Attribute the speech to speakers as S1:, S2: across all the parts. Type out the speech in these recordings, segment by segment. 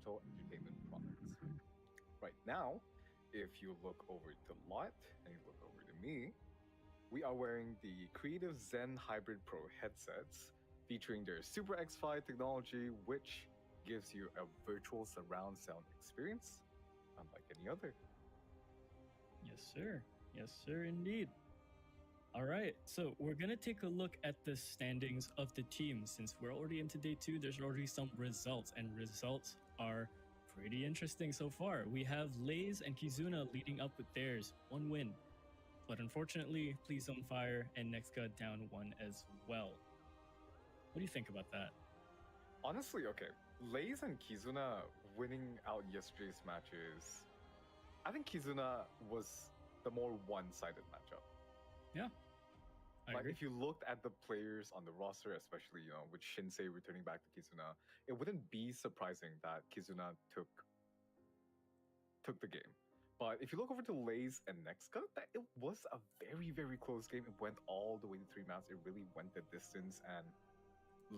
S1: digital entertainment products. Right now, if you look over to Lot and you look over to me, we are wearing the Creative Zen Hybrid Pro headsets featuring their Super X-Fi technology, which gives you a virtual surround sound experience unlike any other.
S2: Yes, sir. Yes, sir, indeed. All right, so we're gonna take a look at the standings of the teams. Since we're already into day two, there's already some results, and results are pretty interesting so far. We have Lays and Kizuna leading up with theirs, one win. But unfortunately, Please on Fire and Nextka down one as well. What do you think about that?
S1: Honestly, okay, Lays and Kizuna winning out yesterday's matches. I think Kizuna was the more one-sided matchup.
S2: Yeah, I
S1: Like
S2: agree.
S1: if you looked at the players on the roster, especially with Shinsei returning back to Kizuna, it wouldn't be surprising that Kizuna took the game. But if you look over to Lays and Nextka, that it was a very, very close game. It went all the way to 3 maps. It really went the distance. And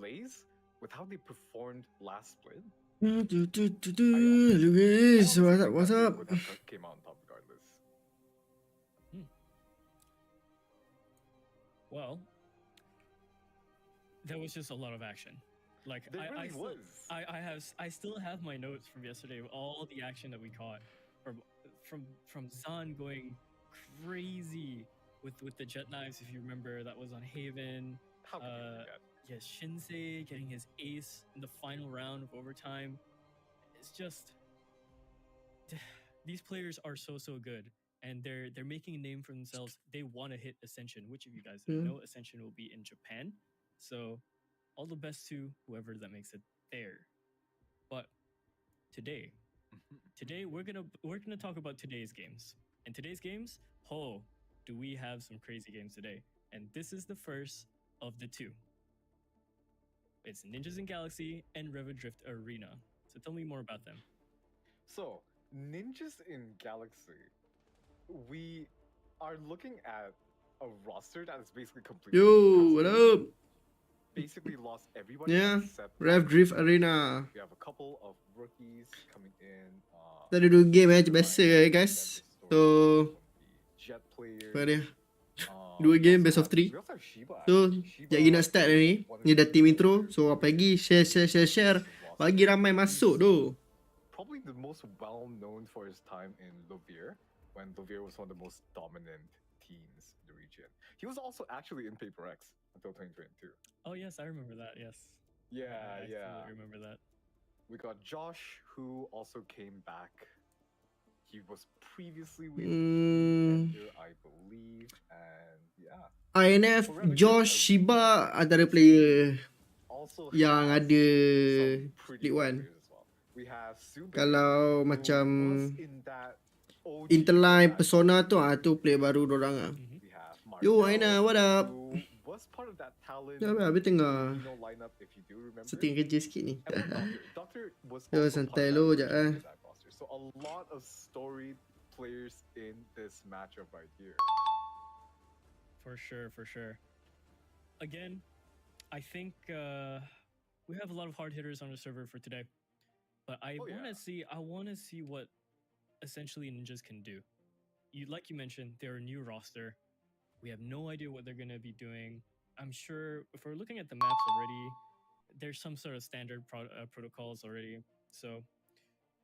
S1: Lays, with how they performed last split, I
S3: Luis,
S1: honestly
S3: what's up?
S1: think
S3: What's
S1: that they
S3: up?
S1: would have came out on top regardless.
S2: Hmm. Well, there was just a lot of action. Like
S1: There really
S2: still,
S1: was.
S2: I still have my notes from yesterday, all the action that we caught, from Zan going crazy with the jet knives. If you remember, that was on Haven.
S1: How can you forget?
S2: Yes, Shinsei getting his ace in the final round of overtime. It's just these players are so good, and they're making a name for themselves. They want to hit Ascension, which, if you guys don't know, Ascension will be in Japan. So all the best to whoever that makes it there. But today, we're gonna talk about today's games. And today's games, do we have some crazy games today? And this is the first of the two. It's Ninjas in Galaxy and Revadrift Arena. So tell me more about them.
S1: So, Ninjas in Galaxy, we are looking at a roster that is basically completely
S3: Yo, what up?
S1: basically lost everybody
S3: Yeah,
S1: except
S3: Rev Drift Arena.
S1: we have a couple of rookies coming in.
S3: Kita ada 2 game
S1: Ryan,
S3: biasa
S1: then
S3: guys.
S1: the
S3: So,
S1: story from the Jet
S3: apa
S1: players.
S3: dia?
S1: We
S3: 2 game
S1: also
S3: best of
S1: have
S3: 3.
S1: we also have Shiba.
S3: So,
S1: Shiba
S3: jap lagi nak start dah ni.
S1: one of
S3: Ni
S1: the
S3: dah team
S1: best
S3: intro.
S1: players
S3: So,
S1: in
S3: apa
S1: the
S3: lagi? Share.
S1: roster.
S3: Bagi ramai masuk tu.
S1: Probably the most well known for his time in Lovier, when Lovier was one of the most dominant teams in the region. He was also actually in Paper X until 2022.
S2: Oh yes, I remember that. Yes.
S1: Yeah,
S2: I
S1: yeah.
S2: absolutely remember that.
S1: We got Josh, who also came back. He was previously with Ender, I believe, and yeah.
S3: INF Josh Shiba antara player
S1: Also
S3: yang
S1: has
S3: ada
S1: some pretty
S3: League
S1: good
S3: One.
S1: players as well. We have Sube,
S3: Kalau
S1: who
S3: macam
S1: was in that OG
S3: Interline
S1: format.
S3: Persona tu player baru dorang ah.
S1: We have
S3: Yo,
S1: Marcel,
S3: Aina, what up?
S1: who was part of that talent
S3: Ya, habis tengah
S1: Reno lineup, if you do remember.
S3: setting kerja sikit ni.
S1: And we have Doctor was
S3: Yo,
S1: also
S3: santai
S1: part of
S3: lo
S1: that
S3: je
S1: original Design roster. So a lot of storied players in this matchup right here.
S2: For sure. Again, I think we have a lot of hard hitters on the server for today, but I want to see what essentially Ninjas can do. Like you mentioned, they're a new roster. We have no idea what they're gonna be doing. I'm sure if we're looking at the maps already, there's some sort of standard protocols already. So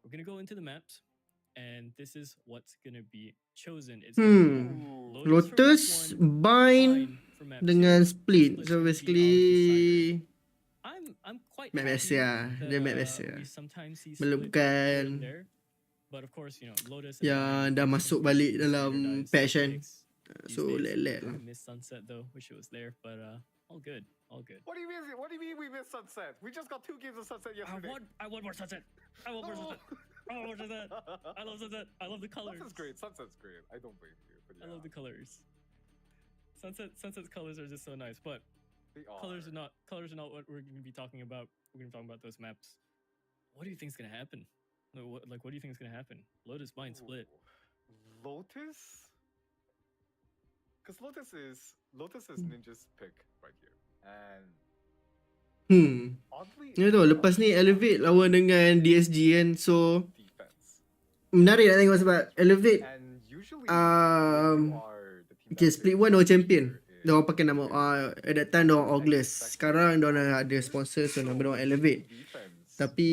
S2: we're gonna go into the maps, and this is what's gonna be chosen. It's
S3: Lotus, Bind dengan Split. So basically
S2: I'm quite
S3: map
S2: happy
S3: biasa
S2: that,
S3: dia map biasa
S2: we sometimes see
S3: belum
S2: Split here
S3: bukan
S2: and there. But of course, Lotus
S3: yang dah masuk balik dalam patch kan. So let lah.
S2: Miss Sunset though, wish it was there, but all good.
S1: What do you mean? What do you mean we missed Sunset? We just got 2 games of Sunset yesterday.
S2: I want more Sunset. I want more Sunset. I want more Sunset. I love Sunset. I love the colors.
S1: Sunset's great. I don't blame you. But yeah.
S2: I love the colors. Sunset's colors are just so nice, but colors are not what we're going to be talking about. We're going to talk about those maps. What do you think is going to happen? What do you think is going to happen? Lotus, Bind, Split.
S1: Lotus? Because Lotus is Ninja's pick right here. And Oddly,
S3: Ya tu, lepas ni Elevate lawan dengan DSG kan. So,
S1: defense.
S3: menarik nak tengok sebab Elevate
S1: And usually,
S3: um,
S1: you are the team
S3: okay,
S1: that
S3: split
S1: plays
S3: one or champion.
S1: here in
S3: Diorang pakai nama
S1: Australia.
S3: at that time diorang
S1: I'm
S3: Ogles.
S1: expecting
S3: Sekarang diorang
S1: more
S3: ada sponsor, so nama diorang
S1: so
S3: Elevate.
S1: defense.
S3: Tapi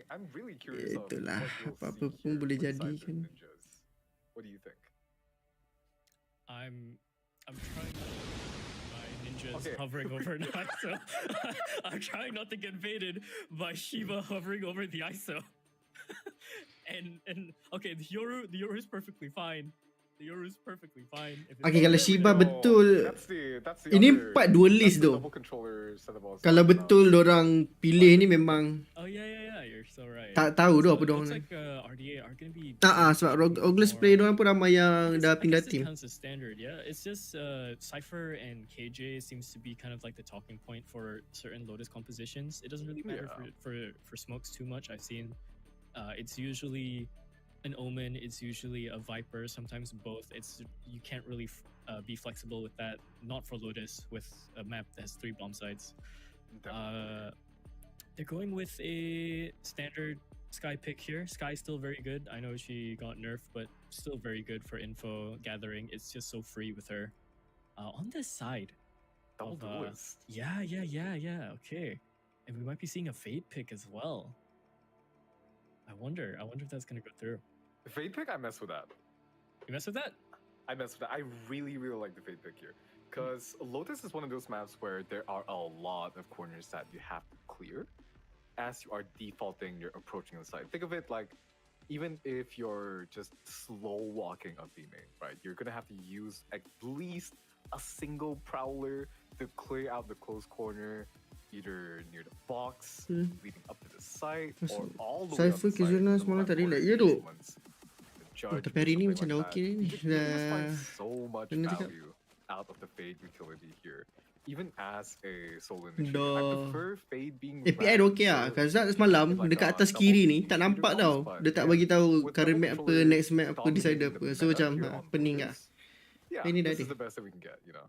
S1: I'm really curious of
S3: itulah,
S1: what we'll
S3: apa-apa
S1: see
S3: pun
S1: here
S3: boleh
S1: with
S3: jadi
S1: Cyber
S3: kan.
S1: Ninjas. What do you think?
S2: I'm trying not to get my ninjas
S1: Okay.
S2: hovering over an ISO. I'm trying not to get baited by Shiva hovering over the ISO. and okay, the Yoru is perfectly fine. The Yoru is perfectly fine.
S3: Okay, kalau
S2: there we
S3: Shiba
S2: go.
S3: betul,
S1: That's the
S3: ini
S1: other-
S3: 4 duelist
S1: that's the
S3: tu.
S1: double controller setup I was
S3: Kalau
S1: talking
S3: betul
S1: about.
S3: diorang pilih ni memang
S2: Oh yeah, you're so right.
S3: tak tahu tu
S2: So
S3: apa
S2: it
S3: diorang
S2: looks
S3: ni.
S2: like RDA are gonna be
S3: Sebab Ogles player diorang pun ramai yang dah pindah
S2: I guess it
S3: team.
S2: counts as standard, yeah. It's just Cypher and KJ seems to be kind of like the talking point for certain Lotus compositions. It doesn't really matter
S1: Yeah.
S2: for smokes too much. I've seen it's usually an Omen, it's usually a Viper, sometimes both. You can't really be flexible with that. Not for Lotus with a map that has 3 bomb sites. They're going with a standard Sky pick here. Sky's still very good. I know she got nerfed, but still very good for info gathering. It's just so free with her. On this side,
S1: Double duelist.
S2: yeah. Okay, and we might be seeing a Fade pick as well. I wonder if that's gonna go through.
S1: The Fade pick, I mess with that.
S2: You mess with that?
S1: I really like the Fade pick here. Because Lotus is one of those maps where there are a lot of corners that you have to clear as you are defaulting, you're approaching the site. Think of it like, even if you're just slow walking up B main, right? You're gonna have to use at least a single prowler to clear out the close corner, either near the box, leading up to the site, or all the way up
S3: Cypher
S1: the site.
S3: Kizuna
S1: in the
S3: semalam
S1: left
S3: tak relate
S1: corner
S3: je tu.
S1: once the judge
S3: Tapi
S1: or
S3: hari ni
S1: something
S3: macam
S1: like
S3: dah
S1: that.
S3: okey ni.
S1: You can just find
S3: Dah
S1: so much
S3: kena cakap.
S1: value out of the Fade utility here. Even as a solo initiator, I
S3: Dah
S1: prefer Fade being
S3: API dah okey lah. Kazak semalam dekat atas kiri ni tak nampak tau. Dia tak bagi tahu current map apa, next map apa, decider apa. So macam pening lah.
S1: Yeah,
S3: Ini dah
S1: this
S3: dia.
S1: is the best that we can get, you know.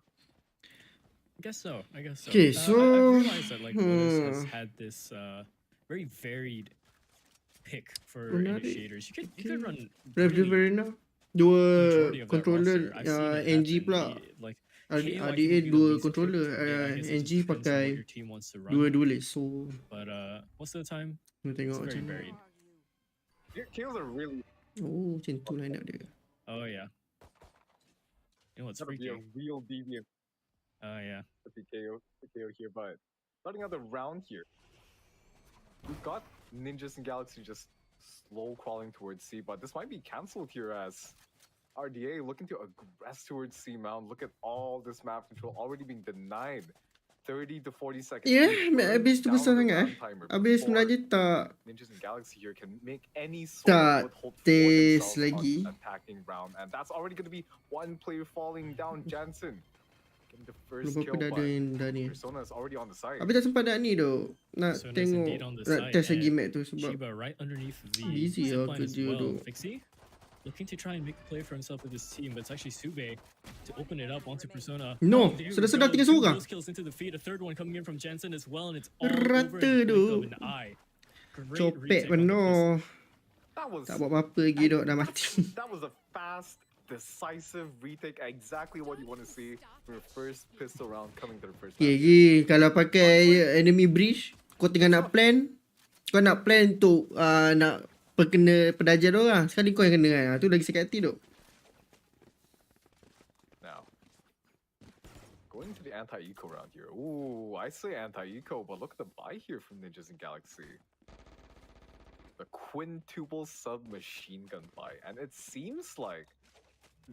S2: I guess so.
S3: Okay,
S2: I
S3: so
S2: realized that like Lotus has had this very varied pick for
S3: menarik.
S2: initiators. You could run
S3: Rev
S2: really
S3: Verena, dua
S2: majority of that
S3: controller,
S2: roster. I've seen it
S3: NG
S2: happen.
S3: pula.
S2: Like
S3: RDA
S2: KO, I can give
S3: 2
S2: you the least
S3: controller,
S2: pick. I guess it
S3: NG
S2: just depends on what
S3: pakai
S2: your team wants to run.
S3: 2 duelist. So
S2: But most of the time,
S3: kita
S2: it's
S3: tengok
S2: very
S3: macam
S2: varied.
S1: Kills are really
S3: macam tu line up dia.
S2: Oh yeah. You know what's
S1: gonna be
S2: freaky?
S1: a real deviant
S2: Oh yeah.
S1: with the KO here, but starting out the round here, we've got Ninjas and Galaxy just slow crawling towards C, but this might be cancelled here as RDA looking to aggress towards C Mount. Look at all this map control already being denied. 30 to 40 seconds.
S3: Ya,
S1: to burn
S3: habis tu
S1: down
S3: besar
S1: the
S3: sangat.
S1: round timer
S3: Habis
S1: before
S3: sebenarnya tak
S1: Ninjas and Galaxy here can make any sort
S3: Tak
S1: of foothold for
S3: tes
S1: themselves
S3: lagi.
S1: on attacking round, and that's already going to be one player falling down. Jansen getting the first
S3: belum
S1: kill,
S3: apa dah ada
S1: but
S3: yang dah ni.
S1: Persona is already on the side.
S3: Habis tak sempat nak ni tu. Nak
S2: Persona's
S3: tengok,
S2: indeed on the
S3: nak
S2: side,
S3: test lagi
S2: and
S3: map tu sebab
S2: Shiba right underneath the
S3: busy lah
S2: zipline as
S3: kerja
S2: well.
S3: tu.
S2: Fixie looking to try and make a play for himself with his team, but it's actually Sube to open it up onto Persona.
S3: No,
S2: there we
S3: sedar-sedar
S2: go.
S3: tinggal
S2: 2
S3: seorang.
S2: close kills into the feed, a third one coming in from Jansen as well, and it's all over
S3: Rata
S2: in the
S3: tu.
S2: blink of an eye. Great
S3: Copek
S2: retake on the
S3: penuh.
S1: That was
S3: Tak buat apa-apa lagi dok, dah mati.
S1: that was a fast, decisive retake. Exactly what you want to see from your first pistol round coming to the first
S3: Okay,
S1: round.
S3: kalau pakai enemy bridge, kau tengah nak plan, kau nak plan untuk nak kena pedaja dia orang. Sekali kau yang kena kan. Tu lagi sakit hati dok.
S1: Now, going to the anti-eco round here. Ooh, I say anti-eco, but look at the buy here from Ninjas and Galaxy. The quintuple submachine gun buy, and it seems like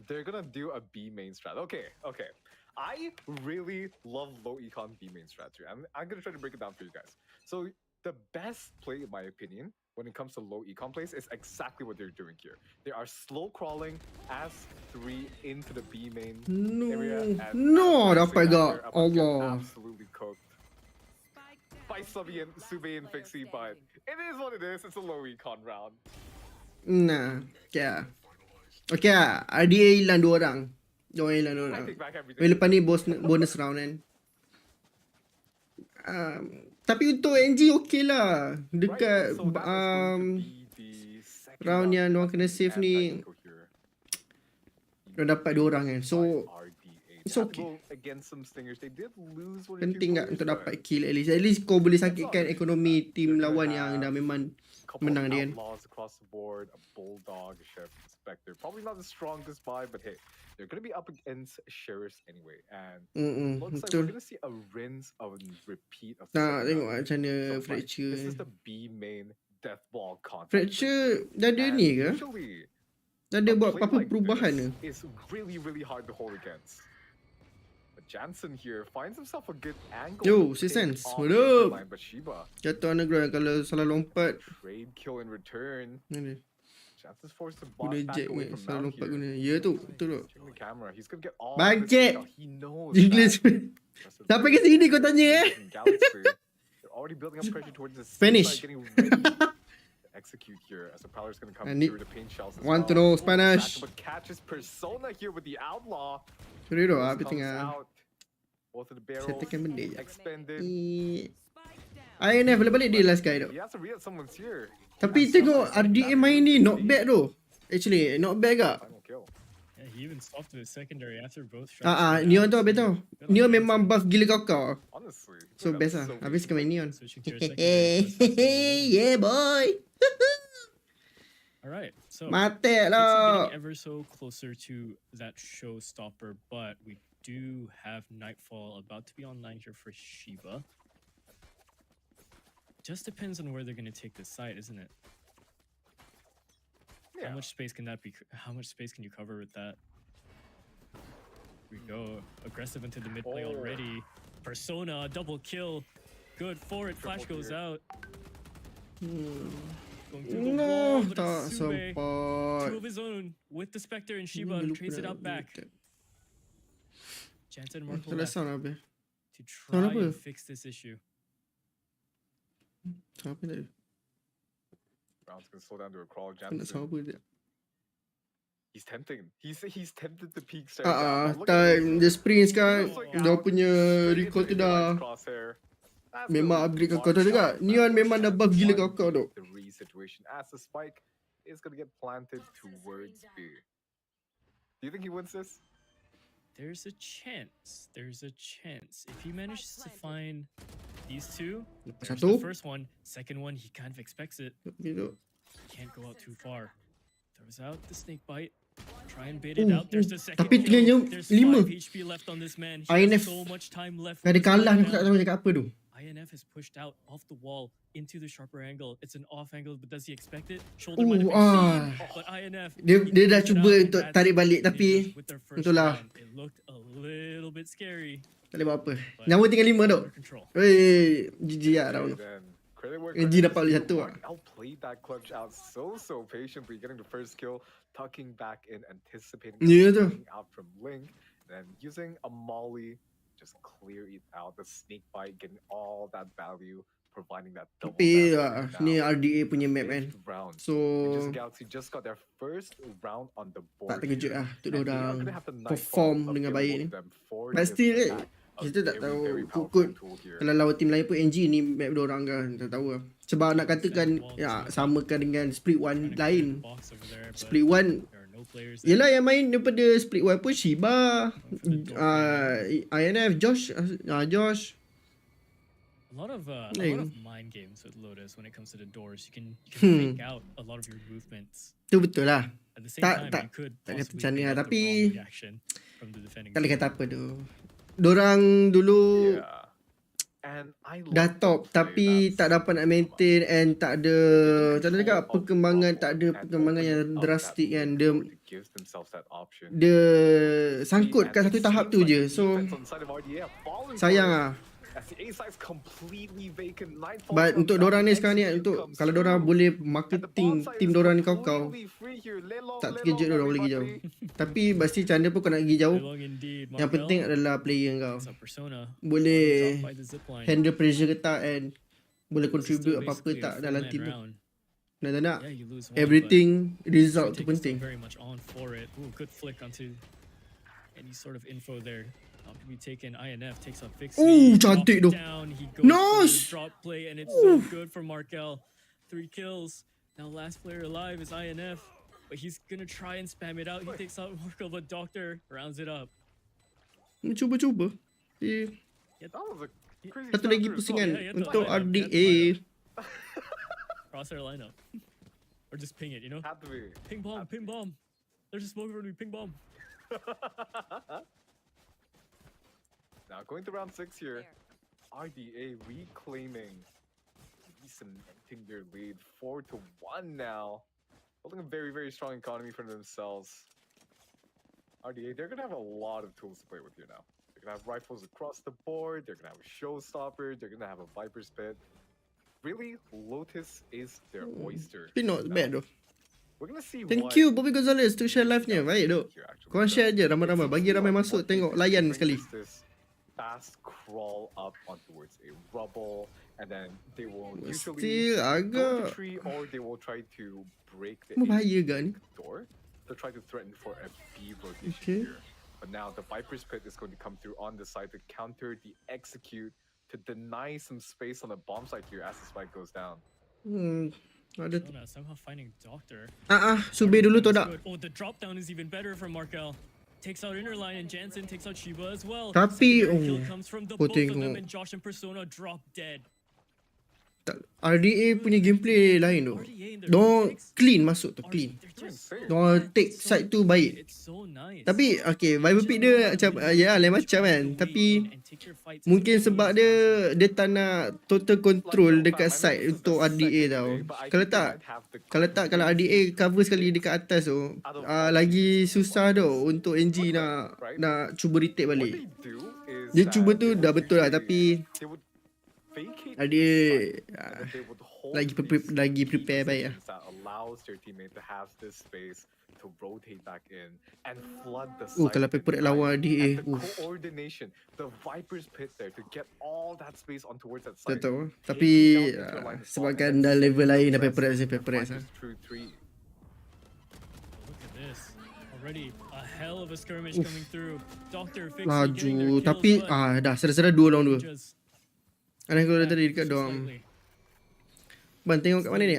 S1: they're gonna do a B main strat. Okay. I really love low econ B main strat here. I'm gonna try to break it down for you guys. So the best play, in my opinion, when it comes to low econ plays, is exactly what they're doing here. They are slow crawling as 3 into the B main area. And
S3: No,
S1: as
S3: dapat
S1: Galaxy
S3: gak.
S1: after, about to get
S3: Allah.
S1: absolutely cooked by Sube and Fixie, but it is what it is. It's a low econ round.
S3: Nah, okay lah. Okay lah, RDA hilang 2 orang. Diorang hilang 2
S1: I
S3: orang.
S1: take back everything.
S3: Lepas ni bonus round kan. Tapi untuk NG okey lah.
S1: Right,
S3: Dekat
S1: so that is going to be the second
S3: round yang
S1: round
S3: diorang kena
S1: happening,
S3: save
S1: and
S3: ni,
S1: Tactical here.
S3: diorang dapat 2 orang kan. So
S1: RDA.
S3: it's
S1: They had to
S3: okay.
S1: go against some stingers. They did lose one or two
S3: penting tak
S1: players,
S3: untuk
S1: but
S3: dapat kill at least. At least kau boleh
S1: That's not
S3: sakitkan
S1: really
S3: ekonomi
S1: bad.
S3: tim
S1: They're gonna
S3: lawan yang dah
S1: have
S3: memang
S1: couple
S3: menang
S1: of
S3: dia kan.
S1: outlaws across the board, a bulldog, a sheriff, a spectre. Probably not the strongest buy, but hey, they're gonna be up against sheriffs anyway, and looks like we're
S3: Betul.
S1: gonna see a rinse of repeat of
S3: Nak
S1: second
S3: tengok
S1: round.
S3: macam mana
S1: So, like,
S3: Fracture.
S1: this is the B main death ball contact.
S3: Fracture dah ada
S1: And
S3: ni ke?
S1: usually,
S3: Dah ada
S1: a
S3: buat
S1: play
S3: apa-apa
S1: like
S3: perubahan ke?
S1: this is really hard to hold against. But Jansen here finds himself a good angle.
S3: Yo,
S1: to
S3: 6
S1: take
S3: cents.
S1: off
S3: What
S1: the
S3: up?
S1: line, but Shiba,
S3: Jatuh underground kalau salah lompat.
S1: trade kill in return.
S3: Mana?
S1: Jansen's forced to
S3: Guna
S1: back
S3: jet
S1: away
S3: ni.
S1: from
S3: Salah
S1: Mount
S3: lompat
S1: here.
S3: guna. Ya tu. Betul tu.
S1: Checking the camera, he's gonna get all
S3: Bangkit!
S1: of this. He knows
S3: English.
S1: that rest of
S3: Sampai
S1: the
S3: ke sini kau tanya
S1: in Galaxy, they're already building up pressure towards the
S3: Finish.
S1: side, getting ready to execute here as the Prowler's gonna come
S3: I need-
S1: through the paint shells as
S3: want to
S1: well.
S3: know Spanish.
S1: But catches Persona here with the outlaw.
S3: Sorry tu
S1: Comes
S3: apa tengah.
S1: out. Both of the barrels
S3: Settlekan benda je.
S1: expended.
S3: INF balik dia last guy tu.
S1: He has to read someone's here.
S3: Tapi tengok RDA main ni not bad tu. Actually not bad gak.
S1: Final kill.
S2: Yeah, he even stopped the secondary after both shots. were
S3: Neon
S2: down.
S3: tu habis tau. Neon memang buff gila kau.
S1: Honestly.
S3: So
S1: that's
S3: best lah.
S1: so
S3: Habis
S1: weak.
S3: kau main Neon.
S2: Switching to your secondary.
S3: Yeah boy.
S2: All right, so
S3: Mati
S2: it's
S3: lah.
S2: getting ever so closer to that showstopper, but we do have Nightfall about to be online here for Shiba. Just depends on where they're going to take this site, isn't it?
S1: Yeah.
S2: How much space can that be? How much space can you cover with that? Here we go, aggressive into the mid play
S1: Oh.
S2: already. Persona, double kill. Good for it. Flash
S1: Triple
S2: goes
S1: here.
S2: out. Going through the wall,
S3: No,
S2: but
S3: tak
S2: it's Sube.
S3: sempat.
S2: Two of his own with the Spectre and Shiba trades it out back. Jansen and Marco
S3: Salah
S2: left
S3: sound habis.
S2: to try
S3: apa?
S2: and fix this issue.
S3: Sound apa tadi?
S1: Round's gonna slow down to a crawl.
S3: Kau nak sound
S1: Jansen,
S3: apa tadi?
S1: he's tempting. He's tempted to peek stairs down. Look at
S3: Time
S1: this.
S3: dia sprint sekarang.
S1: Looks like
S3: Dia
S1: out,
S3: punya
S1: straight
S3: recall
S1: into
S3: tu dah
S1: Ignite's crosshair. That's
S3: memang
S1: the
S3: upgrade
S1: one
S3: kau tu juga.
S1: shot.
S3: Neon memang dah buff gila
S1: 1v3
S3: kau tu.
S1: situation as the spike is gonna get planted towards B. Do you think he wins this?
S2: There's a chance. There's a chance. If he manages to find these two, there's
S3: Satu.
S2: the first one. Second one, he kind of expects it.
S3: Gitu.
S2: Can't go out too far. Throws out the snake bite. Try and bait it out. There's the second
S3: Tapi
S2: kill.
S3: tinggalnya
S2: There's
S3: 5.
S2: 5 HP left on this man. He
S3: INF
S2: has so much time left.
S3: Dah ada
S2: with his
S3: kalah ni
S2: life
S3: aku tak
S2: now.
S3: tahu cakap apa tu.
S2: INF has pushed out off the wall into the sharper angle. It's an off angle, but does he expect it? Shoulder might have been seen, but INF.
S3: Dia
S2: he
S3: dah
S2: pulls it
S3: cuba
S2: out, and
S3: untuk
S2: that's
S3: tarik balik
S2: what they
S3: tapi
S2: did with their first
S3: itulah.
S2: round. It looked a little bit scary.
S3: tak boleh buat apa. Nyawa tinggal 5 tu.
S2: Under control.
S3: Wey, GG lah round tu.
S1: Then credit where
S3: NG
S1: credit
S3: dapat
S1: is
S3: beli
S1: due.
S3: satu
S1: Mark outplayed that clutch out so patiently, getting the first kill, tucking back in, anticipating
S3: Ya tu.
S1: coming out from Link, then using a molly, just clear it out. The snake bite, getting all that value, providing that double
S3: Tapi
S1: value.
S3: ni
S1: Now,
S3: RDA punya map kan.
S1: fifth round.
S3: So
S1: Just Galaxy just got their first round on the board.
S3: tak terkejut
S1: here.
S3: lah untuk
S1: And they are
S3: diorang
S1: gonna have the
S3: perform
S1: Nightfall
S3: dengan baik ni.
S1: available to them for
S3: But
S1: this
S3: still,
S1: attack. A
S3: kita tak
S1: very,
S3: tahu
S1: very powerful
S3: kukut
S1: tool here.
S3: kalau lawan tim lain pun NG ni map diorang kan. Tak tahu lah. Sebab nak katakan ya samakan dengan Split One
S2: Trying to clear
S3: lain.
S2: the box over there, but
S3: Split One
S2: there are no players there.
S3: yelah yang main daripada Split One pun Shiba, INF, Josh.
S2: A lot of
S3: Lain.
S2: mind games with Lotus when it comes to the doors. You can
S3: Hmm.
S2: fake out a lot of your movements.
S3: Tu betul lah.
S2: At the same
S3: Tak-
S2: time,
S3: tak-
S2: you could
S3: tak kata
S2: possibly
S3: macam ni
S2: pick
S3: lah,
S2: out the
S3: tapi
S2: wrong reaction from the defending
S3: tak boleh
S2: team.
S3: kata apa tu. Dorang dulu
S1: Yeah. And I
S3: dah
S1: love
S3: top
S1: the play
S3: tapi
S1: that's
S3: tak dapat nak maintain and tak ada macam mana cakap perkembangan, tak ada perkembangan yang drastik kan. Dia sangkut kat satu tahap tu je. So sayang lah. But untuk dorang ni sekarang ni untuk kalau dorang boleh marketing tim dorang ni kau-kau, tak terkejut dorang boleh pergi jauh. Tapi pasti macam mana pun kau nak pergi jauh,
S2: Very long indeed.
S3: yang
S2: Marvel
S3: penting adalah player kau
S2: gets a Persona
S3: boleh
S2: dropped by the zipline.
S3: handle pressure ke tak and boleh
S2: This is
S3: contribute
S2: still
S3: apa-apa
S2: basically a
S3: tak dalam
S2: full-man
S3: team tu.
S2: round.
S3: Nak tak nak,
S2: Yeah, you lose one,
S3: everything
S2: but
S3: result tu
S2: Take is still
S3: penting.
S2: very much on for it. Ooh, good flick onto any sort of info there. Not to be taken. INF takes up Fix.
S3: Cantik tu.
S2: He goes
S3: Nice.
S2: for the drop play, and it's so good for Markel. 3 kills. Now last player alive is INF, but he's gonna try and spam it out. He takes out Markel, but Doctor rounds it up.
S3: Cuba.
S1: That was a crazy
S3: Satu lagi
S1: start.
S3: pusingan
S2: Yeah,
S3: untuk
S2: yeah,
S3: RDA.
S2: Crosshair lineup. Or just ping it, you know?
S1: Had to be.
S2: Ping bomb. There's a smoke over me, ping bomb.
S1: Now going to round 6 here. RDA reclaiming, cementing their lead 4-1 now. Holding a very, very strong economy for themselves. RDA, they're gonna have a lot of tools to play with here now. They're gonna have rifles across the board. They're gonna have a showstopper. They're gonna have a Viper's Pit. Really, Lotus is their oyster.
S3: Tapi not bad though.
S1: We're gonna see
S3: Thank you Bobby Gonzalez to share live-nya. Baik dok. Korang share je ramai-ramai. Bagi ramai masuk tengok layan sekali.
S1: Fast crawl up on towards a rubble, and then they will usually
S3: Still
S1: go to
S3: agak
S1: tree, or they will try to break the
S3: bahaya kan ni.
S1: door to try to threaten for a B rotation
S3: Okay.
S1: here. But now the Viper's Pit is going to come through on the side to counter the execute, to deny some space on the bomb site here as the spike goes down.
S3: Ada
S2: Jonah somehow finding Doctor.
S3: Subir dulu tu tak.
S2: Oh, the drop down is even better for Markel. Takes out inner line, and Jansen takes out Shiba as well.
S3: Tapi,
S2: Secondary kill comes from the
S3: kau
S2: both of them,
S3: tengok.
S2: and Josh and Persona drop dead.
S3: RDA punya gameplay lain tu.
S2: RDA in their
S3: Diorang
S2: picks,
S3: clean masuk tu, clean.
S2: they're just
S3: Diorang take side tu baik.
S2: It's so nice.
S3: Tapi okay, vibe pick dia macam ya lain macam kan. Tapi mungkin sebab dia tak nak total control dekat side untuk RDA tau. Kalau RDA cover sekali dekat atas tu, lagi susah tu untuk NG nak cuba retake balik. Dia cuba tu dah betul lah, tapi dia lagi prepare baik lah. Kalau paper lawan RDA,
S1: coordination, the Viper's Pit there to get all that space on towards that
S3: tak
S1: side.
S3: tahu. Tapi sebabkan dah level lain dah paper lah.
S2: Look at this. Already a hell of a skirmish coming through. Doctor Fix getting their
S3: Laju.
S2: kills,
S3: Tapi
S2: but
S3: dah sedar-sedar 2 lawan 2.
S2: just
S3: Ada kalau tadi dekat doang.
S2: slightly.
S3: Bang tengok kat mana ni?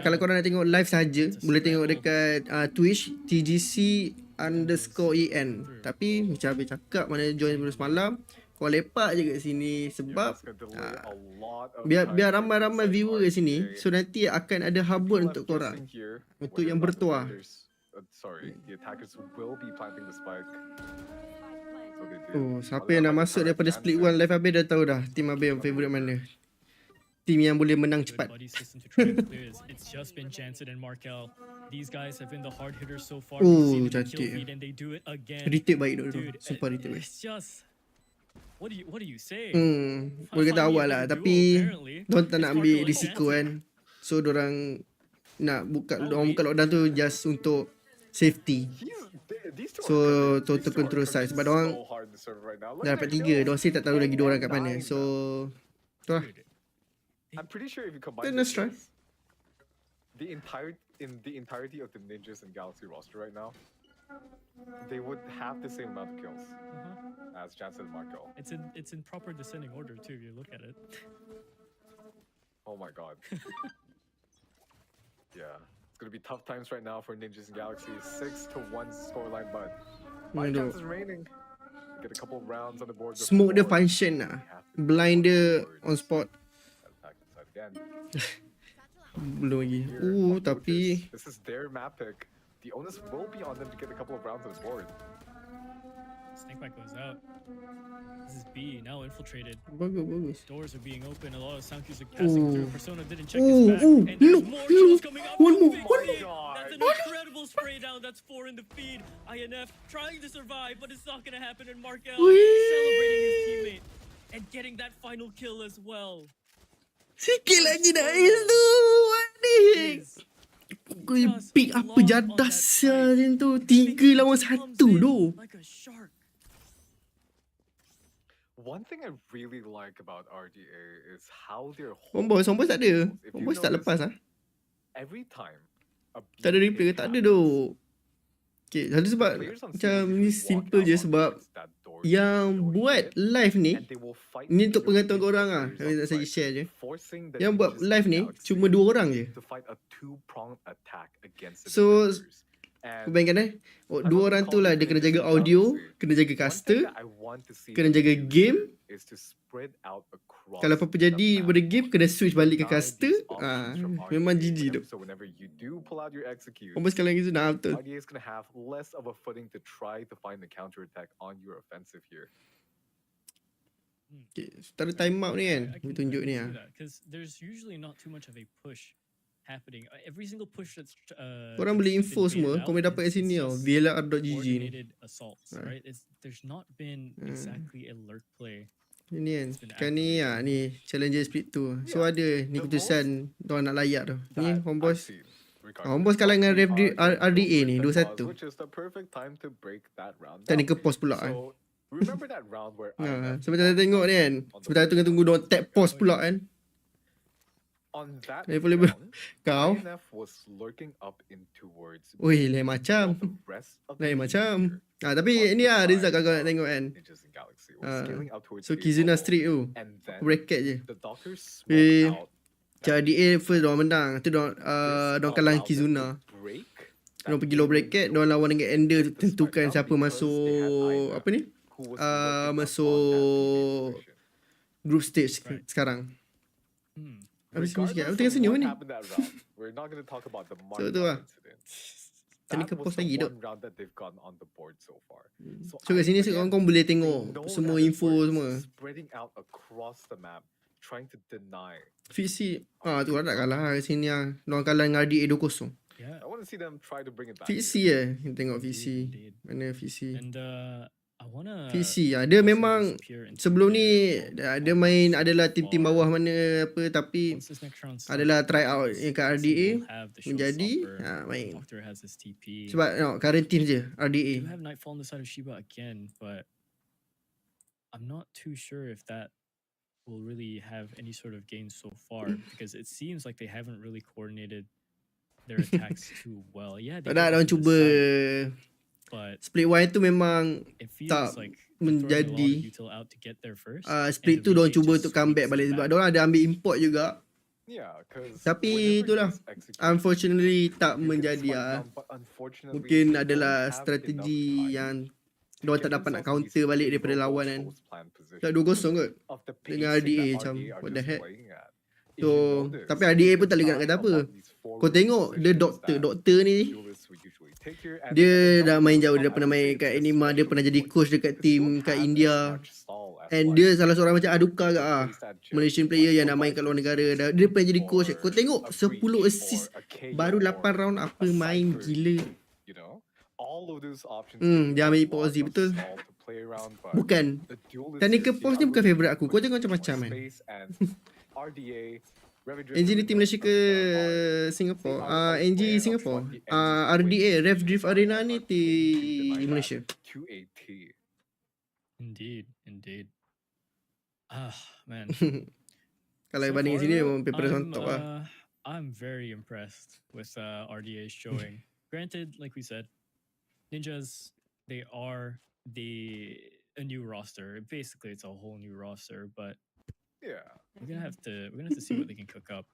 S3: Kalau korang nak tengok live saja, boleh tengok dekat Twitch TGC_EN. Tapi macam habis cakap, mana join dulu semalam, kau lepak je kat sini sebab biar ramai-ramai viewer kat sini. So nanti akan ada habun untuk korang, untuk yang bertuah. Siapa yang nak masuk daripada split 1 live habis dah tahu dah team habis yang favourite mana. Team yang boleh menang cepat.
S2: Buddy system to try and clear this. It's just been Jansen and Markel. These guys have been the hard hitters so far. We've seen them in kill
S3: cantik.
S2: feed, and they do it again.
S3: Retake baik tu.
S2: Dude,
S3: Sumpah retake baik.
S2: it's just what do you say?
S3: Boleh kata awal lah, tapi diorang tak nak ambil
S2: It's hard to
S3: risiko
S2: like
S3: kan. So diorang nak buka lockdown tu just untuk safety. So total control side sebab diorang dah dapat 3. Diorang sih tak tahu lagi 2 orang kat mana. So tu lah.
S1: I'm pretty sure if you combine
S3: Then let's try.
S1: the entirety of the Ninjas and Galaxy roster right now, they would have the same amount of kills as Jansen and Markel.
S2: It's in proper descending order too. If you look at it.
S1: Oh my god. Yeah, it's gonna be tough times right now for Ninjas and Galaxy. 6-1 scoreline, but my chance is remaining. Get a couple of rounds on the board.
S3: Smoke dia function lah. Blind dia on spot.
S1: Again.
S3: Belum lagi. Tapi
S1: This is their map pick. The onus will be on them to get a couple of rounds on the board.
S2: Snakebite goes out. This is B now infiltrated.
S3: bagus.
S2: Doors are being open. A lot of sound cues are passing through. Persona didn't check his back,
S3: no,
S2: and there's more kills coming up.
S3: one
S2: from
S3: more,
S2: Fixie.
S1: one more.
S2: That's an incredible spray down. That's 4 in the feed. INF trying to survive, but it's not gonna happen. And Markel celebrating his teammate and getting that final kill as well.
S3: Sikit lagi dah ace tu. Adik. Kau pick apa jadah sia macam tu. 3 lawan 1 tu.
S2: Like a shark.
S1: One thing I really like about RDA is how they're
S3: Bombos tak ada.
S1: If you
S3: Bombos tak
S1: notice,
S3: lepas ah.
S1: every time a
S3: Tak ada
S1: B
S3: replay ke?
S1: pick
S3: Tak ada
S1: happens,
S3: tu. Okay, satu sebab macam ni simple je sebab yang buat live ni untuk pengetahuan korang lah. Kami tak saja share je. Yang buat live ni cuma 2 orang je. So bayangkan 2 orang tu lah dia kena jaga audio, kena jaga caster, kena jaga game. Kalau apa-apa jadi pada game kena switch balik ke caster. Memang GG tu. Kompas sekali lagi tu nak betul.
S1: RDA is going to have less of a footing to try to find the counter attack on your offensive here.
S3: Okay, setara time out ni kan, dia tunjuk ni lah.
S2: Because there's usually not too much of a push happening. Every single push that's
S3: korang boleh info semua, kau boleh dapat kat sini tau, VLR.gg ni.
S2: Right? There's not been exactly a lurk play.
S3: Ini kan ni ni challenger split tu. So ada ni keputusan diorang nak layak tu. Ni Homeboss. Homeboss kalah dengan RDA ni 2-1. Technical pause pula kan. Sebentar tengok ni kan. Sebentar tunggu diorang tap pause pula kan. Kau. Oi, lain macam. Tapi ini lah result kalau nak tengok kan. So Kizuna streak tu bracket je. Macam DA first diorang menang. Tu diorang kalah Kizuna. Diorang pergi low bracket, diorang lawan dengan Ender, tentukan siapa masuk apa ni, masuk group stage sekarang. Habis senyum sikit. Aku tengah senyum ni. So tu lah. Tadi ke post lagi tu. So kat sini korang boleh tengok semua info semua. VC tu lah tak kalah kat sini lah. Diorang kalah dengan RDA 2-0. VC kita tengok VC. Mana VC? VC dia memang sebelum ni dia main adalah tim-tim bawah mana apa, tapi adalah try out yang kat RDA menjadi main. Sebab current team je RDA.
S2: I'm not too sure if that will really have any sort of gain so far because it seems like they haven't really coordinated their attacks too well. Yeah, they
S3: dah cuba split Y tu memang tak menjadi. Split tu diorang cuba untuk comeback balik sebab diorang ada ambil import juga. Tapi itulah, unfortunately tak menjadi lah. Mungkin adalah strategi yang diorang tak dapat nak counter balik daripada lawan kan. Tak 2-0 kot dengan RDA, macam what the heck. So tapi RDA pun tak boleh nak kata apa. Kau tengok dia doktor ni, dia dah main jauh. Dia dah pernah main kat Anima, dia pernah jadi coach dekat team kat India. And dia salah seorang macam Aduka ke Malaysian player yang nak main kat luar negara. Dia pernah jadi coach. Kau tengok 10 assist baru 8 round, apa main gila. Dia ambil pause betul. Bukan technical pause ni bukan favourite aku. Kau tengok macam-macam kan. NG ni tim Malaysia ke Singapore? NG Singapore. RDA Rev Drift Arena ni tim Malaysia.
S2: Indeed. Man.
S3: Kalau banding sini memang paper on top lah.
S2: I'm very impressed with RDA's showing. Granted, like we said, Ninjas, they are a new roster. Basically, it's a whole new roster, but we're gonna have to see what they can cook up.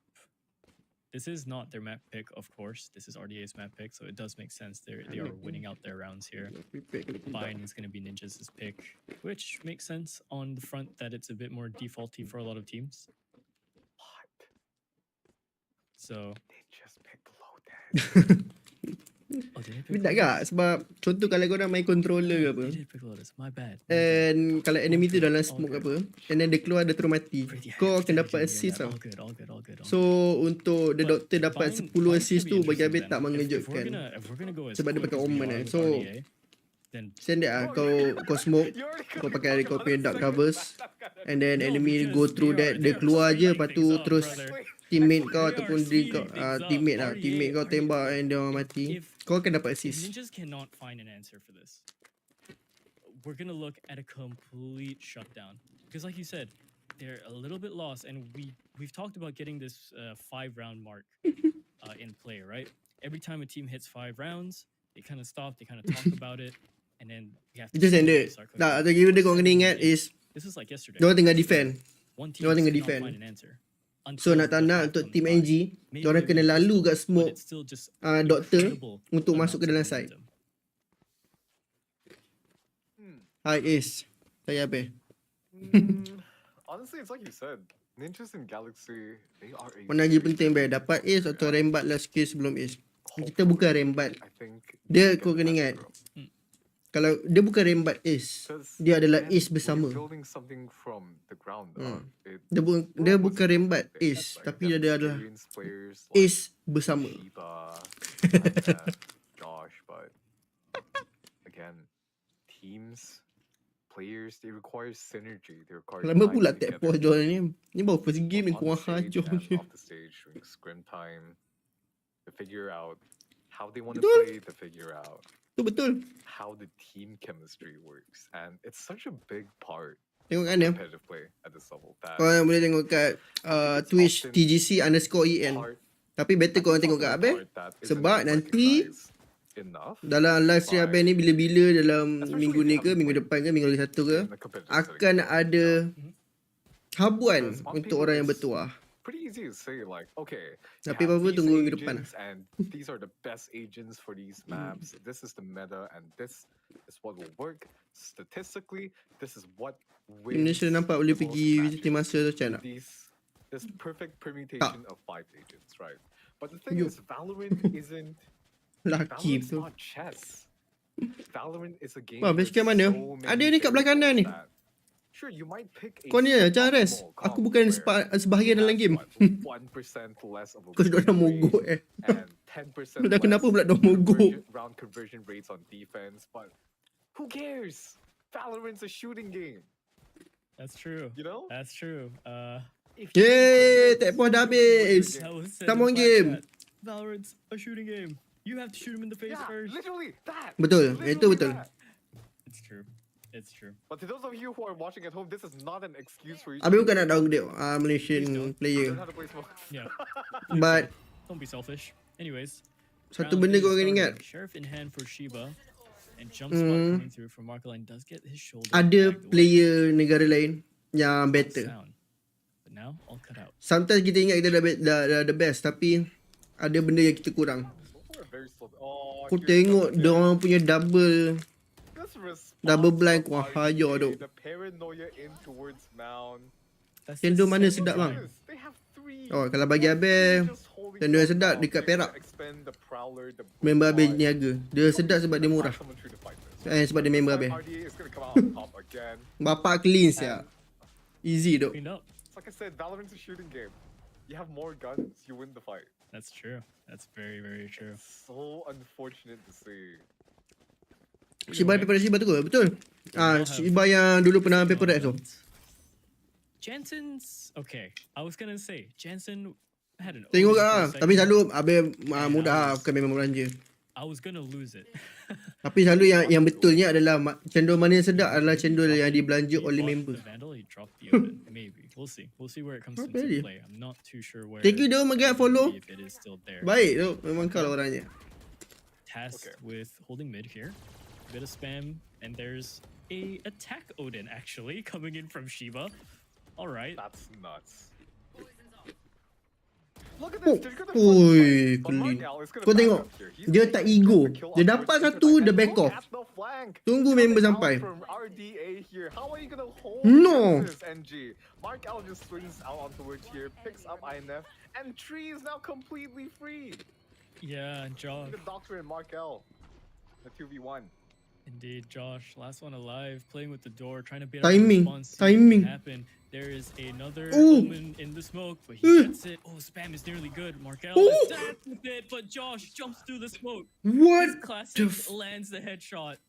S2: This is not their map pick, of course. This is RDA's map pick, so it does make sense. They are winning out their rounds here. Fine is gonna be Ninjas' pick, which makes sense on the front that it's a bit more defaulty for a lot of teams. So
S1: Ninjas pick low.
S3: Tapi tak kak, sebab contoh kalau kau dah main controller ke apa, and kalau enemy tu dalam smoke ke apa, and then dia keluar dia terus mati, kau akan dapat assist tau. So untuk the doctor dapat 10 assist tu bagi Habib tak mengejutkan, sebab dia pakai omen kan. So standard lah, kau smoke, kau pakai kau punya dark covers, and then enemy go through that, dia keluar je, lepas tu terus teammate kau ataupun teammate kau tembak and dia mati, kau akan dapat assist.
S2: Ninjas cannot find an answer for this. We're gonna look at a complete shutdown because, like you said, they're a little bit lost, and we've talked about getting this 5-round mark in play, right? Every time a team hits 5 rounds, They kind of stop, they kind of talk about it, and then we have to
S3: Just
S2: slowly
S3: ended.
S2: start
S3: Tak,
S2: cooking.
S3: atau kira dia kau
S2: Seven
S3: kena ingat
S2: minutes.
S3: is
S2: This is like yesterday.
S3: diorang tengah
S2: So
S3: defend.
S2: one team
S3: Diorang tengah
S2: could not
S3: defend.
S2: find an answer
S3: So
S2: until
S3: nak tak
S2: the
S3: nak
S2: hack
S3: untuk
S2: comes
S3: team
S2: by.
S3: NG,
S2: Maybe
S3: diorang
S2: they
S3: kena
S2: win
S3: lalu
S2: pistol,
S3: kat
S2: but
S3: smoke
S2: it's still just
S3: doktor
S2: incredible
S3: untuk masuk ke dalam
S2: amounts of
S3: side.
S2: momentum.
S3: Hi Ace. Saya apa?
S1: Honestly, it's like you said. Ninjas in Galaxy, they are a
S3: Mana lagi
S1: very
S3: penting
S1: good
S3: dapat
S1: team.
S3: Ace atau rembat last skill sebelum Ace. Kita
S1: Hopefully,
S3: bukan rembat.
S1: I think
S3: Dia
S1: they'll
S3: kau
S1: get
S3: kena
S1: that
S3: ingat.
S1: through.
S3: Kalau dia bukan rembat Ace,
S1: 'Cause
S3: dia adalah
S1: again,
S3: Ace
S1: when
S3: bersama.
S1: you're building something from the ground up,
S3: Dia
S1: we're
S3: bukan
S1: almost
S3: rembat
S1: there.
S3: Ace,
S1: Like,
S3: tapi
S1: you have
S3: dia adalah
S1: experienced players like
S3: Ace bersama.
S1: Shiba, INF, Josh, but again, teams, players, they require synergy. They require
S3: Lama
S1: time
S3: pula tap
S1: together.
S3: pause jual ni. Ni baru first game ni
S1: On
S3: kau
S1: the stage
S3: hajar
S1: and
S3: je.
S1: off the stage during scrim time to figure out how they want to
S3: Betul.
S1: play, to figure out
S3: Tu betul.
S1: how the team chemistry works, and it's such a big part
S3: Tengok
S1: of
S3: kan dia.
S1: competitive play at this level that
S3: Korang boleh tengok kat
S1: it's
S3: Twitch
S1: often
S3: TGC_EN.
S1: part,
S3: Tapi better korang tengok kat Abel. Sebab nanti dalam live stream Abel ni bila-bila dalam minggu ni ke, minggu depan ke, minggu lagi satu ke, akan ada habuan untuk orang yang bertuah.
S1: pretty easy to say like, okay, you
S3: Tapi
S1: have
S3: apa-apa
S1: these
S3: tunggu minggu depan
S1: agents and these are the best agents for these maps. This is the meta and this is what will work statistically. This is what wins.
S3: Indonesia nampak boleh
S1: the most
S3: pergi VCT
S1: matches.
S3: masa tu macam nak.
S1: This perfect permutation of 5 agents, right? But the thing
S3: Yup.
S1: is, Valorant isn't
S3: Laki
S1: Valorant's
S3: tu.
S1: not chess. Valorant is a game.
S3: Wah, base camp mana? Ada ni kat belah kanan ni.
S1: Sure, you might pick a
S3: Kau ni macam Res.
S1: suboptimal
S3: Aku
S1: comp
S3: bukan
S1: where
S3: sebahagian dalam
S1: has,
S3: game.
S1: what, 1% less of a
S3: Kau sudah
S1: win
S3: nak mogok
S1: rate and 10%
S3: Dah kenapa
S1: less
S3: pula dah mogok?
S1: round conversion rates on defense, but who cares? Valorant's a shooting game,
S2: That's true.
S1: you know?
S2: That's true.
S1: If you
S3: Yeay,
S1: can
S3: tak pun dah
S1: you can win
S3: habis.
S1: the
S2: That
S1: game.
S2: was said
S3: Come
S2: in
S3: on,
S2: the
S3: game.
S2: chat. Valorant's a shooting game. You have to shoot him in the face
S1: Yeah,
S2: first.
S1: literally that.
S3: Betul, itu
S1: Literally
S3: betul.
S1: that.
S2: It's true. It's true.
S1: But to those of you who are watching at home, this is not an excuse for you.
S3: Habis bukan nak downgrade Malaysian
S1: Learn
S3: player.
S1: how to play smoke.
S2: Yeah.
S3: But
S2: Don't be selfish. Anyways.
S3: satu
S2: round
S3: benda
S2: three
S3: kau kena
S2: starting.
S3: ingat.
S2: Sheriff in hand for Shiba. And jump spot coming through from Marcoline does get his shoulder.
S3: Ada
S2: bagged away.
S3: player negara lain yang better.
S2: Sound. But now all cut out.
S3: Sometimes kita ingat kita dah the best, tapi ada benda yang kita kurang.
S1: So far, very slow. Oh,
S3: Kau
S1: here's
S3: tengok
S1: another
S3: diorang punya double
S1: This response
S3: double blind
S1: from
S3: kau hajar
S1: RDA,
S3: tu.
S1: The paranoia in towards Mound.
S2: That's
S3: Cendol
S2: the
S3: mana
S2: second
S3: sedap bang?
S2: time.
S1: They have 3.
S3: Oh, kalau bagi Abel, cendol yang sedap dekat Perak. Member Abel niaga. Dia sedap sebab dia murah. Sebab dia member Abel. Bapak clean siap. Easy dok.
S2: Cleaned up.
S1: Like I said, Valorant's a shooting game. You have more guns, you win the fight.
S2: That's true. That's very, very true.
S1: So unfortunate to see.
S3: Shiba ada paper Shiba tu ke? Betul. Shiba yang dulu pernah paper Rex tu.
S2: Jensen's okay. I was gonna say Jensen had an.
S3: Tengok
S2: opening
S3: lah.
S2: for a
S3: Tapi
S2: second.
S3: selalu Abel mudah bukan memang belanja.
S2: I was gonna lose it.
S3: Tapi selalu yang betulnya adalah cendol mana yang sedap adalah cendol yang dibelanja
S2: He
S3: oleh
S2: bought
S3: member.
S2: the Vandal, he dropped the open. Maybe we'll see. We'll see where it comes
S3: Not
S2: into
S3: really.
S2: play. I'm not too sure where.
S3: Thank you dah Magat follow.
S2: If it is still there.
S3: Baik tu. Memang kau lah orangnya.
S2: Tasked
S1: Okay.
S2: with holding mid here. Bit of spam, and there's a attack Odin actually coming in from Shiba. All right.
S1: That's nuts. Look at this. They're gonna
S3: Oi,
S1: But
S3: clean.
S1: Markel is gonna
S3: Kau
S1: back
S3: tengok,
S1: up here. He's
S3: dia
S1: gonna
S3: tak
S1: get
S3: ego.
S1: the kill
S3: Dia
S1: on
S3: dapat
S1: first
S3: satu,
S1: second.
S3: dia
S1: And
S3: back
S1: look
S3: off.
S1: at the flank.
S3: Tunggu
S1: Coming
S3: member
S1: out
S3: sampai.
S1: from RDA here. How are you gonna hold
S3: No.
S1: this, NG? Markel just swings out on towards here, picks up INF, and Tree is now completely free.
S2: Yeah, and Josh.
S1: The Doctor and Markel. The 2v1.
S2: Indeed, Josh. Last one alive, playing with the door, trying to beat
S3: Timing,
S2: up the response, see what can
S3: timing.
S2: happen. There is another
S3: Ooh.
S2: omen in the smoke, but he
S3: Ooh.
S2: gets it. Oh, spam is nearly good. Markel
S3: Ooh.
S2: is dead with it, but Josh jumps through the smoke.
S3: What
S2: His classic lands the headshot.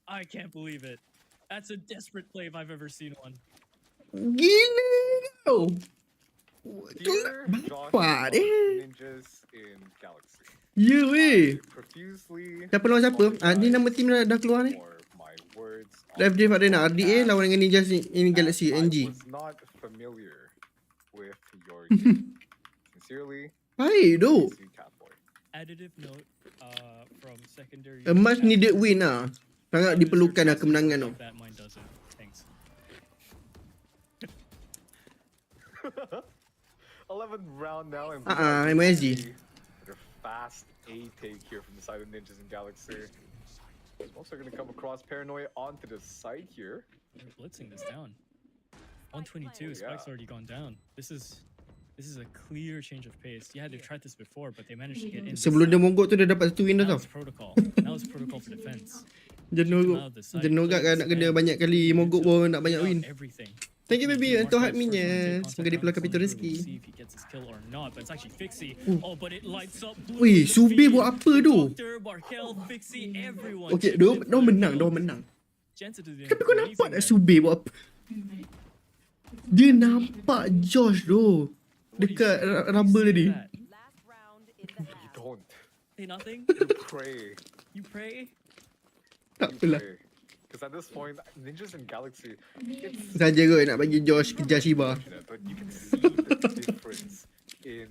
S2: I can't believe it. That's a desperate play if I've ever seen one.
S3: Gila kau.
S1: Dear Josh
S3: Bapak
S1: of
S3: dia.
S1: Ninjas in Galaxy.
S3: Ya weh.
S1: Profusely
S3: Siapa lawan siapa? Ni nama team dah keluar ni.
S1: for my words on
S3: Live Drive Arena RDA
S1: podcast.
S3: lawan dengan Ninja in Galaxy
S1: I
S3: NG.
S1: was not familiar with your game. Sincerely,
S3: Baik duk.
S1: PC Catboy.
S2: Additive note, from secondary.
S3: A much needed win lah. Sangat diperlukan lah kemenangan tu.
S2: That mine doesn't. Thanks.
S1: 11th round now, and
S3: MYSG.
S1: a fast A take here from the side of Ninjas and Galaxy. Smokes are going to come across Paranoia onto the side here.
S2: They're blitzing this down. 122. Spike's already gone down. This is a clear change of pace. Yeah, they've tried this before, but they managed to get in.
S3: Sebelum dia mogok tu dia dapat satu win dah
S2: That
S3: tau.
S2: was protocol. That was protocol for defense.
S3: Jenogak kan nak kena banyak kali mogok pun nak banyak win.
S2: Everything.
S3: Thank you baby untuk adminnya. Semoga dia pelakar pintu rezeki. Wih, Sube buat apa tu? Okay, dia menang. Tapi kau nampak tak Sube buat apa? Dia nampak Josh tu dekat rubber tadi.
S1: You don't.
S2: Say nothing?
S1: You pray.
S2: You pray?
S3: Tak apalah.
S1: Because at this point, Ninjas and Galaxy, it's
S3: Saja kot nak bagi Josh kejar Shiba.
S1: but you can see the difference in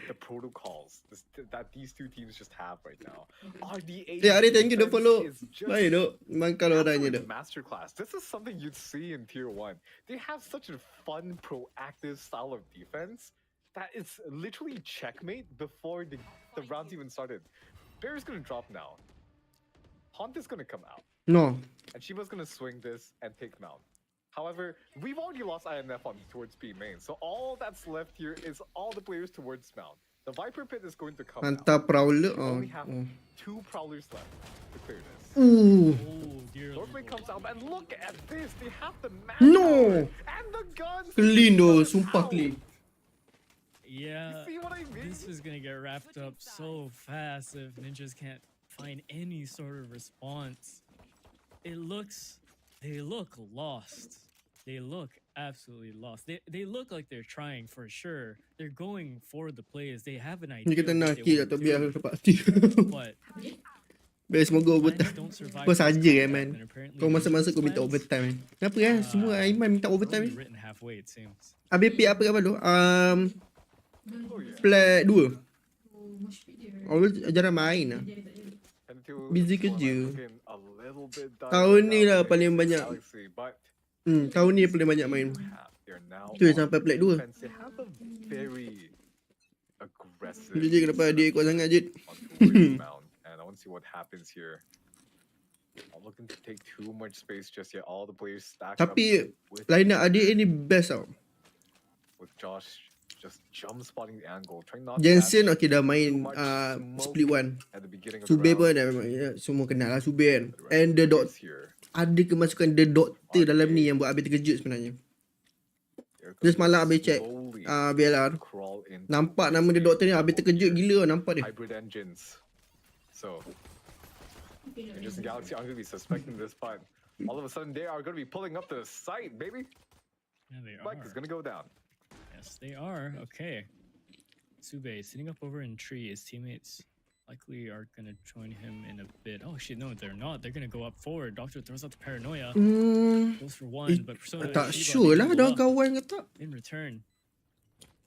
S1: the protocols that these two teams just have right now. RDA
S3: Ari, thank you dah follow.
S1: is just
S3: Baik duk. Mangkal orangnya duk.
S1: masterclass. This is something you'd see in Tier 1. They have such a fun, proactive style of defense that it's literally checkmate before the rounds even started. Bear's gonna drop now. Haunt is gonna come out.
S3: No.
S1: And Shiba's gonna swing this and take Mount. However, we've already lost INF on towards B main, so all that's left here is all the players towards Mount. The Viper Pit is going to come
S3: Hantar
S1: out.
S3: Prowler.
S1: We only have 2 Prowlers left to clear this.
S2: Oh, dear.
S1: Northway comes out, and look at this! They have the
S3: No!
S1: and the guns!
S3: Clean tu,
S1: Guns
S3: sumpah
S1: out.
S3: clean.
S2: Yeah.
S1: You see what I mean?
S2: This is gonna get wrapped up so fast if Ninjas can't find any sort of response. They look lost. They look absolutely lost. They look like they're trying for sure. They're going for the plays. They have an idea.
S3: Ni kita
S2: of
S3: nak
S2: what they
S3: kill
S2: wanna
S3: atau
S2: do,
S3: biar dapat hati.
S2: but
S3: Biar semoga
S2: plans
S3: overtime.
S2: don't survive
S3: Kau saja
S2: this
S3: kan man.
S2: and apparently
S3: Kau masa-masa kau
S2: Ninjas'
S3: minta
S2: plans
S3: overtime kan. Kenapa kan? Semua Aiman minta
S2: are
S3: overtime
S2: only
S3: kan?
S2: written halfway, it seems.
S3: Habis pick apa dulu?
S1: Oh, yeah.
S3: Flat 2. Oh, jarang main lah.
S1: And to
S3: Busy
S1: explore
S3: kerja.
S1: my looking a little bit done
S3: Tahun
S1: right
S3: ni
S1: now
S3: lah
S1: for
S3: paling
S1: Ninjas and
S3: banyak.
S1: Galaxy, but
S3: Tahun ni paling banyak main.
S1: they're now
S3: Tu
S1: on
S3: sampai Flat 2.
S1: defense. They have a very aggressive
S3: Jadi je kenapa dia ikut sangat je.
S1: on towards Mount, and I want to see what happens here. Not looking to take too much space just yet. All the players stacked up
S3: Tapi
S1: with,
S3: line up adik ni best tau.
S1: with Josh just jump spotting the angle, trying not to
S3: Jensen
S1: catch
S3: okay dah main
S1: too much smoke
S3: split 1.
S1: at the beginning of the
S3: Sube pun
S1: round.
S3: dah ya, semua kenal lah Sube kan.
S1: But the
S3: And the
S1: rest of
S3: dot
S1: the players here,
S3: ada kemasukan the doctor dalam ni yang buat Abi terkejut sebenarnya.
S1: they're
S3: Dia
S1: gonna
S3: semalam Abi check
S1: slowly
S3: BLR.
S1: crawl into
S3: Nampak nama dia doktor ni Abi terkejut gila tau, nampak dia.
S1: hybrid engines. So Ninjas and Galaxy aren't gonna be suspecting this, but all of a sudden they are gonna be pulling up the site, baby.
S2: Yeah, they
S1: Spike is
S2: are.
S1: gonna go down.
S2: Yes, they are. Okay. Sube sitting up over in tree. His teammates likely are gonna join him in a bit. Oh shit, no, they're not. They're gonna go up forward. Doctor throws out the paranoia.
S3: Hmm,
S2: Goes for one, but Persona
S3: tak
S2: and Shiba,
S3: sure
S2: they
S3: lah
S2: double
S3: dah
S2: up
S3: kawan ke tak.
S2: in return.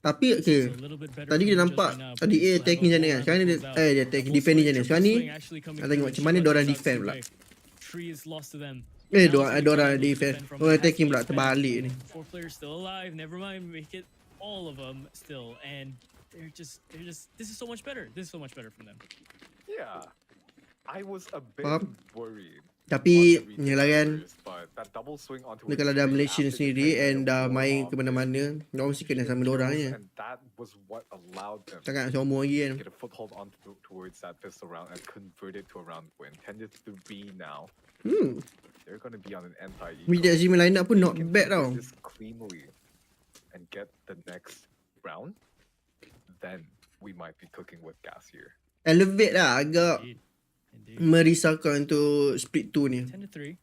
S3: Tapi
S2: This
S3: okay,
S2: is a little bit better
S3: tadi
S2: for
S3: kita
S2: Ninjas
S3: nampak
S2: right now, but
S3: tadi
S2: they still have
S3: attacking
S2: a
S3: macam ni
S2: whole
S3: kan. Sekarang ni
S2: round to close out.
S3: dia attack
S2: Double
S3: defending
S2: swing,
S3: macam ni.
S2: triple
S3: Sekarang ni
S2: swing actually coming
S3: kita
S2: through,
S3: tengok
S2: and
S3: macam mana
S2: Shiba
S3: diorang
S2: takes out
S3: defend pula.
S2: Sube. Tree is lost to them.
S3: Eh,
S2: Now it's
S3: diorang
S2: gonna be
S3: diorang
S2: able to
S3: defend.
S2: from
S3: Oh,
S2: the
S3: attacking pula
S2: defense.
S3: terbalik ni.
S2: 4 players still alive. Never mind, make it all of them still, and they're just. This is so much better. This is so much better from them.
S1: Yeah, I was a bit
S3: Faham?
S1: worried.
S3: Tapi
S1: on the
S3: ni lah kan,
S1: retailers, but that double swing onto
S3: dia
S1: his
S3: kalau dah
S1: face
S3: Malaysia
S1: after
S3: sendiri
S1: defending
S3: and
S1: it
S3: dah
S1: more
S3: main ke
S1: often,
S3: mana-mana, diorang mesti kena sama diorang je.
S1: and that was what allowed them
S3: Takkan nak sombong lagi kan.
S1: get a foothold on towards that pistol round and convert it to a round win. 10-3 now. They're gonna be on an anti-eco.
S3: Media Zim line up pun not
S1: They can
S3: bad
S1: do
S3: tau.
S1: this cleanly and get the next round, then we might be cooking with gas here.
S3: Elevate lah agak
S2: Indeed.
S3: merisaukan untuk split 2 ni.
S2: 10-3.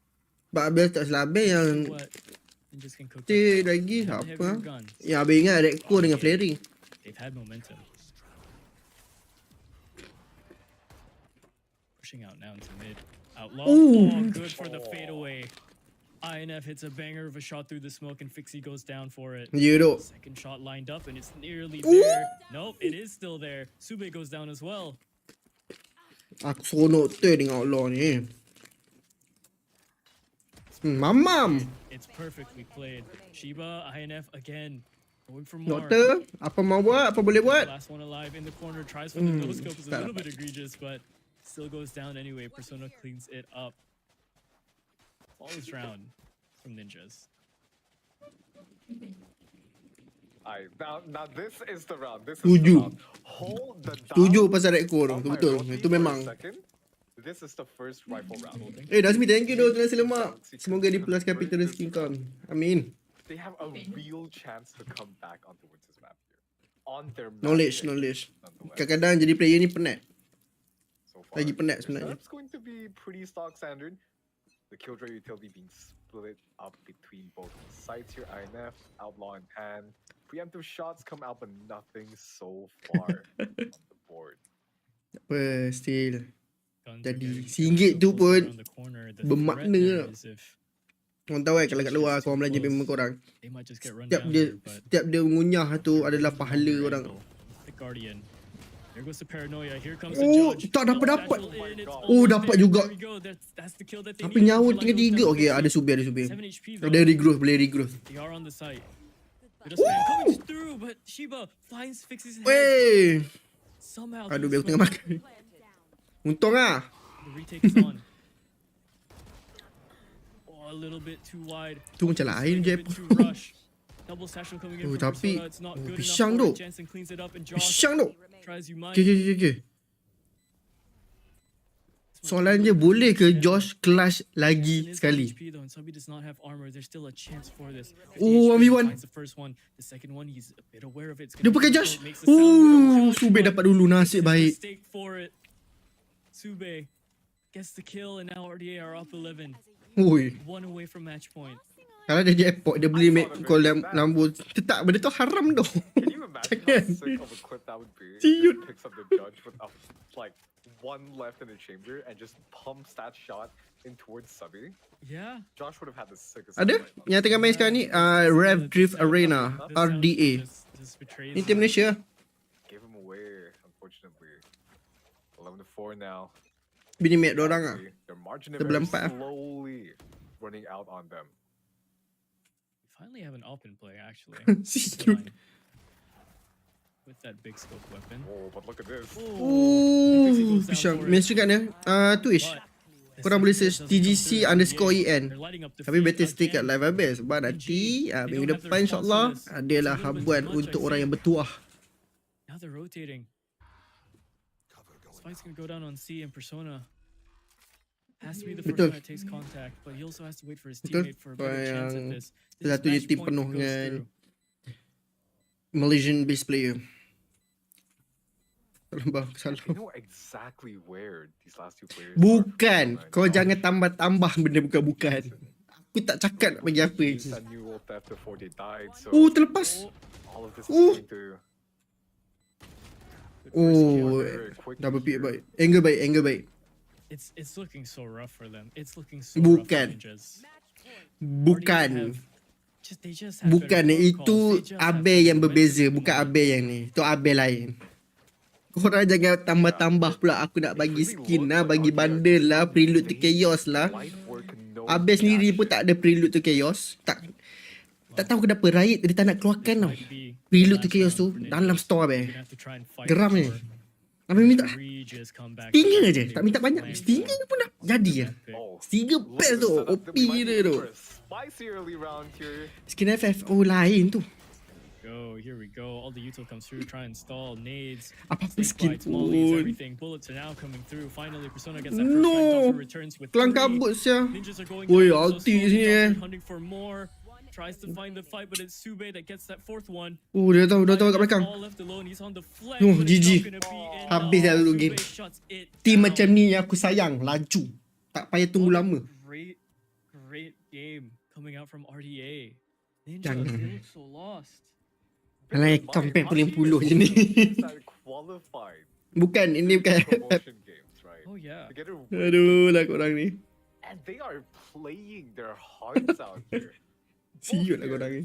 S3: Sebab Abel tak selabih yang
S2: What Ninjas can cook.
S3: T
S2: up.
S3: lagi
S2: They have
S3: apa.
S2: heavier guns.
S3: Yang Abel ingat Redco dengan flaring.
S2: They've had momentum. Pushing out now into mid. Outlaw.
S3: Ooh.
S2: Oh, good for the fadeaway. INF hits a banger of a shot through the smoke, and Fixie goes down for it.
S3: Ya duk.
S2: Second shot lined up, and it's nearly
S3: Ooh.
S2: there. Nope, it is still there. Sube goes down as well.
S3: Aku seronok dengan Allah ni. Mamam.
S2: It's perfectly played. Shiba, INF again. Going for more.
S3: Doktor, apa mau buat? Apa boleh buat?
S2: Last one alive in the corner. Tries for the no scope. Is a little bit egregious, but still goes down anyway. Persona cleans it up. Flawless round from Ninjas.
S1: Now this is the round. This is
S3: Setuju.
S1: the round. Hold the
S3: Setuju
S1: down
S3: pasal rekor tu.
S1: of my
S3: Betul.
S1: rookie
S3: Itu
S1: for a
S3: memang.
S1: second. This is the first rifle round.
S3: Dasmi, thank you doh nasi lemak. Semoga dipulaskan pintu rezeki kau. Amin.
S1: They have a real chance to come back onto Winter's map here. On their map
S3: Knowledge.
S1: nonetheless.
S3: Kadang-kadang jadi player ni penat.
S1: So far,
S3: Lagi penat
S1: their
S3: sebenarnya.
S1: setup's going to be pretty stock standard. The Killjoy utility being split up between both sides here. INF, Outlaw in hand. Preemptive shots come out, but nothing so far on the board.
S3: Apa, still.
S2: Guns
S3: Jadi,
S2: are getting
S3: RM1 tu
S2: so close
S3: pun
S2: around the corner. The
S3: bermakna
S2: threat there
S3: tak?
S2: is if
S3: Korang tahu kalau kat luar korang belanja memang korang.
S2: they might just get run
S3: Setiap
S2: down
S3: dia
S2: here, but
S3: setiap dia mengunyah tu adalah pahala orang.
S2: the Guardian. There goes the paranoia. Here comes the
S3: Oh,
S2: judge.
S3: tak dapat.
S2: Satchel in, it's
S3: Oh,
S2: almost
S3: dapat
S2: there.
S3: juga.
S2: There we go. That's the kill that they
S3: Tapi
S2: need.
S3: nyawa
S2: Orlando
S3: tinggal 3.
S2: down
S3: Okey,
S2: 50.
S3: ada subir.
S2: 7 HP though.
S3: Ada regrowth, boleh regrowth.
S2: They are on the site. Bit of spam coming through, but Shiba finds fixes his head.
S3: Weh.
S2: Somehow
S3: Aduh,
S2: these
S3: biar aku tengah makan. Untung ah.
S2: the retake is on. Oh, a little bit too wide.
S3: Tu macam lain je.
S2: A bit too rush. Double satchel coming in
S3: Oh,
S2: from
S3: tapi-
S2: Persona. It's not
S3: oh,
S2: good
S3: pisang
S2: enough for
S3: tu.
S2: it. Jensen cleans it up and Josh
S3: Pisang tu.
S2: tries you might.
S3: Okay. Soalan je, boleh ke Josh clash lagi sekali?
S2: HP though, and Subby does not have armor. There's still a chance for this.
S3: Oh, 1v1.
S2: Finds the first one. The second one, he's a bit aware of it. It's
S3: Dia
S2: gonna
S3: pakai
S2: be
S3: Josh.
S2: difficult, makes the sound.
S3: Sube dapat dulu, nasib baik.
S2: Mistake for it. Sube gets the kill, and now RDA are up 11.
S3: Oi,
S2: One away from match point.
S3: kalau dia jackpot, dia beli make call lambu. Tetap benda tu haram tau.
S1: Can you imagine how sick of a clip that would be?
S3: Dude.
S1: Just picks up the judge with like one left in the chamber and just pumps that shot in towards Subby.
S2: Yeah.
S1: Josh would have had the sickest.
S3: Ada?
S1: right now.
S3: Yang tengah main sekarang ni, Rev Drift Arena, RDA. Ni tim Malaysia.
S1: Gave him away, unfortunately. 11-4 now.
S3: Bini mate dorang ah.
S1: Their margin
S3: Sebelah
S1: is
S3: empat, ah.
S1: slowly running out on them.
S2: Finally have an open play actually.
S3: Siut.
S2: With that big scope weapon.
S1: Oh, but look at this.
S3: Pisang. Mainstream kat ni, Twitch. Korang boleh search TGC_EN. Tapi better stay kat live habis. Sebab nanti, minggu depan insyaAllah, adalah habuan untuk orang yang bertuah.
S2: Now they're rotating. This fight's gonna go down on C and Persona. Has to be the first
S3: Betul.
S2: one that takes contact, but he also has to wait for his
S3: Betul.
S2: teammate for a better chance at
S3: Yang
S2: this.
S3: satu je tim penuh dengan Malaysian based player. Salah.
S1: They know exactly where these last two players
S3: Bukan.
S1: are.
S3: Kau jangan tambah-tambah benda bukan-bukan. Aku tak cakap nak bagi apa
S1: Used
S3: lagi.
S1: that new old theft before they died, so
S3: Terlepas.
S1: all of this is
S3: Oh.
S1: going to
S3: Oh,
S1: very quickly
S3: double pick
S1: here.
S3: baik. Angle baik.
S2: It's looking so rough for them. It's looking so
S3: Bukan.
S2: rough for Ninjas.
S3: Bukan.
S2: They just have
S3: Bukan.
S2: better
S3: Itu
S2: protocols. They just have
S3: Abel
S2: better
S3: yang berbeza.
S2: momentum.
S3: Bukan Abel yang ni. Itu Abel lain. Korang jangan tambah-tambah pula. Aku nak bagi skin lah. Bagi bundle lah. Prelude to Chaos lah.
S1: Light work, no
S3: Abel sendiri pun
S1: reaction.
S3: tak ada Prelude to Chaos. Tak tahu kenapa Riot dia tak nak keluarkan tau.
S2: Might be
S3: Prelude to
S2: last
S3: Chaos tu
S2: round for
S3: dalam
S2: Ninjas.
S3: store
S2: They're
S3: Abel.
S2: gonna have to try and fight
S3: Geram
S2: for
S3: ni. Abel minta
S2: egregious comeback.
S3: stinger je.
S2: They
S3: Tak minta
S2: were
S3: banyak.
S2: playing
S3: Stinger
S2: for
S3: pun dah jadi lah.
S2: that pick.
S1: Oh,
S3: Stinger
S1: look
S3: best
S1: at the
S3: tu.
S1: setup.
S3: OP
S1: We might
S3: dia
S1: be
S3: tu.
S1: for a spicy early round here.
S3: Skin FF. Oh lain tu.
S2: Here we go. All the util comes through. Try and stall nades.
S3: Apa-apa
S2: Snake
S3: skin
S2: bites, mollies,
S3: pun.
S2: everything. Bullets are now coming through. Finally, Persona gets that first
S3: No.
S2: strike. Duffer returns with
S3: Kelang
S2: 3.
S3: kabut sia.
S2: Ninjas are going
S3: Oi,
S2: down,
S3: ulti
S2: slowly
S3: sini,
S2: Duffer hunting for more. Tries to find the fight, but it's Sube that gets that fourth one.
S3: Oh dia tahu kat belakang.
S2: All left alone. He's on the flank,
S3: Oh,
S2: but it's
S3: GG.
S2: not gonna be enough.
S3: Habis dah dulu
S2: Sube
S3: game.
S2: shuts it
S3: Team
S2: down.
S3: macam ni yang aku sayang. Laju. Tak payah tunggu lama.
S2: Great game coming out from RDA. Ninjas,
S3: Jangan.
S2: they look so lost.
S3: Alah, compare paling puluh je ni.
S1: That qualified
S3: Bukan, ini bukan.
S1: promotion games, right?
S2: Oh yeah.
S1: Together,
S3: Aduh lah korang ni.
S1: and they are playing their hearts out here.
S3: Siut lah korang ni.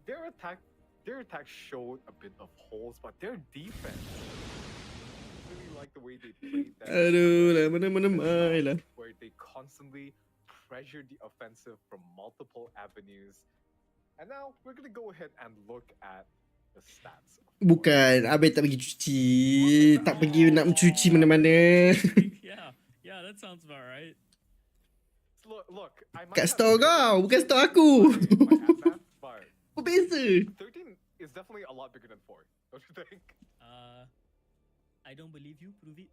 S1: Their attack showed a bit of holes, but their defense really like the way way they played that
S3: Aduh lah, mana-mana mai lah.
S1: where they constantly pressured the offensive from multiple avenues. And now we're gonna go ahead and look at the stats.
S3: Bukan, Abang tak pergi cuci. Tak pergi nak mencuci mana-mana.
S2: Yeah, that sounds about right.
S1: Look, I might
S3: Kat
S1: have
S3: store
S1: missed
S3: kau, bukan store aku.
S1: my admath, but
S3: Apa beza?
S1: 13 is definitely a lot bigger than 4, don't you think?
S2: I don't believe you. Prove it.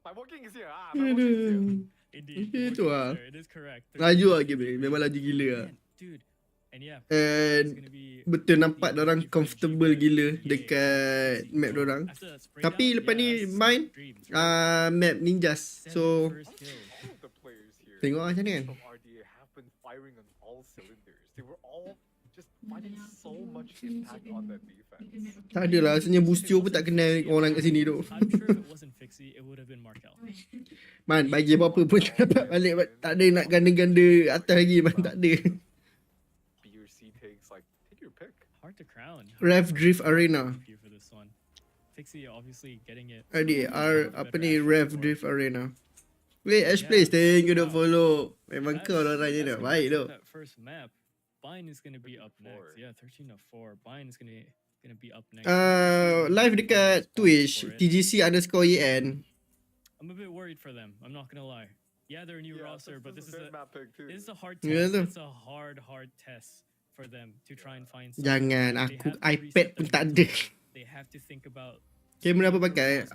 S1: My working is here. My working is here.
S2: Indeed.
S3: Itu lah.
S2: It is correct.
S3: Laju lah game. Memang laju gila lah.
S2: Dude. And yeah.
S3: And betul nampak dorang comfortable gila dekat map dorang. Tapi lepas ni main map ninjas. So tengok macam ni kan. Tak adalah, rasanya Bustio pun tak kenal orang kat sini tu. Man, bagi apa-apa pun tak dapat balik. Tak ada nak ganda-ganda atas lagi, man. Tak ada. Rev Drift Arena. Adik, apa ni Rev Drift Arena. Wait, Ash Place, thank you dah follow. Memang kau lah orangnya dah. Baik tu.
S2: Bine is gonna be up next. Yeah, 13 of 4. Bine is gonna be up next.
S3: Live dekat Twitch, TGC_EN.
S2: I'm a bit worried for them. I'm not gonna lie. Yeah, they're a new roster, but this is a hard test.
S3: Yeah,
S2: It's a hard test for them to try and find.
S3: Jangan, aku iPad pun tak ada.
S2: They have to think about.
S3: Kamera apa pakai?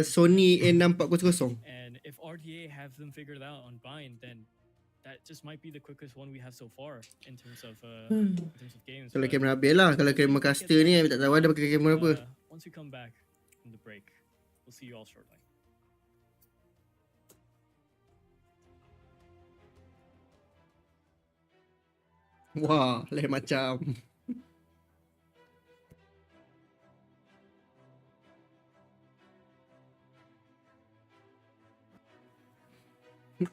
S3: Sony A6400.
S2: And if RDA have them figured out on Bine, then that just might be the quickest one we have so far in terms of games.
S3: Kalau kamera habis lah. Kalau kamera caster ni, tak tahu ada pakai kamera apa.
S2: Once we come back from the break, we'll see you all shortly.
S3: Wah, lain macam.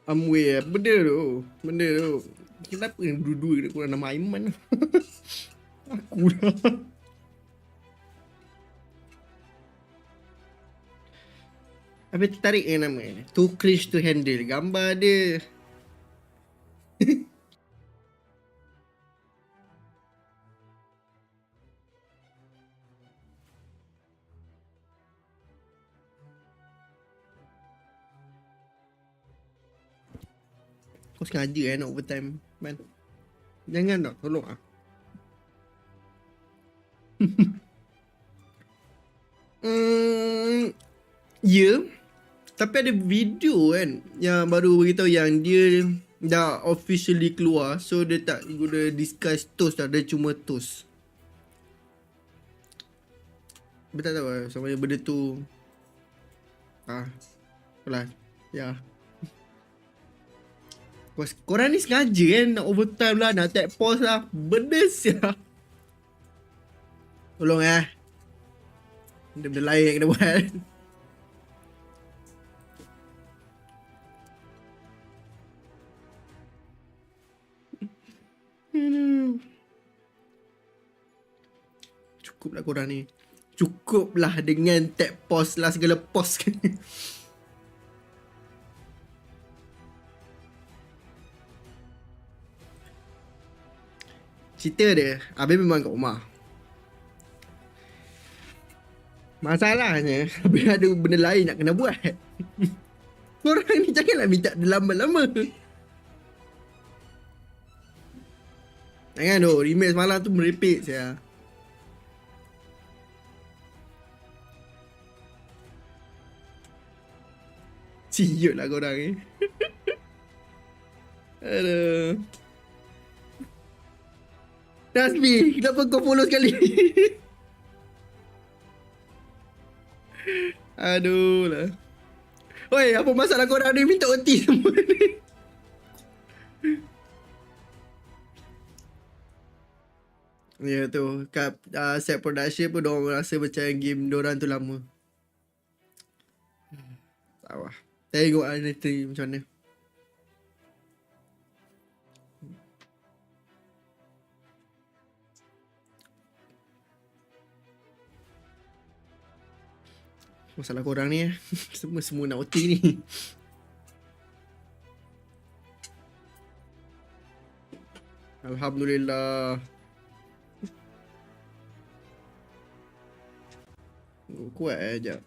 S3: Amway, benda tu. Kenapa dua-dua dia kurang nama Aiman? Aku dah. Habis tertarik yang nama ni. Too cringe to handle. Gambar dia. Kau sengaja nak overtime, man. Jangan tak, tolong ah. Ya. Tapi ada video kan yang baru beritahu yang dia dah officially keluar. So dia tak guna disguise toast dah, dia cuma toast. Dia tak tahu lah sama benda tu. Apalah. Ya. Korang ni sengaja kan nak overtime lah, nak tag pause lah. Benda siap. Tolong benda lain yang kena buat. Cukuplah korang ni. Cukuplah dengan tag pause lah, segala pause kan. Cerita dia, Habis memang kat rumah. Masalahnya, Habis ada benda lain nak kena buat. Korang ni janganlah minta dia lama-lama. Jangan tu, remake semalam tu merepek saya. Siut lah korang ni. Aduh. Nasbi, kenapa kau follow sekali? Aduh lah. Oi, apa masalah korang ni minta OT semua ni? Ya tu, kat set production pun diorang rasa macam game diorang tu lama. Tak lah. Tengok lah nanti macam mana. Masalah korang ni semua nak OT ni. Alhamdulillah. Kuat sekejap.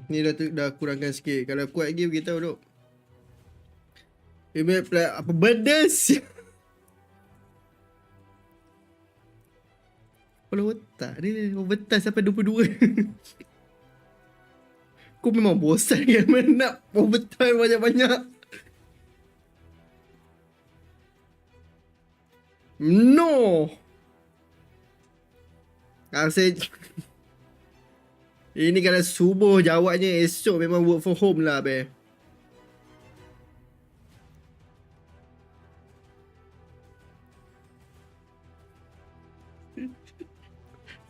S3: Ni dah kurangkan sikit. Kalau kuat lagi beritahu duk. Apa benda sih? Kepala otak ni overtime sampai 22. Kau memang bosan kan nak overtime banyak-banyak. No. Asyik. Ini kalau subuh jawabnya, esok memang work from home lah be.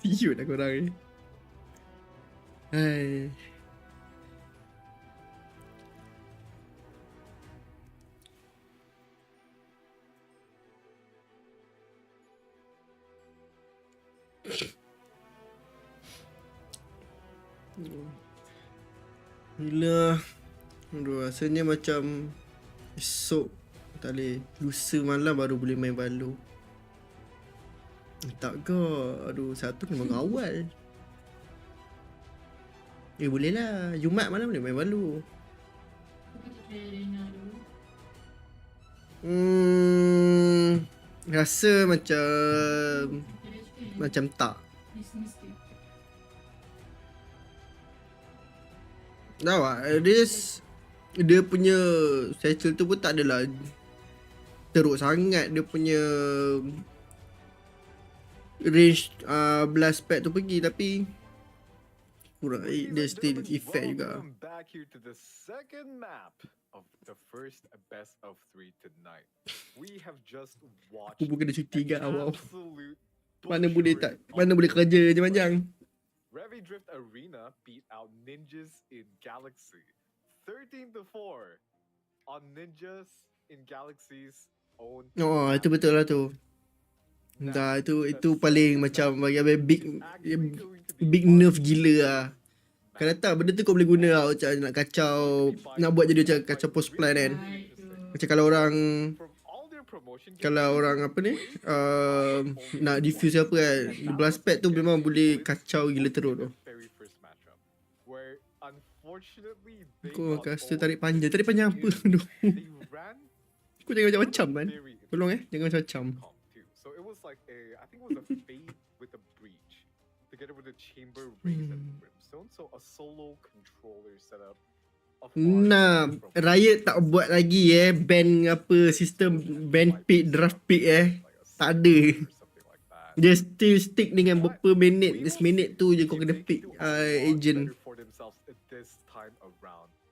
S3: Siut lah korang ni. Hai. Gila. Aduh, rasanya macam esok tak boleh. Lusa malam baru boleh main balu. Tak ke? Aduh, Sabtu memang awal. Boleh lah. Jumaat malam boleh main balu. Rasa macam tak. Tahu tak? Dia punya cycle tu pun tak adalah teruk sangat. Dia punya range blast pad tu pergi, tapi kurang, dia still effect juga. Aku pun kena cuti ke awal. Mana boleh kerja je panjang.
S1: Revi Drift Arena beat out Ninjas in Galaxy 13-4 on Ninjas in Galaxy's own.
S3: Oh, itu betul lah tu. Dah, itu paling macam bagi big nerf gila lah. Kalau tak, benda tu kau boleh guna lah macam nak kacau, nak buat jadi macam kacau post plan kan. Macam kalau orang apa ni, nak diffuse apa kan, blast pad tu memang boleh kacau gila teruk tu. Kau rasa tarik panjang apa tu? Kau jangan macam-macam kan. Tolong jangan macam-macam.
S1: Like I think it was a fade with a breach together with a chamber raise and brimstone, so a solo controller setup.
S3: Nah, Riot tak buat lagi ban apa sistem ban pick, draft pick tak ada. Dia still stick dengan berapa minit, this minute tu je kau kena pick agent.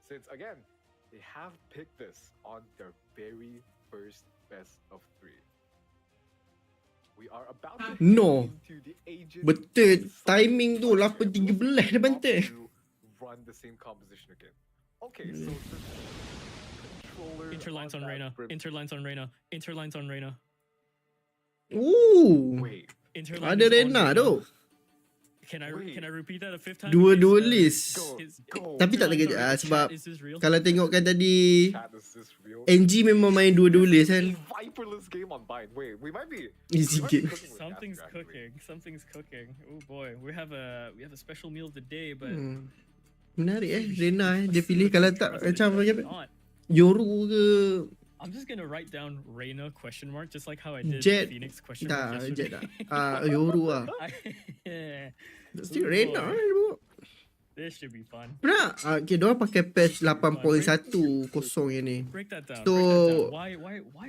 S1: Since again, they have picked this on their very first best of 3.
S3: No. Betul. Timing tu 8.13 dia bantai.
S2: Interlines on Reyna. Interlines on Reyna.
S3: Ooh. Ada Reyna tu.
S2: Can I repeat that a fifth time?
S3: Dua list. Tapi tak terkejut sebab kalau tengokkan tadi NG memang main dua list kan. Easy game.
S2: Something's cooking. Oh boy, we have a special meal of the day, but
S3: menarik Reyna dia pilih. Kalau tak macam Yoru ke.
S2: I'm just gonna write down Reyna question mark just like how I did
S3: Jet.
S2: Phoenix question mark yesterday.
S3: Jet Yoru lah. Still Reyna
S2: This should be fun.
S3: Pernah diorang pakai patch 8.10 yang ni. So
S2: Why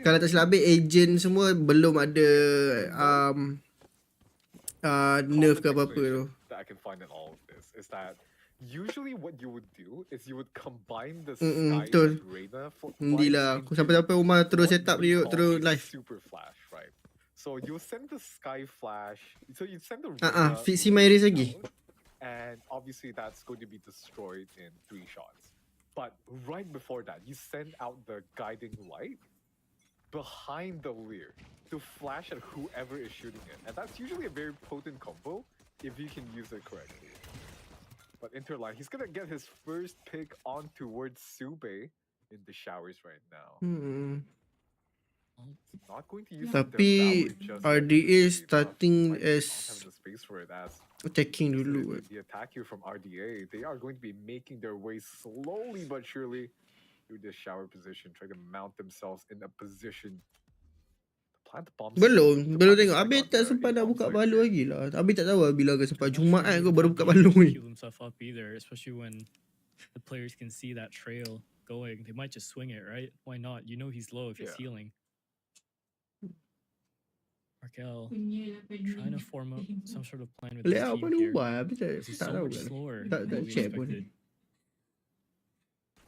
S3: kalau tak silap agent semua belum ada nerf ke apa-apa tu.
S1: That I can find in all of this is that usually what you would do is you would combine the Sky and Reyna for
S3: aku sampai rumah terus setup dia terus live.
S1: Super flash, right? So you send the Sky flash. So you send the Reyna
S3: fix my race lagi.
S1: And obviously that's going to be destroyed in 3 shots. But right before that, you send out the guiding light behind the Lear to flash at whoever is shooting it. And that's usually a very potent combo if you can use it correctly. But Interline, he's gonna get his first pick on towards Sube in the showers right now. Not going to use
S3: Tapi RDA starting as attacking dulu.
S1: The attack here from RDA, they are going to be making their way slowly but surely through this shower position, trying to mount themselves in a position to plant the bombs.
S3: Belum tengok. Habis tak sempat nak buka balon lagi lah. Habis tak tahu bila akan sempat. Jumaat kau baru buka balon ni.
S2: Himself up either, especially when the players can see that trail going. They might just swing it, right? Why not? You know he's low if he's healing. Markel trying to form up some sort of plan with his team here. He's so much slower than we expected.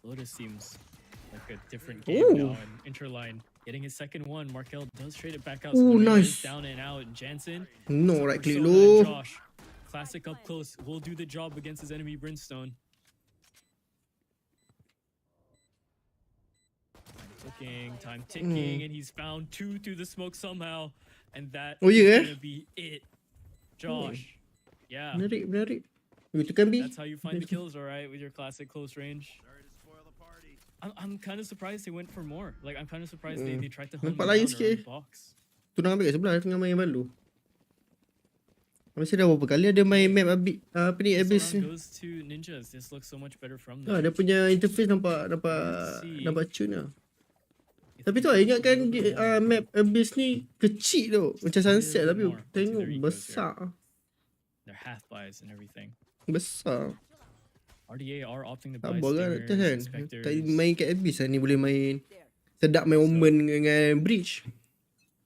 S2: Lotus seems like a different game now, and Interline getting his second one. Markel does trade it back out.
S3: Oh, nice.
S2: Down and out. Jansen.
S3: No, right click low.
S2: Josh. Classic up close. Will do the job against his enemy Brimstone. Time ticking, and he's found two through the smoke somehow. And that is gonna be it. Josh. Yeah.
S3: Menarik. Itu kan B.
S2: That's how you find the kills, alright, with your classic close range. I'm kind of surprised they went for more. Like, I'm kind of surprised they tried to hunt down around the box.
S3: Tunang ambil kat sebelah, tengah main balu. Masih dah berapa kali ada main map apa ni Abyss ni.
S2: Goes to ninjas. This looks so much better from
S3: them. Dia punya interface nampak cun lah. Tapi tu ingatkan map Abyss ni kecil tu. Macam Sunset tapi tengok besar.
S2: They're half buys and everything.
S3: Besar.
S2: RDA are opting to buy
S3: Stingers, Spectres. Tak main kat Abyss lah ni boleh main. Sedap main Omen dengan Breach.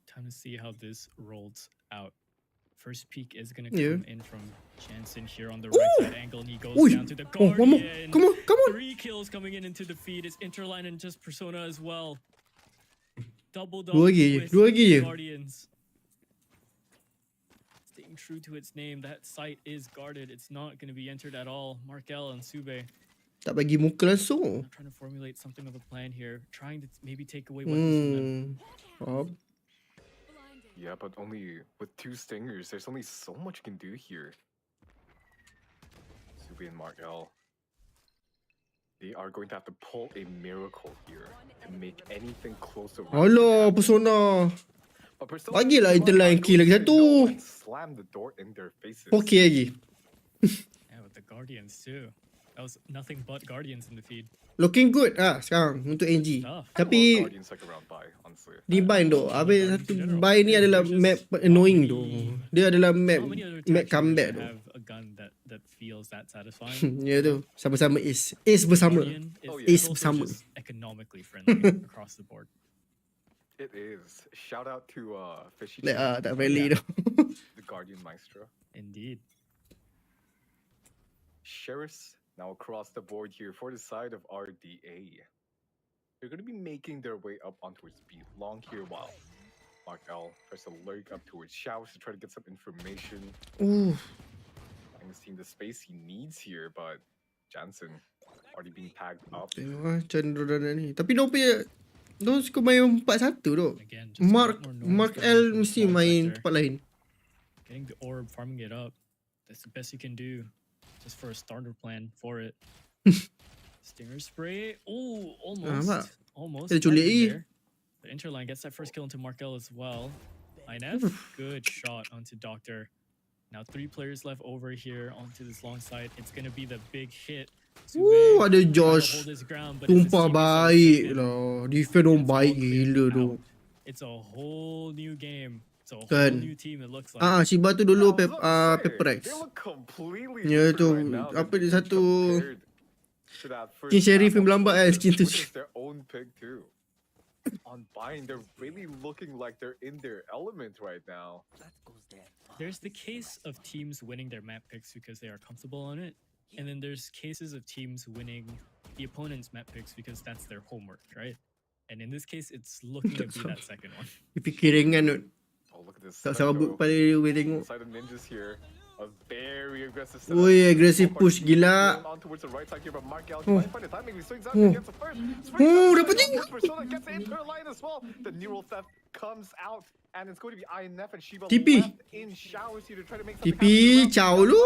S2: Time to see how this rolls out. First peek is going to come in from Jansen here on the right side angle, and he goes down to the Guardian.
S3: Come on.
S2: 3 kills coming in into the feed. It's Interline and just Persona as well. Double
S3: Dua lagi je.
S2: Guardians. Staying true to its name, that site is guarded. It's not going to be entered at all. Markel and Sube.
S3: Tak bagi muka langsung.
S2: Trying to formulate something of a plan here. Trying to maybe take away weapons from them.
S1: Yeah, but only with 2 stingers, there's only so much you can do here. Sube and Markel. They are going to have to pull a miracle here to make anything close to.
S3: Alah, Persona. Bagilah Interline kill lagi satu.
S1: Slam the door in their faces.
S3: Okay lagi.
S2: Yeah, with the Guardians too. That was nothing but Guardians in the feed.
S3: Looking good sekarang untuk NG. Tapi di bind tu. Habis satu bind ni adalah map annoying tu. Dia adalah map comeback tu.
S2: A gun that feels that satisfying.
S3: Ya tu. Sama-sama Ace bersama. Ace bersama.
S2: Economically friendly across the board.
S1: It is. Shout out to Fishy.
S3: Tak friendly tu.
S1: The Guardian Maestro.
S2: Indeed.
S1: Sheriffs now across the board here for the side of RDA. They're going to be making their way up on towards B. Long here while Markel tries to lurk up towards showers to try to get some information.
S3: Ooh.
S1: I'm seeing the space he needs here, but Jansen already being tagged up.
S3: Tengok Chandra dan ni. Tapi dia punya suka main 4-1 tu. Mark L mesti main tempat lain.
S2: Getting the orb, farming it up. That's the best you can do. Just for a starter plan for it. Stinger spray. Oh, almost. There. But Interline gets that first kill into Markel as well. INF, good shot onto Doctor. Now 3 players left over here onto this long side. It's gonna be the big hit.
S3: Ada Josh. Tumpah baik lah. Defend orang baik gila tu.
S2: It's a whole new game. It's a whole new team it looks like.
S3: Shiba tu dulu Paperex. Ya tu. Apa dia satu Skin Sheriff yang berlambat skin tu.
S1: On buying, they're really looking like they're in their element right now.
S2: There's the case of teams winning their map picks because they are comfortable on it, and then there's cases of teams winning the opponent's map picks because that's their homework, right? And in this case, it's looking to be that second one.
S3: Dipikirin kan.
S1: Oh, look at this.
S3: Tak sabut pada dia tengok.
S1: Side of ninjas here. A very aggressive
S3: Ui, aggressive push gila.
S1: On towards the right side here, but Markel,
S3: Oh.
S1: might find the timing. He swings out
S3: Oh.
S1: against the first.
S3: Dapat tengok.
S1: Persona gets into her line as well. The neural theft comes out, and it's going to be INF and Shiba
S3: TP.
S1: left in showers here to try to make something
S3: TP,
S1: happen.
S3: ciao lu.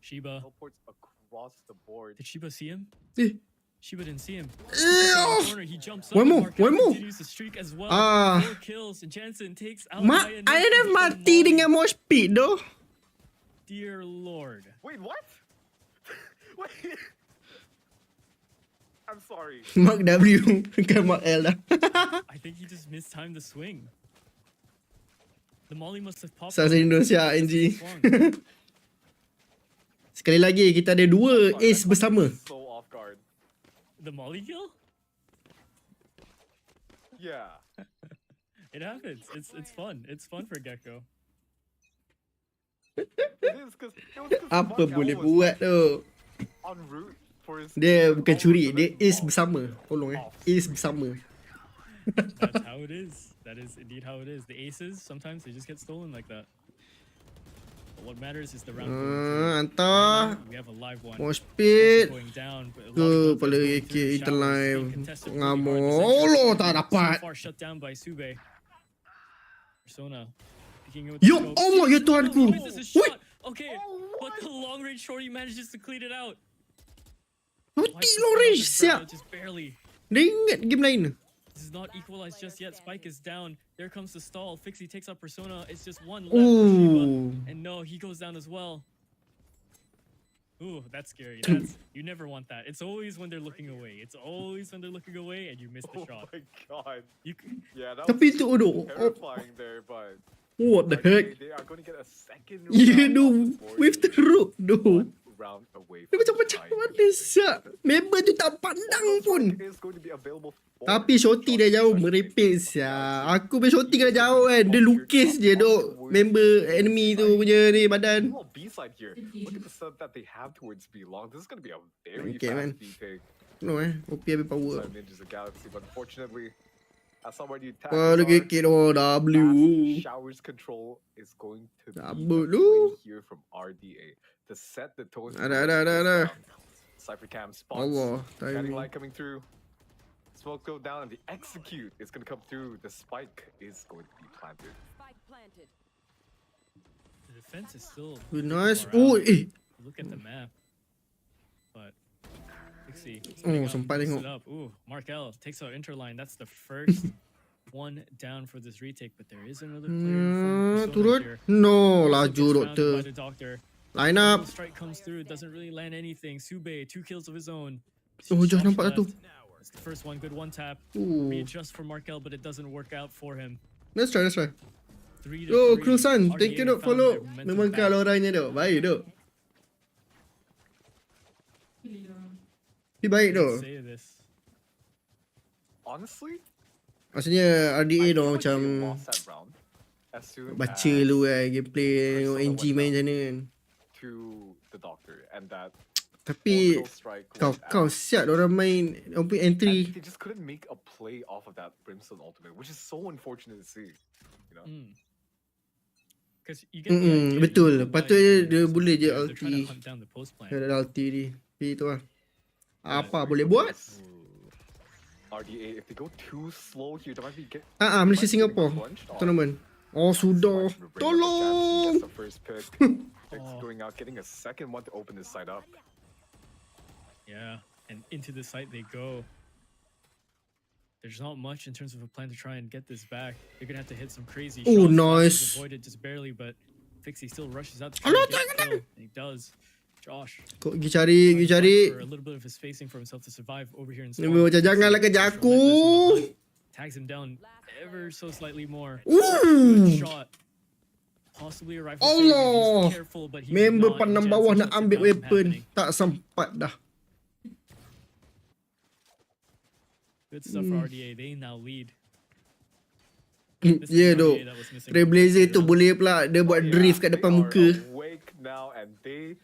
S2: Shiba.
S1: Teleports across the board.
S2: Did Shiba see him?
S3: Eh.
S2: Shiba didn't see him.
S3: Ew.
S2: He jumps
S3: One
S2: up.
S3: more, one more.
S2: Continues the streak as well.
S3: Ah.
S2: 4 kills and Jansen takes out
S3: Mak,
S2: Layan.
S3: INF mati dengan more speed doh.
S2: Dear Lord.
S1: Wait, what? Wait. I'm sorry.
S3: Mark W bukan Mark L dah.
S2: I think he just mistimed the swing. The molly must have popped.
S3: Sasa Indonesia NG.
S2: Swung.
S3: Sekali lagi kita ada 2 ace bersama.
S1: So off guard.
S2: The molly kill?
S1: Yeah.
S2: It happens. It's fun. It's fun for Gecko.
S1: It is because
S3: Apa boleh buat tu?
S1: en route for his
S3: Dia bukan curi, dia ace bersama. Tolong ace bersama.
S2: That's how it is. That is indeed how it is. The aces, sometimes they just get stolen like that. But what matters is the round.
S3: Hantar.
S2: We have a live one.
S3: More speed.
S2: Going down. But a lot
S3: Ke
S2: of
S3: pada
S2: going
S3: AK
S2: through the
S3: Ethan
S2: showers,
S3: Live.
S2: being contested pretty
S3: Ngamuk.
S2: hard. The
S3: Allah
S2: Ascension
S3: tak dapat.
S2: So far shut down by Sube. Persona. Picking up with
S3: Yo
S2: the scope.
S3: Allah ya Tuhanku.
S2: He misses his
S3: Wait.
S2: shot. Okay, but the long range shorty manages to clean it out.
S3: Roti Loris siap.
S2: Just barely.
S3: Dia ingat game lain.
S2: This is not equalized just yet. Spike is down. There comes the stall. Fixie takes out Persona. It's just one left for Shiba.
S3: Ooh.
S2: And no, he goes down as well. Ooh, that's scary. You never want that. It's always when they're looking away. It's always when they're looking away and you miss the
S1: Oh
S2: shot.
S1: my god.
S2: You
S1: Yeah, that
S3: Tapi
S1: was
S3: tu aduh.
S1: terrifying there, but
S3: What the heck?
S1: they are going to get a second
S3: You
S1: round
S3: do
S1: on the board.
S3: with the rope doh.
S1: One round away
S3: Dia
S1: from
S3: macam-macam
S1: tying.
S3: mana siap. Member tu tak pandang pun.
S1: Is going to be available for
S3: Tapi shorty dia jauh merepek siap. Aku punya shorty kena jauh kan. Dia lukis je duk member enemy tu punya ni badan.
S1: Well, B side here. Look at the set that they have towards B long. This is going to be a very
S3: Okay,
S1: fast
S3: man.
S1: B take.
S3: No OP habis power.
S1: By Ninjas of Galaxy, but unfortunately, that's not where you tap.
S3: Wah dia kekek oh W.
S1: Showers control is going to be
S3: Double
S1: the
S3: lu.
S1: play here from RDA. The set the tones.
S3: Ada.
S1: Cypher cam spots.
S3: Allah,
S1: Shining
S3: timing.
S1: light coming through. Smoke go down and the execute is going to come through. The spike is going to be planted.
S4: Spike planted.
S2: The defense is still
S3: Nice.
S2: far
S3: Oh
S2: out. Look at the map. But Pixie.
S3: Oh, sempat tengok.
S2: Ooh, Markel takes out Interline. That's the first one down for this retake, but there is another player in front of Persona
S3: Turut.
S2: here.
S3: No,
S2: Also
S3: laju
S2: gets found
S3: doktor.
S2: by the doctor.
S3: Line up.
S2: Double strike comes through, doesn't really land anything. Sube, 2 kills of his own.
S3: Oh, Josh
S2: Josh
S3: nampak dah tu.
S2: left. It's the first one, good one tap.
S3: Ooh.
S2: Readjust for Markel, but it doesn't work out for him.
S3: Let's try.
S2: 3 to
S3: Yo,
S2: 3.
S3: Krusan,
S2: RDA
S3: thank you duk
S2: found
S3: follow.
S2: their momentum
S3: Memang
S2: back.
S3: kalau orangnya duk. Baik duk. Dia baik duk.
S2: Say this.
S1: Honestly,
S3: Maksudnya
S1: I
S3: RDA
S1: feel
S3: duk
S1: like
S3: macam
S1: they lost that round as soon
S3: baca
S1: as
S3: lu kan gameplay tengok
S1: Persona
S3: NG
S1: went
S3: main
S1: down
S3: macam mana kan.
S1: to the doctor and that
S3: Tapi
S1: orbital strike was
S3: kau
S1: out.
S3: siap orang main orang punya entry.
S1: And they just couldn't make a play off of that Brimstone ultimate, which is so unfortunate to see. You know,
S2: Because you get the idea,
S3: betul.
S2: you know why
S3: Patutnya dia
S2: they're
S3: boleh je
S2: they're trying
S3: ulti.
S2: to hunt down the post plan.
S3: Ada ulti ni. Tapi tu lah. Apa
S1: Very
S3: boleh
S1: good
S3: buat?
S1: miss. RDA, if they go too slow here, they might be get.
S3: Malaysia
S1: might be getting
S3: Singapore
S1: crunched on.
S3: tournament. Oh sudah.
S1: Sparks will bring up the chance. He
S3: Tolong.
S1: gets the first pick. Picks
S2: Oh.
S1: going out, getting a second one to open this side up.
S2: Yeah, and into the site they go. There's not much in terms of a plan to try and get this back. They're gonna have to hit some crazy shots.
S3: Oh,
S2: Flashes
S3: nice.
S2: Avoided just barely, but Fixie still rushes out to try
S3: Allah,
S2: and get a kill. And he does. Josh
S3: Kau pergi cari,
S2: trying to
S3: cari.
S2: fight for a little bit of his spacing for himself to survive over here in
S3: Dia
S2: spawn.
S3: macam janganlah kerja
S2: Fixie,
S3: aku.
S2: tags him down ever so slightly more.
S3: Ooh.
S2: Good shot. Possibly a rifle save if
S3: Allah.
S2: he's careful, but he's
S3: Member
S2: not,
S3: pandang
S2: and
S3: bawah
S2: Jansen
S3: nak
S2: shuts it
S3: ambil
S2: down from
S3: weapon.
S2: happening.
S3: Tak sempat dah.
S2: Good stuff for RDA. They now lead. This is
S3: Ya
S2: the
S3: tu.
S2: RDA that was missing.
S3: Trailblazer tu boleh pula dia buat drift kat depan
S1: they
S3: muka.
S1: are awake now and they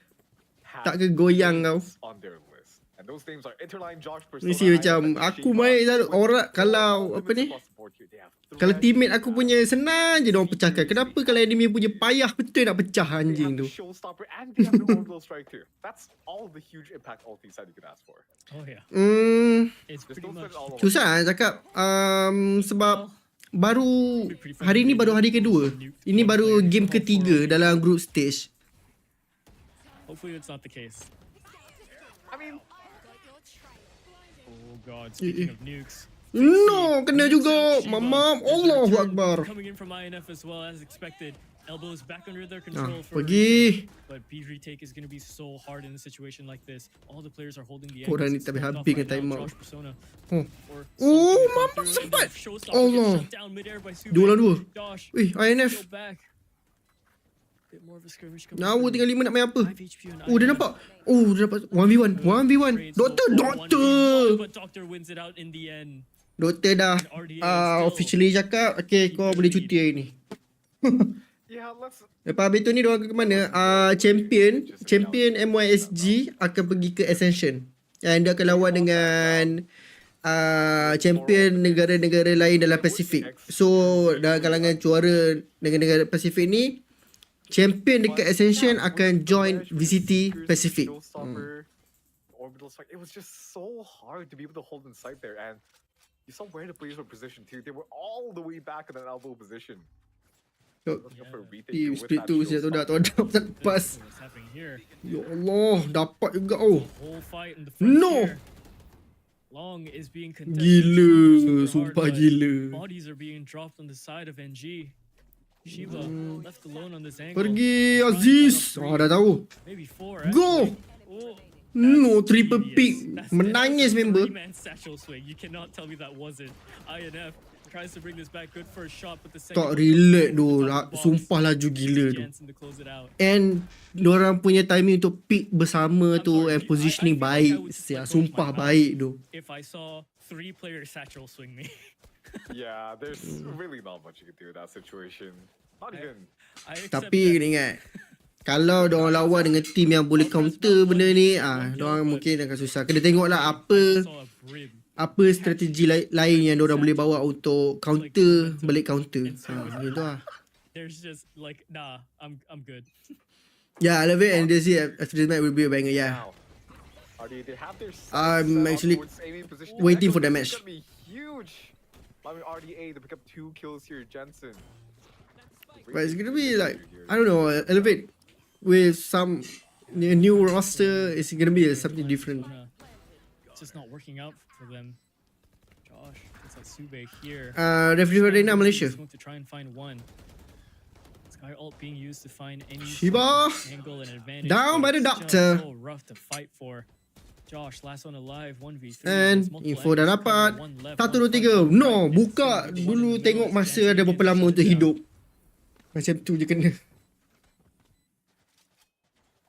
S1: have
S3: Tak ke goyang kau.
S1: names on their list. And those names are Interline, Josh,
S3: Mesti
S1: Persona,
S3: macam
S1: INF, and
S3: aku
S1: Shiba.
S3: main selalu
S1: With
S3: orang
S1: four
S3: kalau
S1: ultimates
S3: apa ni
S1: across the board here, they have
S3: Kalau teammate aku punya senang je diorang pecahkan. Kenapa kalau enemy punya payah betul nak pecah anjing tu?
S1: Showstopper and they have the orbital strike too. That's all the huge impact ulti side you could ask for.
S2: Oh yeah. It's
S1: Just
S2: pretty
S1: don't
S2: much.
S1: spend all of
S3: Susah nak cakap. Sebab baru hari ni baru hari kedua. Ini baru game ketiga dalam group stage.
S2: Hopefully it's not the case.
S1: I mean,
S2: Oh god, speaking of nukes.
S3: No, kena juga. Mamam, Allahu Akbar.
S2: Coming in from INF as well as expected. Elbows back under their control for
S3: Pergi.
S2: but B retake is going to be so hard in a situation like this. All the players are holding the
S3: Korang ni
S2: angles.
S3: tak
S2: It's
S3: habis
S2: off
S3: habis
S2: right
S3: dengan time
S2: now,
S3: out.
S2: Josh Persona.
S3: Oh.
S2: Or
S3: Oh,
S2: something
S3: mampus
S2: come through and
S3: sempat.
S2: then Showstopper
S3: Allah.
S2: gets shut down midair by Sube.
S3: 2 lawan 2.
S2: Josh,
S3: Wih, INF.
S2: still back. Bit more of a skirmish coming
S3: Nyawa
S2: through.
S3: tinggal 5 nak main apa?
S2: 5 HP on
S3: Oh, dia
S2: INF.
S3: nampak. Oh, dia dapat 1v1. 1v1. Doktor, doktor.
S2: But Doctor wins it out in the end.
S3: Doktor dah officially cakap, okay, kau boleh cuti hari ni.
S1: yeah, let's.
S3: Lepas habis tu ni diorang ke mana? Champion MYSG akan pergi ke Ascension. And dia akan lawan dengan champion negara-negara lain dalam Pasifik. So dalam kalangan juara negara-negara Pasifik ni, champion dekat Ascension akan join VCT Pacific.
S1: Orbital strike. It was just so hard to be able to hold in sight there, and you saw where the players were positioned too. They were all the way back in an elbow position. Looking for a retake
S3: Di
S1: with
S3: split
S1: that
S3: tu saya tu dah
S1: showstopper.
S3: tak pas.
S2: What's happening here?
S3: Ya Allah, dapat juga oh.
S2: The whole fight in the front
S3: No.
S2: here. Long is being contested.
S3: Gila,
S2: super
S3: sumpah
S2: hard, but
S3: gila.
S2: Bodies are being dropped on the side of NG. Shiva left alone on this angle.
S3: Pergi Aziz. Dah tahu.
S2: Maybe 4.
S3: Go.
S2: Oh,
S3: No, triple
S2: genius.
S3: pick.
S2: That's
S3: Menangis
S2: a
S3: member.
S2: three-man satchel swing. You cannot tell me that wasn't. INF tries to bring this back. Good first shot, but the second
S3: Tak
S2: one
S3: relate tu.
S2: comes out the box.
S3: Sumpah laju gila tu.
S2: Jansen to close it out.
S3: And diorang punya timing untuk pick bersama
S2: I'm
S3: tu
S2: sorry,
S3: and positioning
S2: I feel like I
S3: baik.
S2: would
S3: Sia,
S2: slip off
S3: sumpah
S2: my mouth
S3: baik tu.
S2: If I saw 3 players satchel swing me.
S1: Yeah, there's really not much you can do in that situation. Not even.
S2: I accept
S3: Tapi
S2: that.
S3: kena ingat, kalau diorang lawan dengan team yang boleh counter benda ni, diorang mungkin akan susah. Kena tengoklah
S2: I
S3: apa
S2: saw a brim.
S3: strategi lain yang diorang boleh bawa untuk counter balik counter. Gitu lah.
S2: There's just like, nah, I'm good.
S3: Yeah, I love it, and this year after this match will be a banger. Yeah,
S1: Now, they have their
S3: I'm
S1: set up
S3: actually
S1: towards aiming position.
S3: waiting
S1: Echo,
S3: for the
S1: this is
S3: match.
S1: gonna be huge. Allowing RDA to pick up 2 kills here, Jensen.
S3: But it's gonna be like, I don't know, Elevate with some new roster. It's gonna be something different.
S2: It's just not working out for them. Josh, it's like Sube here.
S3: Referee Arena Malaysia.
S2: He's going to try and find one. Sky ult being used to find any
S3: Shiba.
S2: sort of angle and advantage.
S3: Down
S2: but
S3: by the
S2: it's
S3: doctor.
S2: just so rough to fight for. Josh, last one alive, 1v3.
S3: And
S2: There's multiple
S3: info dah
S2: enemies
S3: dapat.
S2: coming, one left,
S3: 1,
S2: one
S3: 2, 3.
S2: front,
S3: No,
S2: right, and
S3: buka
S2: Sube, one
S3: dulu
S2: in the
S3: tengok
S2: middle.
S3: masa
S2: Jansen
S3: ada berapa
S2: against
S3: lama untuk
S2: Shutdown.
S3: hidup. Macam tu je kena.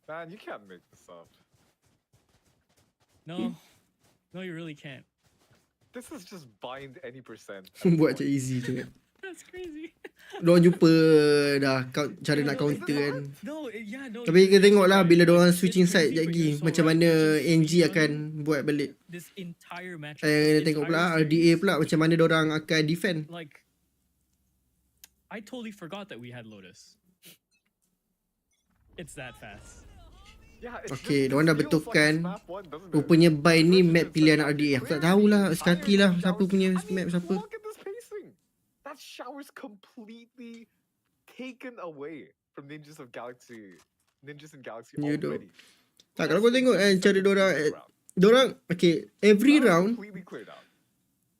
S1: Man, you can't make this up.
S2: No, no, you really can't.
S1: This is just bind any percent.
S3: Buat macam easy je.
S2: That's crazy.
S3: Diorang jumpa dah cara nak counter kan.
S2: No, yeah, no.
S3: Tapi kita tengok lah bila diorang
S2: It's
S3: switching side
S2: crazy,
S3: sekejap
S2: but
S3: lagi.
S2: you're so
S3: Macam
S2: right.
S3: mana
S2: It's just
S3: NG
S2: done
S3: akan buat balik.
S2: This entire match.
S3: Kita tengok pula RDA pula macam mana diorang akan defend.
S2: Like, I totally forgot that we had Lotus. It's that fast.
S1: Yeah, it's
S3: Okay,
S1: just,
S3: diorang dah
S1: it feels like
S3: betulkan.
S1: it's map 1, doesn't it?
S3: Rupanya buy ni
S1: Versus
S3: map
S1: it's
S3: pilihan
S1: like
S3: RDA. Aku tak
S1: clearly
S3: tahulah
S1: Iron
S3: sekatilah
S1: Showers-
S3: siapa punya
S1: I mean,
S3: map siapa.
S1: Look at this pacing. That shower's completely taken away from Ninjas and Galaxy
S3: You do.
S1: already.
S3: Tak, kalau kau tengok cara
S1: Second
S3: diorang,
S1: round.
S3: diorang, okay, every
S1: Round
S3: round,
S1: completely cleared out.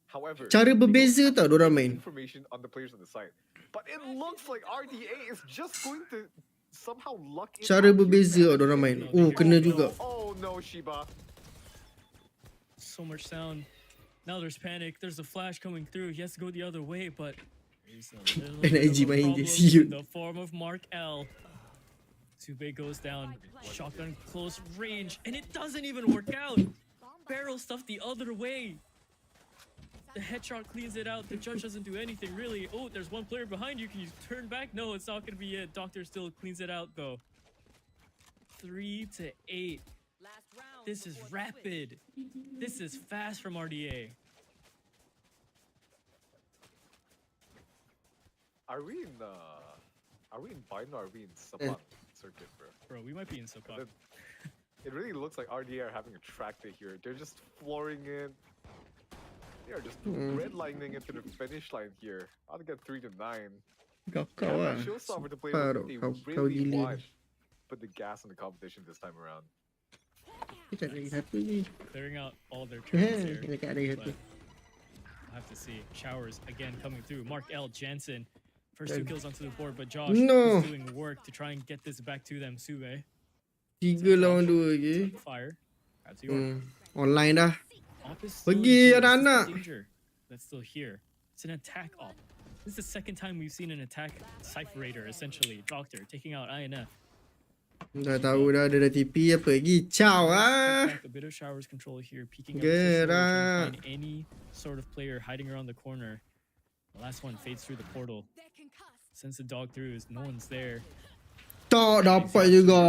S1: However,
S3: cara
S1: we don't
S3: berbeza
S1: have
S3: tau diorang main.
S1: information on the players on the side. But it looks like RDA is just going to somehow luck it
S3: Cara
S1: out here.
S3: berbeza tau diorang main. Oh, kena juga.
S1: Oh no, Shiba.
S2: So much sound. Now there's panic. There's a flash coming through. He has to go the other way, but there's a little bit
S3: NIG
S2: of a
S3: main je,
S2: problem
S3: siut.
S2: in the form of Mark L. Sube goes down. Shotgun close range, and it doesn't even work out. Barrel stuff the other way. The headshot cleans it out. The judge doesn't do anything really. Oh, there's one player behind you. Can you turn back? No, it's not gonna be it. Doctor still cleans it out though. 3-8. This is rapid. This is fast from RDA.
S1: Are we in Biden or are we in Sabang circuit, bro?
S2: Bro, we might be in Sopak.
S1: It really looks like RDA are having a track day here. They're just flooring it. They are just redlining it to the finish line here. How to get 3 to 9.
S3: Kau
S1: Yeah,
S3: lah.
S1: Showstopper to play
S3: Separuh.
S1: with. They
S3: Kau
S1: really
S3: gila.
S1: want put the gas on the competition this time around.
S3: Kita tak lagi satu ni.
S2: Clearing out all their turns here.
S3: Kita tak lagi satu.
S2: But we'll have to see. Showers again coming through. Mark L. Jansen. First 2 kills onto the board, but Josh is doing work to try and get this back to them. Sube.
S3: 3 lawan 2 je.
S2: Fire. That's yours.
S3: Online dah.
S2: Op is still
S3: Pergi
S2: here. This is the
S3: anak-anak.
S2: danger that's still here. It's an attack op. This is the second time we've seen an attack Cypher Raider, essentially. Doctor taking out INF.
S3: Dah tahu dah ada TP apa lagi. Ciao ah.
S2: A bit of Showers control here, peeking up the pistol, trying to find any sort of player hiding around the corner. The last one fades through the portal. Sends the dog through, as no one's there.
S3: Tak dapat juga.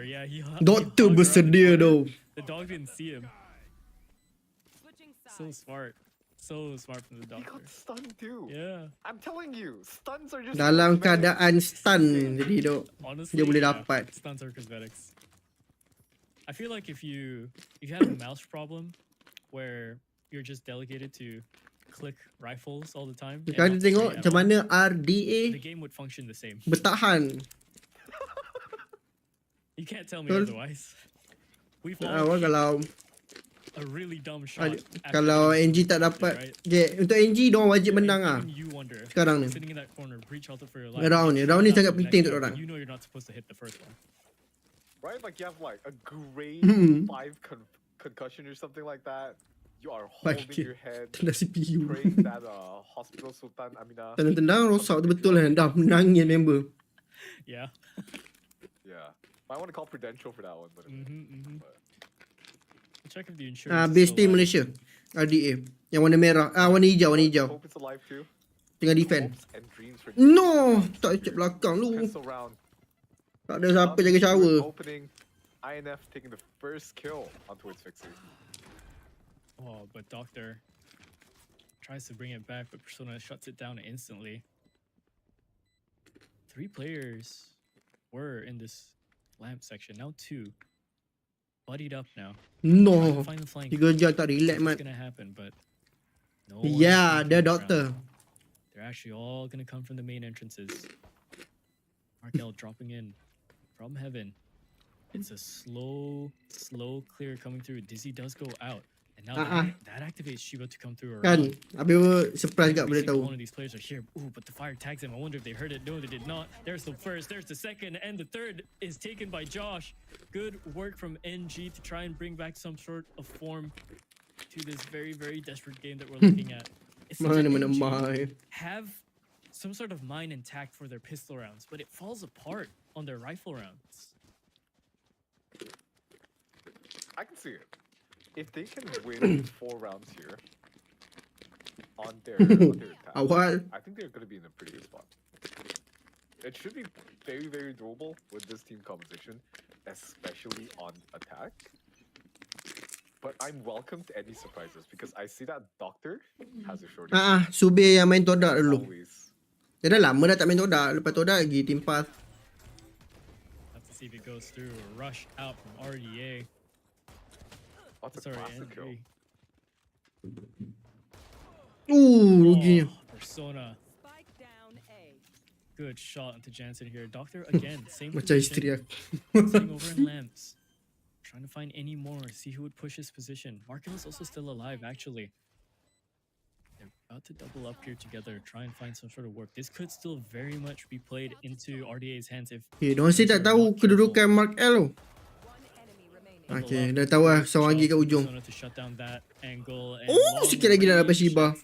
S2: Yeah,
S3: Doktor bersedia tu.
S2: The dog didn't see him. So smart. So smart from the
S1: He
S2: doctor.
S1: got stunned too.
S2: Yeah.
S1: I'm telling you, stuns are just
S3: Dalam
S1: cosmetic.
S3: keadaan stun jadi dok.
S2: Honestly,
S3: Dia boleh
S2: yeah,
S3: dapat.
S2: Stuns are cosmetics. I feel like if you have a mouse problem where you're just delegated to click rifles all the time, and
S3: Sekarang
S2: not
S3: tengok
S2: spray at
S3: macam
S2: all,
S3: mana
S2: the
S3: RDA
S2: game would function the same.
S3: bertahan.
S2: You can't tell me
S3: Betul.
S2: otherwise. We've
S3: Awal
S2: all
S3: kalau
S2: a really dumb shot. after
S3: kalau
S2: getting
S3: NG tak
S2: right?
S3: dapat. Okay, untuk NG diorang wajib
S2: And
S3: menang ah.
S2: even you wonder,
S3: Sekarang ni.
S2: sitting in that corner, breach altar for your life.
S3: Round ni,
S2: you
S3: round ni
S2: shoot
S3: sangat
S2: out the
S3: penting
S2: next
S3: untuk
S2: round,
S3: orang.
S2: You know you're not supposed to hit the first one.
S1: Right? Like you have like a grade
S3: Mhm.
S1: 5 concussion or something like that. You are
S3: Baik,
S1: holding your head,
S3: Tanda CPU.
S1: praying that hospital Sultan Aminah.
S3: Tendang-tendang rosak betul lah. Dah menangin member.
S2: Yeah.
S1: Yeah. Might want to call Prudential for that one. But,
S2: Check if the insurance.
S3: Base
S2: is
S3: team
S2: still
S3: Malaysia. RDA. Yang warna merah. Warna hijau, warna hijau.
S1: Hope it's alive too.
S3: Tengah defend.
S1: Hopes and dreams for
S3: No! Tak cek belakang lu.
S1: Pistol round.
S3: Tak ada siapa jaga shower.
S1: Opening. INF taking the first kill onto its fixie.
S2: Oh, but Doctor tries to bring it back, but Persona shuts it down instantly. 3 players were in this lamp section. Now 2. Buddied up now. Trying
S3: No.
S2: to find the flank.
S3: 3 jam tak relax
S2: What's
S3: mat.
S2: gonna happen, but no one is
S3: Ya,
S2: coming
S3: dia
S2: from the
S3: doktor.
S2: ground. They're actually all gonna come from the main entrances. Markel dropping in from heaven. It's a slow clear coming through. Dizzy does go out. And now that activates Shiva to come through
S3: Kan?
S2: around.
S3: Habis surprise kat boleh
S2: Every single
S3: tahu.
S2: one of these players are here. Ooh, but the fire tags them. I wonder if they heard it. No, they did not. There's the first, there's the second, and the third is taken by Josh. Good work from NG to try and bring back some sort of form to this very, very desperate game that we're looking at. It's such
S3: Mana
S2: an
S3: mana
S2: NG
S3: mai.
S2: have some sort of mind intact for their pistol rounds, but it falls apart on their rifle rounds.
S1: I can see it. If they can win 4 rounds here on their attack,
S3: Awal.
S1: I think they're going to be in a pretty good spot. It should be very, very doable with this team composition, especially on attack. But I'm welcome to any surprises because I see that Doctor has a shorty.
S3: Sube yang main todak dulu.
S1: Always.
S3: Dia dah lama dah tak main todak. Lepas todak lagi team pass.
S2: Have to see if it goes through. A rush out from RDA.
S1: What's a
S2: Sorry,
S1: classic kill?
S3: Ruginya.
S2: Persona. Good shot into Jansen here. Doctor again, same
S3: Macam isteri
S2: position,
S3: aku.
S2: sitting over in lamps. Trying to find any more, see who would push his position. Markel is also still alive, actually. They're about to double up here together, try and find some sort of work. This could still very much be played into RDA's hands if
S3: Diorang sih tak tahu kedudukan Mark L tu. Okay, dah tahu lah. Seorang lagi kat ujung. Sikit lagi dah dapat Shiba.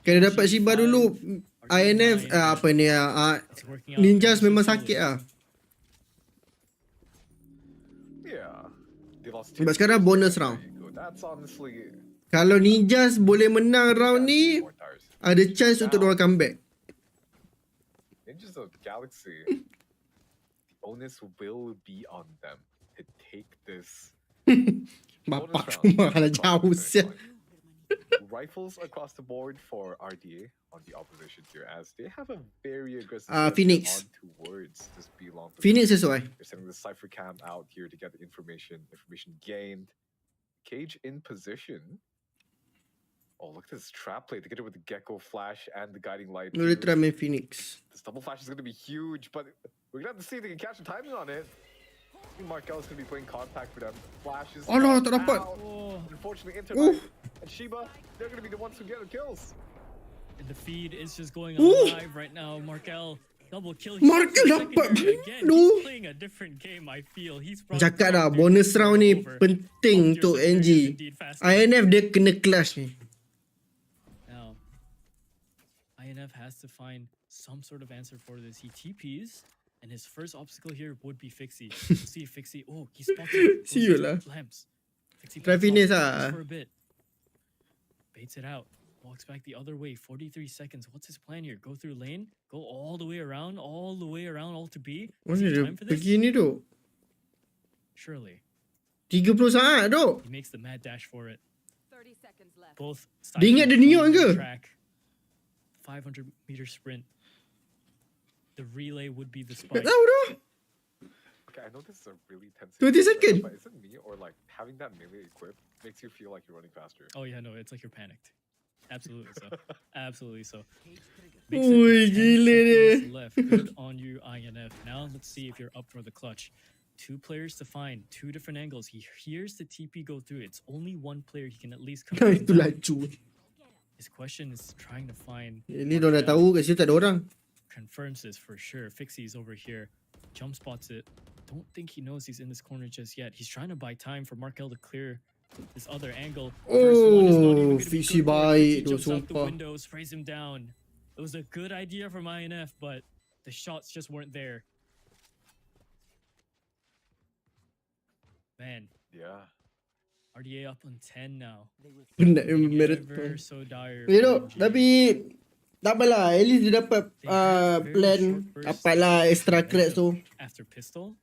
S3: Kena dapat Shiba dulu. INF, apa ni Ninjas memang sakit lah. Sebab sekarang bonus round. Kalau Ninjas boleh menang round ni, ada chance untuk diorang comeback.
S1: Ninjas of Galaxy, the onus will be on them to take this
S3: Bapak tu malah jauh siap.
S1: Rifles across the board for RDA on the opposition here, as they have a very aggressive
S3: Phoenix.
S1: on towards this B long.
S3: Phoenix sesuai.
S1: They're sending the Cypher Cam out here to get the information gained. Cage in position. Oh, look at this trap play to get it with the Gecko Flash and the Guiding Light.
S3: Boleh try main Phoenix.
S1: This double flash is going to be huge, but we're going to have to see if they can catch the timing on it. I think Markel's going to be playing contact for them. Flash is
S3: Alah, tak dapat.
S1: Unfortunately, Internet and Shiba, they're going to be the ones who get the kills.
S2: And the feed is just going on live right now. Markel, double kill.
S3: Markel dapat.
S2: Again, he's playing a different game, I feel. He's
S3: cakap dah, bonus round ni penting untuk NG. INF dia kena clash ni.
S2: Now, INF has to find some sort of answer for this. He TPs, and his first obstacle here would be Fixie. We'll see if Fixie. Oh, he spotted
S3: See you lah.
S2: lamps. Fixie
S3: Try finish
S2: for a bit. Baits it out. Walks back the other way. 43 seconds. What's his plan here? Go through lane. Go all the way around. All to B.
S3: Mana dia pergi ni tu?
S2: Surely.
S3: 30 saat tu.
S2: He makes the mad dash for it.
S4: 30 seconds left.
S2: Both
S3: Dia ingat dia neon ke?
S2: track. 500-meter sprint. The relay would be the
S3: Tak
S2: spike.
S3: tahu dah.
S1: Okay, I know this is a really tense
S3: 20 seconds.
S1: but is it me or like having that melee equipped makes you feel like you're running faster?
S2: Oh yeah, no, it's like you're panicked. Absolutely so. Absolutely so.
S3: Ui, gila dia.
S2: Left. Good on you, INF. Now let's see if you're up for the clutch. 2 players to find, 2 different angles. He hears the TP go through. It's only 1 player he can at least come.
S3: Itu laju.
S2: His question is trying to find.
S3: Ni dia dah tahu kat situ tak ada orang.
S2: Confirms this for sure. Fixie's over here. Jump spots it. Don't think he knows he's in this corner just yet. He's trying to buy time for Markel to clear this other angle.
S3: Oh, Fixie baik tu,
S2: Jumps out the
S3: sumpah.
S2: window, sprays him down. It was a good idea from INF, but the shots just weren't there. Man,
S1: Yeah.
S2: RDA up on 10 now.
S3: Penat
S2: Making it
S3: merit.
S2: ever so dire.
S3: Ya
S2: for
S3: tu,
S2: NG.
S3: tapi tak apalah. At least dia dapat plan. Dapatlah extra cracks tu.
S2: After pistol,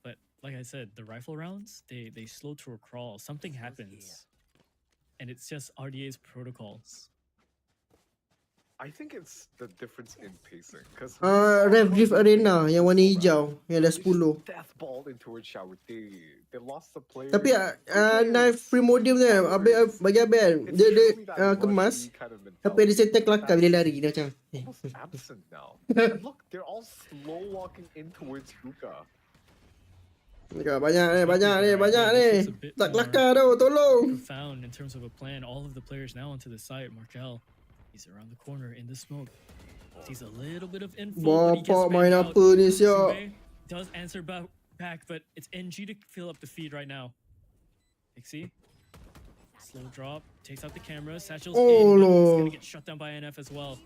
S2: but like I said, the rifle rounds they slow to a crawl. Something happens, and it's just RDA's protocols.
S1: I think it's the difference in pacing. Because
S3: Rev Drift Arena yang warna hijau. Yang ada 10.
S1: death balled into a shower. They lost the player.
S3: Tapi knife Primordium tu kan, bagi Abel, dia kemas. Tapi dia settle kelakar bila lari. Dia macam
S1: almost absent now. And look, they're all slow walking in towards Hookah.
S3: Banyak ni. Tak kelakar tau, tolong.
S2: Profound in terms of a plan. All of the players now onto the site. Markel, he's around the corner in the smoke. Sees a little bit of info. but he gets
S3: Bapak main
S2: spammed out.
S3: apa ni siap?
S2: Sube does answer back, but it's NG to fill up the feed right now. Pixie, slow drop, takes out the camera. Satchel's
S3: Oh,
S2: in, but he's
S3: no.
S2: gonna get shut down by NF as well.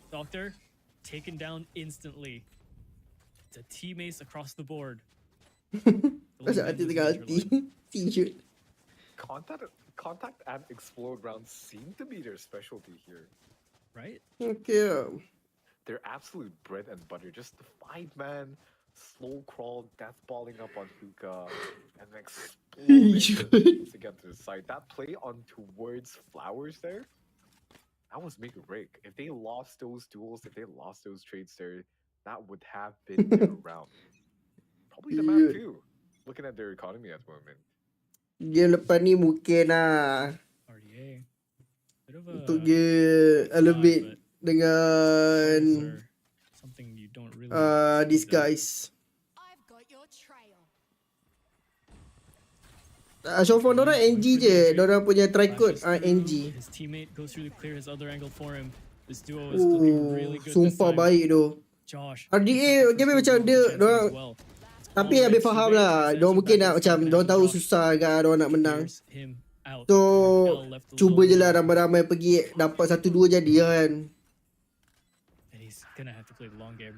S2: Doctor, taken down instantly. It's a teammates across the board.
S3: Macam hati tengah hati. T-shirt.
S1: Contact and explode rounds seem to be their specialty here.
S2: Right?
S3: Okay.
S1: Their absolute bread and butter. Just the 5-man slow crawl, death balling up on Hookah, and then exploding to get to the side. That play on towards Flowers there, that was make or break. If they lost those duels, if they lost those trades there, that would have been their round. Probably the map too. Looking at their economy at the moment.
S3: Game lepas ni mungkin lah
S2: RDA. Bit of a
S3: untuk dia elevate dengan
S2: something you don't really
S3: disguise.
S4: I've got your trail.
S3: So far dorang NG je. Dorang punya tricode NG.
S2: His teammate goes through to clear his other angle for him. This duo is looking really good this
S3: Sumpah
S2: time.
S3: baik tu.
S2: Josh.
S3: RDA game macam dia dorang, tapi habis faham lah. Dorang mungkin nak macam dorang tahu susah kan dorang nak menang. So cuba je lah ramai-ramai pergi dapat 1-2 jadi kan.
S2: And he's gonna have to play the long game.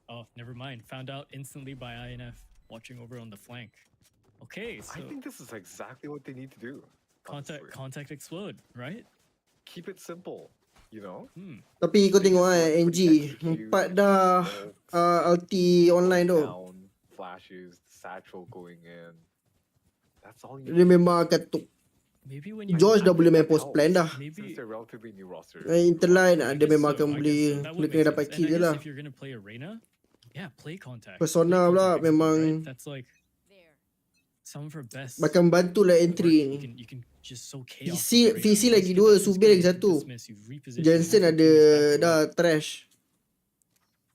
S2: Oh, never mind. Found out instantly by INF watching over on the flank. Okay, so
S1: I think this is exactly what they need to do. honestly.
S2: contact explode, right?
S1: Keep it simple, you know?
S3: Tapi kau tengok NG 4 dah ulti online tu.
S1: Down, flashes, satchel going in. That's all you
S3: Dia memang akan tuk.
S2: maybe when you
S3: George dah boleh main
S1: That
S3: post plan dah.
S1: helps, since
S2: maybe
S1: they're relatively new roster.
S3: Interline
S2: I
S3: dia
S2: guess
S3: memang
S2: so,
S3: akan
S2: I guess
S3: boleh
S2: so. That would
S3: kena
S2: make
S3: dapat
S2: sense.
S3: kill
S2: And I
S3: je
S2: guess
S3: lah.
S2: if you're gonna play arena, yeah, play contact.
S3: Persona
S2: Play
S3: pula
S2: contact explode,
S3: memang
S2: right? That's like
S4: There.
S2: some of her best.
S3: akan bantulah
S2: work.
S3: entry ni.
S2: You can just so chaos.
S3: VC lagi dua, Subir lagi satu. Jensen ada dah trash.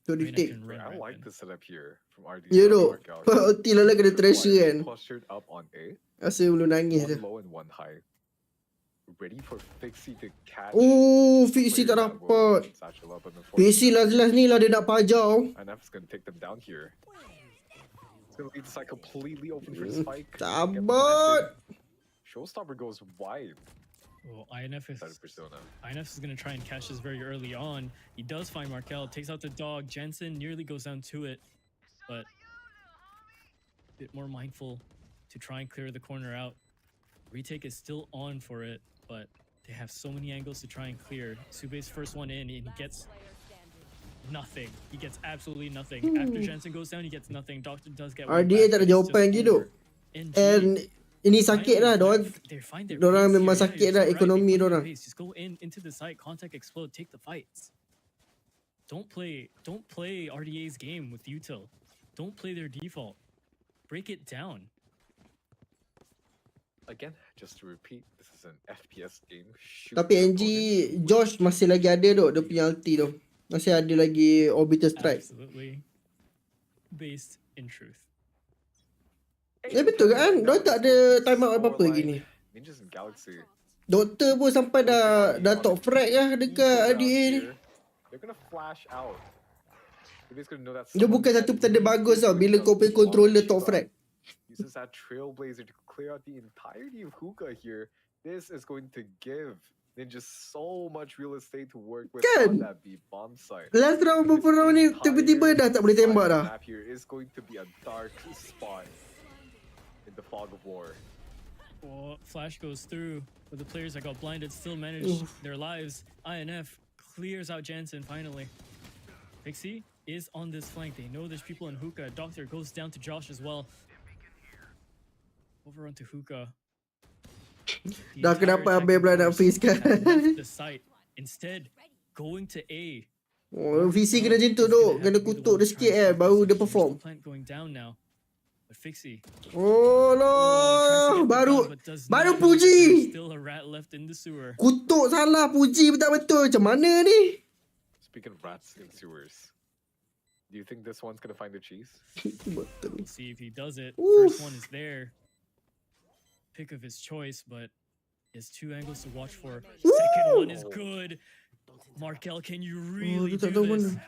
S3: So retake.
S1: I like the setup here from RD.
S3: Ya duk. Oti lah kena treasure kan.
S1: Postured up on A.
S3: Rasa belum nangis
S1: One
S3: je.
S1: low and one high. Ready for Fixie to catch.
S3: Oh, Fixie
S1: player
S3: tak
S1: that will
S3: dapat.
S1: satchel up, and
S3: Fixie last ni lah dia nak pajau.
S1: NF is gonna take them down here. It's gonna leave the side completely open for the spike.
S3: Sabat.
S1: Showstopper goes wide.
S2: Well, INF
S1: Side of Persona.
S2: is going to try and catch this very early on. He does find Markel, takes out the dog. Jensen nearly goes down to it, but a bit more mindful to try and clear the corner out. Retake is still on for it, but they have so many angles to try and clear. Sube's first one in, and he gets nothing. He gets absolutely nothing. After Jensen goes down, he gets nothing. Doctor does get one
S3: RDA
S2: back,
S3: tak ada
S2: but it's
S3: jawapan
S2: still
S3: gitu.
S2: over. NG
S3: And ini sakit lah
S2: They find their
S3: dorang
S2: pace
S3: memang
S2: here.
S3: sakit
S2: You're
S3: dah
S2: so right.
S3: ekonomi
S2: They find their
S3: dorang.
S2: pace. Just go into the site, contact, explode, take the fights. Don't play RDA's game with util. Don't play their default. Break it down.
S1: Again, just to repeat, this is an FPS game. Shoot
S3: Tapi
S1: your
S3: NG
S1: opponent.
S3: Josh masih lagi ada duk dia punya ulti tu. Masih ada lagi orbital strike.
S2: Absolutely based in truth.
S3: Betul kan? Dia tak ada time out apa-apa lagi ni.
S1: Ninjas in Galaxy.
S3: Doktor pun sampai dah top frag lah dekat RDA ni.
S1: They're gonna flash out. They're just gonna know that
S3: Dia bukan satu petanda bagus tau bila kau punya controller top frag.
S1: Uses that Trailblazer to clear out the entirety of Hookah here. This is going to give Ninja so much real estate to work with
S3: Kan?
S1: on that B bomb site.
S3: Last round beberapa round ni tiba-tiba dah tak boleh tembak dah.
S1: Map here is going to be a dark spot in the fog of war.
S2: Well, Flash goes through, but the players that got blinded still managed their lives. INF clears out Jansen finally. Pixie is on this flank. They know there's people in Hookah. Doctor goes down to Josh as well. Over onto Hookah. The
S3: Dah
S2: entire
S3: kenapa ambil
S2: attacking
S3: pula nak
S2: force
S3: freeze kan?
S2: has left the site. Instead, going to A.
S3: Oh, VC kena jentuk duk. Kena kutuk dia sikit baru dia perform.
S2: Plant going down now. But Fixie.
S3: Oh no, baru puji.
S2: Still a rat left in the sewer.
S3: Kutuk salah, puji tak betul. Macam mana ni?
S1: Speaking of rats in sewers, do you think this one's gonna find the cheese?
S3: Betul.
S2: We'll see if he does it.
S3: Oof.
S2: First one is there. Pick of his choice, but he has two angles to watch for. Second one is good. Markel, can you really
S3: dia tak
S2: do
S3: tahu
S2: this?
S3: mana.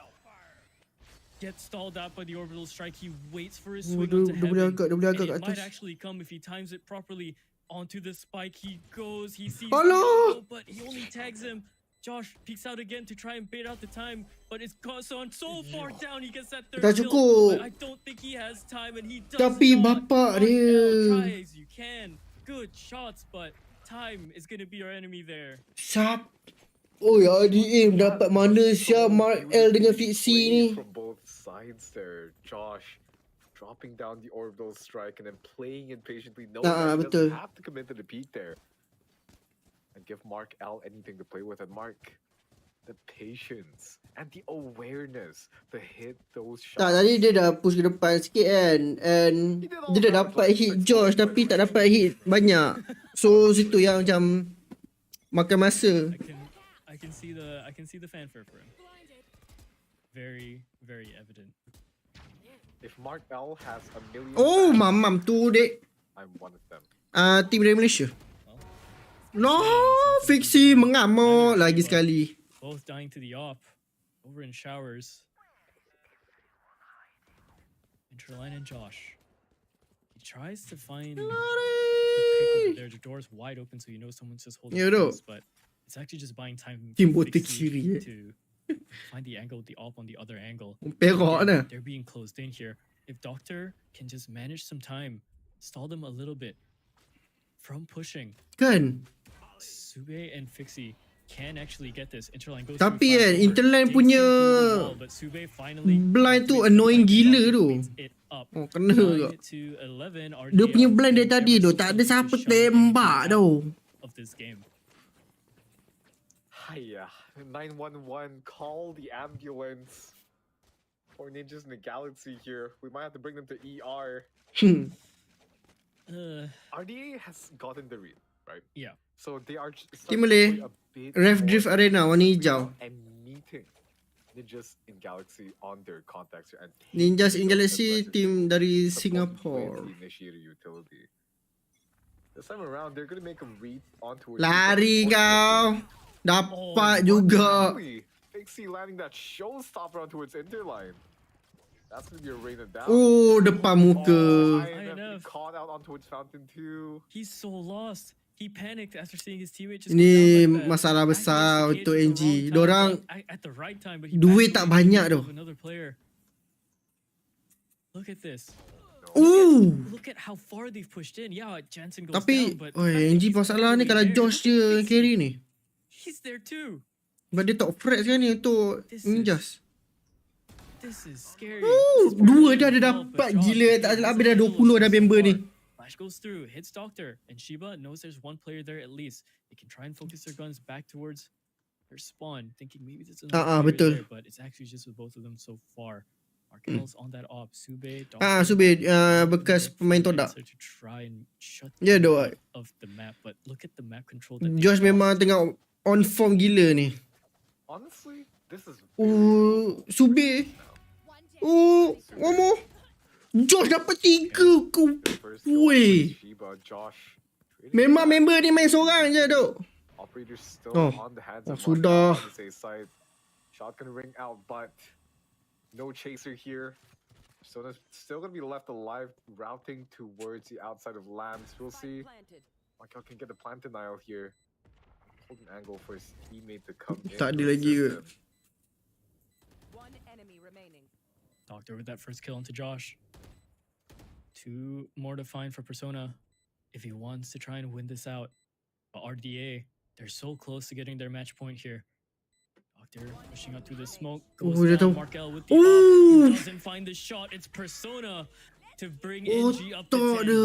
S2: Gets stalled out by the orbital strike. He waits for his
S3: Oh,
S2: swing
S3: dia
S2: onto
S3: boleh
S2: heaven.
S3: agak, dia boleh agak
S2: And
S3: kat
S2: it might
S3: atas.
S2: actually come if he times it properly. Onto the spike he goes. He sees
S3: Alah!
S2: Diego, but he only tags him. Josh peeks out again to try and bait out the time, but it's gone so far down. He gets that third
S3: Tak
S2: kill,
S3: cukup.
S2: but I don't think he has time, and he does
S3: Tapi
S2: not.
S3: bapak
S2: Markel,
S3: dia.
S2: try as you can. Good shots, but time is gonna be our enemy there.
S3: Siap. Oh ya, ADM dapat mana Syah Mark L dengan Fixie ni.
S1: From both sides there, Josh dropping down the orbital strike and then playing it patiently. No, he
S3: betul.
S1: doesn't have to commit to the peak there. And give Mark L anything to play with. And Mark, the patience and the awareness to hit those shots.
S3: Tak, tadi dia dah push ke depan sikit kan. And dia dah dapat hit Josh tapi tak dapat hit banyak. So situ yang macam makan masa.
S2: I can see the fanfare for him. Very, very evident.
S1: If Mark L has a million,
S3: Oh,
S1: fans,
S3: mamam tu dek.
S1: I'm one of them.
S3: Tim dari Malaysia. No, Fixie mengamuk lagi sekali.
S2: Both dying to the op. Over in showers. Interline and Josh. He tries to find the pick over there. The door's wide open, so you know someone's just holding
S3: Ya,
S2: close, but it's actually just buying time
S3: Tim
S2: for
S3: botak
S2: Fixie
S3: kiri,
S2: to find the angle with the op on the other angle.
S3: Perok
S2: Again,
S3: dah.
S2: they're being closed in here. If Doctor can just manage some time, stall them a little bit from pushing,
S3: Kan?
S2: Sube and Fixie can actually get this. Interline goes
S3: Tapi
S2: through,
S3: kan,
S2: finds
S3: Interline
S2: Digs
S3: punya
S2: into the wall, but Sube finally
S3: blind tu
S2: activates the
S3: annoying
S2: flank,
S3: gila tu.
S2: cleans it up.
S3: Oh, kena
S2: 9
S3: ke?
S2: to 11,
S3: Dia punya
S2: RDA
S3: blind dari
S2: ever
S3: tadi tu
S2: so
S3: tak ada
S2: close to
S3: siapa
S2: shutting
S3: tembak
S2: anything
S3: tau.
S2: out. of this game.
S1: Hiya. 911, call the ambulance. Or ninjas in the galaxy here. We might have to bring them to ER. RDA has gotten the read, right?
S2: Yeah.
S1: So they are
S3: Timule, Ref Drift Arena warna hijau.
S1: And meeting ninjas in Galaxy on their contacts here and
S3: Ninjas in
S1: taking
S3: Galaxy
S1: aggressive
S3: team dari
S1: support with
S3: Singapore.
S1: the initiator utility. This time around, they're gonna make a read onto
S3: Lari kau. Dapat juga.
S1: Fixie landing that showstopper onto its interline. That's gonna be a rain it down.
S3: Oh, depan muka.
S1: INF caught out onto its fountain too.
S2: He's so lost. He panicked after seeing his teammate just
S3: Ini
S2: go down like that.
S3: masalah besar
S2: Activates the
S3: untuk
S2: cage
S3: NG.
S2: at the wrong time,
S3: Dorang
S2: but at the right time, but he
S3: duit
S2: backdoored
S3: tak
S2: the
S3: banyak
S2: teammate
S3: tu.
S2: of another player. Look at this. Look at how far they've pushed in. Yeah, Jansen goes
S3: Tapi,
S2: down, but
S3: NG masalah ni kalau Josh je carry ni.
S2: He's there too.
S3: Sebab dia top frag sekarang ni untuk Ninjas.
S2: This is scary.
S3: Dua dah ada dapat. Gila, tak ada habis dah 20 dah member ni.
S2: Flash goes through, hits Doctor, and Shiba knows there's one player there at least. They can try and focus their guns back towards their spawn, thinking maybe there's another player
S3: betul.
S2: there, but it's actually just with both of them so far. Markel's on that op. Sube,
S3: Sube, bekas pemain Todak.
S2: to try and shut
S3: Ya,
S2: them
S3: doa.
S2: out of the map, but look at the map control that they
S3: Josh
S2: got.
S3: memang tengah on form gila ni.
S1: Honestly, this is
S3: Sube. One more. Josh dapat 3 ku. Weh. Memang member ni main seorang je tu.
S1: Operator still
S3: Oh.
S1: on the hands
S3: Oh,
S1: of
S3: sudah.
S1: Markel on the safe side. Shotgun ring out, but no chaser here. So there's still gonna be left alive, routing towards the outside of Lambs. We'll see. Markel can get the plant denial here. Hold an angle for his teammate to come in.
S3: Tak ada
S1: to
S3: lagi ke?
S1: assist him.
S4: One enemy remaining.
S2: Doctor with that first kill onto Josh. 2 more to find for Persona if he wants to try and win this out. But RDA, they're so close to getting their match point here. Doctor pushing out through the smoke. Goes
S3: dia
S2: down,
S3: tahu.
S2: Markel with the op. He doesn't find the shot. It's Persona to bring NG up to 10.
S3: dia.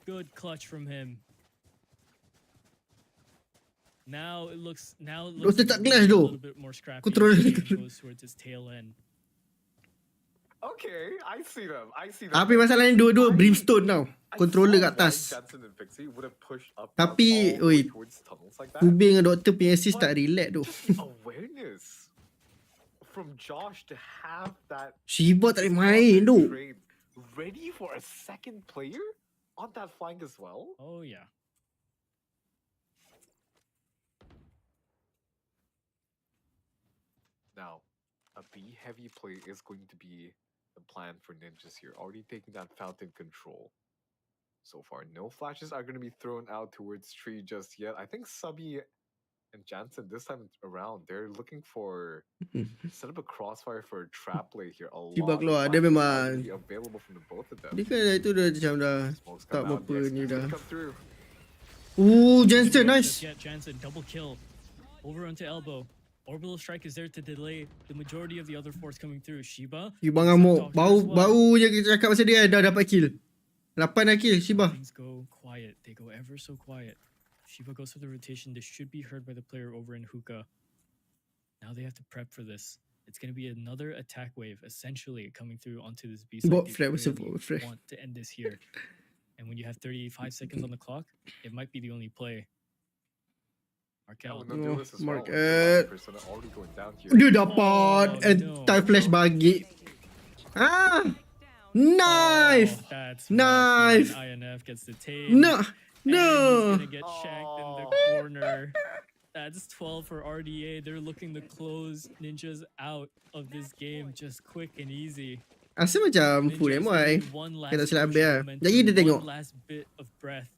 S2: Good clutch from him. Now it looks
S3: Dia tak
S2: like
S3: clash
S2: a
S3: tu.
S2: little bit more scrappy.
S3: Control-
S2: The game goes towards its tail end.
S1: Okay, I see them.
S3: Tapi masalahnya dua-dua brimstone tau. Controller kat atas. Tapi, oi, Sube dengan Doctor punya assist tak relax tu.
S1: Awareness from Josh to have that
S3: Shiba tak boleh main tu.
S1: trade ready for a second player on that flank as well.
S2: Oh yeah.
S1: Now, a B heavy play is going to be the plan for Ninjas here. Already taking that fountain control. So far, no flashes are going to be thrown out towards tree just yet. I think Subby and Jansen this time around, they're looking for set up a crossfire for a trap play here. A lot
S3: Shiba
S1: of
S3: keluar, dia
S1: flashes
S3: memang-
S1: already available from the both of them.
S3: Dia kan itu dah macam dah
S1: Smokes
S3: tak
S1: come out,
S3: berapa
S1: the
S3: ni
S1: execution
S3: dah.
S1: come through.
S3: Jansen, nice.
S2: Yeah, Jansen, double kill. Over onto elbow. Orbital strike is there to delay the majority of the other force coming through. Shiba.
S3: Shiba ngamuk. Bau je kita cakap pasal dia dah dapat kill. 8 dah kill Shiba.
S2: Things go quiet. They go ever so quiet. Shiba goes for the rotation. This should be heard by the player over in hookah. Now they have to prep for this. It's going to be another attack wave, essentially, coming through onto this B side.
S3: Bot
S2: They
S3: flare, what's a
S2: really
S3: bot flare?
S2: want to end this here. And when you have 35 seconds on the clock, it might be the only play. Markel.
S3: Market.
S1: Persona already going down here.
S3: Dia dapat
S2: Oh,
S3: anti-flash bagi. Knife.
S2: Oh, that's
S3: Knife.
S2: rough. INF gets the tape.
S3: No.
S2: And
S3: No.
S2: he's gonna get shanked in the
S1: Oh.
S2: corner. That's 12 for RDA. They're looking to close Ninjas out of this game just quick and easy.
S3: Rasa macam full
S2: Ninjas
S3: MY.
S2: need one last
S3: Kita silap
S2: push
S3: habis
S2: of
S3: lah.
S2: momentum,
S3: Lagi dia tengok.
S2: one last bit of breath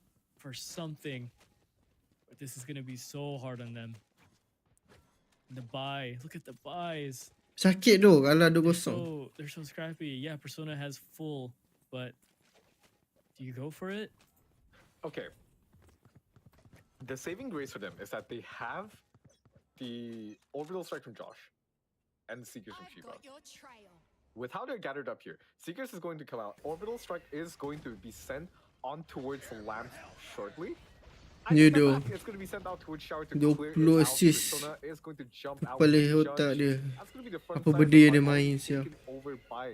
S2: for something. But this is gonna be so hard on them. The buy. Look at the buys.
S3: Sakit tu kalau 2-0.
S2: They're so scrappy. Yeah, Persona has full, but do you go for it?
S1: Okay. The saving grace for them is that they have the orbital strike from Josh and the Seekers from
S4: I've
S1: Shiba.
S4: got your trail.
S1: With how they're gathered up here, Seekers is going to come out. Orbital strike is going to be sent on towards the lamp shortly.
S3: You do.
S1: It's going to be sent out towards shower to
S3: 20
S1: clear it out.
S3: assist.
S1: Persona is going to jump out
S3: Kepala
S1: with the
S3: otak
S1: judge.
S3: dia.
S1: That's going to be the front
S3: Apa
S1: side of
S3: benda
S1: the
S3: yang dia
S1: fight,
S3: main, siap.
S1: taken over by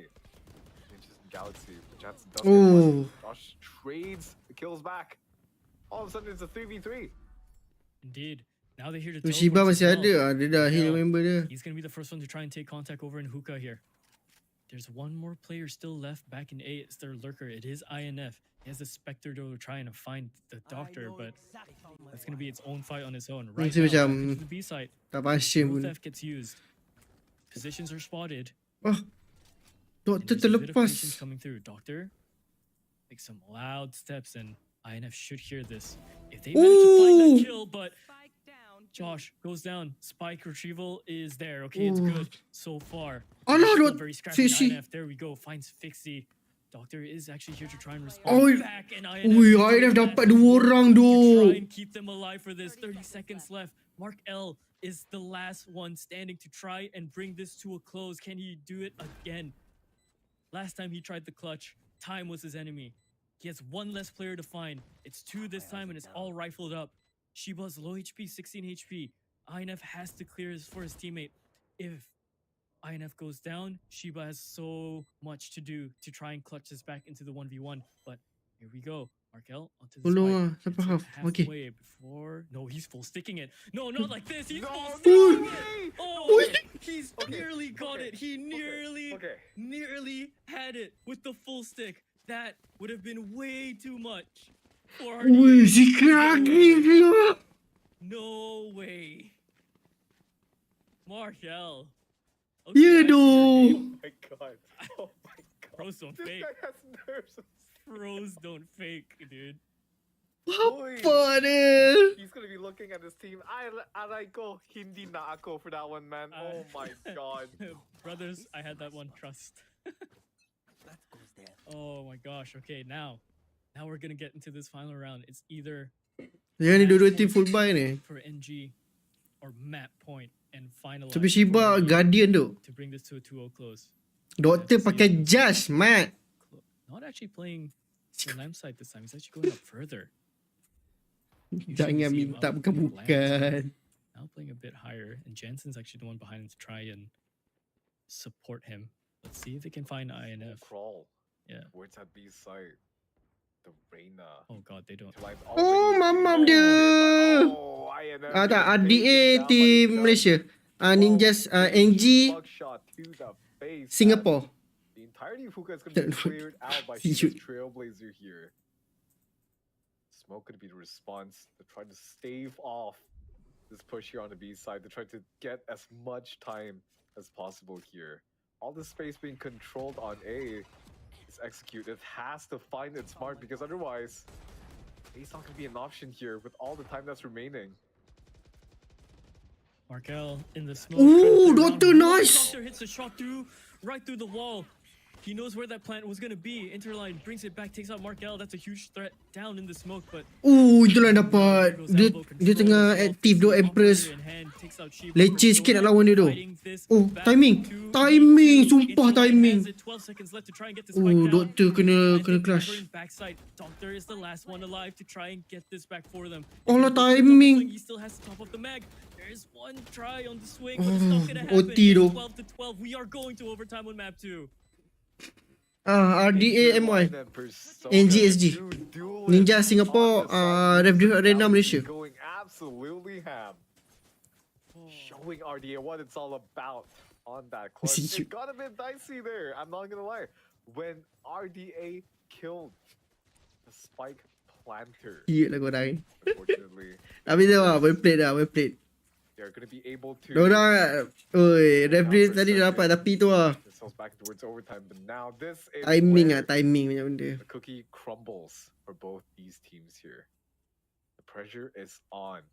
S1: Ninjas and Galaxy. The Jets does
S3: Oh.
S1: get one. Josh trades the kills back. All of a sudden it's a 3v3.
S2: Indeed. Now they're here to
S3: Shiba
S2: teleport as
S3: masih
S2: well.
S3: ada. Dia dah heal
S2: Markel,
S3: member dia.
S2: he's going to be the first one to try and take contact over in hookah here. There's one more player still left back in A. It's their lurker. It is INF. He has the Spectre to try and find the doctor, but it's going to be its own fight on its own. Right
S3: Mesti
S2: now,
S3: macam
S2: back into the B side.
S3: tak passion
S2: Rule
S3: pun.
S2: theft gets used. Positions are spotted.
S3: Oh.
S2: and
S3: Doktor
S2: there's a bit of
S3: terlepas.
S2: patience coming through. Doctor makes some loud steps, and INF should hear this. If they manage to find that
S3: Ooh.
S2: kill, but
S4: Spike down.
S2: Josh goes down. Spike retrieval is there. Okay, it's
S3: Ooh.
S2: good so far.
S3: Alah,
S2: Still
S3: dok-
S2: very scrappy.
S3: si-
S2: INF. There we go. Finds Fixie. Doctor is actually here to try and respond
S3: Oh,
S2: back. And INF,
S3: Ui,
S2: doing
S3: INF
S2: that
S3: dapat 2 orang
S2: to
S3: tu.
S2: try and keep them alive for this. 30 seconds left. Mark L is the last one standing to try and bring this to a close. Can he do it again? Last time he tried the clutch, time was his enemy. He has one less player to find. It's 2 this time, and it's all rifled up. Shiba's low HP, 16 HP. INF has to clear this for his teammate. If INF goes down, Shiba has so much to do to try and clutch this back into the 1v1. But here we go. Markel onto the
S3: Tolong
S2: spike.
S3: ah, siapa
S2: Gets it
S3: half? Okay.
S2: halfway before. No, he's full sticking it. No, not like this. He's
S1: No
S2: full sticking it.
S1: way!
S2: Oh, he's
S1: Okay,
S2: nearly got
S1: okay,
S2: it. He
S1: okay.
S2: nearly had it with the full stick. That would have been way too much for
S3: Ui,
S2: RDA.
S3: sikit lagi dia.
S2: No way. Markel.
S3: Ya
S2: I see your game.
S3: doh.
S1: Oh my god. Oh my god.
S2: Pros don't
S1: This
S2: fake.
S1: guy has nerves.
S2: Pros don't fake, dude.
S3: Apa dia?
S1: He's gonna be looking at his team. Aray ko, hindi na ako for that one, man. Oh my god.
S2: Brothers, I had that one. Trust. Oh my gosh. Okay, now we're gonna get into this final round. It's either
S3: Yang ni dua-dua team full buy ni.
S2: for NG or map point and finalize
S3: Tapi
S2: for
S3: Shiba
S2: RDA
S3: Guardian tu.
S2: to bring this to a 2-0 close.
S3: Doktor pakai jas, mat.
S2: Not actually playing the lamp side this time. He's actually going up further.
S3: Jangan minta bukan-bukan.
S2: Now playing a bit higher, and Jensen's actually the one behind him to try and support him. Let's see if they can find INF.
S1: Crawl.
S2: Yeah.
S1: Where's that B side? The Reina.
S2: Oh god, they don't.
S3: Oh, mamam dia.
S1: Oh, INF
S3: Ah, tak,
S1: getting
S3: RDA
S1: taken down by
S3: team
S1: the
S3: Malaysia.
S1: judge.
S3: Ninjas NG
S1: Buckshot to the face.
S3: Singapore.
S1: The entirety of Hookah is going to be cleared out by
S3: You-
S1: Shiba's Trailblazer here. Smoke going to be the response to try to stave off this push here on the B side, to try to get as much time as possible here. All the space being controlled on A is executed. It has to find its mark, because otherwise, A's not going to be an option here with all the time that's remaining.
S2: Markel in the smoke.
S3: Ooh,
S2: trying to play
S3: Doctor,
S2: around.
S3: nice.
S2: Doctor hits a shot through, right through the wall. He knows where that plant was gonna be. Interline brings it back, takes out Markel. That's a huge threat down in the smoke, but
S3: Itulah dapat. Dia tengah aktif do Empress. Leceh sikit nak lawan dia tu. Oh, timing. Timing, sumpah timing. Oh, Doktor kena clash.
S2: Doctor is the last one alive to try and get this back for them.
S3: Oh, lah, timing.
S2: He still has to top up the mag. There's one try on the swing, but it's not gonna happen.
S3: OT tu.
S2: 12-12. We are going to overtime on map 2.
S3: RDA MY. NGSG. Ninja Singapore, Rev Arena Malaysia.
S1: Going absolutely ham. Showing RDA what it's all about on that clutch. It got a bit dicey there, I'm not gonna lie. When RDA killed the spike planter.
S3: Cute lah korang.
S1: Unfortunately,
S3: Tapi tu lah, well played.
S1: they're gonna be able to.
S3: Diorang, oi, referee tadi dah dapat, tapi tu lah.
S1: Themselves back towards overtime, but now this is
S3: Timing
S1: where
S3: macam benda.
S1: the cookie crumbles for both these teams here. The pressure is on.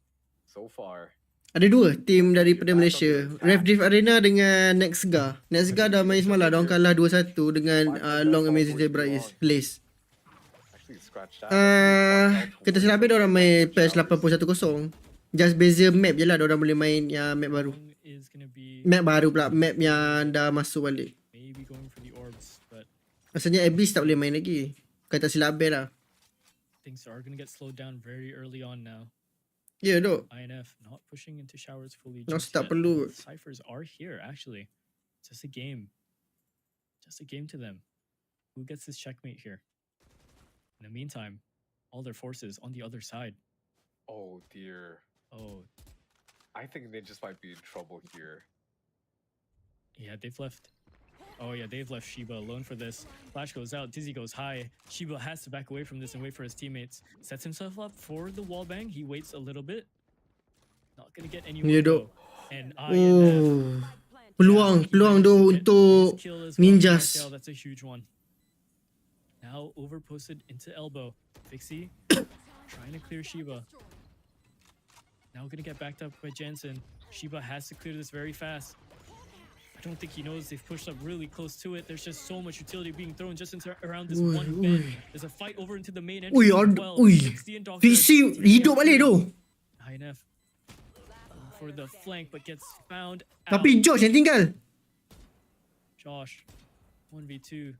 S1: So far,
S3: Ada dua team daripada Malaysia. Rev Arena dengan Nexga. Nexga dah main semalam, diorang kalah 2-1 dengan Long Amazing Zebra Lace.
S1: actually scratched out.
S3: Kata silap diorang main patch 8.10. Just beza map je lah, diorang boleh main yang map baru.
S2: Is gonna be
S3: Map baru pula, map yang dah masuk balik.
S2: maybe going for the orbs, but
S3: Rasanya Abyss tak boleh main lagi. Kata silap lah.
S2: things are going to get slowed down very early on now.
S3: Ya dok.
S2: INF not pushing into showers fully.
S3: No,
S2: just
S3: tak
S2: yet.
S3: perlu.
S2: Ciphers are here, actually. Just a game. Just a game to them. Who gets this checkmate here? In the meantime, all their forces on the other side.
S1: Oh dear.
S2: Oh,
S1: I think they just might be in trouble here.
S2: yeah, they've left. Oh yeah, they've left Shiba alone for this. Flash goes out, Dizzy goes high. Shiba has to back away from this and wait for his teammates. Sets himself up for the wall bang. He waits a little bit. Not gonna get anywhere.
S3: Ya dok.
S2: And
S3: Oh.
S2: INF.
S3: Peluang tu untuk ninjas.
S2: Markel, that's a huge one. Now overposted into elbow. Fixie trying to clear Shiba. Now gonna get backed up by Jensen. Shiba has to clear this very fast. I don't think he knows they've pushed up really close to it. There's just so much utility being thrown just around this one bend. There's a fight over into the main entrance as well.
S3: VC hidup balik tu.
S2: INF for the flank but gets found out.
S3: Tapi Josh yang tinggal.
S2: Josh 1v2.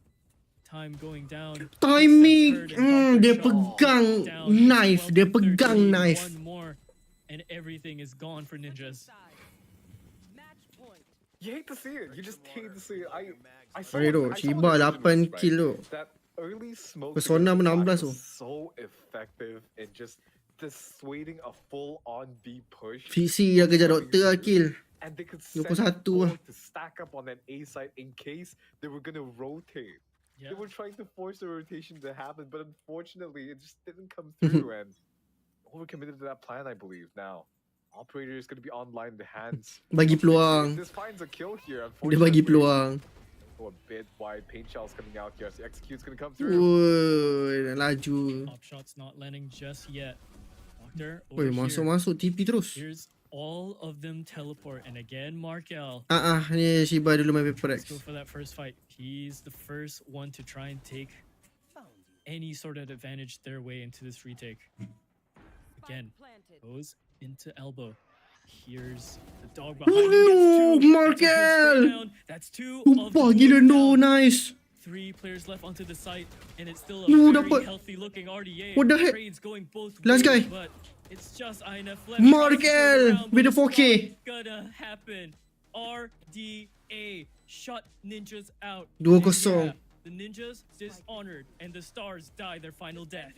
S2: Time going down.
S3: Timing. Dia pegang knife. Dia pegang knife.
S2: One more and everything is gone for ninjas.
S1: You hate to see it. You just hate to see it. I saw
S3: Sorry tu, Shiba 8 kill tu.
S1: That early smoke
S3: Persona pun 16 tu.
S1: was so effective in just dissuading a full-on B push.
S3: VC dah kejar doktor lah kill.
S1: And they could send
S3: 21
S1: both
S3: lah.
S1: to stack up on that A side in case they were gonna rotate.
S2: Yeah.
S1: They were trying to force the rotation to happen, but unfortunately, it just didn't come through. And overcommitted to that plan, I believe. Now, operator is going to be online in the hands.
S3: Bagi peluang.
S1: This finds a kill here.
S3: Dia bagi
S1: Unfortunately,
S3: peluang.
S1: oh, a bit wide. Paint shells coming out here. So execute's going to come through.
S3: Woi, dah laju.
S2: Top shots not landing just yet. Doctor
S3: Woi,
S2: over here.
S3: masuk TP terus.
S2: Here's all of them teleport, and again Markel.
S3: Ni Shiba dulu main paper
S2: Let's
S3: X.
S2: go for that first fight. He's the first one to try and take any sort of advantage their way into this retake. Again, goes into elbow. Here's the dog behind him. Gets two.
S3: Markel!
S2: That's two.
S3: Sumpah gila no, nice.
S2: 3 players left onto the site, and it's still a
S3: No,
S2: very
S3: dapat.
S2: healthy looking RDA.
S3: What the heck?
S2: Trades going both
S3: Last
S2: ways,
S3: guy.
S2: but it's just INF left.
S3: Markel with the 4K.
S2: Gonna happen. RDA shut ninjas out.
S3: 2-0.
S2: Yeah, the ninjas dishonored, and the stars die their final death.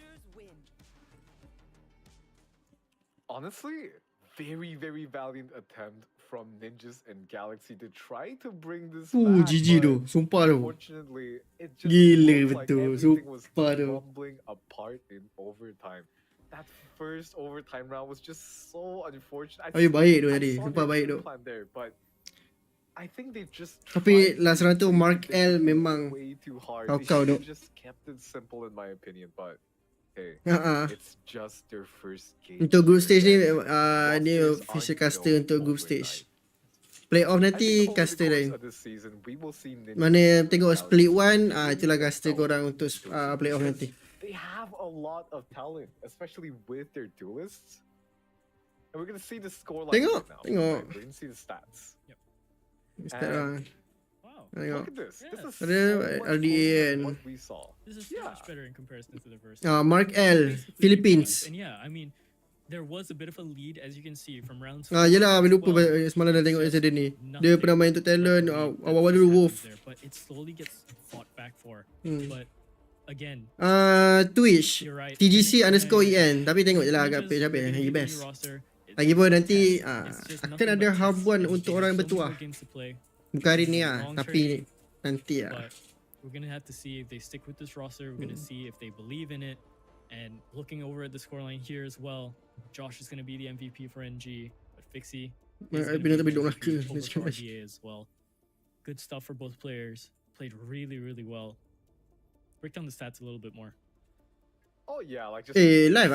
S1: Honestly, very, very valiant attempt from Ninjas and Galaxy to try to bring this back.
S3: GG tu.
S1: but
S3: Sumpah tu.
S1: Unfortunately, it just
S3: Gila
S1: looked like
S3: betul.
S1: everything was
S3: Sumpah tu.
S1: crumbling apart in overtime. That first overtime round was just so unfortunate.
S3: Tapi baik tu
S1: I
S3: tadi.
S1: saw
S3: Sumpah
S1: their
S3: baik
S1: game
S3: tu.
S1: plan there, but I think they've just
S3: Tapi
S1: tried
S3: last
S1: to
S3: round tu
S1: make
S3: Mark
S1: things
S3: L memang
S1: way too hard.
S3: kau
S1: They
S3: tu.
S1: should just kept it simple in my opinion, but hey, it's just their first game.
S3: Untuk group stage ni
S1: Again,
S3: ni
S1: rosters
S3: official
S1: aren't
S3: caster
S1: built
S3: untuk group
S1: overnight.
S3: stage. Playoff
S1: I
S3: nanti
S1: think over the
S3: caster
S1: course
S3: lain.
S1: of this season, we will see Ninjas
S3: Mana
S1: and
S3: tengok
S1: Galaxy
S3: split one,
S1: really
S3: itulah caster
S1: excel
S3: korang untuk
S1: in
S3: playoff
S1: because
S3: nanti.
S1: They have a lot of talent, especially with their duelists. And we're gonna see the scoreline
S3: Tengok,
S1: right now.
S3: tengok.
S1: Right, we're gonna see the stats.
S3: Start lah.
S2: Wow,
S3: Tengok.
S1: Look at this. This is
S3: Ada
S1: so much
S3: RDA
S1: closer
S3: kan.
S1: than what we saw.
S2: this is so much better in comparison to the first.
S3: Mark L,
S2: Basically,
S3: Philippines.
S2: And yeah, I mean, there was a bit of a lead as you can see from rounds.
S3: Yelah, aku lupa
S2: 12.
S3: semalam dah tengok incident ni. Dia
S2: Nothing.
S3: pernah main untuk talent,
S2: Nothing
S3: awal-awal
S2: that
S3: dulu
S2: happens
S3: Wolf.
S2: there, but it slowly gets fought back for.
S3: Hmm.
S2: But again,
S3: Twitch,
S2: you're right.
S3: TGC_EN. Tapi tengok je lah agak page apa yang lagi best. Lagipun nanti akan ada habuan untuk orang yang bertuah. Bukan hari ni lah, tapi nanti lah.
S2: But we're gonna have to see if they stick with this roster. We're gonna see if they believe in it. And looking over at the scoreline here as well, Josh is gonna be the MVP for NG, but Fixie is gonna be the MVP over for RDA as well. Good stuff for both players. Played really, really well. Break down the stats a little bit more.
S1: Oh yeah, like just
S3: Live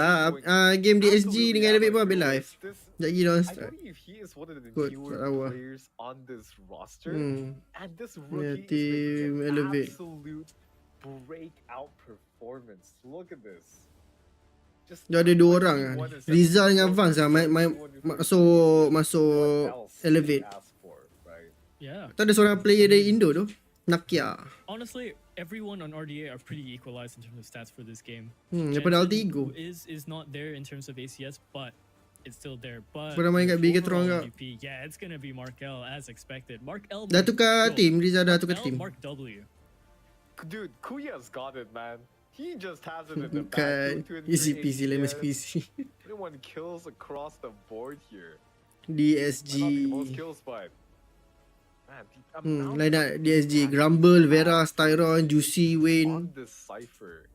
S3: game di SG dengan Elevate pun habis live.
S1: This,
S3: Sekejap lagi dah
S1: I
S3: start.
S1: believe he is one of the
S3: Good,
S1: newer
S3: tahu lah.
S1: players on this roster,
S3: Hmm.
S1: and this rookie
S3: team
S1: is making an
S3: Elevate.
S1: absolute breakout performance. Look at this. Just
S3: Dia ada 2 orang lah.
S1: 21 and
S3: Rizal dengan
S1: 74
S3: Vance lah masuk
S1: What else
S3: Elevate.
S1: they ask for, right?
S2: Yeah.
S3: Tu ada seorang player dari Indo tu. Nakia.
S2: Honestly, everyone on RDA are pretty equalized in terms of stats for this game.
S3: Daripada
S2: Jensen
S3: Altigo.
S2: is not there in terms of ACS, but it's still there. But
S3: Pernah main kat
S2: the
S3: Bigatron
S2: overall
S3: kak.
S2: MVP, yeah, it's gonna be Markel as expected. Markel
S3: Dah tukar team. Riza dah tukar
S2: Markel,
S3: team.
S2: Mark W.
S1: Dude, Kuya's got it, man. He just has it in the
S3: Bukan.
S1: back.
S3: Easy peasy lemon squeezy.
S1: 21 kills across the board here.
S3: DSG.
S1: Might not be the most kills, but man, the amount
S3: Lain nak
S1: of
S3: DSG.
S1: impact
S3: Grumble,
S1: he
S3: Vera,
S1: has
S3: Styron, Juicy,
S1: on
S3: Wayne.
S1: this cipher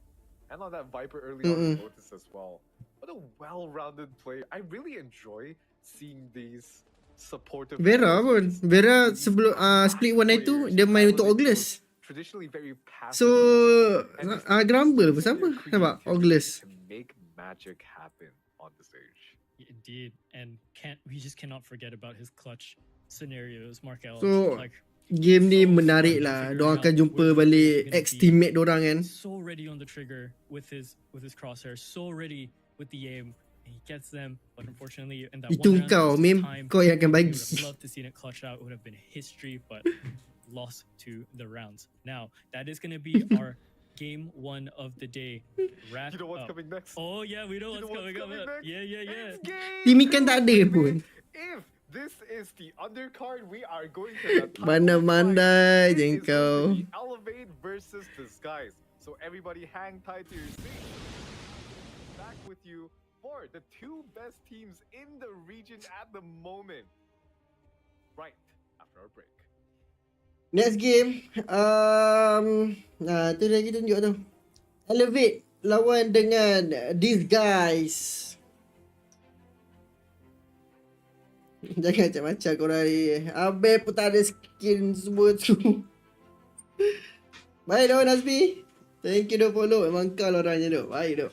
S1: and on that Viper early on in Lotus as well. What a well-rounded player. I really enjoy seeing these supportive
S3: Vera pun.
S1: players.
S3: Vera
S1: These
S3: sebelum
S1: passive
S3: split one itu
S1: players
S3: dia main
S1: traveling
S3: untuk
S1: those
S3: Ogles.
S1: traditionally very passive
S3: So
S1: regions. And these
S3: Grumble pun
S1: teams and
S3: sama.
S1: their
S3: Nampak?
S1: creativity
S3: Ogles.
S1: can make magic happen on the stage.
S2: Indeed, and we just cannot forget about his clutch scenarios, Markel.
S3: So,
S2: Like
S3: game ni
S2: so
S3: menarik
S2: smart in
S3: lah.
S2: figuring
S3: Diorang
S2: out
S3: akan jumpa
S2: where the ball
S3: balik
S2: is gonna be.
S3: ex-teammate diorang kan.
S2: So ready on the trigger with his crosshair, so ready with the aim. And he gets them, but unfortunately in that
S3: Itu
S2: one round,
S3: kau,
S2: there was
S3: Mim.
S2: time.
S3: Kau yang akan
S2: We
S3: bagi.
S2: would have loved to see it clutch out. It would have been history, but lost to the rounds. Now that is going to be our game one of the day. Wrap
S1: You know what's
S2: up.
S1: coming next?
S2: Oh yeah, we know
S1: You
S2: what's
S1: know
S2: coming up.
S1: next?
S2: Yeah, yeah, yeah.
S1: It's game
S3: Tim ikan tak ada
S1: two,
S3: pun.
S1: baby. If this is the undercard, we are going to the title
S3: Mandai
S1: fight.
S3: je
S1: It is going
S3: kau.
S1: to be Elevate versus Disguise. So everybody hang tight to your seats. Back with you for the two best teams in the region at the moment. Right after our break.
S3: Next game, tu lagi tunjuk tu. Elevate lawan dengan Disguise. Jangan macam-macam korang ni. Habis pun tak ada skin semua tu. Baik dah Nazmi. Thank you dah follow. Memang kau lah orangnya tu. Baik tu.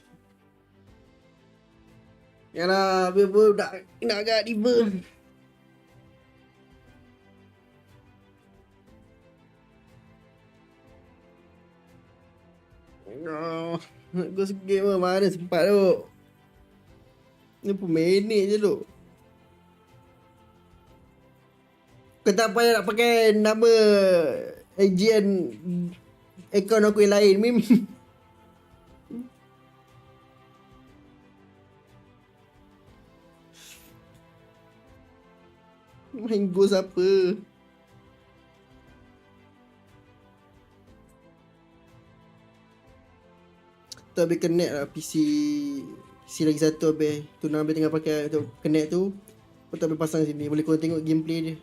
S3: Yalah, habis pun nak agak diva. Oh, nak go game pun mana sempat tu. Ni pun minit je tu. Kau tak payah nak pakai nama AGN akaun aku yang lain, Mim. Main ghost apa? Tu habis connect lah PC lagi satu habis. Tu nak habis tengah pakai tu connect tu. Lepas tu habis pasang sini. Boleh korang tengok gameplay dia.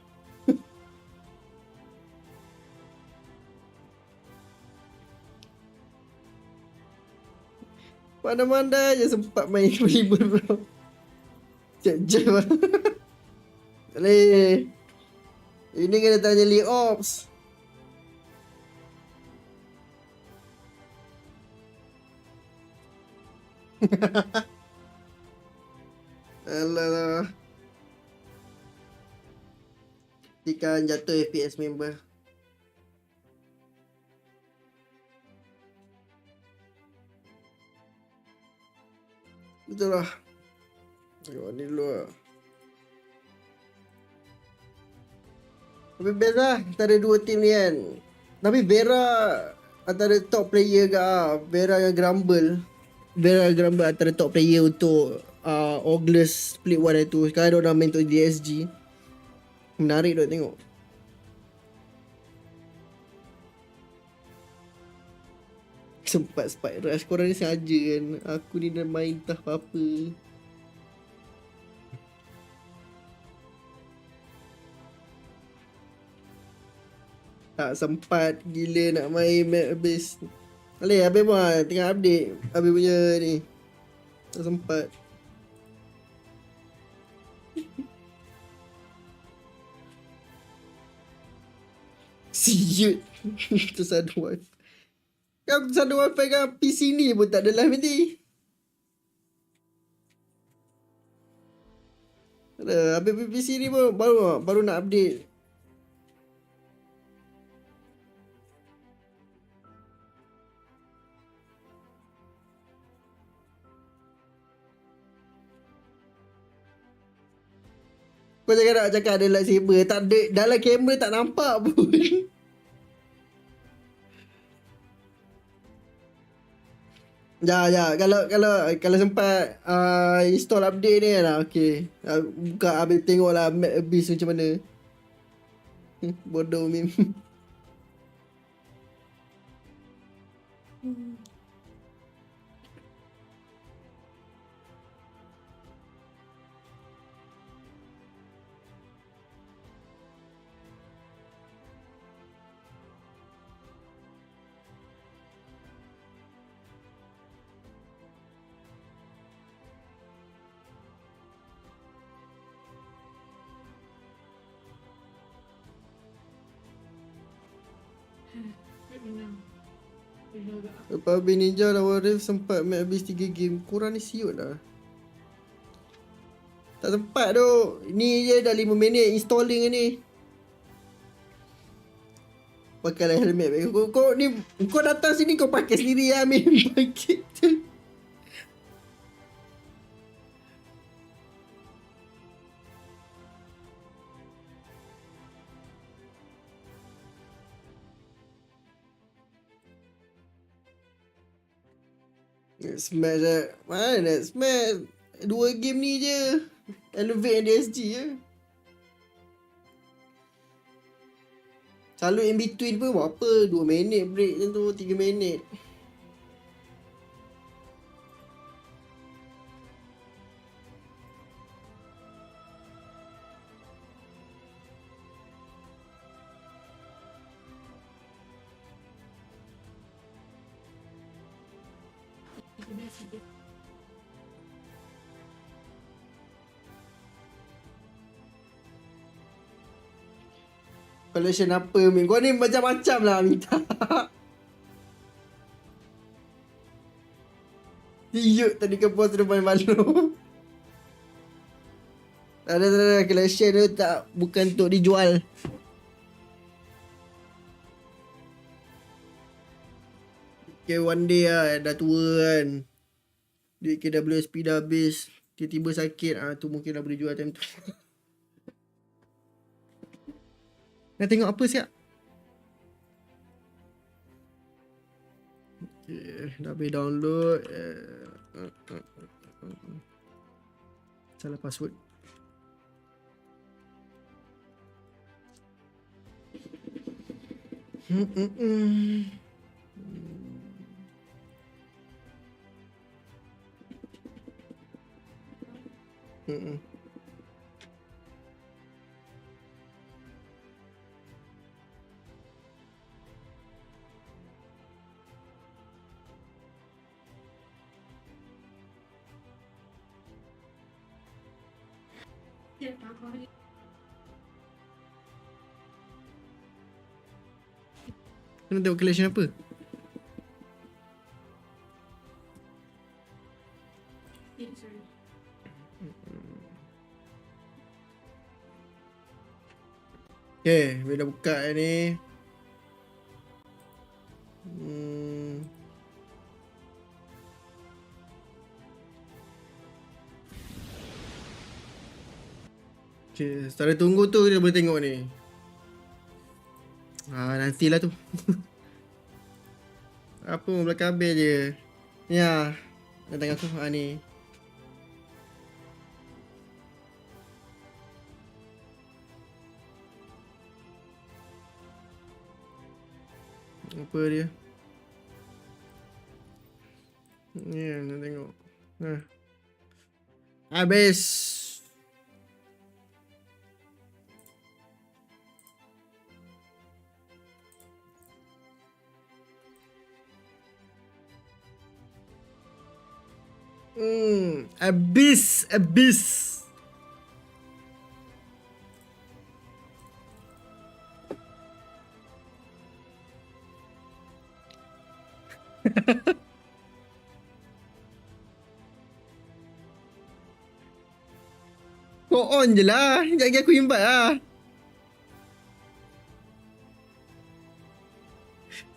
S3: Mana-mana je sempat main ribu bro. Jap-jap lah. Boleh. Ini kena tanya Lee Ops. Alah. Ikan jatuh FPS member. Betul lah. Tengok ni dulu lah. Tapi best lah antara dua tim ni kan. Tapi Vera antara top player ke lah. Vera dengan Grumble. Vera dengan Grumble antara top player untuk Ogles split one itu. Sekarang dia orang main untuk DSG. Menarik tu tengok. Sempat spike rush. Korang ni saja kan. Aku ni dah main tak apa-apa. Tak sempat gila nak main map habis. Alih habis pun tengah update. Habis punya ni. Tak sempat. Siut. Tersadu wifi. Kau tersadu wifi kan PC ni pun tak ada live nanti. Habis PC ni pun baru nak update. Kau jangan nak cakap ada lightsaber. Tak ada. Dalam kamera tak nampak pun. Kalau sempat install update ni lah, okey. Buka habis tengoklah map Abyss macam mana. Bodoh meme. Lepas habis Ninja lawan Rave sempat match habis 3 game. Korang ni siut lah. Tak sempat tu. Ni je dah 5 minit installing ni. Pakailah helmet. Kau ni, kau datang sini kau pakai sendiri lah main pakai tu. Smash lah. Mana nak smash? 2 game ni je. Elevate and DSG je. Selalu in between pun buat apa? 2 minit break macam tu, 3 minit. Collection apa Min? Kau ni macam-macam lah minta. Yuk tadi ke bos depan malu. Tak ada collection tu tak, bukan untuk dijual. Okay, one day lah dah tua kan. Duit KWSP dah habis. Tiba-tiba sakit. Tu mungkin dah boleh jual time tu. Nak tengok apa siap? Okay, dah boleh download. Salah password. Kena tengok collection apa? Okay, bila dah buka ni. Okay, setelah tunggu tu kita boleh tengok ni. Nantilah tu. Apa belakang habis je. Ya, datang aku ni. Apa dia? Ya, nak tengok. Habis. Abyss. Kau on je lah. Sekejap lagi aku invite lah.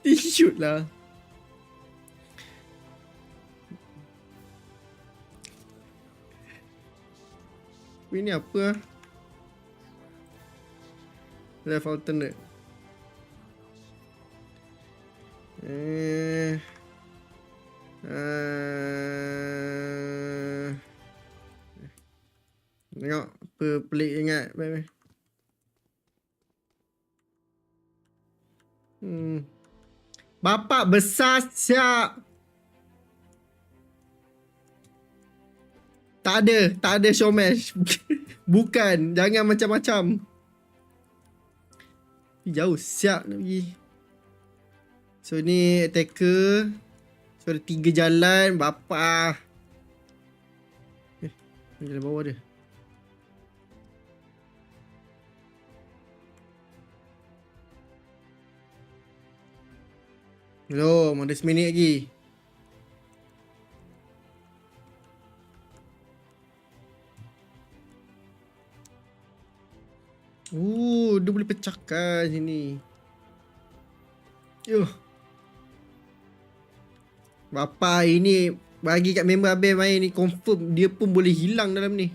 S3: Shoot lah. Ini apa lah? Left alternate. Tengok apa pelik ingat. Bye. Bapak besar siap. Tak ada show match. Bukan, jangan macam-macam. Jauh siap nak pergi. So ni attacker. So ada 3 jalan, bapa. Jalan bawah dia. Belum, ada 1 minit lagi. Dia boleh pecahkan sini. Yuh. Bapa ini bagi kat member Abel main ni confirm dia pun boleh hilang dalam ni.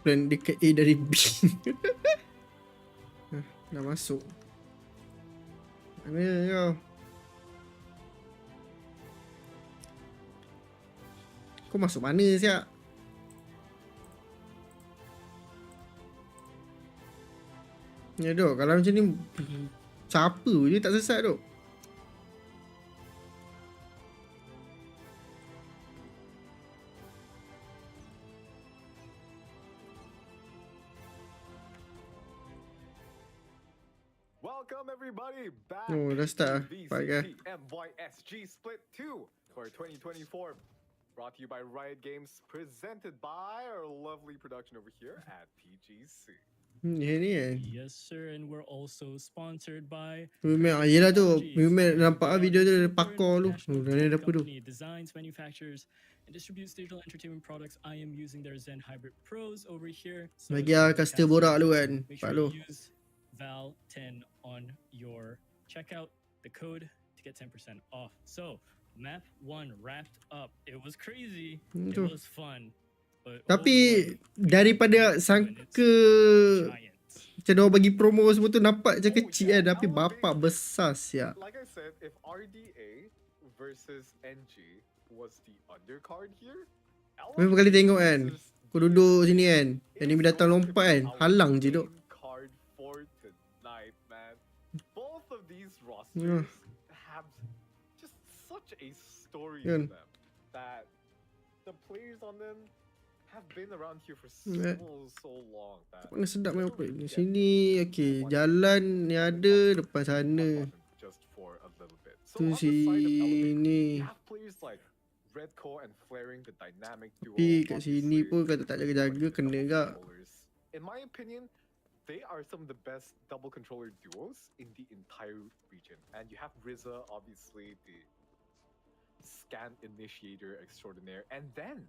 S3: Plan dekat A dari B. Dah masuk. Mana kau? Kau masuk mana siap? Ya dok, kalau macam ni siapa je tak sesat dok.
S1: Welcome everybody back
S3: dah start
S1: to
S3: pakai.
S1: VCT MYSG Split 2 for 2024. Brought to you by Riot Games, presented by our lovely production over here at PGC.
S3: Ni kan.
S2: Yes sir, and we're also sponsored by
S3: Yelah tu, nampak video tu pakar lu. Dah apa tu?
S2: Designs, manufactures, and distributes digital entertainment products. I am using their Zen Hybrid Pros over here. So
S3: Bagi caster borak lu kan.
S2: make
S3: Pak
S2: sure
S3: lu.
S2: you use VAL10 on your checkout, the code to get 10% off. So map 1 wrapped up. It was crazy. It was fun. But
S3: Tapi
S2: when
S3: daripada
S2: it's
S3: sangka
S2: giants.
S3: macam dia bagi promo semua tu nampak macam kecil kan, tapi bapak besar siap.
S1: Like I said, if RDA versus NG was the undercard here,
S3: Berapa kali tengok kan, kau duduk sini kan, enemy datang lompat kan, halang je duk.
S1: Card for tonight, man. Both of these rosters have just such a story to them that the players on them have been around here for so long that
S3: Mana sedap main operate di sini. Okey, jalan ni ada depan sana.
S1: just for a little bit.
S3: Tu
S1: So on the side of Elevate,
S3: sini.
S1: you have players like Redco and Flaring, the dynamic duo.
S3: Tapi kat sini
S1: obviously,
S3: pun kata tak jaga-jaga kena gak.
S1: controllers. In my opinion, they are some of the best double controller duos in the entire region. And you have Rizza, obviously the scan initiator extraordinaire, and then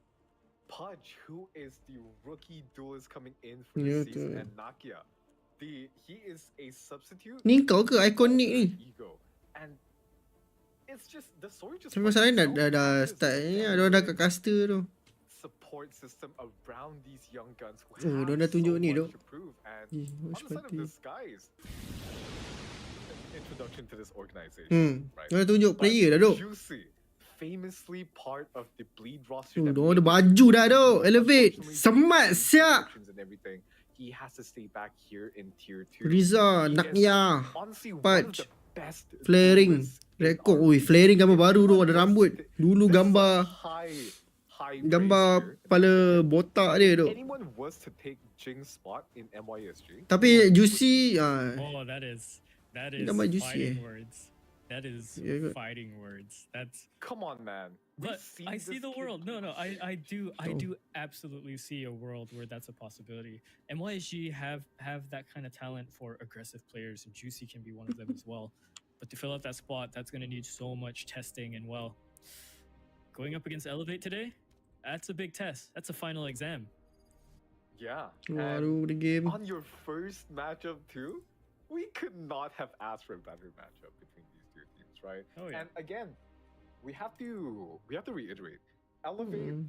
S1: Pudge, who is the rookie duelist coming in for
S3: Ya,
S1: the season,
S3: tu.
S1: and Nakia. He is a substitute.
S3: Ni kau ke iconic ni?
S1: Ego. And it's just the story just
S3: Tapi masalahnya dah start ni, ada dah kat caster tu.
S1: support system around these young guns who
S3: Oh,
S1: have
S3: dia dah tunjuk
S1: so
S3: ni,
S1: much
S3: dok.
S1: to prove. And
S3: Eh,
S1: on the side of
S3: mati.
S1: this, guys, introduction to this organization, right?
S3: Dia dah tunjuk
S1: But
S3: player dah duk.
S1: Juicy, famously part of the bleed roster.
S3: Oh,
S1: that
S3: dia ada
S1: made
S3: baju dah duk.
S1: it.
S3: Elevate.
S1: Unfortunately,
S3: Semat
S1: due to
S3: siap.
S1: restrictions and everything, he has to stay back here in tier 2.
S3: Rizza,
S1: He is
S3: Nakya,
S1: honestly one of
S3: Pudge,
S1: the best
S3: Flaring.
S1: duelists in
S3: Rekod,
S1: our
S3: oi, flaring gambar
S1: region.
S3: baru tu, ada
S1: This
S3: rambut.
S1: is-
S3: Dulu
S1: this is a
S3: gambar
S1: high
S3: gambar
S1: praise here.
S3: kepala botak dia tu.
S1: Anyone was to take Jing's spot in MYSG.
S3: Tapi Juicy,
S2: Oh, that is
S3: Gambar juicy,
S2: fighting words. That is
S3: Yeah, good.
S2: fighting words. That's
S1: Come on, man. We've
S2: but
S1: seen
S2: I see
S1: this
S2: the
S1: kid
S2: world. No, I
S3: Oh.
S2: do absolutely see a world where that's a possibility. MYSG have that kind of talent for aggressive players, and Juicy can be one of them as well. But to fill out that spot, that's going to need so much testing, and well, going up against Elevate today, that's a big test. That's a final exam.
S1: Yeah.
S3: baru the game.
S1: On your first matchup too, we could not have asked for a better matchup between these two teams, right?
S2: Oh, yeah.
S1: And again, we have to reiterate, Elevate.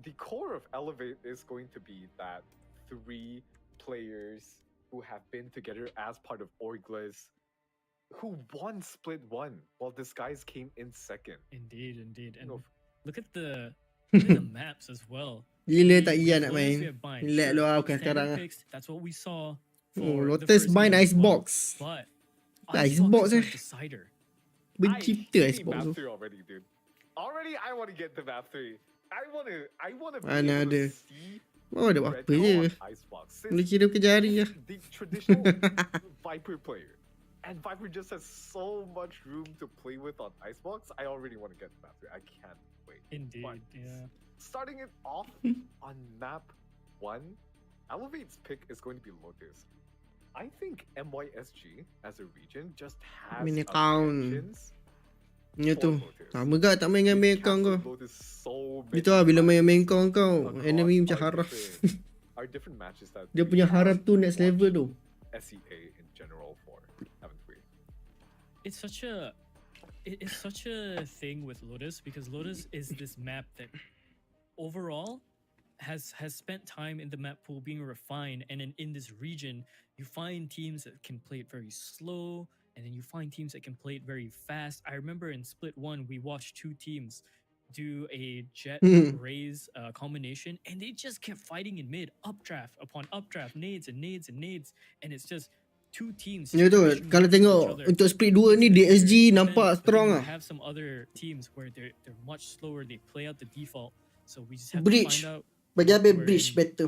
S1: The core of Elevate is going to be that 3 players who have been together as part of Orglas who won split 1 while this guys came in second.
S2: Indeed. And
S1: know,
S2: look at the maps as well.
S3: Gila tak
S2: We
S3: iya
S2: have
S3: nak
S2: Lotus, we
S3: main.
S2: have Bind.
S3: Relax
S2: Sure,
S3: lu bukan sekarang
S2: standard
S3: ah.
S2: picks, that's what we saw
S3: Oh,
S2: for the
S3: Lotus
S2: first
S3: main
S2: game as well.
S3: Icebox.
S2: But
S3: Icebox
S2: is a
S3: eh.
S2: decider.
S3: Benci
S1: I
S3: betul
S1: hate
S3: Icebox
S1: map
S3: tu.
S1: 3 already, dude. Already I want to get to map 3. I want to be
S3: Mana
S1: able
S3: ada.
S1: to see
S3: Oh, ada apa
S1: Redco
S3: je.
S1: on Icebox.
S3: Boleh kira ke jari lah.
S1: The traditional Viper player. And Viper just has so much room to play with on Icebox. I already want to get to map 3. I can't wait.
S2: Indeed,
S1: But
S2: yeah.
S1: starting it off on map 1, Elevate's pick is going to be Lotus. I think MYSG as a region just has
S3: Main
S1: a
S3: account.
S1: vengeance
S3: Ya
S1: for
S3: tu.
S1: Lotus.
S3: Sama gak tak main dengan main
S1: We've
S3: account kau.
S1: casted Lotus so
S3: Itu
S1: many
S3: lah bila main
S1: times
S3: account kau.
S1: across
S3: Enemy macam
S1: our
S3: harap.
S1: our different matches that
S3: Dia
S1: we
S3: punya
S1: have
S3: harap tu next level tu.
S1: watched SEA in general for, haven't we?
S2: It's such a thing with Lotus because Lotus is this map that overall has spent time in the map pool being refined, and in this region you find teams that can play it very slow, and then you find teams that can play it very fast. I remember in split 1 we watched 2 teams do a jet raise combination, and they just kept fighting in mid, updraft upon updraft, nades, and and it's just 2 teams
S3: Ya tu,
S2: pushing
S3: kalau
S2: back to each
S3: tengok
S2: other.
S3: untuk split 2 ni DSG nampak
S2: But then
S3: strong
S2: you
S3: ah.
S2: have some other teams where they're much slower. They play out the default, so we just have
S3: Bridge.
S2: to find out
S3: Bagi habis
S2: we're
S3: bridge
S2: in
S3: better.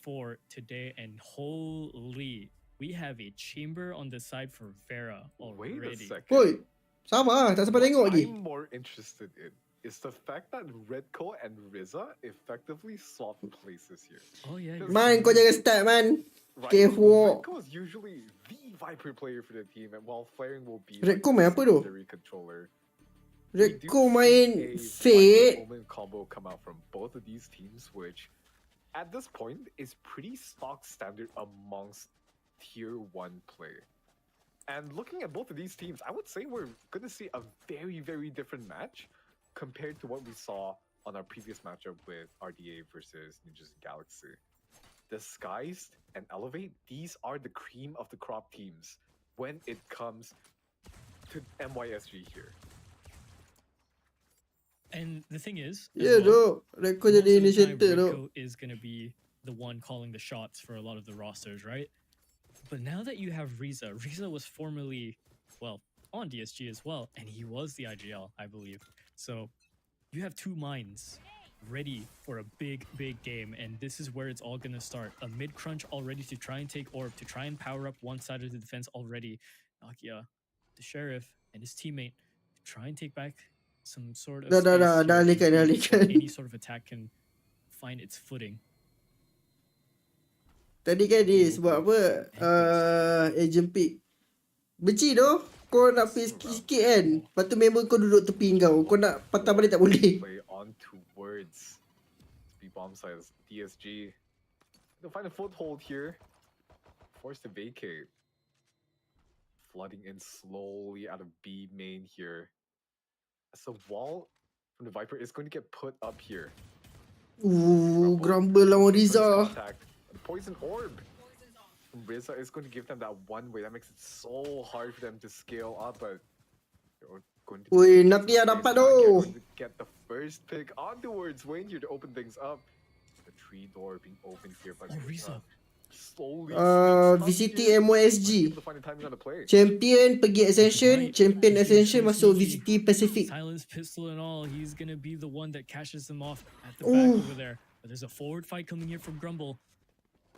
S2: for today. And holy, we have a chamber on the side for Vera
S1: Wait a
S2: already.
S1: second.
S3: Oi, sama tak sempat tengok lagi.
S1: I'm more interested in is the fact that Redco and Riza effectively swapped places here.
S2: Oh yeah, you're
S3: Man, kau
S2: right.
S3: jangan start man.
S1: Right?
S3: Kewo.
S1: Redco is usually the Viper player for the team, and while Flaring will be
S3: Redco
S1: the
S3: main apa tu?
S1: secondary controller. We do
S3: Redco
S1: see
S3: main
S1: a Viper
S3: Fate.
S1: Omen combo come out from both of these teams, which at this point is pretty stock standard amongst tier 1 play. And looking at both of these teams, I would say we're going to see a very, very different match compared to what we saw on our previous matchup with RDA versus Ninjas Galaxy. Disguised and Elevate, these are the cream of the crop teams when it comes to MYSG here.
S2: And the thing is,
S3: Ya tu, Redco
S2: most
S3: jadi
S2: of the time,
S3: initiator tu.
S2: Rico is going to be the one calling the shots for a lot of the rosters, right? But now that you have Riza was formerly, well, on DSG as well, and he was the IGL, I believe. So you have 2 minds ready for a big game, and this is where it's all going to start. A mid crunch already to try and take orb, to try and power up one side of the defense already. Nakia, the sheriff, and his teammate to try and take back some sort of
S3: Dah
S2: space here
S3: alihkan,
S2: before
S3: alihkan.
S2: any sort of attack can find its footing.
S3: Tadi kan dia sebab apa agent pick. Benci tu. Kau nak pick sikit-sikit kan. Lepas tu member kau duduk tepi kau. Kau nak patah balik tak boleh.
S1: Play on towards B bomb side as DSG. They'll find a foothold here. Forced to vacate. Flooding in slowly out of B main here. As the wall from the Viper is going to get put up here.
S3: Grumble lawan
S1: First
S3: Riza.
S1: contact. The poison orb from Riza is going to give them that one way. That makes it so hard for them to scale up, but they're going to
S3: Ui, Nakia dapat tu.
S1: going to get the first pick onwards. Wayne here to open things up. The tree door being opened here, but
S2: Oh, Riza.
S1: slowly
S3: VCT MYSG.
S1: able to find the timing on the play.
S3: Champion pergi Ascension. Champion Ascension masuk VCT Pacific.
S2: Silence pistol and all, he's gonna be the one that cashes them off at the
S3: Ooh.
S2: back over there. But there's a forward fight coming here from Grumble.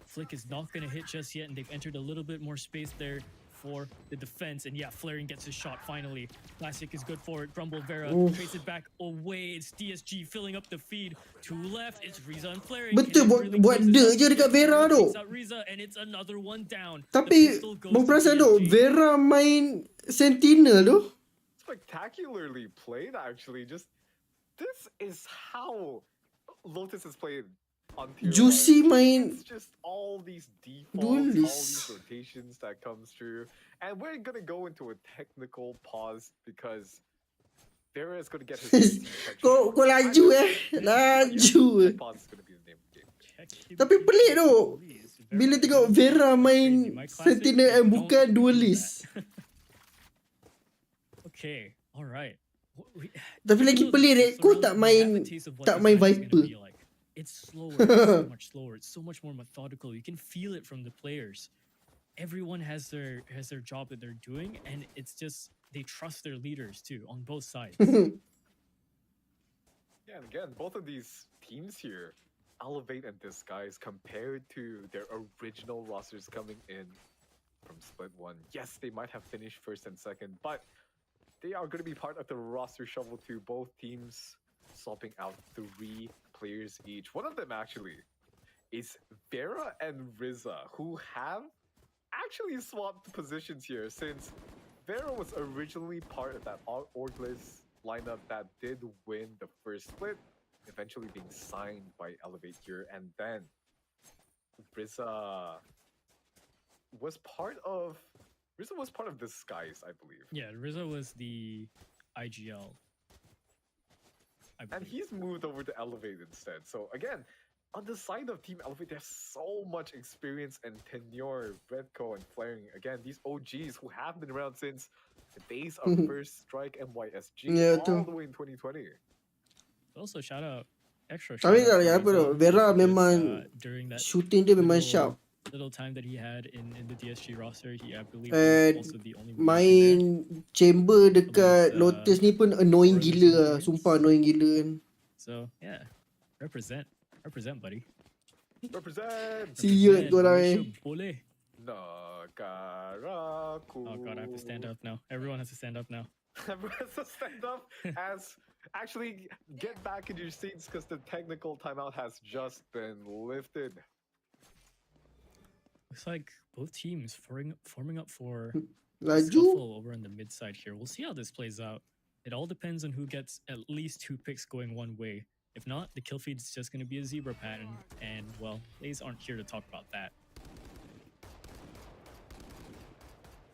S2: Flick is not gonna hit just yet, and they've entered a little bit more space there for the defense. And yeah, Flaring gets his shot finally. Classic is good for it. Grumble Vera
S3: Oof.
S2: trace it back away. It's DSG filling up the feed. To left, it's Riza and Flaring.
S3: Betul,
S2: Can they
S3: buat
S2: close this
S3: dek
S2: up?
S3: je dekat Vera tu.
S2: Takes out Riza, and it's another one down. The
S3: Tapi,
S2: pistol goes
S3: bang
S2: to
S3: perasan tu,
S2: DSG.
S3: Vera main Sentinel tu.
S1: Spectacularly played, actually. Just this is how Lotus is played on tier
S3: Juicy
S1: 1.
S3: main
S1: It's just all these defaults, all these
S3: duelist.
S1: rotations that comes through, and we're gonna go into a technical pause because Vera is gonna get his
S3: Kau laju laju.
S1: Pause is gonna be the name of the game.
S3: Tapi pelik tu. Bila tengok Vera main Sentinel and bukan duelist.
S2: Okay, all right.
S3: Tapi lagi pelik Redco tak main Viper.
S2: It's slower, it's so much slower, it's so much more methodical. You can feel it from the players. Everyone has their job that they're doing, and it's just they trust their leaders too on both sides.
S1: Yeah, and again, both of these teams here elevate and disguise compared to their original rosters coming in from Split 1. Yes, they might have finished first and second, but they are going to be part of the roster shuffle too. Both teams swapping out 3 players each. One of them actually is Vera and Riza, who have actually swapped positions here, since Vera was originally part of that Orgless lineup that did win the first split, eventually being signed by Elevate here, and then Riza was part of Disguise, I believe.
S2: Yeah, Riza was the IGL.
S1: And he's moved over to Elevate instead. So again, on the side of Team Elevate, there's so much experience and tenure. Redco and Flaring, again, these OGs who have been around since the days of First Strike MYSG, all the way in 2020.
S2: Also, extra
S3: Tapi
S2: shout out
S3: tak apa
S2: to
S3: tau.
S2: Riza,
S3: Vera
S2: because,
S3: memang
S2: during that
S3: shooting dia memang sharp.
S2: little time that he had in the DSG roster, I believe
S3: And
S2: was also the only
S3: main chamber dekat
S2: Amongst,
S3: Lotus ni pun annoying
S2: foreigners
S3: gila
S2: and
S3: lah.
S2: Koreans.
S3: Sumpah annoying gila kan.
S2: So yeah, represent, buddy.
S1: Represent!
S3: Siut tu orang
S2: Malaysia
S3: eh.
S2: boleh.
S1: Nakaraku.
S2: Oh god, I have to stand up now. Everyone has to stand up now.
S1: Everyone has to stand up as actually get back in your seats because the technical timeout has just been lifted.
S2: Looks like both teams forming up for
S3: Laju.
S2: scuffle over on the mid side here. We'll see how this plays out. It all depends on who gets at least 2 picks going one way. If not, the kill feed is just going to be a zebra pattern, and well, Blaze aren't here to talk about that.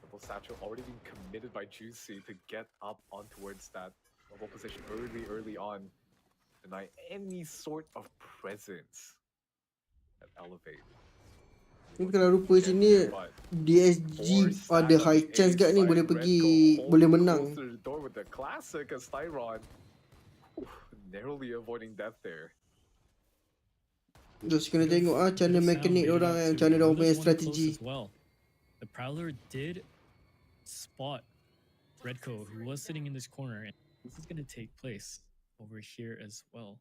S1: Double Satchel already being committed by Juicy to get up on towards that level position early on. Deny any sort of presence at Elevate.
S3: Tapi kalau rupa sini DSG ada high chance kat ni boleh pergi, boleh menang.
S1: The door with the classic as Styron. Narrowly avoiding death there.
S3: Terus kena tengok macam mana mekanik orang kan, macam mana orang punya strategi.
S2: The Prowler did spot Redco, who was sitting in this corner, and this is going to take place over here as well.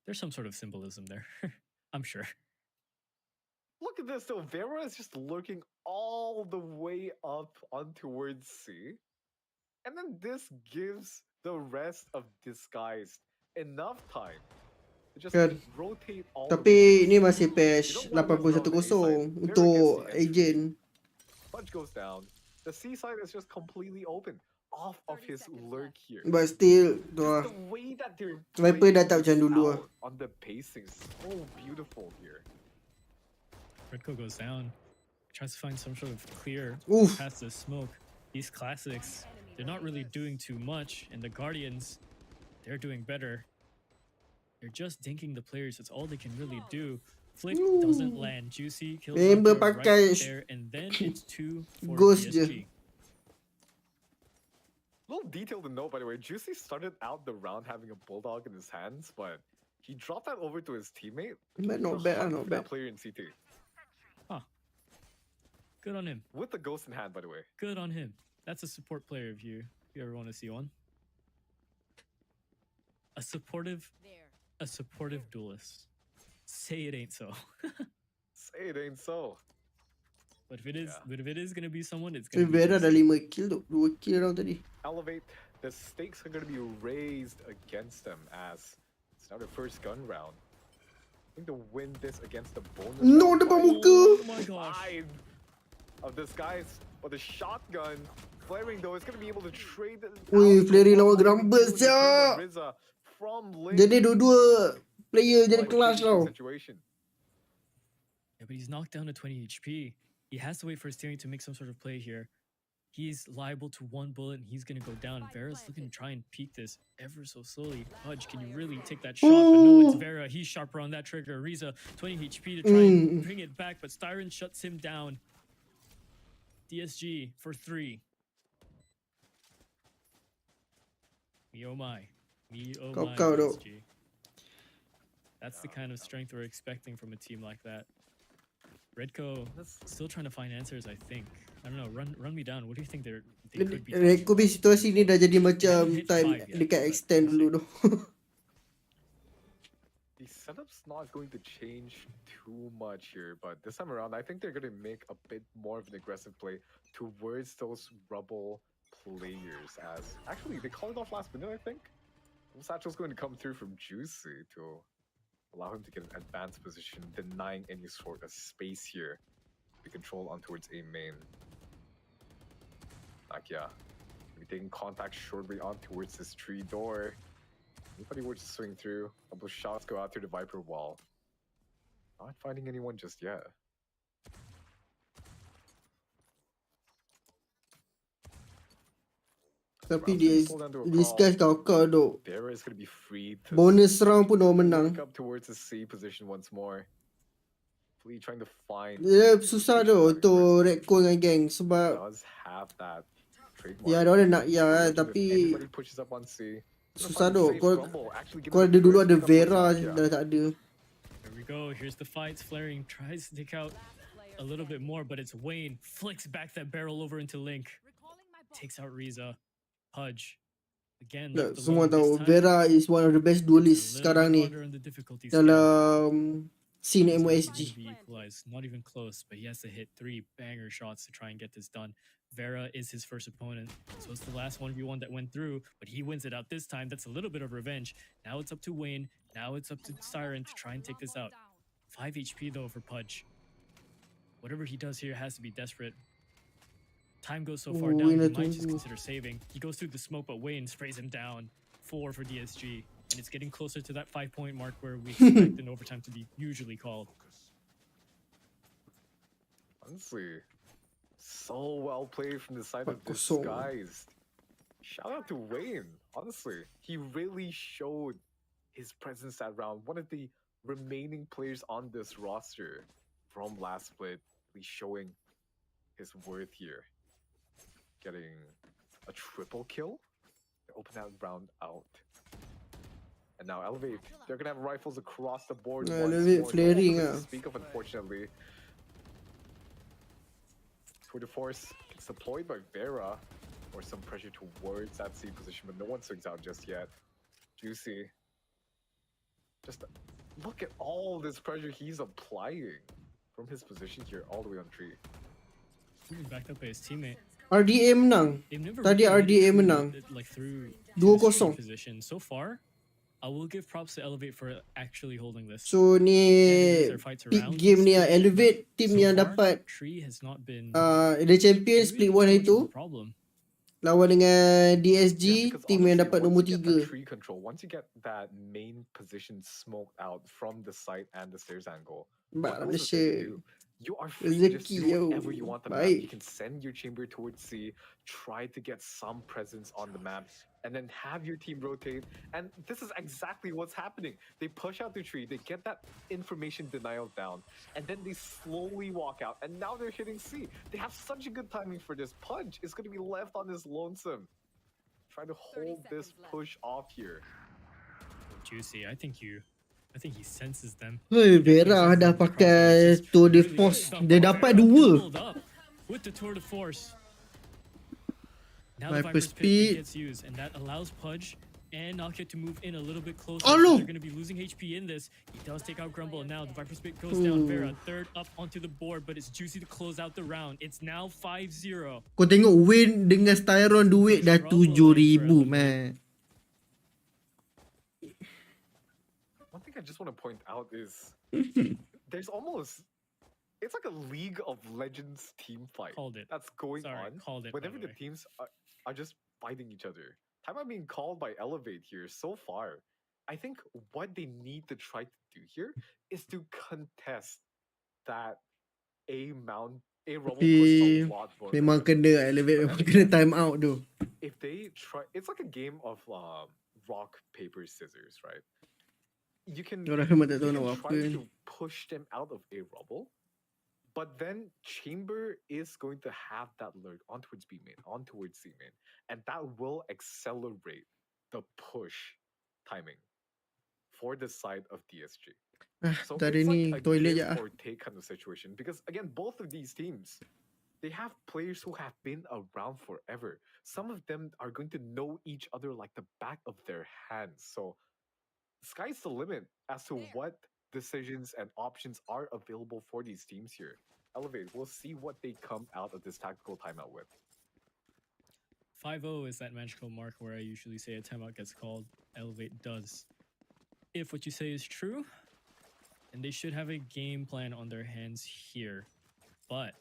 S2: There's some sort of symbolism there, I'm sure.
S1: Look at this though, Vera is just lurking all the way up on towards C. And then this gives the rest of Disguise enough time to just rotate all.
S3: Tapi ni masih patch 81-0 untuk agent.
S1: Punch goes down. The C side is just completely open off of his lurk here.
S3: But still,
S1: the way that they're
S3: Viper dah tak macam dulu lah.
S1: On the pacing, so beautiful here.
S2: Redco goes down, tries to find some sort of clear past the smoke. These classics, they're not really doing too much, and the Guardians, they're doing better. They're just dinking the players. That's all they can really do. Flick doesn't land. Juicy kills right there, and then it's 2 for PSG.
S1: Little detail to note, by the way, Juicy started out the round having a bulldog in his hands, but he dropped that over to his teammate.
S3: Not bad, not bad.
S1: Player in CT.
S2: Huh. Good on him.
S1: With the ghost in hand, by the way.
S2: Good on him. That's a support player if you ever want to see one. A supportive duelist. Say it ain't so.
S1: Say it ain't so.
S2: But if it is gonna be someone, it's gonna be
S3: Vera dah 5 kill tu, 2 kill round tadi.
S1: Elevate, the stakes are gonna be raised against them as it's now the first gun round. I think to win this against the bonus.
S3: No, depan muka.
S2: Oh my gosh.
S1: Of this guy's with a shotgun. Flaring though is gonna be able to trade.
S3: Wih, Flaring lawan Grumbers je. Jadi dua-dua player jadi kelas tau.
S2: Yeah, but he's knocked down to 20 HP. He has to wait for his teammate to make some sort of play here. He's liable to 1 bullet and he's gonna go down. Vera's looking to try and peek this ever so slowly. Pudge, can you really take that shot? But no, it's Vera. He's sharper on that trigger. Riza, 20 HP to try and bring it back, but Styron shuts him down. DSG for 3. Me oh my. Me oh
S3: Kau
S2: my,
S3: dok.
S2: VSG. That's the kind of strength we're expecting from a team like that. Redco still trying to find answers, I think. I don't know. Run me down. What do you think they could be talking
S3: Rekod
S2: about?
S3: situasi ni dah jadi macam
S2: hit
S3: time
S2: 5 yet,
S3: dekat
S2: but
S3: extend
S2: we'll see.
S3: dulu tu.
S1: The setup's not going to change too much here, but this time around, I think they're going to make a bit more of an aggressive play towards those rubble players. As actually, they called it off last minute, I think. Satchel's going to come through from Juicy to allow him to get an advanced position, denying any sort of space here to control on towards A main. Like, yeah, be taking contact shortly on towards this tree door. Anybody were to swing through, a couple of shots go out through the Viper wall. Not finding anyone just yet.
S3: Tapi dia discuss kau dok.
S1: Vera is going to be free to
S3: Bonus round pun orang menang.
S1: look up towards the C position once more. Flea trying to find.
S3: Dia susah tu untuk rekod dengan geng sebab
S1: Does have that trademark.
S3: ya dia nak ya tapi
S1: Anybody pushes up on C.
S3: susah tu. Kau ada dulu ada Vera dah tak ada.
S2: Here we go. Here's the fights. Flaring tries to take out a little bit more, but it's Wayne. Flicks back that barrel over into Link. Takes out Riza. Pudge. Again,
S3: Semua tahu Vera is one of the best duelists sekarang ni dalam scene MYSG.
S2: Not even close, but he has to hit 3 banger shots to try and get this done. Vera is his first opponent, so it's the last 1v1 that went through, but he wins it out this time. That's a little bit of revenge. Now it's up to Wayne. Now it's up to Siren to try and take this out. 5 HP though for Pudge. Whatever he does here has to be desperate. Time goes so far down, he might just consider saving. He goes through the smoke, but Wayne sprays him down. 4 for DSG. And it's getting closer to that 5-point mark where we expect an overtime to be usually called.
S1: Honestly, so well played from the side of Disguised. Shout out to Wayne. Honestly, he really showed his presence that round. One of the remaining players on this roster from last split, really showing his worth here. Getting a triple kill to open that round out. And now Elevate, they're gonna have rifles across the board.
S3: Elevate flaring
S1: Speak of, unfortunately. Tour de force gets deployed by Vera, or some pressure towards that C position, but no one swings out just yet. Juicy. Just look at all this pressure he's applying from his position here all the way on tree.
S2: Backed up by his teammate.
S3: RDA menang. Tadi RDA menang. 2-0.
S2: So far, I will give props to Elevate for actually holding this.
S3: So ni big game ni Elevate team yang dapat the champion split 1 itu lawan dengan DSG team yang dapat nombor 3.
S1: Once you get that main position smoked out from the site and the stairs angle, you are free to just do whatever you want the map. You can send your chamber towards C, try to get some presence on the map, and then have your team rotate. And this is exactly what's happening. They push out the tree, they get that information denial down, and then they slowly walk out. And now they're hitting C. They have such a good timing for this. Pudge is going to be left on his lonesome. Try to hold this push off here.
S2: Juicy, I think he senses them.
S3: Hei, Vera dah pakai tour de force. Dia dapat 2.
S2: With the tour de force. Now
S3: Viper
S2: the Viper's
S3: speed
S2: gets used, and that allows Pudge and Knockout to move in a little bit closer.
S3: Oh, no.
S2: They're going to be losing HP in this. He does take out Grumble, and now the Viper Spit goes down. Vera third up onto the board, but it's Juicy to close out the round. It's now 5-0.
S3: Kau tengok win dengan Styron duit dah 7,000 man.
S1: One thing I just want to point out is there's almost, it's like a League of Legends team fight that's going on. Whenever the teams are just fighting each other. Time I'm being called by Elevate here so far. I think what they need to try to do here is to contest that A rubble push a lot more.
S3: Memang kena Elevate, memang kena time out tu.
S1: If they try, it's like a game of rock, paper, scissors, right? You can try to push them out of A rubble, but then Chamber is going to have that lurk on towards B main, on towards C main, and that will accelerate the push timing for the side of DSG. So
S3: Tak ada
S1: it's
S3: ni,
S1: like a
S3: toilet je
S1: give
S3: ah.
S1: or take kind of situation because again, both of these teams, they have players who have been around forever. Some of them are going to know each other like the back of their hands. So sky's the limit as to what decisions and options are available for these teams here. Elevate, we'll see what they come out of this tactical timeout with.
S2: 5-0 is that magical mark where I usually say a timeout gets called. Elevate does. If what you say is true, then they should have a game plan on their hands here. But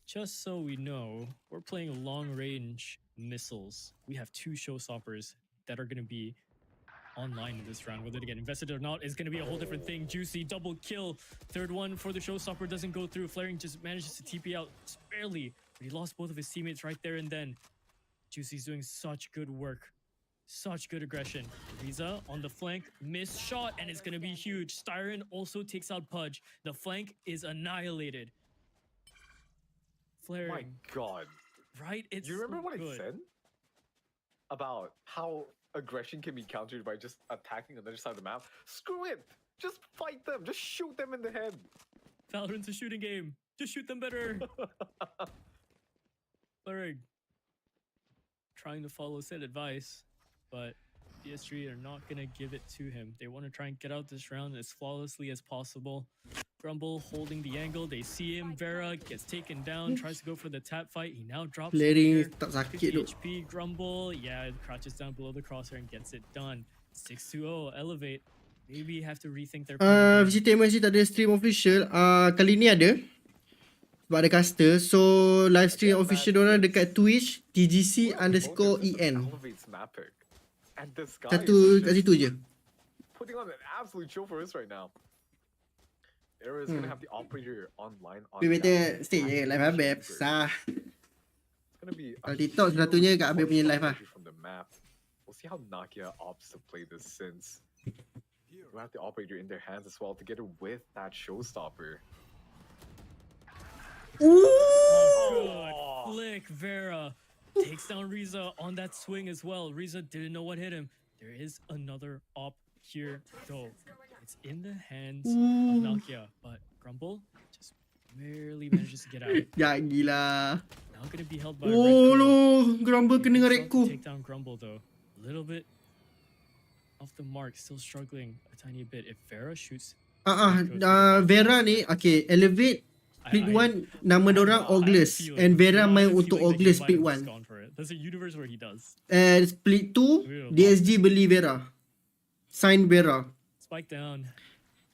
S2: just so we know, we're playing long range missiles. We have 2 showstoppers that are going to be online in this round. Whether they get invested or not is going to be a whole different thing. Juicy double kill. Third one for the showstopper doesn't go through. Flaring just manages to TP out just barely, but he lost both of his teammates right there and then. Juicy's doing such good work. Such good aggression. Riza on the flank, missed shot, and it's going to be huge. Styron also takes out Pudge. The flank is annihilated. Flaring.
S1: My God.
S2: Right? It's
S1: Do you remember
S2: so
S1: what
S2: good.
S1: I said about how aggression can be countered by just attacking on the other side of the map? Screw it! Just fight them! Just shoot them in the head!
S2: Valorant's a shooting game. Just shoot them better. Flaring. Trying to follow said advice, but PSG are not going to give it to him. They want to try and get out this round as flawlessly as possible. Grumble holding the angle. They see him. Vera gets taken down, tries to go for the tap fight. He now drops
S3: Flaring
S2: over
S3: tak
S2: 50
S3: sakit tu.
S2: HP. Grumble, yeah, crouches down below the crosshair and gets it done. 6-0, Elevate. Maybe have to rethink their plan.
S3: VCT MYSG tak ada stream official. Kali ni ada. Sebab ada caster. So live stream
S1: Again,
S3: official
S1: man,
S3: diorang
S1: it's-
S3: dekat Twitch TGC
S1: What a bonus
S3: _EN.
S1: this is Elevate's map pick. And this guy
S3: Satu
S1: is
S3: kat
S1: just
S3: situ je.
S1: putting on an absolute show for us right now. Era is gonna have the operator online on
S3: Tapi better
S1: that.
S3: stay je live Habib. Sah.
S1: It's gonna be a
S3: Kalau TikTok
S1: huge
S3: satunya kat Habib punya
S1: push
S3: live lah.
S1: entry from the map. We'll see how Nakia opts to play this since we have the operator in their hands as well together with that showstopper.
S2: Good flick. Vera takes down Riza on that swing as well. Riza didn't know what hit him. There is another op here though. It's in the hands of Nakia, but Grumble just barely manages to get out.
S3: Ya gila.
S2: Now gonna be held by
S3: Oh
S2: Red
S3: lo, Grumble kena dengan Redco.
S2: Take down Grumble though. A little bit off the mark, still struggling a tiny bit. If Vera shoots,
S3: Vera ni, okay, Elevate Split 1, nama dorang Ogles. And Vera main untuk Ogles Split 1.
S2: There's a universe where he does.
S3: And Split 2, DSG beli Vera. Sign Vera.
S2: Spike down.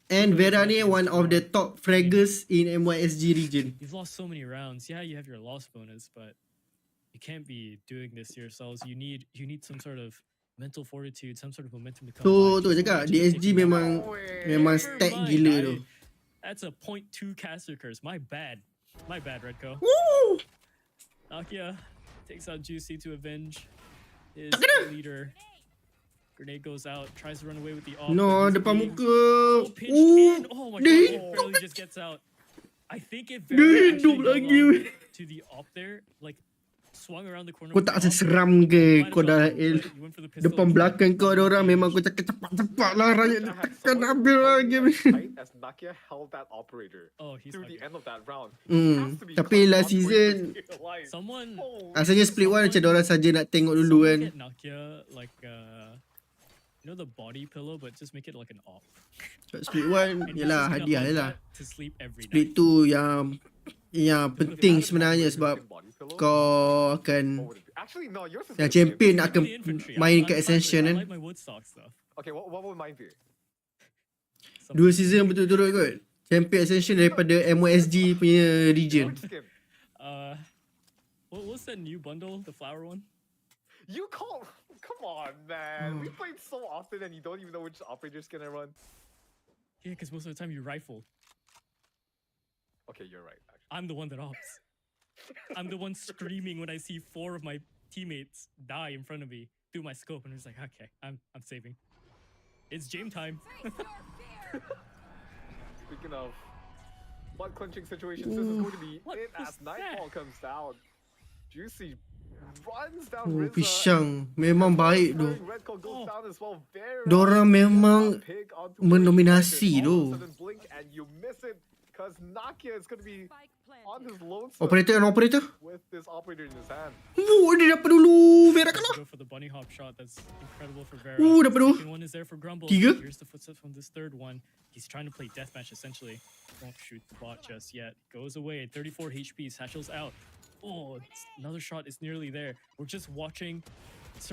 S3: And Vera ni one of the top fraggers in MYSG region.
S2: You've lost so many rounds. Yeah, you have your loss bonus, but you can't be doing this to yourselves. You need some sort of mental fortitude, some sort of momentum to come
S3: So
S2: back.
S3: tu cakap DSG memang stack gila tu.
S2: That's a 0.2 caster curse. My bad, Redco.
S3: Woo!
S2: Nakia takes out Juicy to avenge his leader. Grenade goes out, tries to run away with the op.
S3: No,
S2: but he's
S3: depan
S2: being
S3: muka.
S2: so pinched in. Oh my god, he barely just gets out. I think if Vera
S3: Dia
S2: actually
S3: hidup
S2: got
S3: lagi.
S2: long to the op there, like swung around the corner.
S3: Kau
S2: with
S3: tak
S2: the op,
S3: seseram ke?
S2: might
S3: Kau
S2: have
S3: dah
S2: got him, but he went for the pistol.
S3: depan belakang kau ada orang memang kau cakap cepat-cepat lah rakyat dia tekan habis lah game ni.
S1: As Nakia held that operator
S2: Oh, he's
S1: through the
S2: fucking-
S1: end of that round. Has to be
S3: Tapi
S1: cut
S3: last
S1: off for
S3: season
S1: him to stay alive.
S2: Someone
S3: rasanya Split 1 macam orang saja nak tengok dulu
S2: someone
S3: kan.
S2: get Nakia like you know the body pillow, but just make it like an op.
S3: Sebab Split 1
S2: And he's
S3: yalah
S2: just gonna
S3: hadiah
S2: hold
S3: je lah.
S2: that to sleep every
S3: Split
S2: night.
S3: 2 yang penting sebenarnya sebab kau akan
S1: Actually, no, yours is
S3: yang
S1: gonna be
S3: champion
S1: a-
S3: akan
S2: The infantry.
S3: main
S2: I'm
S3: kat Ascension
S2: I
S3: kan.
S2: like my Woodstock stuff.
S1: Okay, what would mine be?
S2: Some-
S3: 2 season betul-betul kot. Champion Ascension daripada MYSG punya region.
S1: Which skin?
S2: What's that new bundle? The flower one?
S1: You call? Come on, man. We played so often and you don't even know which operator skin I run.
S2: Yeah, because most of the time you rifle.
S1: Okay, you're right. Actually.
S2: I'm the one that ops. I'm the one screaming when I see 4 of my teammates die in front of me through my scope, and I'm just like, okay, I'm saving. It's game time.
S1: Speaking of butt clenching situations, this is going to be
S2: What
S1: it
S2: was
S1: as Nightfall comes down. Juicy runs down
S3: Oh,
S1: Rizza.
S3: pisang. Memang baik tu.
S1: Red Coat goes down as well.
S3: Dorang memang
S1: Pick onto
S3: mendominasi
S1: All of a
S3: tu.
S1: sudden blink and you miss it because Nakia is going to be
S4: Spike
S1: on
S4: planted.
S1: his lonesome
S3: Operator and operator.
S1: with this operator in his hand.
S3: Dia dapat dulu. Vera kalah.
S2: Go for the bunny hop shot. That's incredible for Vera.
S3: Dapat dulu.
S2: Second one is there for Grumble.
S3: Tiga.
S2: Here's the footsteps from this third one. He's trying to play deathmatch essentially. Won't shoot the bot just yet. Goes away. 34 HP. Satchel's out. Oh, another shot is nearly there. We're just watching.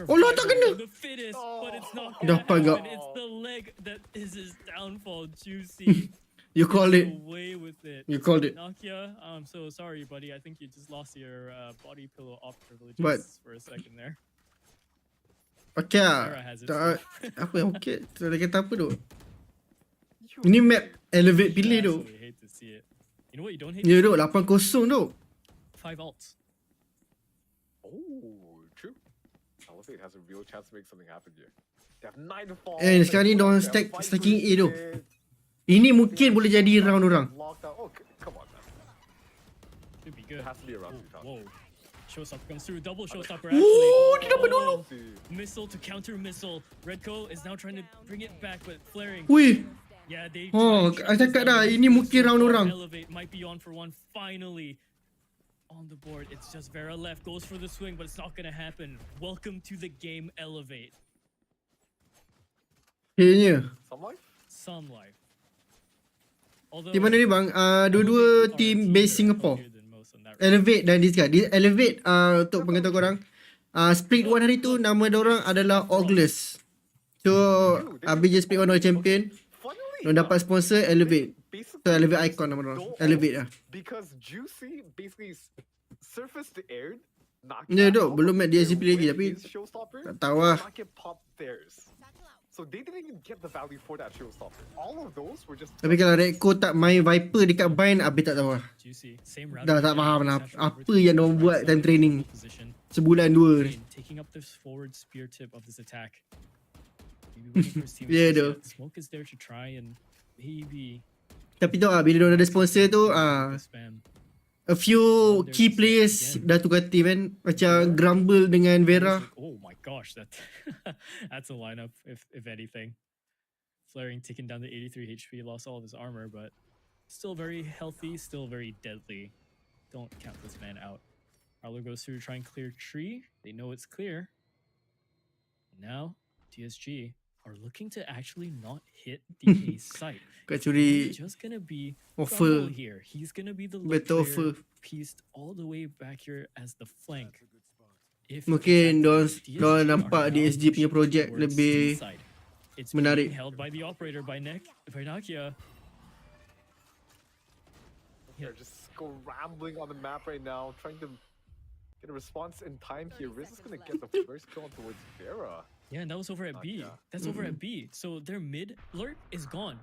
S3: Allah, tak kena.
S2: The fittest, but it's not
S3: Dapat
S2: gonna
S3: gak.
S2: happen. It's the leg that is his downfall. Juicy.
S3: You called
S2: gets
S3: it.
S2: away with it.
S3: You called it.
S2: Nakia, I'm so sorry, buddy. I think you just lost your body pillow off privileges
S3: But-
S2: for a second there.
S3: Okay lah.
S2: Sarah has it.
S3: Tak, apa yang okay? Tak ada kata apa tu. Ini map elevate pilih tu.
S2: Absolutely hate to see it. You know what you don't hate?
S3: Ya
S2: to
S3: tu 8-0 tu.
S2: 5 ults.
S1: Oh, true. Elevate has a real chance to make something happen here. They have 9 falls.
S3: Sekarang ni diorang stacking A tu. Ini mungkin boleh jadi round orang.
S1: Oh, come on, man.
S2: Should be good.
S1: It has to be around 2000.
S2: Whoa. Showstopper comes through. Double showstopper
S3: Ooh,
S2: actually.
S3: dia dapat dulu.
S2: Missile to counter missile. Redco is now trying to bring it back, but flaring.
S3: Wih.
S2: Yeah, they.
S3: Oh,
S2: tried to
S3: I cakap dah,
S2: shut this
S3: ini
S2: down.
S3: mungkin
S2: So
S3: round
S2: far,
S3: orang.
S2: Elevate might be on for one. Finally. On the board, it's just Vera left. Goes for the swing, but it's not gonna happen. Welcome to the game, Elevate.
S3: Kayaknya.
S1: Some life?
S2: Some life. Although,
S3: Di mana ni bang? Dua-dua
S2: Elevate are a
S3: team
S2: team
S3: base
S2: that are
S3: Singapore.
S2: healthier than most on that
S3: Elevate dan this guy. Elevate untuk pengetahuan korang. Split 1 hari tu nama diorang adalah August. So habis je split 1 orang champion.
S1: Funnily
S3: Diorang dapat sponsor Elevate.
S1: basically
S3: So Elevate icon nama diorang. Elevate lah.
S1: because Juicy basically surface to air.
S3: Ya duk, belum mac DSCP lagi tapi tak tahu lah.
S1: Get popped theirs. So they didn't even get the value for that showstopper. All of those were just.
S3: Tapi kalau Redco tak main Viper dekat Bind, habis tak tahu lah.
S2: Juicy. Same route.
S3: Dah tak faham lah
S2: Satchel
S3: apa
S2: over to
S3: yang
S2: the
S3: diorang buat
S2: right
S3: time
S2: side,
S3: training.
S2: position.
S3: Sebulan dua ni.
S2: Kane taking up this forward spear tip of this attack. Maybe waiting for his team
S3: Yeah,
S2: to
S3: though.
S2: smoke is there to try and maybe
S3: Tapi tu bila diorang ada sponsor tu,
S2: spam.
S3: a few key players dah tukar team kan. Macam Grumble dengan Vera.
S2: Oh my gosh, that that's a lineup if anything. Flaring taking down the 83 HP, lost all of his armor, but still very healthy, still very deadly. Don't count this man out. Arlo goes through to try and clear tree. They know it's clear. Now, TSG are looking to actually not hit the A site.
S3: Kat curi
S2: It's just gonna be
S3: offer.
S2: Grumble here. He's gonna be the
S3: Better
S2: player
S3: offer.
S2: pieced all the way back here as the flank. If
S3: Mungkin diorang
S2: DSG
S3: nampak
S2: are now
S3: DSG punya
S2: pushing
S3: project
S2: towards
S3: lebih
S2: C-side. It's
S3: menarik.
S2: being held by the operator by Nakia.
S1: They're just scrambling on the map right now, trying to get a response in time here. Riz is gonna get the first kill towards Vera.
S2: Yeah, and that was over at B.
S1: Nakia.
S2: That's over at B. So their mid lurk is gone.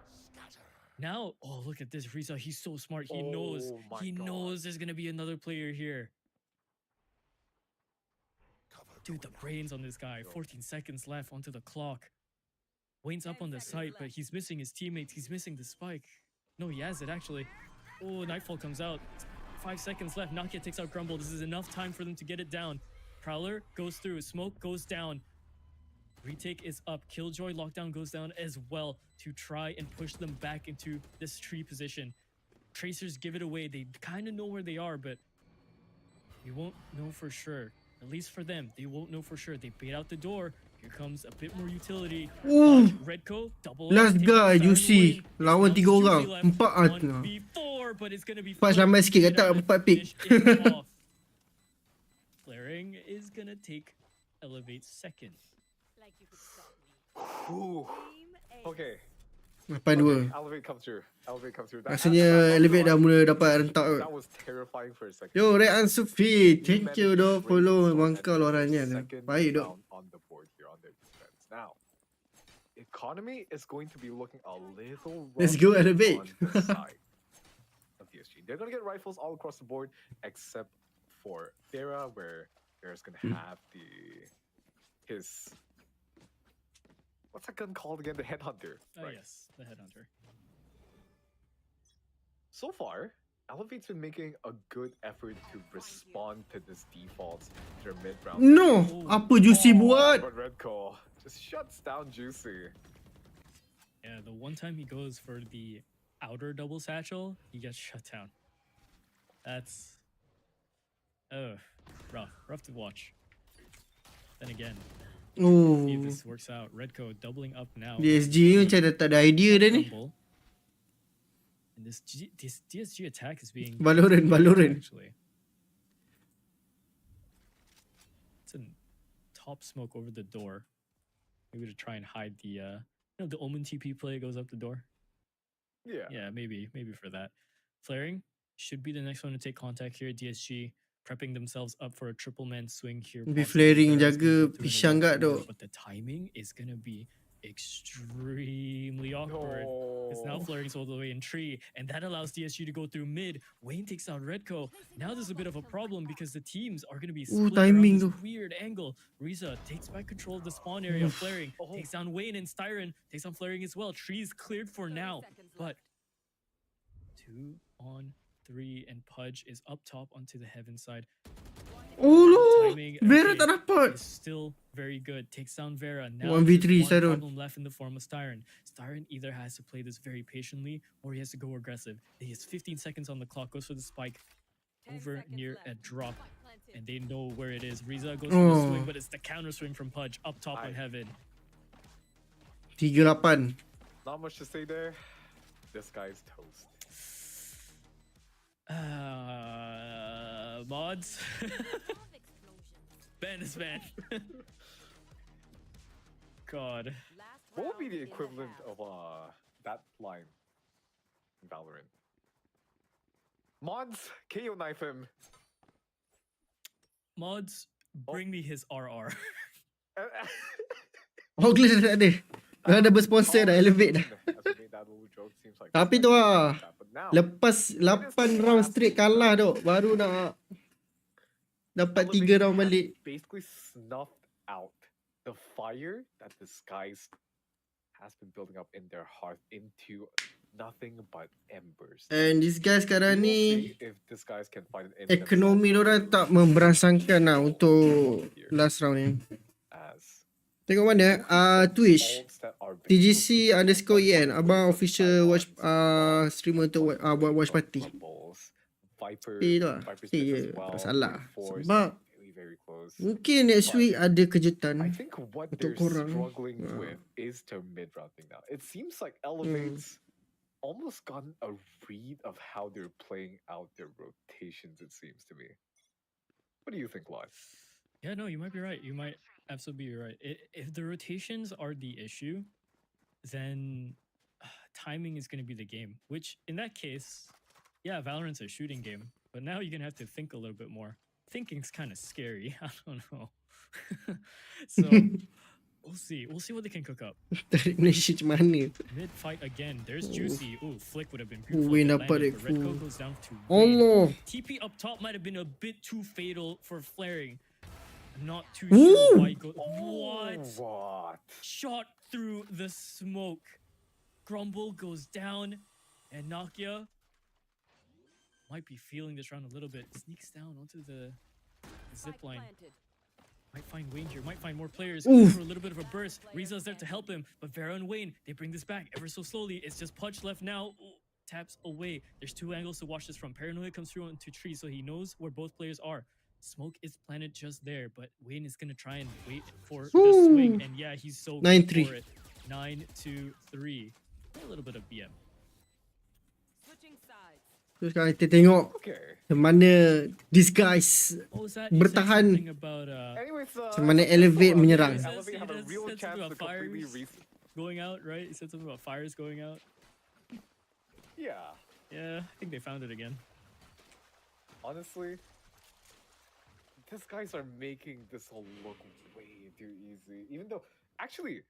S2: Now, oh look at this Rizza. He's so smart. He knows.
S1: Oh my
S2: He
S1: God.
S2: knows there's gonna be another player here. Dude, the brains on this guy. 14 seconds left onto the clock. Wayne's up on the site, but he's missing his teammates. He's missing the spike. No, he has it actually. Oh, Nightfall comes out. 5 seconds left. Nakia takes out Grumble. This is enough time for them to get it down. Prowler goes through. Smoke goes down. Retake is up. Killjoy lockdown goes down as well to try and push them back into this tree position. Tracers give it away. They kind of know where they are, but we won't know for sure. At least for them, they won't know for sure. They bait out the door. Here comes a bit more utility.
S3: Ooh.
S2: Redco, double.
S3: Last
S2: take
S3: guy,
S2: out Siren
S3: Juicy.
S2: Wayne. It's
S3: Lawan
S2: down to
S3: 3 orang.
S2: Juicy left.
S3: 4
S2: 1v4, but it's gonna be
S3: 4 selamat sikit kata 4 pick.
S2: Flaring is gonna take Elevate second.
S4: Like you could stop me.
S1: Ooh.
S4: Team A.
S1: Okay.
S3: 8-2.
S1: Elevate comes through. Elevate comes through.
S3: Rasanya Elevate dah mula dapat rentak kot.
S1: That was terrifying for a second.
S3: Yo, Red Sufi. Thank you dok follow bangka luarannya.
S1: Second
S3: Baik dok.
S1: round on the board here on their defense. Now, economy is going to be looking a little rough
S3: Let's go, Elevate.
S1: on the side of DSG. They're going to get rifles all across the board except for Thera, where Thera's going to have his what's that gun called again? The Headhunter.
S2: Yes, the Headhunter.
S1: So far, Elevate's been making a good effort to respond to this default to their mid-round.
S3: No, apa Juicy buat?
S1: But Redco just shuts down Juicy.
S2: Yeah, the one time he goes for the outer double satchel, he gets shut down. That's rough to watch. Then again, see
S3: Oh,
S2: if this works out. Redco doubling up now.
S3: DSG macam dah tak ada idea dah ni.
S2: Rumble. And this DSG attack is being
S3: Valorant.
S2: actually. It's a top smoke over the door. Maybe to try and hide the the Omen TP play goes up the door. Yeah, maybe for that. Flaring should be the next one to take contact here. DSG prepping themselves up for a triple man swing here.
S3: Be
S2: possibly
S3: flaring
S2: Flaring's
S3: jaga
S2: gonna go through
S3: pisang
S2: and walk
S3: kat tu.
S2: over, but the timing is gonna be extremely awkward. It's now Flaring's all the way in tree, and that allows DSG to go through mid. Wayne takes out Redco. Now there's a bit of a problem because the teams are going to be split
S3: timing
S2: around this
S3: tu.
S2: weird angle. Riza takes back control of the spawn area. Flaring takes down Wayne, and Styron takes down Flaring as well. Tree's cleared for now, but 2-on-3, and Pudge is up top onto the heaven side.
S3: Oh no,
S2: Timing,
S3: Vera
S2: okay,
S3: tak dapat.
S2: is still very good. Takes down Vera. Now
S3: 1v3
S2: there's one
S3: Styron.
S2: problem left in the form of Styron. Styron either has to play this very patiently or he has to go aggressive. He has 15 seconds on the clock. Goes for the spike over near a drop, and they know where it is. Riza goes for the swing, but it's the counter swing from Pudge up top on heaven.
S3: 38.
S1: Not much to say there. This guy's toast.
S2: Mods. Ban is ban. God.
S1: What would be the equivalent of that line in Valorant? Mods, KO knife him.
S2: Mods, bring me his RR.
S3: Hogless dah tak ada. Dah ada bersponsor dah, Elevate dah. Tapi tu lah, lepas 8 round straight kalah tu, baru nak dapat 3 round balik.
S1: Basically snuffed out the fire that this guys has been building up in their heart into nothing but embers.
S3: And these guys sekarang ni,
S1: If this guys can find an
S3: ekonomi diorang tak memberansangkan lah untuk last round ni. Tengok mana? Twitch. TGC _ EN. Abang official watch streamer untuk buat watch party. Pay tu lah. Pay je. Tak salah. Sebab mungkin next week ada kejutan
S1: I think what they're struggling with is their mid routing now. It seems like Elevate's almost gotten a read of how they're playing out their rotations, it seems to me. What do you think, Lod?
S2: Yeah, no, you might be right. You might absolutely be right. If the rotations are the issue, then timing is going to be the game. Which, in that case, yeah, Valorant's a shooting game. But now you're going to have to think a little bit more. Thinking's kind of scary. I don't know. So, we'll see. We'll see what they can cook up.
S3: Tarik Malaysia macam mana.
S2: Mid fight again. There's Juicy. Ooh, Flick would have been beautiful.
S3: Win
S2: if it
S3: dapat
S2: landed, but Red
S3: Ekfu.
S2: Coat goes down to Wayne.
S3: Allah.
S2: TP up top might have been a bit too fatal for Flaring. I'm not too sure why he goes. What? Shot through the smoke. Grumble goes down, and Nokia might be feeling this round a little bit. Sneaks down onto the zip line. Might find Wayne here. Might find more players. Goes for a little bit of a burst. Riza's there to help him, but Vera and Wayne, they bring this back ever so slowly. It's just Pudge left now. Ooh, taps away. There's 2 angles to watch this from. Paranoia comes through onto tree, so he knows where both players are. Smoke is planted just there, but Wayne is gonna try and wait for the swing, and yeah, he's so good for it. 9-2-3. A little bit of BM.
S3: Terus sekarang kita tengok macam mana these guys bertahan, macam mana Elevate menyerang.
S2: Going out, right? He said something about fires going out.
S1: Yeah,
S2: I think they found it again.
S1: Honestly, these guys are making this all look way too easy. Even though, actually,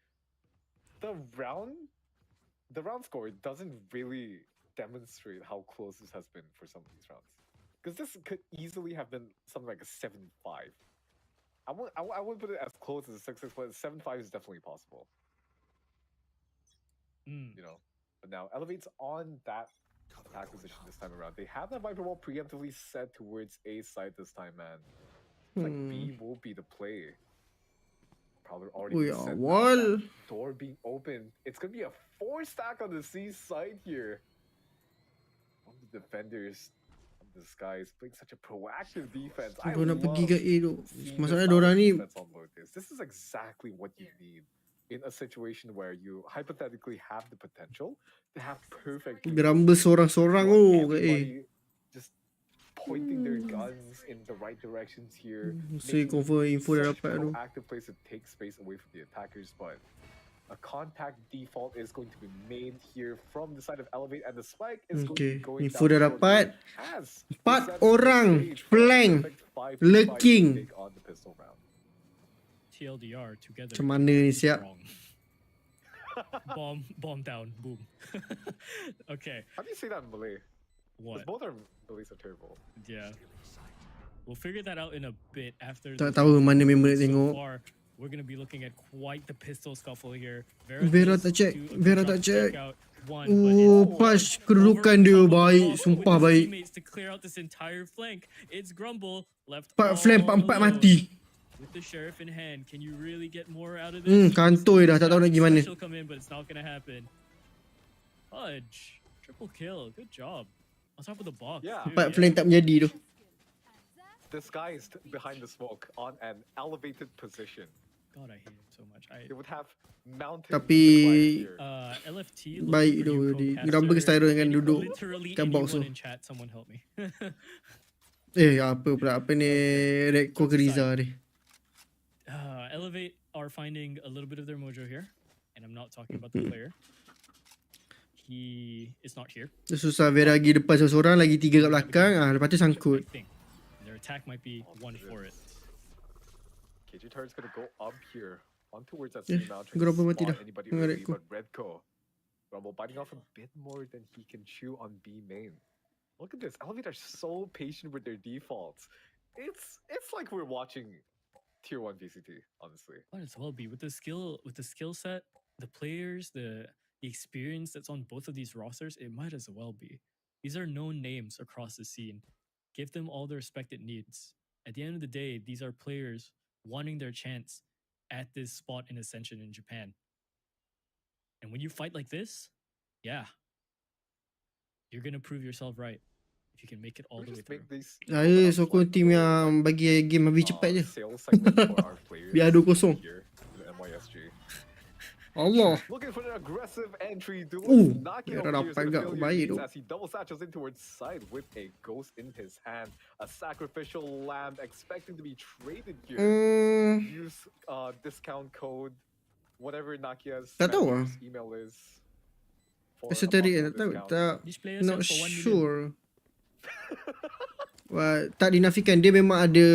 S1: the round score doesn't really demonstrate how close this has been for some of these rounds. Because this could easily have been something like a 7-5. I wouldn't put it as close as a 6-6, but 7-5 is definitely possible. You know, but now Elevate's on that acquisition this time around. They have that Viper Wall preemptively set towards A side this time, man. It's like B will be the play. Probably already
S3: Ui,
S1: been set.
S3: awal.
S1: That door being open. It's gonna be a 4 stack on the C side here. One of the defenders of the sky is playing such a proactive defense. I
S3: Dia nak pergi
S1: love
S3: kat A tu.
S1: seeing
S3: Masalah
S1: this
S3: diorang ni
S1: defense on Lotus. This is exactly what you need in a situation where you hypothetically have the potential to have perfect
S3: geramba seorang-seorang tu kat A.
S1: everybody just pointing their guns in the right directions here.
S3: So confirm info dah dapat tu.
S1: Proactive plays to take space away from the attackers, but a contact default is going to be made here from the side of Elevate, and the spike is going to
S3: Okay,
S1: be going
S3: info
S1: down
S3: dah
S1: shortly.
S3: dapat.
S1: As
S3: 4
S1: Reset to
S3: orang
S1: stage for a
S3: flank
S1: perfect 5v5
S3: lurking.
S1: to take on the pistol round.
S2: TLDR together.
S3: Macam mana ni siap?
S2: Strong. Bomb down, boom. Okay,
S1: How do you say that in Malay? 'Cause
S2: what?
S1: both our Malays are terrible.
S2: Yeah. We'll figure that out in a bit after.
S3: Tak
S2: the
S3: tahu
S2: video.
S3: mana member nak
S2: So
S3: tengok.
S2: far, we're gonna be looking at quite the pistol scuffle here.
S3: Vera
S2: does
S3: tak check,
S2: do a good
S3: Vera
S2: job
S3: tak
S2: to
S3: check.
S2: take out one, but
S3: Oh,
S2: it's
S3: pas
S2: over
S3: kedudukan
S2: the
S3: dia
S2: top of the
S3: baik,
S2: wall
S3: sumpah
S2: with his
S3: baik.
S2: teammates to clear out this entire flank. It's Grumble left.
S3: 4 flank,
S2: all
S3: 4
S2: alone.
S3: mati.
S2: With the sheriff in hand, can you really get more out of this?
S3: Kantoi dah, tak tahu nak gimana.
S2: She'll come in, but it's not gonna happen. Fudge, triple kill, good job. On top of the box.
S1: Yeah.
S2: too,
S3: 4 flank tak menjadi tu.
S1: Disguised behind the smoke on an elevated position.
S2: God, I hate him so much.
S1: They would have mounted
S3: Tapi-
S1: here.
S2: LFT.
S3: Baik tu dia. Geramba ke styro dengan duduk
S2: Literally
S3: kat box tu.
S2: anyone in chat, someone help me.
S3: Apa pula, apa ni, Rekko ke Riza ni.
S2: Elevate are finding a little bit of their mojo here, and I'm not talking about the player. He is not here.
S3: Dia susah, Vera lagi depan seorang, lagi 3 kat belakang, lepas tu sangkut.
S2: I think their attack might be one for it.
S1: KJ Turret's gonna go up here on towards that
S3: Yeah,
S1: C now.
S3: Grumble mati dah.
S1: Anybody
S3: Dengan
S1: really,
S3: Redco.
S1: but Redco. Grumble biting off a bit more than he can chew on B main. Look at this. Elevate are so patient with their defaults. It's like we're watching tier 1 VCT, honestly.
S2: Might as well be with the skill set, the players, the experience that's on both of these rosters. It might as well be. These are known names across the scene. Give them all the respect it needs. At the end of the day, these are players wanting their chance at this spot in Ascension in Japan. And when you fight like this, yeah, you're gonna prove yourself right if you can make it all the way
S1: Just
S2: through.
S1: make these
S3: Saya sokong tim yang bagi game habis cepat je.
S1: sales segment for our players
S3: Biar 2-0.
S1: here in the MYSG.
S3: Allah.
S1: Looking for an aggressive entry, dude. Knocking
S3: Vera
S1: over here is
S3: dapat
S1: gonna
S3: gak
S1: fill your
S3: baik
S1: needs
S3: tu.
S1: as he double satchels in towards side with a ghost in his hand. A sacrificial lamb expecting to be traded here. Use discount code, whatever Nakia's
S3: Tak tahu
S1: manager's email is. for a
S3: Esoteric
S1: possible
S3: tak tahu,
S1: discount.
S3: tak,
S2: These players
S3: not
S2: sell for 1 million.
S3: sure. Wah, tak dinafikan, dia memang ada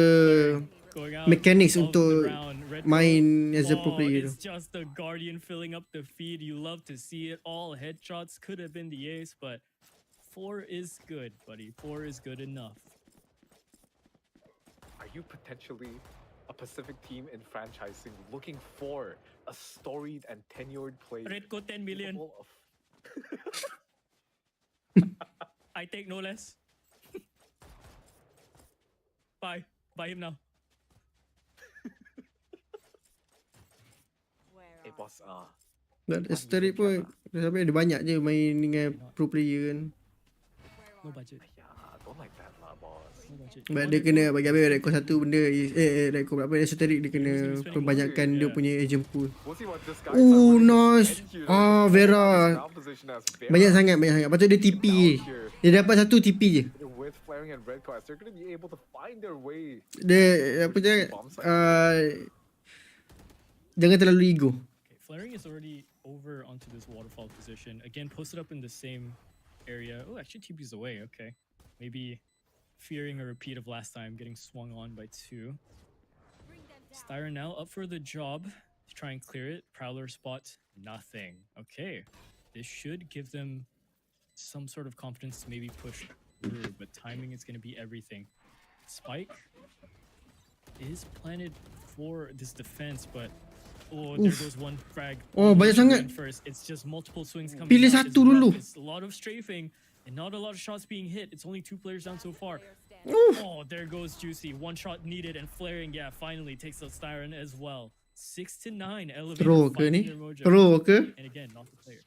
S2: Going out
S3: mechanics
S2: of the
S3: untuk
S2: round. Redco,
S3: main as a pro player tu.
S2: it's just the Guardian filling up the feed. You love to see it. All headshots could have been the ace, but 4 is good, buddy. 4 is good enough.
S1: Are you potentially a Pacific team in franchising looking for a storied and tenured player?
S2: Redco 10 million.
S1: capable of-
S2: I take no less. Buy. Buy him now.
S1: Eh boss,
S3: Dan Esoteric pun, sampai ada banyak je main dengan pro player kan.
S2: No budget.
S1: yeah, don't like that lah, boss.
S2: No budget.
S3: Sebab dia kena bagi habis rekod satu benda, rekod berapa, Esoteric dia kena perbanyakkan dia punya agent pool.
S1: We'll see what this guy
S3: Oh, nice. Vera. Banyak sangat. Lepas tu dia TP. Dia dapat satu TP je.
S1: With flaring and red cards, they're gonna be able to find their way.
S3: Dia apa je, jangan terlalu ego.
S2: Okay, flaring is already over onto this waterfall position. Again, posted up in the same area. Oh, actually TP's away. Okay. Maybe fearing a repeat of last time, getting swung on by 2. Styra now up for the job to try and clear it. Prowler spot, nothing. Okay. This should give them some sort of confidence to maybe push through, but timing is going to be everything. Spike is planted for this defense, but there goes one frag.
S3: Oh, banyak sangat.
S2: First. It's just multiple swings coming
S3: Pilih
S2: out.
S3: satu
S2: It's rough.
S3: dulu.
S2: It's a lot of strafing. And not a lot of shots being hit. It's only 2 players down so far.
S3: Oof.
S2: Oh, there goes Juicy. 1 shot needed, and Flaring, yeah, finally takes out Styron as well. 6-9. Elevator
S3: Throw ke
S2: finding
S3: ni?
S2: their mojo.
S3: Throw ke?
S2: And again, not the player.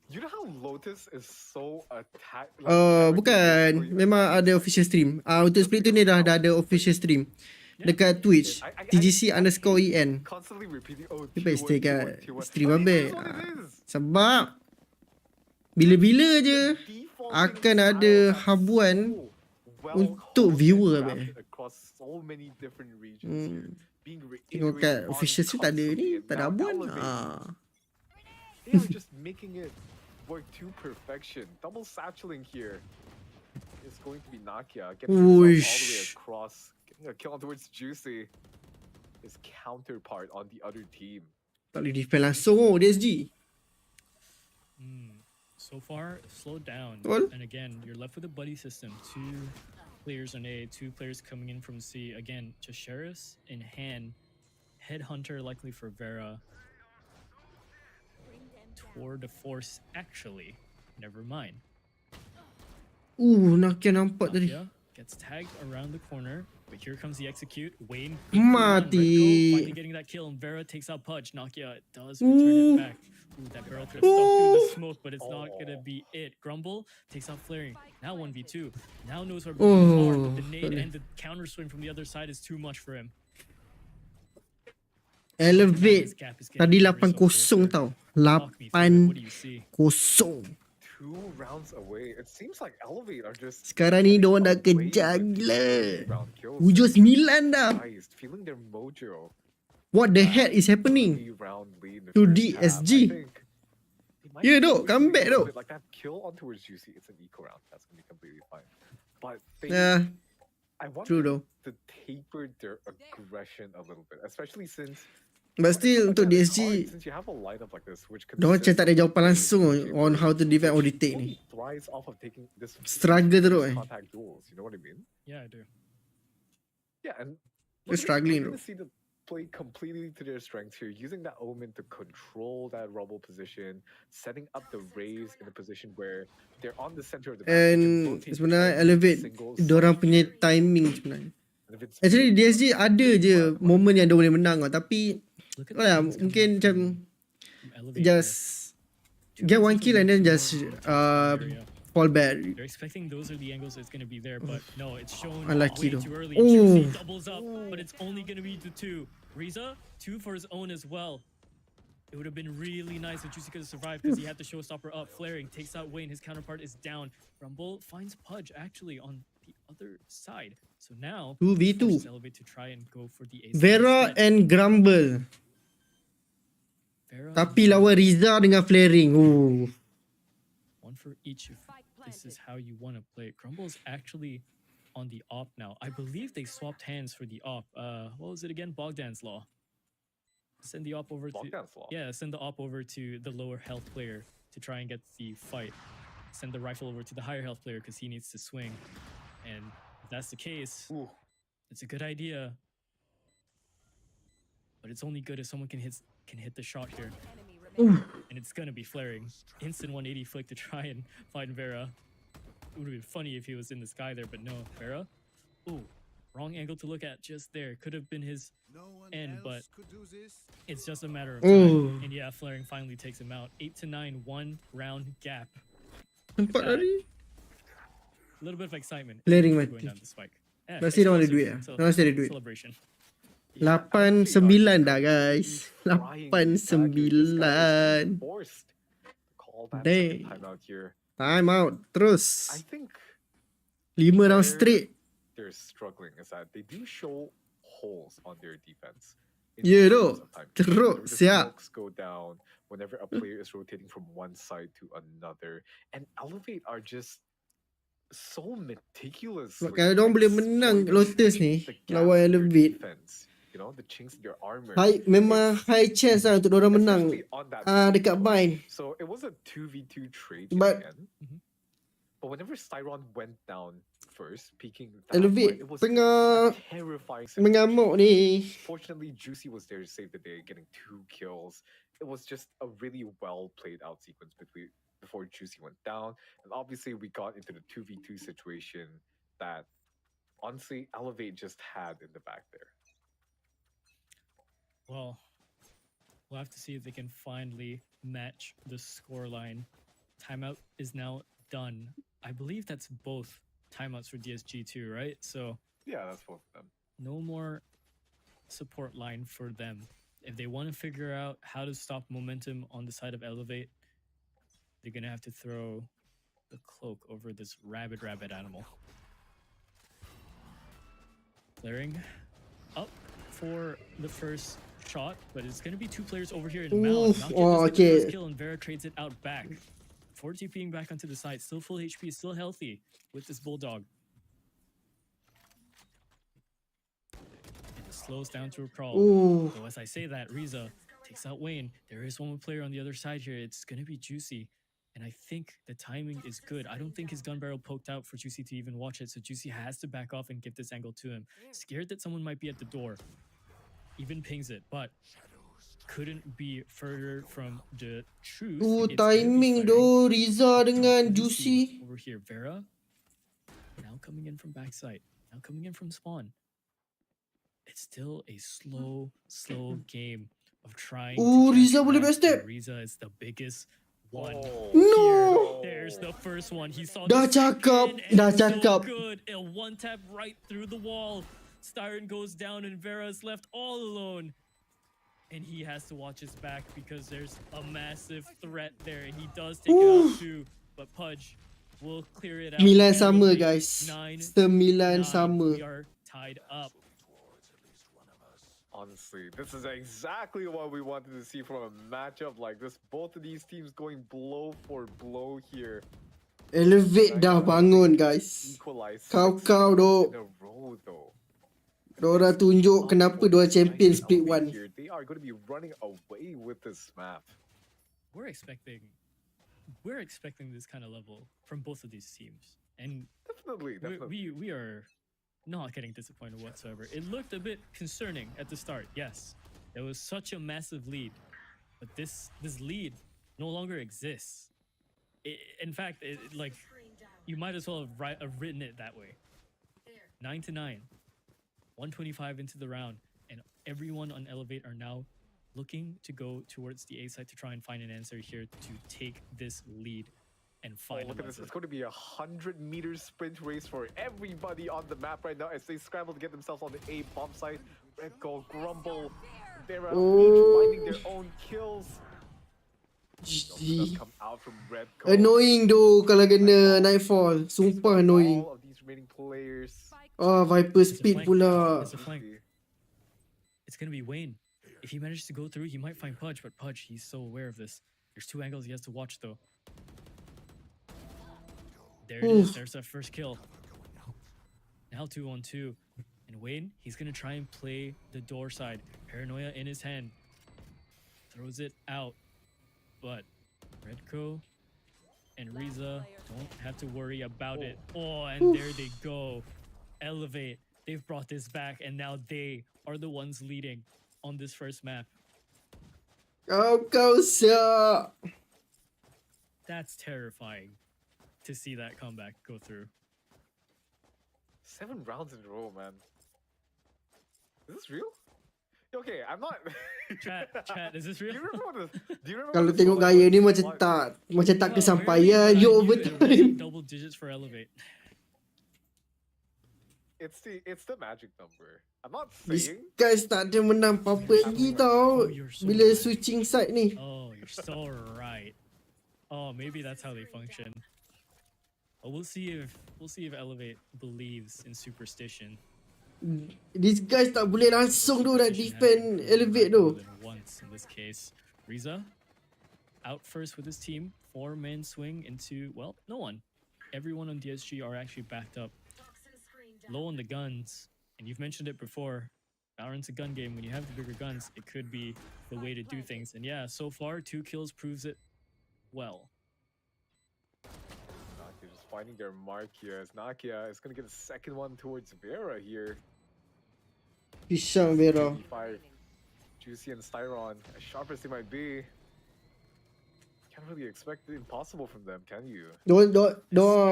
S1: You know how Lotus is so attack?
S3: Bukan. Memang ada official stream. Untuk split tu ni dah ada official stream. Dekat Twitch. TGC_EN.
S1: Constantly repeating. Oh,
S3: Dia baik stay kat stream
S1: Oh,
S3: abis.
S1: this is what it is.
S3: Sebab bila-bila je akan ada habuan untuk viewer abis.
S1: Across so many different regions.
S3: Tengok kat official stream tak ada ni. Tak ada habuan.
S1: They are just making it work to perfection. Double satcheling here. It's going to be Nakia getting himself all the way across, getting a kill towards Juicy. His counterpart on the other team.
S3: Tak boleh defend langsung DSG.
S2: So far, slowed down.
S3: Well.
S2: And again, you're left with a buddy system. 2 players on A, 2 players coming in from C. Again, Jasharis in hand. Headhunter likely for Vera. Tour de force actually. Never mind.
S3: Nakia nampak tadi.
S2: Nakia gets tagged around the corner. But here comes the execute. Wayne
S3: Mati.
S2: finally getting that kill, and Vera takes out Pudge. Nakia does return it back. That barrel could have stuck through the smoke, but it's not gonna be it. Grumble takes out Flaring. Now 1v2. Now knows where both are, but the nade and the counter swing from the other side is too much for him.
S3: Elevate. Tadi 8-0 tau.
S2: What do you see?
S3: 8-0.
S1: 2 rounds away. It seems like Elevate are just
S3: Sekarang ni diorang dah kejar gila. 7-9 dah.
S1: feeling their mojo.
S3: What the heck is happening? To DSG. Yeah, dok, come back, dok.
S1: Like that kill on towards Juicy, it's an eco round. That's gonna be completely fine. But they, I want
S3: True though.
S1: to taper their aggression a little bit, especially since.
S3: But still untuk DSG,
S1: Since you have a lineup like this, which
S3: diorang macam tak ada jawapan langsung on how to defend or retake ni.
S1: Thrives off of taking this
S3: Struggle teruk
S1: contact duels. You know what I mean?
S2: Yeah, I do.
S1: Yeah, and
S3: They're struggling,
S1: we're
S3: bro.
S1: gonna see the play completely to their strengths here, using that omen to control that rubble position, setting up the raise in a position where they're on the center of the map.
S3: And sebenarnya Elevate diorang punya timing sebenarnya. Actually DSG ada je moment yang dia boleh menang tau, tapi mungkin macam just get 1 kill and then just fall back.
S2: They're expecting those are the angles that's going to be there, but no, it's shown
S3: Unlucky
S2: way
S3: though.
S2: too early. Juicy doubles up, but it's only going to be the 2. Riza, 2 for his own as well. It would have been really nice if Juicy could have survived because he had the showstopper up. Flaring takes out Wayne. His counterpart is down. Rumble finds Pudge actually on the other side. So now
S3: 2v2.
S2: Elevate to try and go for the ace.
S3: Vera and Grumble.
S2: Vera
S3: Tapi lawan Riza dengan Flaring.
S2: one for each if this is how you want to play it. Grumble's actually on the op now. I believe they swapped hands for the op. What was it again? Bogdan's Law. Send the op over to send the op over to the lower health player to try and get the fight. Send the rifle over to the higher health player because he needs to swing. And if that's the case, it's a good idea. But it's only good if someone can hit the shot here. And it's gonna be Flaring. Instant 180 flick to try and find Vera. It would have been funny if he was in the sky there, but no. Vera? Ooh, wrong angle to look at just there. Could have been his end, but it's just a matter of time. And yeah, Flaring finally takes him out. 8-9, 1 round gap.
S3: Nampak tadi?
S2: A little bit of excitement.
S3: Flaring
S2: going
S3: mati.
S2: down the spike. Yeah,
S3: Masih diorang ada duit lah. Diorang masih ada duit.
S2: Celebration.
S3: 8-9 dah guys. 8-9. Dang. Time out. Terus.
S1: I think
S3: 5 round straight.
S1: they're struggling is that they do show holes on their defense.
S3: Yeah, tu. Teruk.
S1: The
S3: Siap.
S1: smokes go down whenever a player is rotating from one side to another, and Elevate are just so meticulous.
S3: Sebab kalau diorang boleh menang Lotus ni lawan Elevate,
S1: you know, the chinks in their armor.
S3: memang high chance lah untuk diorang menang
S1: Especially on that
S3: dekat bind.
S1: So it was a 2v2 trade
S3: But-
S1: again. But whenever Styron went down first, peeking
S3: Elevate
S1: it was
S3: tengah
S1: a terrifying
S3: mengamuk ni.
S1: Fortunately, Juicy was there to save the day, getting 2 kills. It was just a really well played out sequence before Juicy went down. And obviously, we got into the 2v2 situation that honestly Elevate just had in the back there.
S2: Well, we'll have to see if they can finally match the scoreline. Timeout is now done. I believe that's both timeouts for DSG too, right? So
S1: yeah, that's both of them.
S2: No more support line for them. If they want to figure out how to stop momentum on the side of Elevate, they're gonna have to throw the cloak over this rabid animal. Clearing up for the first shot, but it's gonna be two players over here in the mound. The first kill and Vera trades it out back. 4 TPing back onto the side, still full HP, still healthy with this Bulldog. And it slows down to a crawl. So as I say that, Riza takes out Wayne. There is one more player on the other side here. It's gonna be Juicy. And I think the timing is good. I don't think his gun barrel poked out for Juicy to even watch it. So Juicy has to back off and give this angle to him. Scared that someone might be at the door. Even pings it, but couldn't be further from the truth.
S3: Timing do Riza dengan Juicy.
S2: Over here, Vera. Now coming in from backside. Now coming in from spawn. It's still a slow game of trying to
S3: Riza boleh backstep.
S2: Riza is the biggest one.
S3: No.
S2: There's the first one. He saw
S3: Dah cakap.
S2: so good. A one tap right through the wall. Styron goes down and Vera's left all alone. And he has to watch his back because there's a massive threat there. And he does take it out too. But Pudge will clear it out.
S3: 9 sama guys. 9 sama.
S2: We are tied up.
S1: Honestly, this is exactly what we wanted to see from a matchup like this. Both of these teams going blow for blow here.
S3: Elevate dah bangun guys. Kau dok. Dora tunjuk kenapa dua champion split one.
S1: They are going to be running away with this map.
S2: We're expecting this kind of level from both of these teams, and
S1: definitely.
S2: We are not getting disappointed whatsoever. It looked a bit concerning at the start. Yes, there was such a massive lead, but this lead no longer exists. In fact, like you might as well have written it that way. 9-9. 125 into the round, and everyone on Elevate are now looking to go towards the A side to try and find an answer here to take this lead and finalize
S1: look at this. It's going to be a 100-meter sprint race for everybody on the map right now as they scramble to get themselves on the A bomb site. Red Gold, Grumble, Vera finding their own kills. Come out from Red Gold.
S3: Annoying though kalau kena Nightfall. Sumpah annoying.
S1: All of these remaining players.
S3: Viper speed pula.
S2: It's a flank. It's gonna be Wayne. If he manages to go through, he might find Pudge, but Pudge, he's so aware of this. There's 2 angles he has to watch though. There it is. There's that first kill. Now 2-on-2. And Wayne, he's gonna try and play the door side. Paranoia in his hand. Throws it out. But Redco and Riza don't have to worry about it. And there they go. Elevate. They've brought this back, and now they are the ones leading on this first map.
S3: Kau siap.
S2: That's terrifying to see that comeback go through.
S1: 7 rounds in a row, man. Is this real? Okay, I'm not.
S2: Chat, is this real?
S1: Do you remember
S3: Kalau tengok gaya ni macam tak kesampaian. You overtime.
S2: Double digits for Elevate.
S1: It's the magic number. I'm not
S3: This
S1: saying.
S3: guys tak ada menang apa-apa lagi tau. Bila switching side ni.
S2: Oh, you're so right. Oh, maybe that's how they function. Well, we'll see if Elevate believes in superstition.
S3: These guys tak boleh langsung tu nak defend Elevate tu.
S2: Once in this case, Riza out first with his team. 4-man swing into, well, no one. Everyone on DSG are actually backed up. Low on the guns, and you've mentioned it before. Valorant's a gun game. When you have the bigger guns, it could be the way to do things. And yeah, so far 2 kills proves it well.
S1: Nakia just finding their mark here as Nakia is gonna get a second one towards Vera here.
S3: Pisang Vera.
S1: 55. Juicy and Styron, as sharp as they might be, can't really expect the impossible from them, can you?
S3: Don't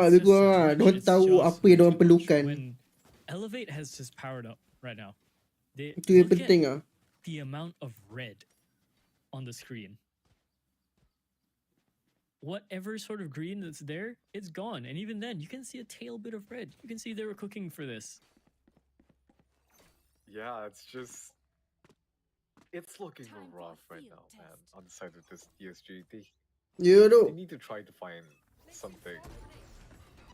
S2: It's
S3: lebih
S2: just a
S3: kurang
S2: glitch.
S3: don't
S2: It's
S3: tahu
S2: just
S3: apa yang
S2: too
S3: diorang
S2: much.
S3: perlukan.
S2: When Elevate has just powered up right now.
S3: Itu yang
S2: Look
S3: penting
S2: at
S3: ah.
S2: the amount of red on the screen. Whatever sort of green that's there, it's gone. And even then, you can see a tail bit of red. You can see they were cooking for this.
S1: Yeah, it's just... It's looking rough right now, man, on the side of this DSG.
S3: Ya
S1: They
S3: tu.
S1: need to try to find something,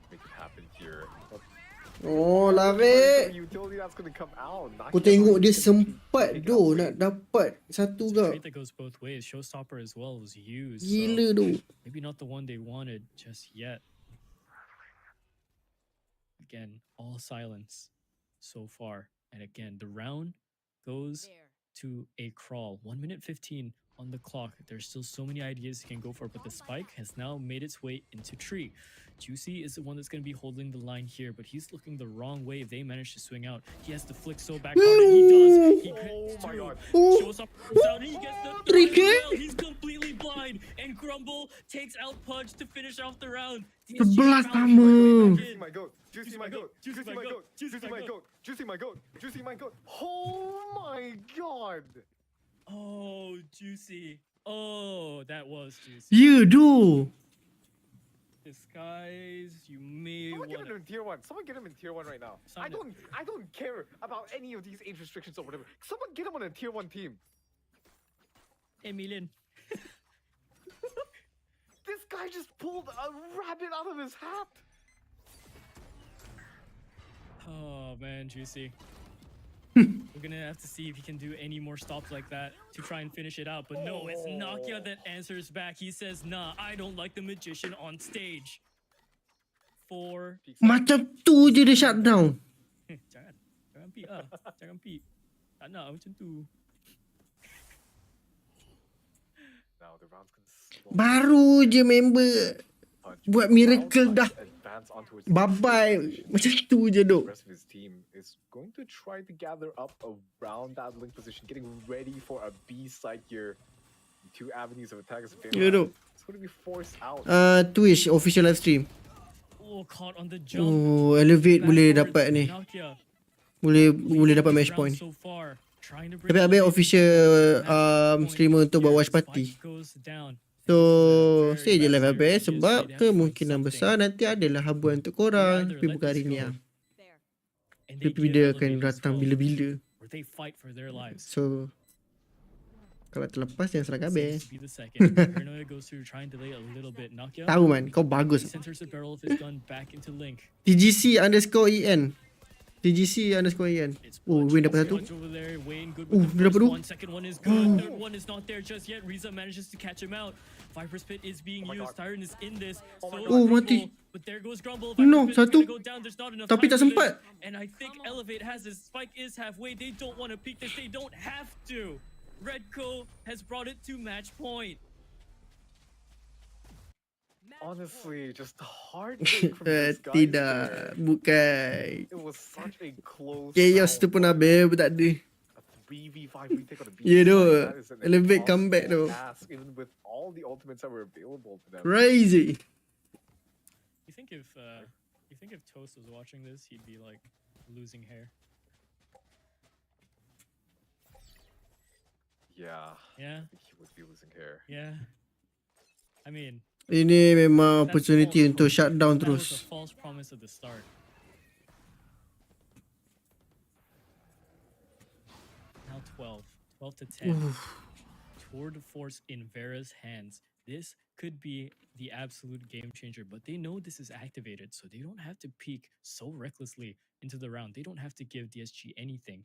S1: make it happen here. But
S3: Oh,
S1: the
S3: lari.
S1: utility that's gonna come out.
S3: Aku tengok dia sempat tu nak dapat satu
S2: It's a
S3: ke.
S2: trait that goes both ways. Showstopper as well was used.
S3: Gila
S2: So
S3: tu.
S2: maybe not the one they wanted just yet. Again, all silence so far. And again, the round goes
S4: There.
S2: to a crawl. 1 minute 15 on the clock. There's still so many ideas he can go for, but the spike has now made its way into tree. Juicy is the one that's going to be holding the line here, but he's looking the wrong way if they manage to swing out. He has to flick so back hard, and he does. He gets
S1: Oh my
S2: two.
S1: God.
S2: Shows up, comes out, and he gets the third as well. He's completely blind, and Grumble takes out Punch to finish off the round. DSG
S3: 11
S2: found
S3: sama.
S2: back
S1: Juicy
S2: in.
S1: my goat, juicy my goat, juicy my goat, juicy my goat, juicy my goat, juicy my goat. Oh my god!
S2: Oh, Juicy. Oh, that was Juicy.
S3: Ya tu.
S2: Disguise, you may
S1: Someone get
S2: want
S1: him in tier 1. Someone get him in tier 1 right now.
S2: Sign it.
S1: I don't care about any of these age restrictions or whatever. Someone get him on a tier 1 team.
S2: Emilian.
S1: This guy just pulled a rabbit out of his hat.
S2: Oh man, Juicy. We're gonna have to see if he can do any more stops like that to try and finish it out. But no, it's Nakia that answers back. He says, nah, I don't like the magician on stage. 4.
S3: Macam tu je dia shutdown.
S2: Jangan pi ah. Jangan pi. Tak nak macam tu.
S1: Now the round's gonna slow
S3: Baru je member
S1: punch.
S3: buat miracle dah.
S1: Advance onto its
S3: Bye-bye. Macam tu je
S1: the
S3: duk.
S1: rest of his team is going to try to gather up around that link position, getting ready for a B side here. 2 avenues of attack is
S3: Ya tu.
S1: It's going to be forced out.
S3: Twitch official live stream.
S2: Oh, caught on the jump.
S3: Oh, elevate boleh
S2: Backwards,
S3: dapat ni.
S2: Nakia.
S3: Boleh dapat match
S2: Round
S3: point.
S2: so far, trying to
S3: Tapi
S2: bring
S3: habis
S2: Elevate
S3: official
S2: to match point
S3: streamer untuk buat
S2: here.
S3: watch party.
S2: Spike goes down.
S3: So,
S2: Very
S3: stay je
S2: bad
S3: live habis
S2: series.
S3: sebab
S2: They have to find
S3: kemungkinan
S2: something.
S3: besar nanti adalah habuan untuk korang. Tapi bukan hari ni lah.
S4: There.
S2: And they
S3: Tapi
S2: give
S3: dia
S2: Elevate
S3: akan
S2: this
S3: datang
S2: goal,
S3: bila-bila.
S2: where they fight for their lives.
S3: So, kalau terlepas jangan serang habis.
S2: Seems to be the second. Paranoia goes through, trying to delay a little bit. Nakia,
S3: Tahu man, kau
S2: he
S3: bagus.
S2: centers the barrel of his gun back into Link.
S3: TGC_EN. TGC_EN.
S2: It's
S3: Oh,
S2: Punch.
S3: Win dapat satu.
S2: Punch over there. Wayne good
S3: Oh,
S2: with the
S3: dia dapat
S2: first
S3: dua.
S2: one. Second one is good. Third one is not there just yet. Riza manages to catch him out. Viper's Pit is being
S1: my
S2: used.
S1: God.
S2: Tyron is in this. So
S1: my
S2: is
S1: God.
S3: Oh,
S2: Grumble,
S3: mati.
S2: But there goes Grumble.
S3: No,
S2: Viper's Pit is
S3: satu.
S2: gonna go down. There's not enough
S3: Tapi
S2: time
S3: tak
S2: for
S3: sempat.
S2: this. And I think Elevate has this. Spike is halfway. They don't want to peek this. They don't have to. Redco has brought it to match point.
S1: Honestly, just the heartbreak from this guy.
S3: Tidak, bukan.
S1: It was such a close.
S3: Chaos tu pun
S1: round.
S3: habis pun tak ada.
S1: A 3v5 retake on the B
S3: Ya tu,
S1: side, that is an
S3: Elevate comeback tu.
S1: impossible task, even with all the ultimates that were available to them.
S3: Crazy.
S2: You think if Toast was watching this, he'd be like losing hair?
S1: Yeah,
S2: Yeah,
S1: I think he would be losing hair.
S2: yeah. I mean,
S3: Ini memang
S2: that's
S3: opportunity
S2: false
S3: untuk
S2: promise.
S3: shutdown
S2: That was a
S3: terus.
S2: false promise at the start. Now 12 to 10. Tour de force in Vera's hands. This could be the absolute game changer, but they know this is activated, so they don't have to peek so recklessly into the round. They don't have to give DSG anything.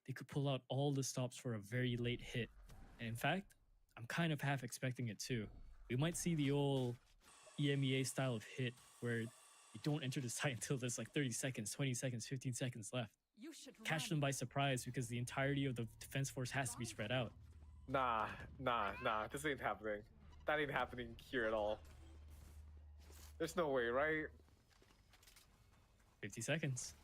S2: They could pull out all the stops for a very late hit. And in fact, I'm kind of half expecting it too. We might see the old EMEA style of hit where you don't enter the site until there's like 30 seconds, 20 seconds, 15 seconds left.
S4: You should
S2: Catch them by surprise because the entirety of the defense force has to be spread out.
S1: Nah, this ain't happening. That ain't happening here at all. There's no way, right?
S2: 50 seconds.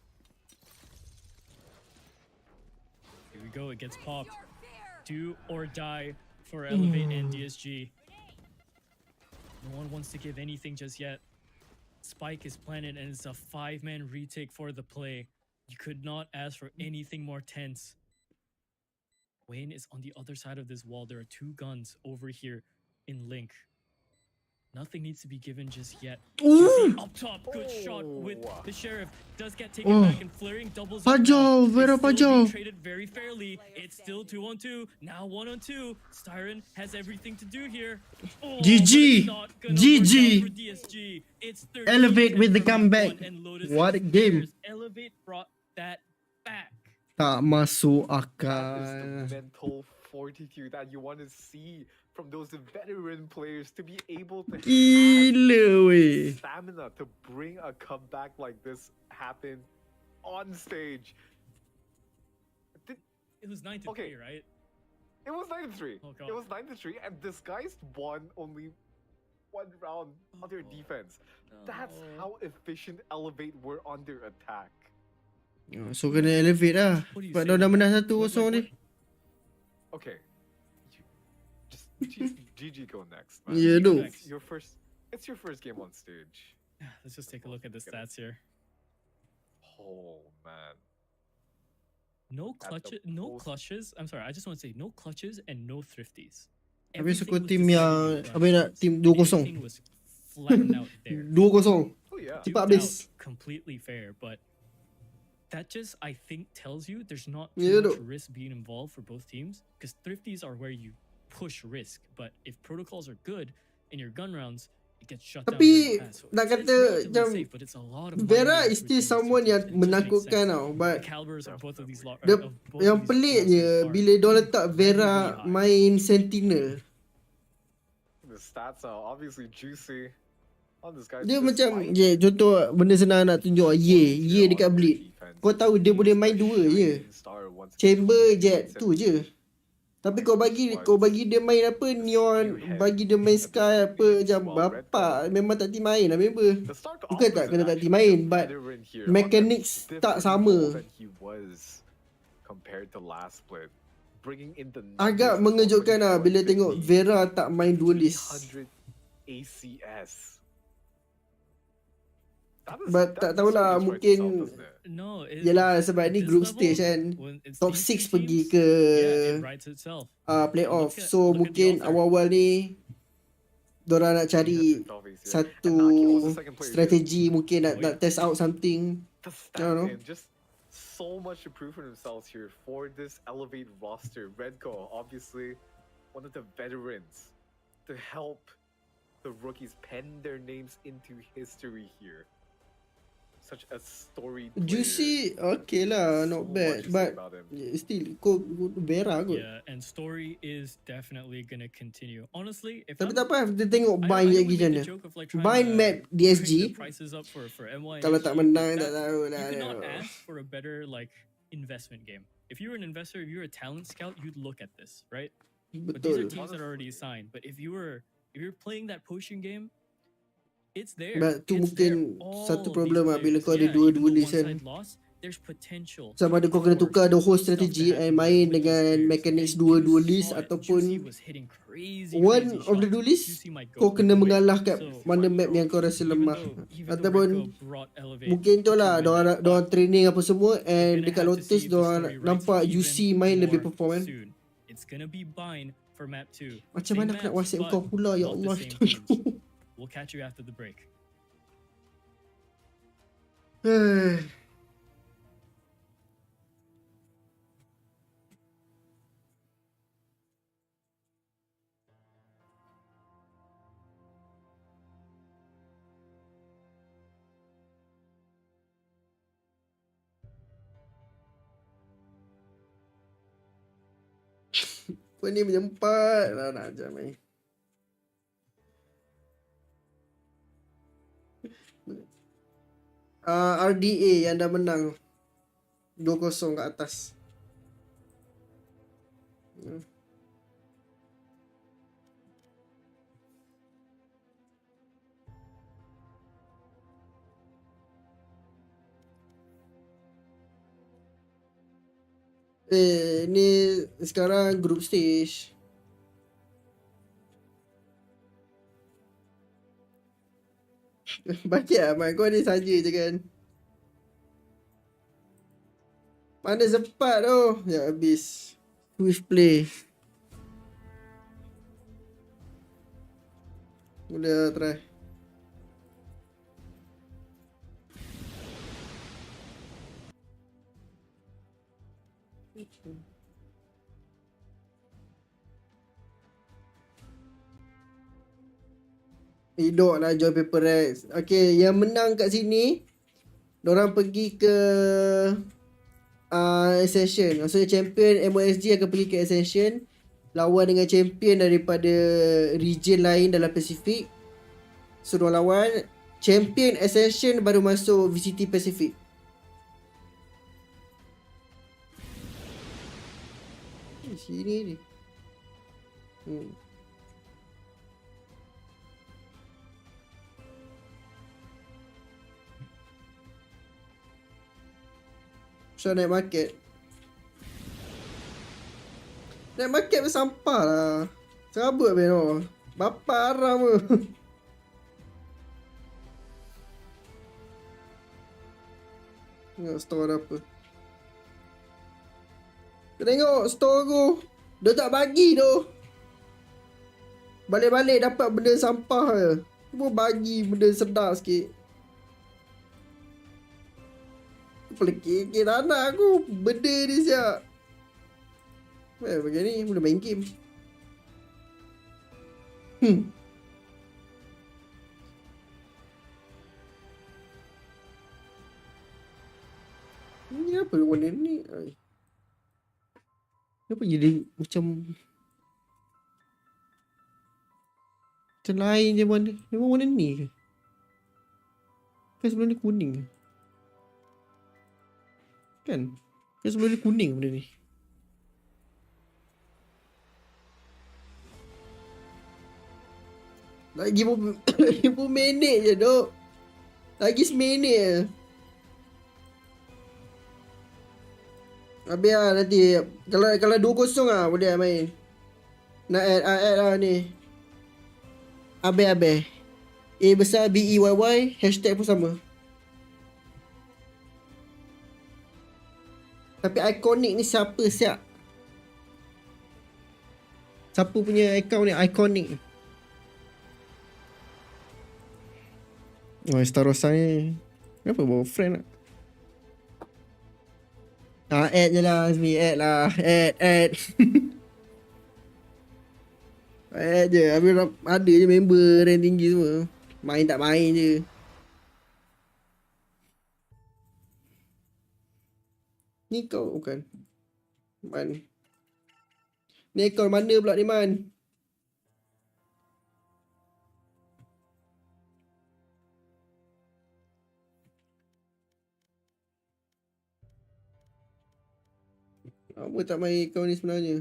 S2: Here we go, it gets popped. Do or die for Elevate and DSG. No one wants to give anything just yet. Spike is planted and it's a 5-man retake for the play. You could not ask for anything more tense. Wayne is on the other side of this wall. There are 2 guns over here in Link. Nothing needs to be given just yet.
S3: Ooh.
S2: Up top, good shot with the Sheriff. Does get taken
S3: Oh.
S2: back and flaring doubles up now.
S3: Pajau,
S2: It's
S3: Vera
S2: still being
S3: Pajau.
S2: traded very fairly. It's still 2-on-2. Now 1-on-2. Styron has everything to do here. Oh,
S3: GG.
S2: but it's not gonna
S3: GG.
S2: work out for DSG. It's 13
S3: Elevate with the
S2: for round
S3: comeback.
S2: 1 and Lotus
S3: What a
S2: is
S3: game.
S2: theirs. Elevate brought that back.
S3: Tak masuk
S1: That is
S3: akal.
S1: the mental fortitude that you want to see from those veteran players to be able to have
S3: Gila weh.
S1: stamina to bring a comeback like this happen on stage.
S2: It was 9-3,
S1: Okay.
S2: right?
S1: It was 9-3.
S2: Oh, God.
S1: It was 9-3, and this guy's won only 1 round on their defense. That's how efficient Elevate were on their attack.
S3: So kena elevate lah.
S2: What do you
S3: Sebab
S2: say
S3: dah
S2: about
S3: menang
S2: that?
S3: 1-0 ni.
S1: Okay. Just GG go next. Man.
S3: Yeah, no.
S1: It's your first game on stage.
S2: Let's just take a look at the stats here.
S1: Oh man.
S2: No
S1: At the
S2: clutches, no
S1: post-
S2: clutches. I'm sorry, I just want to say no clutches and no thrifties.
S3: Habis aku
S2: Everything was
S3: team
S2: decided
S3: yang
S2: in the
S3: habis nak
S2: rounds.
S3: team 2-0.
S2: Everything was flattened out there.
S3: 2-0.
S1: Oh yeah.
S3: Cepat
S2: Duked
S3: habis.
S2: out, completely fair, but that just I think tells you there's not
S3: Yeah,
S2: too much
S3: no.
S2: risk being involved for both teams because thrifties are where you push risk, but if protocols are good in your gun rounds, it gets shut down
S3: Tapi,
S2: very fast. So
S3: nak
S2: it's
S3: kata
S2: relatively
S3: macam
S2: safe, but it's a lot of
S3: Vera
S2: mind
S3: is
S2: games
S3: still
S2: between these two
S3: someone
S2: teams.
S3: yang
S2: It just makes
S3: menakutkan
S2: sense.
S3: tau.
S2: The
S3: But
S2: calibers of both of these
S3: yang peliknya bila diorang letak Vera main Sentinel.
S1: The stats are obviously juicy on this guy.
S3: Dia macam contoh benda senang nak tunjuk Ye dekat Bleed. Kau tahu dia boleh main 2 je. Chamber Jet tu je. Tapi kau bagi dia main apa Neon, bagi dia main Sky apa macam bapak memang tak team main lah member. Bukan tak kena tak team main, but mechanics tak sama. Agak mengejutkan lah bila tengok Vera tak main duelist.
S1: 100 ACS.
S3: But tak tahulah, mungkin
S2: No,
S3: yelah sebab ni group stage kan. Top 6 pergi ke playoff. So mungkin awal-awal ni diorang nak cari satu strategi, mungkin nak test out something. I don't know.
S1: Just so much to prove for themselves here for this Elevate roster. Redco, obviously one of the veterans to help the rookies pen their names into history here. Such a storied player.
S3: Juicy, okay lah, not
S1: So
S3: bad.
S1: much to say
S3: But
S1: about him.
S3: still, kau Vera kot.
S2: Yeah, and story is definitely gonna continue. Honestly, if
S3: Tapi
S2: I'm,
S3: tak apa, dia tengok
S2: I
S3: bind
S2: know
S3: lagi
S2: we
S3: macam
S2: made
S3: mana.
S2: the joke of like trying
S3: Bind
S2: to
S3: map
S2: crank
S3: DSG.
S2: the prices up for MYSG.
S3: Kalau tak menang, tak
S2: That-
S3: tahu
S2: You
S3: lah.
S2: could not ask for a better like investment game. If you were an investor, if you were a talent scout, you'd look at this, right? But these are
S3: Betul.
S2: teams that are already assigned. But if you're playing that potion game, it's there.
S3: But tu
S2: It's
S3: mungkin
S2: there. All
S3: satu
S2: of
S3: problem
S2: these
S3: lah bila
S2: players.
S3: kau ada
S2: Yeah,
S3: dua
S2: even though
S3: duelist
S2: one
S3: kan.
S2: side lost, there's potential.
S3: Sama ada kau kena
S2: for
S3: tukar the whole
S2: stuff to
S3: strategy
S2: happen,
S3: main
S2: which is
S3: dengan
S2: theirs.
S3: mechanics
S2: And
S3: dua
S2: you
S3: duelist
S2: saw it.
S3: ataupun
S2: Juicy was hitting crazy
S3: one of the
S2: shots.
S3: duelist
S2: Juicy might go
S3: kau kena
S2: away.
S3: mengalah kat
S2: So,
S3: mana map yang kau rasa
S2: even
S3: lemah.
S2: though
S3: Ataupun
S2: Redco brought Elevate
S3: mungkin tu
S2: to
S3: lah
S2: win that
S3: diorang
S2: fight,
S3: training apa semua
S2: we're
S3: and
S2: gonna
S3: dekat
S2: have to
S3: Lotus
S2: see if the
S3: diorang
S2: story writes
S3: nampak
S2: even
S3: UC main lebih
S2: more
S3: perform kan.
S2: soon. It's gonna be Bind for map 2.
S3: Macam
S2: Same
S3: mana aku nak
S2: maps,
S3: WhatsApp
S2: but
S3: kau pula ya
S2: not the
S3: Allah.
S2: same teams. We'll catch you after the break.
S3: Kau ni menyempat lah nak jam ni. RDA yang dah menang 2-0 kat atas. Ni sekarang group stage. Baca Ahmad, kau ni saja je kan. Mana sempat tu? Ya habis. Swift play. Udah try. Hidup lah Joy Paper Rex. Okay, yang menang kat sini, dorang pergi ke Ascension. Maksudnya champion MYSG akan pergi ke Ascension, lawan dengan champion daripada region lain dalam Pasifik. So dorang lawan champion Ascension baru masuk VCT Pacific. Sini ni. So naik market. Naik market pun sampah lah. Serabut benar. Bapa haram ke. Tengok store ada apa. Tengok store aku. Dia tak bagi tu. Balik-balik dapat benda sampah je. Cuma bagi benda sedap sikit. Pelekik tak nak aku. Benda dia siap. Bagian ni boleh main game. Ni apa warna ni? Kenapa jadi macam lain je warna? Memang warna ni ke? Kan sebelum ni kuning ke? Kan? Kan sebelum ni kuning benda ni. Lagi pun minit je dok. Lagi seminit je. Habis lah nanti. Kalau 2-0 lah boleh lah main. Nak add lah ni. Habis. A besar BEYY. Hashtag pun sama. Tapi ikonik ni siapa siap? Siapa punya account ni ikonik? Oh, Starosa ni kenapa bawa friend lah? Add je lah Azmi, add lah. Add. Add je. Habis ada je member rank tinggi semua. Main tak main je. Ni kau bukan? Man. Ni account mana pula ni Man? Apa tak main account ni sebenarnya?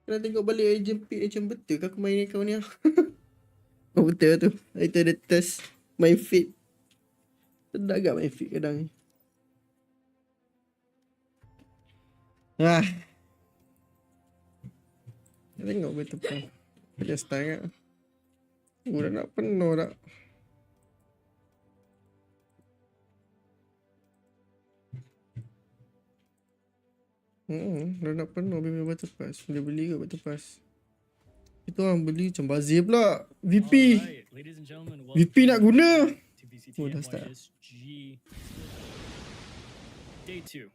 S3: Kena tengok balik agent pick macam betul ke aku main account ni lah. Oh betul tu. Itu ada test main fit. Sedap agak main fit kadang ni. Tengok betul pun. Dia style kat. Dah nak penuh tak? Dah nak penuh beli batu pas. Boleh beli ke batu pas? Itu orang beli macam bazir pula. VP. VP nak guna. Oh dah start.
S2: Day 2.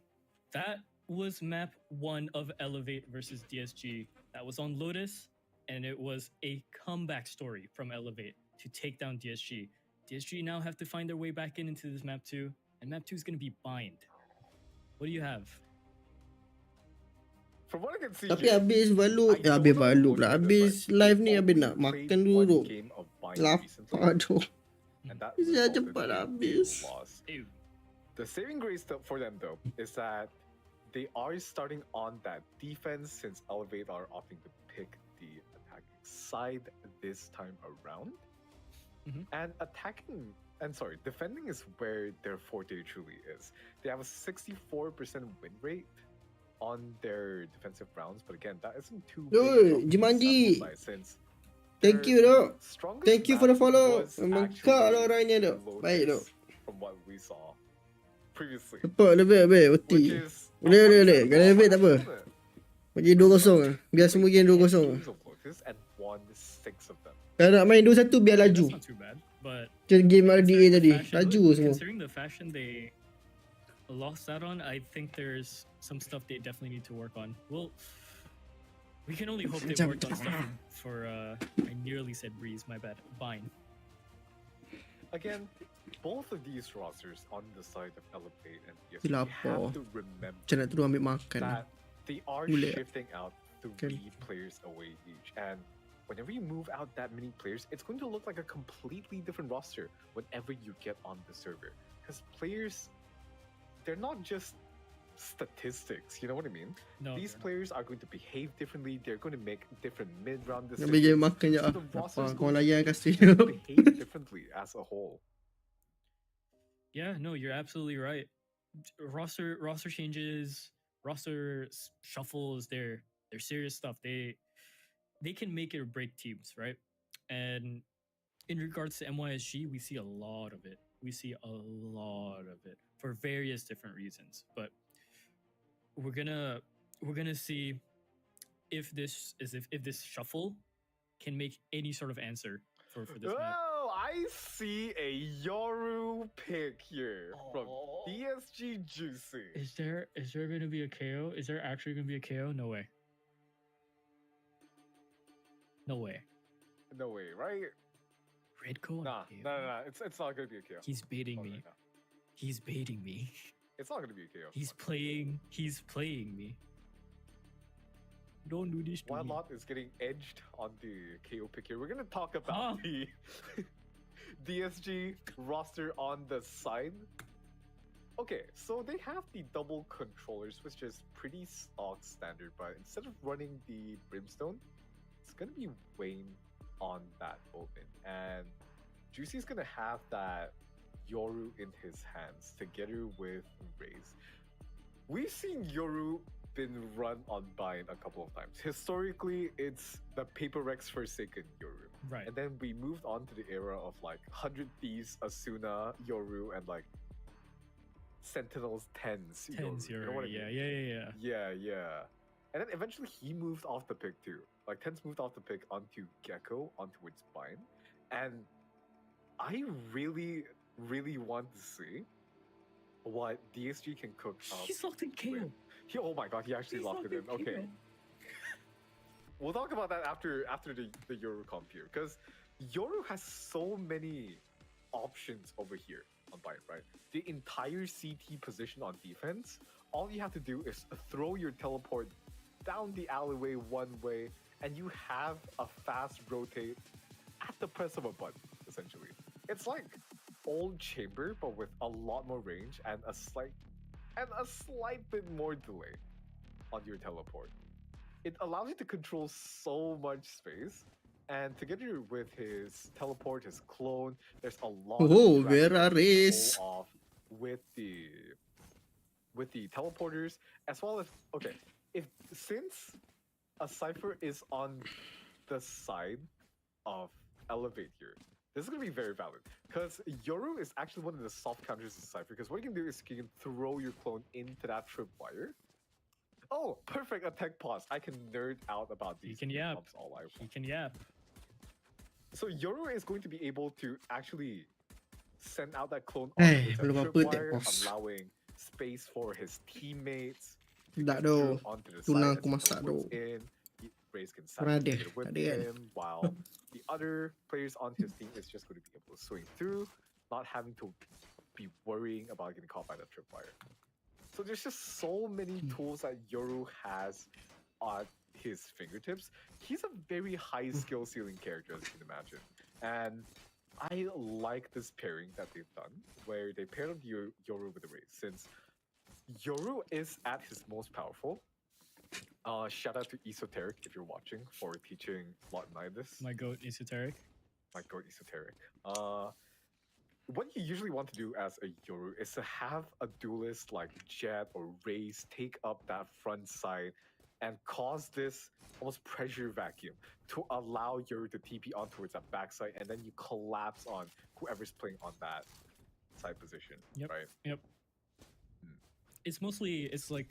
S2: That was map 1 of Elevate versus DSG. That was on Lotus. And it was a comeback story from Elevate to take down DSG. DSG now have to find their way back into this map 2. And map 2 is going to be Bind. What do you have?
S1: From what I can see,
S3: tapi habis balu, habis balu pula. Habis live ni habis nak makan dulu. Lapar tu. Saya cepat habis.
S1: The saving grace for them though is that they are starting on that defense since Elevate are opting to pick the attacking side this time around. And defending is where their forte truly is. They have a 64% win rate on their defensive rounds, but again, that isn't too
S3: Oi,
S1: big of a
S3: Jumanji.
S1: sample size since
S3: Thank you,
S1: their
S3: dok.
S1: strongest
S3: Thank you for the
S1: match
S3: follow.
S1: was
S3: Memang
S1: actually
S3: kau lah orangnya, dok. Baik, dok.
S1: Lotus from what we saw previously.
S3: Cepat lebih,
S1: Which
S3: Oti.
S1: is
S3: Boleh. Kalau lebih tak apa.
S1: opponent.
S3: Bagi 2-0 lah. Biar semua game 2-0 lah.
S1: Games of Lotus and won 6 of them.
S3: Kalau nak main 2-1 biar laju.
S2: That's not too bad, but
S3: Macam game RDA
S2: considering the
S3: tadi.
S2: fashion-
S3: Laju semua.
S2: Considering the fashion they lost out on, I think there's some stuff they definitely need to work on. Well, we can only hope they
S3: Macam-
S2: worked on stuff for I nearly said Breeze, my bad. Vine.
S1: Again, both of these rosters on the side of Elevate and PSG
S3: Lapar.
S1: have to remember
S3: Macam nak terus ambil makan.
S1: that they are
S3: Boleh.
S1: shifting out 3 players away each. And whenever you move out that many players, it's going to look like a completely different roster whenever you get on the server. Because players, they're not just statistics, you know what I mean?
S2: No,
S1: These
S2: they're not.
S1: players are going to behave differently, they're going to make different mid-round
S3: Nak bagi
S1: decisions.
S3: makan je
S1: So
S3: ah.
S1: the roster is
S3: Apa, kau
S1: going
S3: layan
S1: to
S3: kasih.
S1: behave differently as a whole.
S2: Yeah, no, you're absolutely right. Roster changes, shuffles, they're serious stuff. They can make it or break teams, right? And in regards to MYSG, we see a lot of it. We see a lot of it for various different reasons. But we're gonna see if this shuffle can make any sort of answer for this map.
S1: Oh, I see a Yoru pick here from
S2: Oh.
S1: DSG Juicy.
S2: Is there gonna be a KO? Is there actually gonna be a KO? No way. No way.
S1: No way, right?
S2: Red KO?
S1: Nah, no. It's not gonna be a KO.
S2: He's baiting
S1: Oh,
S2: me.
S1: no.
S2: He's baiting me.
S1: It's not gonna be a KO.
S2: He's playing me. Don't do this to me.
S1: Wildlot is getting edged on the KO pick here. We're gonna talk about
S2: Huh?
S1: the DSG roster on the side. Okay, so they have the double controllers, which is pretty stock standard, but instead of running the Brimstone, it's gonna be Wayne on that open. And Juicy's gonna have that Yoru in his hands together with Raze. We've seen Yoru been run on Bind a couple of times. Historically, it's the Paper Rex Forsaken Yoru.
S2: Right.
S1: And then we moved on to the era of like 100 Thieves, Asuna, Yoru, and like Sentinels 10s.
S2: Tens
S1: Yoru.
S2: here.
S1: You know what I mean?
S2: Yeah.
S1: And then eventually he moved off the pick too. Like Tens moved off the pick onto Gecko, onto its Bind. And I really want to see what DSG can cook up.
S2: He's locked in KO.
S1: with- oh my god, he actually
S2: He's
S1: locked it in.
S2: locked in
S1: Okay.
S2: KO.
S1: We'll talk about that after the Yoru comp here. Because Yoru has so many options over here on Bind, right? The entire CT position on defense, all you have to do is throw your teleport down the alleyway one way, and you have a fast rotate at the press of a button, essentially. It's like old chamber, but with a lot more range and a slight bit more delay on your teleport. It allows you to control so much space, and together with his teleport, his clone, there's a lot
S3: Oh,
S1: of interaction
S3: Vera
S1: to
S3: Race.
S1: pull off with the teleporters, as well as since a cipher is on the side of Elevate here, this is gonna be very valid because Yoru is actually one of the soft counters of Cypher, because what you can do is you can throw your clone into that tripwire. Oh, perfect attack pause. I can nerd out about these.
S2: He can yap.
S1: comps all I want.
S2: He can yap.
S1: So Yoru is going to be able to actually send out that clone
S3: Eh,
S1: onto
S3: belum
S1: the
S3: apa tag
S1: tripwire,
S3: pause.
S1: allowing space for his teammates to
S3: Tak
S1: get
S3: doh.
S1: through onto the
S3: Tunang
S1: side
S3: aku
S1: as he
S3: masak
S1: teleports
S3: doh.
S1: in. Raze can
S3: Kurang ada,
S1: get with
S3: tak ada kan?
S1: him, while the other players on his team is just going to be able to swing through, not having to be worrying about getting caught by the tripwire. So there's just so many tools that Yoru has at his fingertips. He's a very high skill ceiling character, as you can imagine. And I like this pairing that they've done, where they paired up Yoru with the Raze, since Yoru is at his most powerful. Shout out to Esoteric if you're watching for teaching Lot and I this.
S2: My goat esoteric.
S1: My god, Esoteric. what you usually want to do as a Yoru is to have a duelist like Jet or Raze take up that front side and cause this almost pressure vacuum to allow Yoru to TP on towards that backside, and then you collapse on whoever's playing on that side position.
S2: Yep.
S1: Right?
S2: Yep. It's like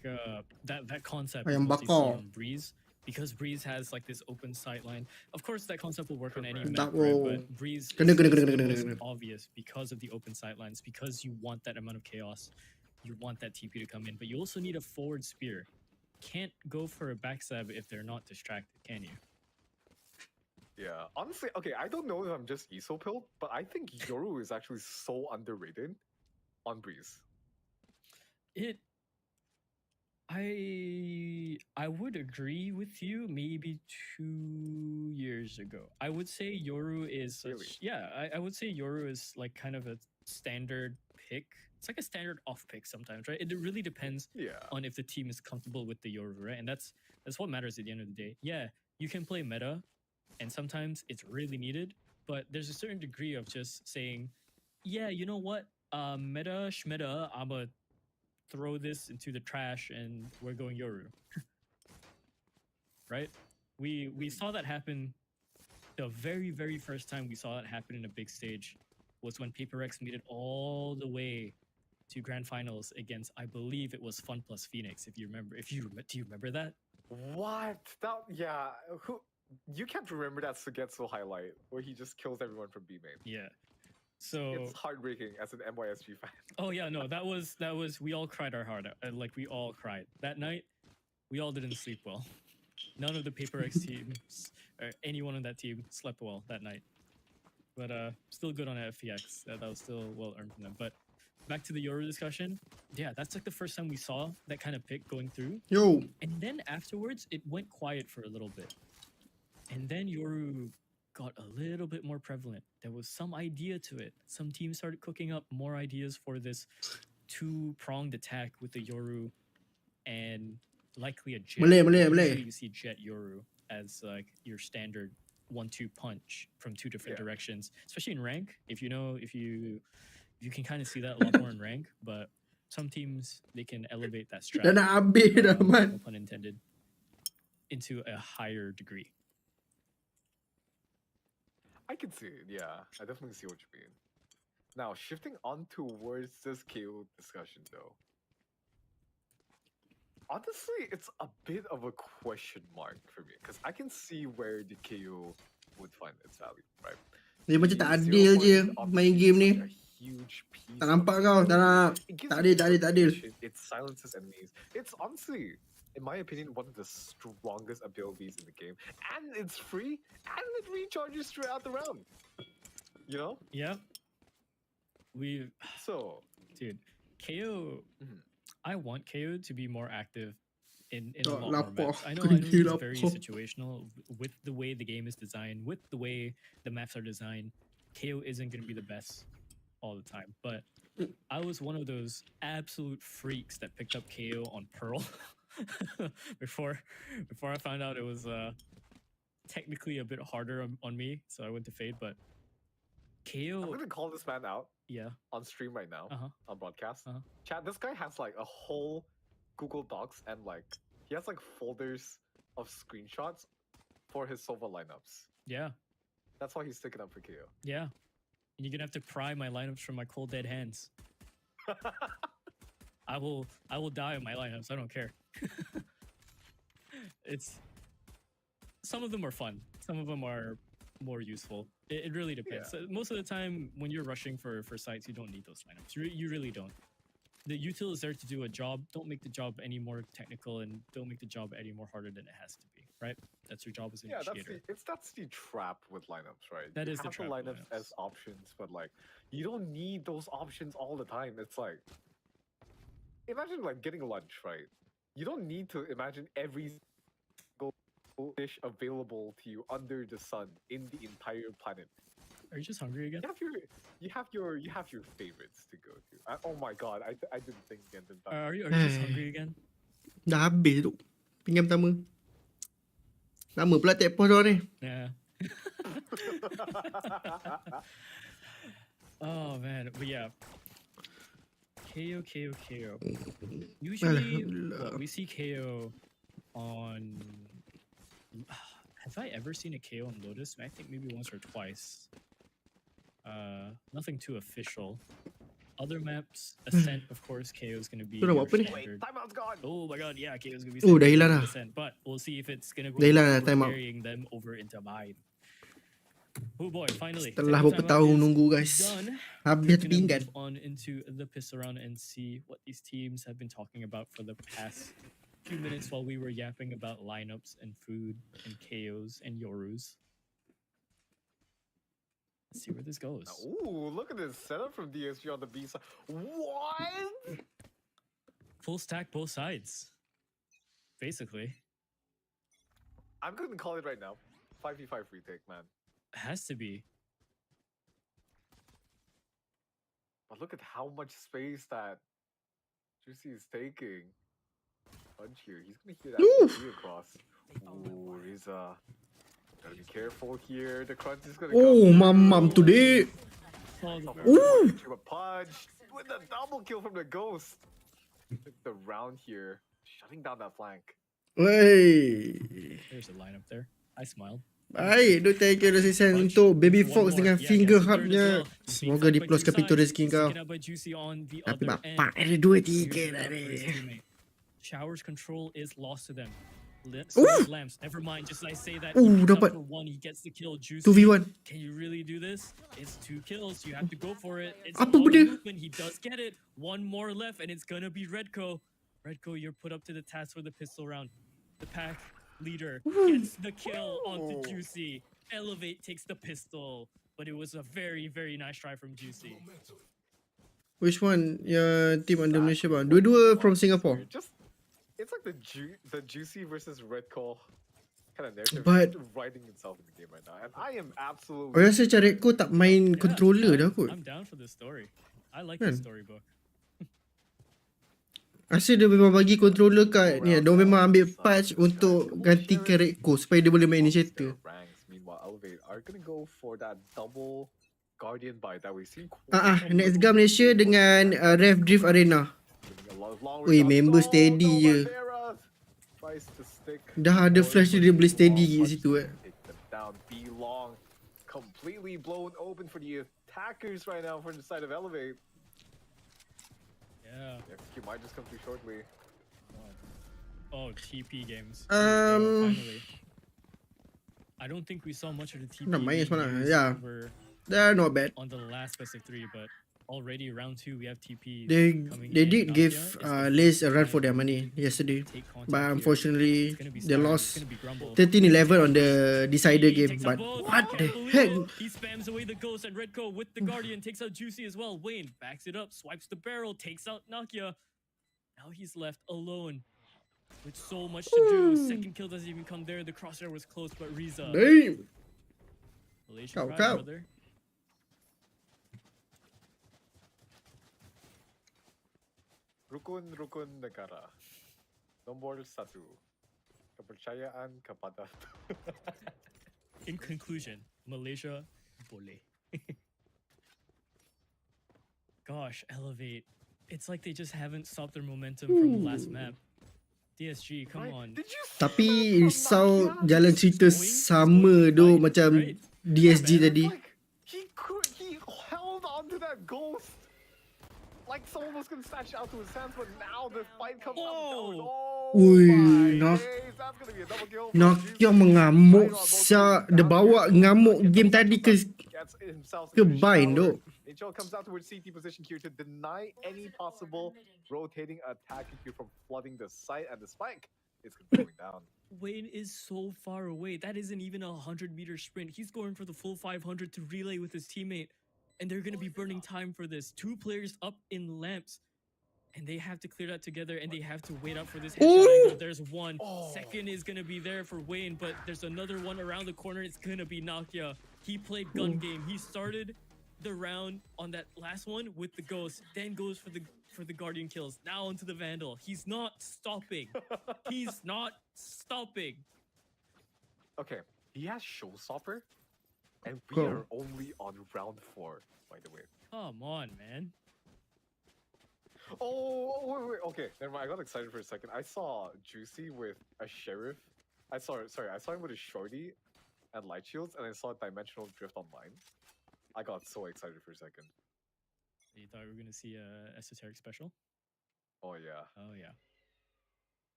S2: that concept
S3: Ayam
S2: is mostly
S3: bakar.
S2: seen on Breeze, because Breeze has like this open sight line. Of course, that concept will work on any
S1: Correct.
S2: map,
S3: Tak
S2: right?
S3: bro.
S2: But Breeze is
S3: Kena.
S2: the most obvious because of the open sight lines, because you want that amount of chaos, you want that TP to come in, but you also need a forward spear. Can't go for a backstab if they're not distracted, can you?
S1: Yeah. Honestly, okay, I don't know if I'm just ESO pilled, but I think Yoru is actually so underrated on Breeze.
S2: I would agree with you maybe 2 years ago. I would say Yoru is such,
S1: Really?
S2: yeah, I would say Yoru is like kind of a standard pick. It's like a standard off pick sometimes, right? It really depends
S1: Yeah.
S2: on if the team is comfortable with the Yoru, right? And that's what matters at the end of the day. Yeah, you can play meta, and sometimes it's really needed, but there's a certain degree of just saying, yeah, you know what? Meta schmeta, I'ma throw this into the trash and we're going Yoru. Right? We saw that happen. The very first time we saw that happen in a big stage was when Paper X made it all the way to grand finals against, I believe it was Fun plus Phoenix, if you remember. Do you remember that?
S1: What? You can't remember that Sugetsu highlight where he just kills everyone from B main.
S2: Yeah. So
S1: It's heartbreaking as an MYSG fan.
S2: Oh yeah, no, that was we all cried our heart out. Like we all cried. That night, we all didn't sleep well. None of the Paper X teams or anyone on that team slept well that night. But still good on FPX. That was still well earned from them. But back to the Yoru discussion. Yeah, that's like the first time we saw that kind of pick going through.
S3: Yo.
S2: And then afterwards, it went quiet for a little bit. And then Yoru got a little bit more prevalent. There was some idea to it. Some teams started cooking up more ideas for this two-pronged attack with the Yoru and likely a Jet.
S3: Boleh.
S2: Usually you see Jet Yoru as like your standard 1-2 punch from two different directions, especially in rank. If you can kind of see that a lot more in rank, but some teams they can elevate that strat.
S3: Dah nak habis dah, man.
S2: No pun intended. Into a higher degree.
S1: I can see it, yeah. I definitely see what you mean. Now, shifting on towards this KO discussion, though. Honestly, it's a bit of a question mark for me, because I can see where the KO would find its value, right?
S3: Dia macam tak
S1: The
S3: adil
S1: 0
S3: je
S1: point
S3: main
S1: is
S3: game ni.
S1: such a huge piece
S3: Tak
S1: of
S3: nampak kau, tak nak.
S1: it gives
S3: Tak
S1: you
S3: adil.
S1: information, it silences enemies. It's honestly, in my opinion, one of the strongest abilities in the game. And it's free, and it recharges throughout the round. You know?
S2: Yeah.
S1: So,
S2: Dude, KO.
S1: Mhm.
S2: I want KO to be more active in a
S3: Oh,
S2: lot more
S3: lapar.
S2: maps. I know
S3: Keringki
S2: it's very
S3: lapar.
S2: situational with the way the game is designed, with the way the maps are designed. KO isn't going to be the best all the time, but I was one of those absolute freaks that picked up KO on Pearl before I found out it was technically a bit harder on me, so I went to Fade. But KO,
S1: I'm gonna call this man out
S2: yeah,
S1: on stream right now, on broadcast.
S2: Uh-huh.
S1: Chat, this guy has like a whole Google Docs and like he has like folders of screenshots for his Sova lineups.
S2: yeah.
S1: That's why he's sticking up for KO.
S2: Yeah. And you're gonna have to pry my lineups from my cold dead hands. I will die in my lineups. I don't care. Some of them are fun. Some of them are more useful. It really depends. Most of the time when you're rushing for sites, you don't need those lineups. You really don't. The util is there to do a job. Don't make the job any more technical and don't make the job any more harder than it has to be, right? That's your job as an initiator.
S1: That's the trap with lineups, right?
S2: That
S1: you
S2: is the
S1: have
S2: trap
S1: the
S2: with
S1: lineups
S2: lineups.
S1: as options, but like you don't need those options all the time. It's like imagine like getting lunch, right? You don't need to imagine every single dish available to you under the sun in the entire planet.
S2: Are you just hungry again?
S1: You have your favorites to go to. Oh my god, I didn't think again.
S2: Are you just hungry again?
S3: Dah habis tu. Pinggan pertama. Lama pula tap pause ni.
S2: Yeah. Oh man, but yeah. KO. Usually, what, we see KO on. Have I ever seen a KO on Lotus? I think maybe once or twice. Nothing too official. Other maps, Ascent, of course, KO is going to be
S3: Tu dah
S2: your
S3: buat apa ni?
S1: Wait,
S2: standard.
S1: timeout's gone.
S2: Oh my god, yeah, KO is going to be
S3: Oh, dah
S2: standard
S3: hilang
S2: in
S3: dah.
S2: Ascent, but we'll see if it's going to
S3: Dah
S2: be
S3: hilang dah timeout.
S2: carrying them over into Mine. Oh boy, finally.
S3: Setelah
S2: second
S3: berapa
S2: timeout
S3: tahun
S2: is
S3: nunggu guys.
S2: done.
S3: Habis
S2: We're
S3: satu
S2: gonna
S3: pinggan.
S2: move on into the piss around and see what these teams have been talking about for the past few minutes while we were yapping about lineups and food and KOs and Yorus. Let's see where this goes.
S1: Ooh, look at this setup from DSG on the B side. What?
S2: Full stack both sides. Basically.
S1: I'm gonna call it right now. 5v5 retake, man.
S2: Has to be.
S1: But look at how much space that Juicy is taking. Punch here. He's gonna hear that PG across. Ooh, he's gotta be careful here. The crunch is gonna
S3: Oh,
S1: come
S3: mamam
S1: through.
S3: today. Ooh.
S1: A punch with a double kill from the ghost. The round here, shutting down that flank.
S3: Wey.
S2: There's a lineup there. I smiled.
S3: Baik, tu thank you dah session untuk Baby Fox dengan finger hubnya. Semoga diploskan pintu rezeki kau. Tapi bapak ada 2-3 dah ni.
S2: Showers control is lost to them.
S3: Ooh.
S2: Lamps, never mind. Just I say that.
S3: Ooh,
S2: He picks up
S3: dapat.
S2: for one. He gets the kill. Juicy.
S3: 2v1.
S2: Can you really do this? It's 2 kills. You have to go for it. It's
S3: Apa
S2: a lot of
S3: benda?
S2: movement. He does get it. One more left, and it's gonna be Redco. Redco, you're put up to the task for the pistol round. The pack leader gets the kill onto Juicy. Elevate takes the pistol, but it was a very, very nice try from Juicy.
S3: Which one? Yang team under Malaysia bang? Dua-dua from Singapore.
S1: It's like the Juicy versus Red Call kind of narrative
S3: But-
S1: writing itself in the game right now, and I am absolutely.
S3: Orang rasa macam Redco tak main controller dah kot.
S2: I'm down for this story. I like
S3: Kan?
S2: this storybook.
S3: Rasa dia memang bagi controller kat ni. Dia memang ambil patch untuk gantikan Redco supaya dia boleh main initiator.
S1: Ranks. Meanwhile, Elevate are gonna go for that double Guardian buy that we've seen.
S3: Next game Malaysia dengan Rev Drift Arena. Ui, member steady je. Dah ada flash dia boleh steady kat situ
S1: Completely blown open for the attackers right now from the side of Elevate.
S2: Yeah.
S1: Execute might just come through shortly.
S2: Oh, TP games. Here we go, finally. I don't think we saw much of the TP
S3: Nak main
S2: being
S3: semalam,
S2: used
S3: yeah.
S2: over
S3: They're not bad.
S2: on the last best of 3, but already round 2 we have TP.
S3: They did give Lays a run for their money yesterday. But unfortunately, they lost 13-11 on the decider game. But what the heck?
S2: He spams away the ghost, and Redco with the Guardian takes out Juicy as well. Wayne backs it up, swipes the barrel, takes out Nakia. Now he's left alone with so much to do. Second kill doesn't even come there. The crosshair was close, but Riza.
S3: Damn.
S2: Malaysian pride,
S3: Kau.
S2: brother.
S1: Rukun negara. Nomor 1. Kepercayaan kepada.
S2: In conclusion, Malaysia boleh. Gosh, Elevate. It's like they just haven't stopped their momentum from the last map. DSG, come on.
S1: Did you see
S3: Tapi
S1: that from
S3: risau
S1: Nakia?
S3: jalan cerita sama tu macam DSG
S2: Yeah,
S3: tadi.
S1: Like, he held on to that ghost. Like someone was gonna snatch it out to his hands, but now the fight comes out. Oh
S3: Ui,
S1: my
S3: Nak-
S1: days, that's gonna be a double kill.
S3: Nakia mengamuk sia. Dia bawa ngamuk game tadi ke bind tu.
S1: Nicho comes out towards CT position here to deny any possible rotating attack here from flooding the site, and the spike is going down.
S2: Wayne is so far away. That isn't even a 100-meter sprint. He's going for the full 500 to relay with his teammate. And they're going to be burning time for this. 2 players up in lamps. And they have to clear that together, and they have to wait out for this headshot angle. There's one. Second is going to be there for Wayne, but there's another one around the corner. It's going to be Nakia. He played gun game. He started the round on that last one with the ghost, then goes for the Guardian kills. Now onto the Vandal. He's not stopping. He's not stopping.
S1: Okay, he has Showstopper, And we
S3: Go.
S1: are only on round 4, by the way.
S2: Come on, man.
S1: Oh, wait. Okay, never mind. I got excited for a second. I saw Juicy with a sheriff. I saw him with a shorty and light shields, and I saw Dimensional Drift online. I got so excited for a second.
S2: You thought we were gonna see a esoteric special?
S1: Oh yeah.
S2: Oh yeah.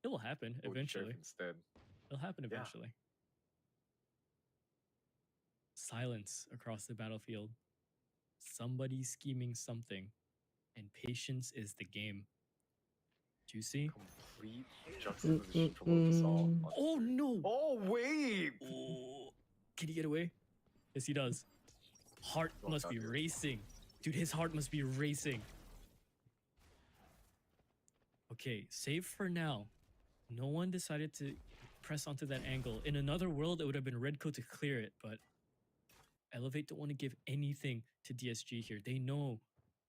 S2: It will happen
S1: Oh,
S2: eventually.
S1: sheriff instead.
S2: It'll happen
S1: Yeah.
S2: eventually. Silence across the battlefield. Somebody scheming something, and patience is the game. Juicy.
S1: Complete juxtaposition from what we saw.
S2: Oh no!
S1: Oh wait!
S2: Oh, can he get away? Yes, he does. Heart
S1: Oh,
S2: must
S1: God,
S2: be
S1: dude.
S2: racing. Dude, his heart must be racing. Okay, save for now. No one decided to press onto that angle. In another world, it would have been Redcoat to clear it, but Elevate don't want to give anything to DSG here. They know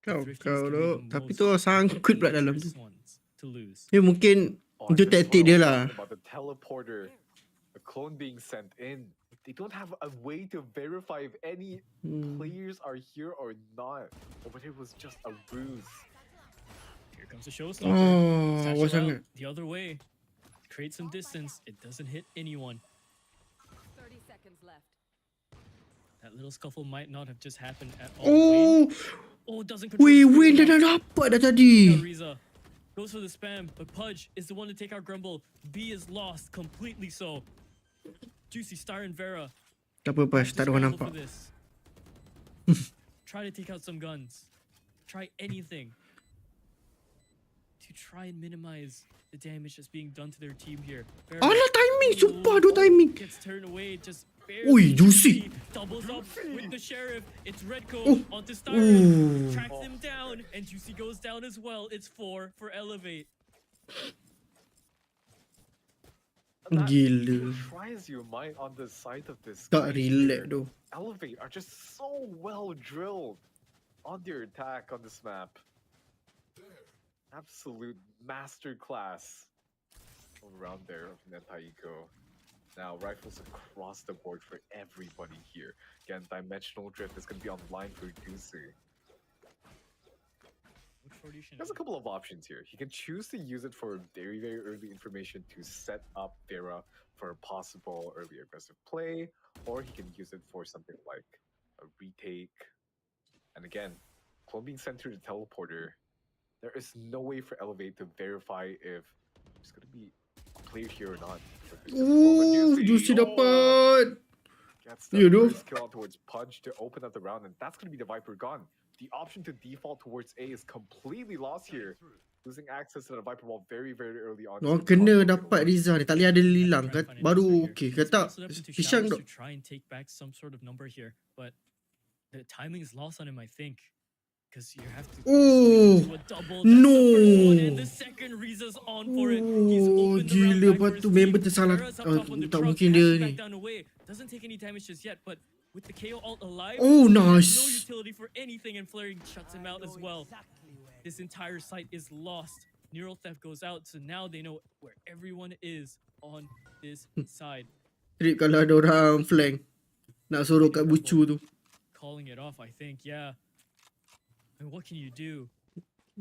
S2: the
S3: Kau
S2: Thrifties
S3: kau
S2: can be
S3: tu.
S2: the
S3: Tapi
S2: most
S3: tu sangkut pula dalam tu.
S2: dangerous ones to lose.
S3: Dia mungkin
S1: Oh,
S3: itu
S1: this is what
S3: taktik
S1: I
S3: dia
S1: was
S3: lah.
S1: talking about the teleporter, the clone being sent in. They don't have a way to verify if any players are here or not, or whether it was just a ruse.
S2: Here comes the showstopper.
S3: Oh,
S2: Satchel
S3: awas
S2: out
S3: sangat.
S2: the other way. Create some distance. It doesn't hit anyone.
S4: 30 seconds left.
S2: That little scuffle might not have just happened at all.
S3: Oh,
S2: Oh, it doesn't control
S3: weh,
S2: the
S3: weh,
S2: screen
S3: dah
S2: enough.
S3: dapat dah
S2: Yeah,
S3: tadi.
S2: Riza goes for the spam, but Pudge is the one to take out Grumble. B is lost, completely so. Juicy, Star, and Vera.
S3: Tak apa, Pas.
S2: have to
S3: Tak ada orang
S2: scramble
S3: nampak.
S2: for this. Try to take out some guns. Try anything to try and minimize the damage that's being done to their team here. Vera,
S3: Alah, timing. Sumpah, dua timing.
S2: gets turned away, just
S3: Ui,
S2: barely.
S3: Juicy.
S2: Doubles up with the sheriff. It's Redcoat
S3: Oh.
S2: onto Star.
S3: Oh.
S2: Tracks him down, and Juicy goes down as well. It's 4 for Elevate.
S1: That
S3: Gila.
S1: tries your mind on the side of this.
S3: Tak
S1: game
S3: relax
S1: here.
S3: tu.
S1: Elevate are just so well drilled on their attack on this map. Absolute masterclass around there of Nentaiko. Now, rifles across the board for everybody here. Again, Dimensional Drift is going to be on the line for Juicy. He has a couple of options here. He can choose to use it for very, very early information to set up Vera for a possible early aggressive play, or he can use it for something like a retake. And again, clone being sent through the teleporter, there is no way for Elevate to verify if there's going to be a player here or not.
S3: Juicy dapat.
S1: Gets
S3: You
S1: the
S3: know.
S1: first kill out towards Pudge to open up the round, and that's going to be the Viper gone. The option to default towards A is completely lost here, losing access to the Viper wall very, very early on.
S3: Oh, kena dapat Riza ni. Tak boleh ada lilang. Baru okey. Kata Hisham
S2: to try and take back some sort of number here, but the timing is lost on him, I think. Because you have to
S3: Oh,
S2: swing into a double. That's
S3: no.
S2: the first one, and the second Riza's on for it. He's
S3: Oh,
S2: opened the round
S3: gila.
S2: back for
S3: Lepas
S2: his
S3: tu
S2: team.
S3: member tersalah.
S2: Vera's up top on the
S3: Tak
S2: truck,
S3: mungkin
S2: has
S3: dia
S2: to
S3: ni.
S2: back down away. Doesn't take any damage just yet, but with the KO ult alive,
S3: Oh,
S2: he has no
S3: nice.
S2: utility for anything, and Flaring shuts him out as well. This entire site is lost. Neural Theft goes out, so now they know where everyone is on this side.
S3: Trip kalau ada orang flank. Nak suruh kat bucu tu.
S2: Calling it off, I think, yeah. I mean, what can you do?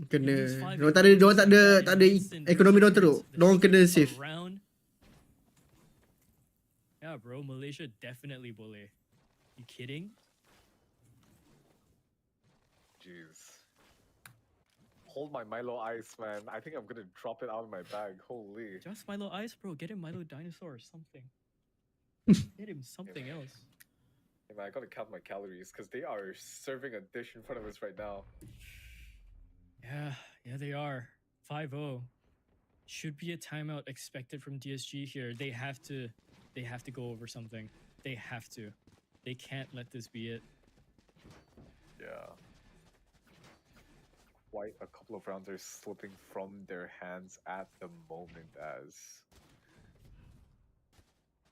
S3: Kena.
S2: You lose 5
S3: Diorang tak ada, diorang tak ada,
S2: in
S3: tak ada
S2: instant,
S3: ekonomi diorang
S2: there's
S3: teruk. Diorang kena
S2: shift
S3: save.
S2: around. Yeah, bro, Malaysia definitely boleh. You kidding?
S1: Jeez. Hold my Milo Ice, man. I think I'm gonna drop it out of my bag. Holy.
S2: Just Milo Ice, bro. Get him Milo Dinosaur or something. Get him something else.
S1: Hey, man, I gotta count my calories because they are serving a dish in front of us right now.
S2: Yeah, they are. 5-0. Should be a timeout expected from DSG here. They have to go over something. They have to. They can't let this be it.
S1: Yeah. Quite a couple of rounds are slipping from their hands at the moment as...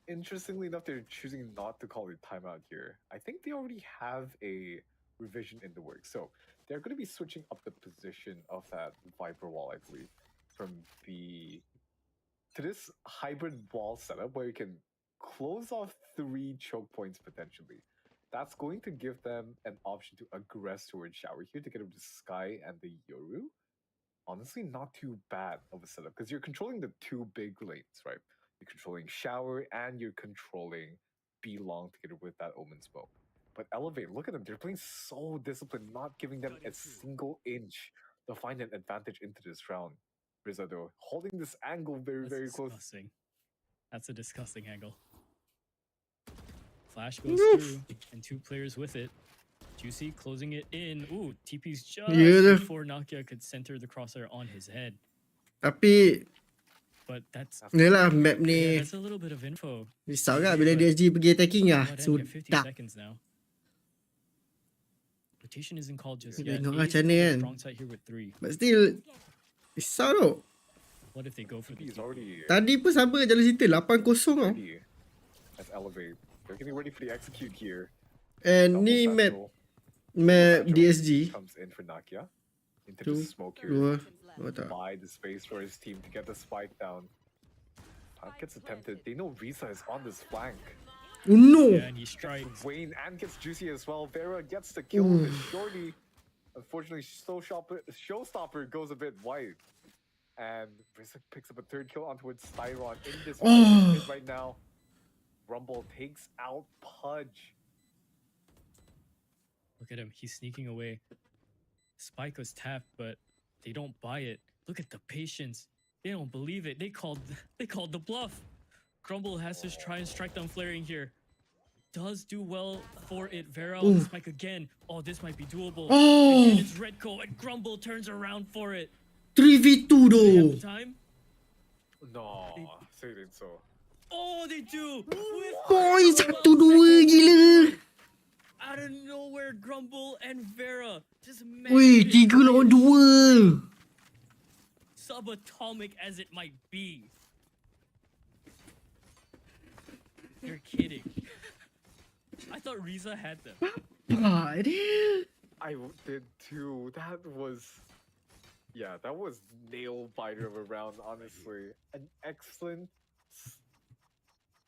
S1: Interestingly enough, they're choosing not to call it timeout here. I think they already have a revision in the works. So they're going to be switching up the position of that Viper wall, I believe, from the... to this hybrid wall setup where you can close off 3 choke points potentially. That's going to give them an option to aggress towards Shower here to get over the Sky and the Yoru. Honestly, not too bad of a setup because you're controlling the 2 big lanes, right? You're controlling Shower and you're controlling B Long together with that Omen Smoke. But Elevate, look at them. They're playing so disciplined, not giving them a single inch to find an advantage into this round. Rizzo, though, holding this angle very close.
S2: That's a disgusting angle. Flash goes through, and 2 players with it. Juicy closing it in. Ooh, TP's just before Nakia could center the crosshair on his head.
S3: Tapi
S2: But that's
S3: Yalah map ni
S2: that's a little bit of info.
S3: risau kan bila DSG pergi attacking lah.
S2: What end?
S3: So
S2: You have 50 seconds now. Rotation isn't called just yet.
S3: Tengok
S2: Ace
S3: macam ni
S2: is
S3: kan.
S2: strong side here with 3.
S3: But still risau tau.
S2: What if they go for
S1: He's
S2: the
S1: already
S3: Tadi pun sama jalan cerita 8-0 tau.
S1: ready as Elevate. They're getting ready for the execute here.
S3: And ni map DSG.
S1: Comes in for Nakia into
S3: Two,
S1: the smoke here.
S3: 2 tak.
S1: Buy the space for his team to get the spike down. Plant gets attempted. They know Risa is on this flank.
S3: Oh no.
S2: Yeah, and he strikes.
S1: Wayne and gets Juicy as well. Vera gets the kill with Shorty. Unfortunately, Showstopper goes a bit wide. And Risa picks up a 3rd kill onto Styron in this fight right now. Rumble takes out Pudge.
S2: Look at him. He's sneaking away. Spike was tapped, but they don't buy it. Look at the patience. They don't believe it. They called the bluff. Grumble has to try and strike down flaring here. Does do well for it. Vera on the spike again. Oh, this might be doable. Again, it's Redco and Grumble turns around for it.
S3: 3v2
S2: They have
S3: doh.
S2: the time.
S1: No, say it so.
S2: Oh, they do. With
S3: Boy, 1-2
S2: 12 seconds.
S3: gila.
S2: Out of nowhere, Grumble and Vera just
S3: Weh,
S2: managed it.
S3: 3 lawan 2.
S2: Subatomic as it might be. You're kidding. I thought Riza had them.
S3: Apa dia?
S1: I did too. That was nail biter of a round, honestly. An excellent.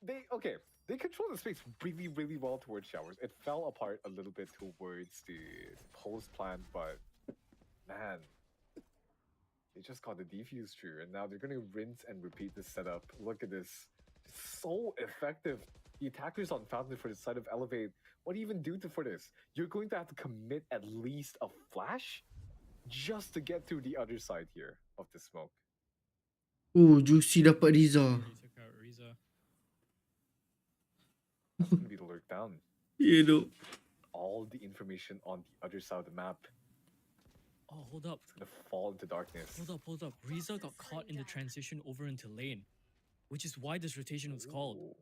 S1: They control the space really well towards Showers. It fell apart a little bit towards the post plan, but man, they just got the defuse true, and now they're gonna rinse and repeat this setup. Look at this, so effective. The attackers on Fountain for the side of Elevate. What do you even do for this? You're going to have to commit at least a flash just to get through the other side here of the smoke.
S3: Oh, Juicy dapat Riza.
S2: He took out Riza.
S1: That's gonna be the lurk down.
S3: Ya doh.
S1: All the information on the other side of the map.
S2: Oh, hold up.
S1: It's gonna fall into darkness.
S2: Hold up. Riza got caught in the transition over into lane, which is why this rotation was called.
S1: Ooh.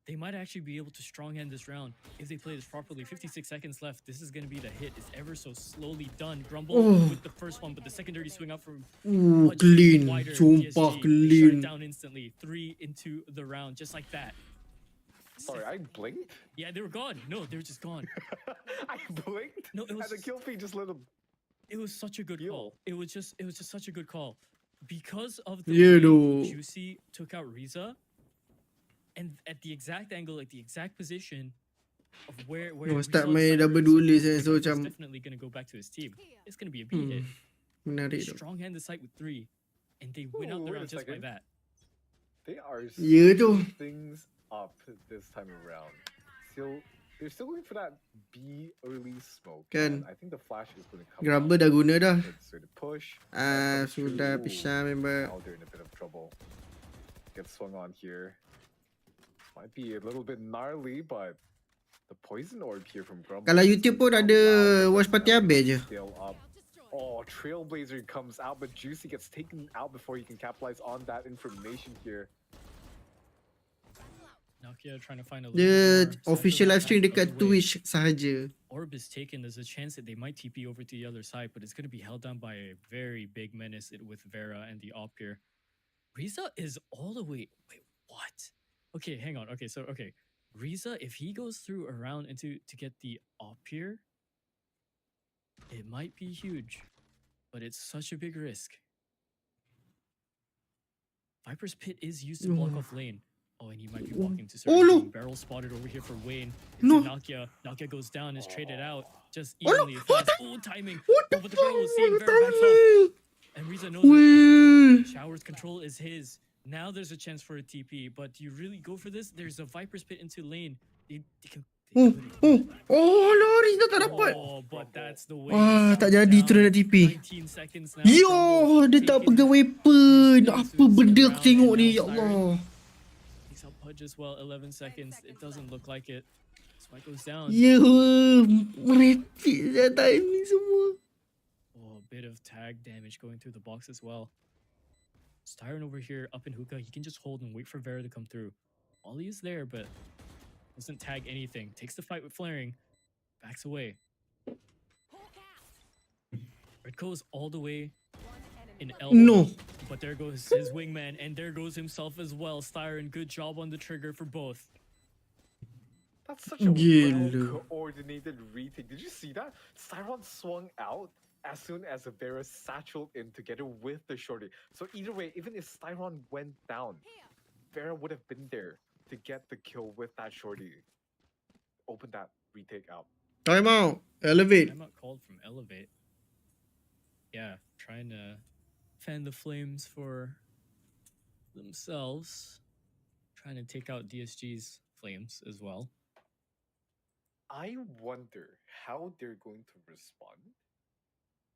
S2: They might actually be able to stronghand this round if they play this properly. 56 seconds left. This is going to be the hit. It's ever so slowly done. Grumble with the first one, but the secondary swing out from Pudge
S3: Clean.
S2: wider.
S3: Sumpah
S2: PSG, they shut it
S3: clean.
S2: down instantly. 3 into the round, just like that.
S1: Sorry, I blinked?
S2: Yeah, they were gone. No, they were just gone.
S1: I blinked?
S2: No, it was
S1: and the kill feed just let them.
S2: It was such a good
S1: Yo.
S2: call. It was just such a good call. Because of the
S3: Yeah,
S2: way
S3: though.
S2: Juicy took out Riza, and at the exact angle, at the exact position of where
S3: Start
S2: Riza's
S3: main
S2: sniper
S3: double
S2: is,
S3: duelist
S2: he's
S3: so macam
S2: definitely gonna go back to his team. It's gonna be a B hit.
S3: menarik tu.
S2: Strong hand the site with 3, and they win out the
S1: Ooh, wait a
S2: round just by
S1: second.
S2: that.
S1: They are
S3: Ya tu.
S1: switching things up this time around. They're still going for that B early smoke.
S3: Kan.
S1: And I think the flash is going to come.
S3: Grabber
S1: out.
S3: dah guna dah.
S1: So the push.
S3: Sudah pisah member.
S1: Now they're in a bit of trouble. Gets swung on here. Might be a little bit gnarly, but the poison orb here from Grumble.
S3: Kalau YouTube pun ada watch party habis je.
S1: Scale up. Oh, Trailblazer comes out, but Juicy gets taken out before he can capitalize on that information here.
S2: Nakia trying to find a
S3: Dia
S2: little more.
S3: official
S2: Cypher
S3: live stream
S2: back
S3: dekat
S2: the other way.
S3: Twitch sahaja.
S2: Orb is taken. There's a chance that they might TP over to the other side, but it's going to be held down by a very big menace with Vera and the op here. Riza is all the way. Wait, what? Okay, hang on. Okay. Riza, if he goes through around to get the op here, it might be huge, but it's such a big risk. Viper's Pit is used to block off lane. Oh, and he might be
S3: Oh.
S2: walking to
S3: Oh,
S2: certain
S3: no.
S2: barrel spotted over here for Wayne.
S3: No.
S2: Into Nakia. Nakia goes down, is traded out. Just
S3: Oh, no.
S2: evenly
S3: What
S2: fast.
S3: the-
S2: Oh, timing.
S3: What the
S2: Oh, but the barrel was seeing
S3: fuck?
S2: Vera backs off. And Riza knows it.
S3: Weh.
S2: Shower's control is his. Now there's a chance for a TP, but do you really go for this? There's a Viper's Pit into lane. They can,
S3: Oh, oh, Loris dah tak dapat.
S2: Oh, but that's the way.
S3: Wah,
S2: it's
S3: tak
S2: gone
S3: jadi
S2: down.
S3: tu nak TP.
S2: 19 seconds now.
S3: Yo,
S2: Grumble
S3: dia tak
S2: taking
S3: pegang weapon.
S2: his
S3: Apa
S2: space
S3: benda
S2: around,
S3: aku tengok
S2: and
S3: ni,
S2: now
S3: ya
S2: Siren
S3: Allah.
S2: takes out Pudge as well. 11 seconds. It doesn't look like it. Spike goes down.
S3: Ya, merepek je timing semua.
S2: Oh, a bit of tag damage going through the box as well. Styron over here up in hookah. He can just hold and wait for Vera to come through. Ollie is there, but doesn't tag anything. Takes the fight with flaring. Backs away. Red goes all the way in elbow.
S3: No.
S2: But there goes his wingman, and there goes himself as well. Styron, good job on the trigger for both.
S1: That's such a
S3: Gila.
S1: well-coordinated retake. Did you see that? Styron swung out as soon as Vera satcheled in together with the shorty. So either way, even if Styron went down, Vera would have been there to get the kill with that shorty. Open that retake out.
S3: Time out. Elevate.
S2: I'm not called from Elevate. Yeah, trying to fan the flames for themselves. Trying to take out DSG's flames as well.
S1: I wonder how they're going to respond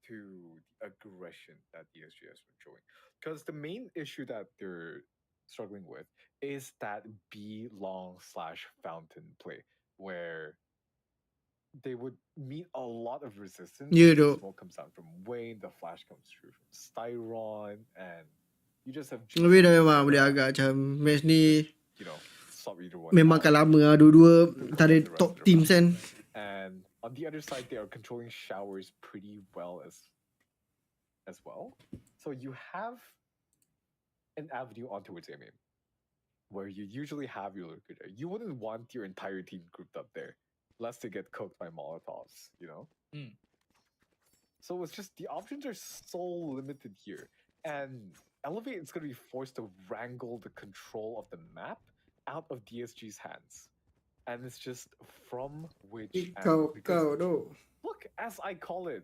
S1: to the aggression that DSG has been showing. Because the main issue that they're struggling with is that B long / fountain play, where they would meet a lot of resistance.
S3: Yeah,
S1: The
S3: though.
S1: smoke comes down from Wayne, the flash comes through from Styron, and you just have
S3: Tapi dah memang boleh agak macam match ni
S1: you know, stop either one.
S3: memang
S1: out.
S3: akan lama lah dua-dua
S1: for
S3: antara
S1: the rest
S3: top
S1: of the
S3: teams
S1: round.
S3: kan.
S1: And on the other side, they are controlling showers pretty well as well. So you have an avenue on towards A main, where you usually have your lurker there. You wouldn't want your entire team grouped up there, lest they get cooked by Molotovs, you know?
S2: Mm.
S1: So it's just the options are so limited here. And Elevate is going to be forced to wrangle the control of the map out of DSG's hands. And it's just from which angle, because look, as I call it,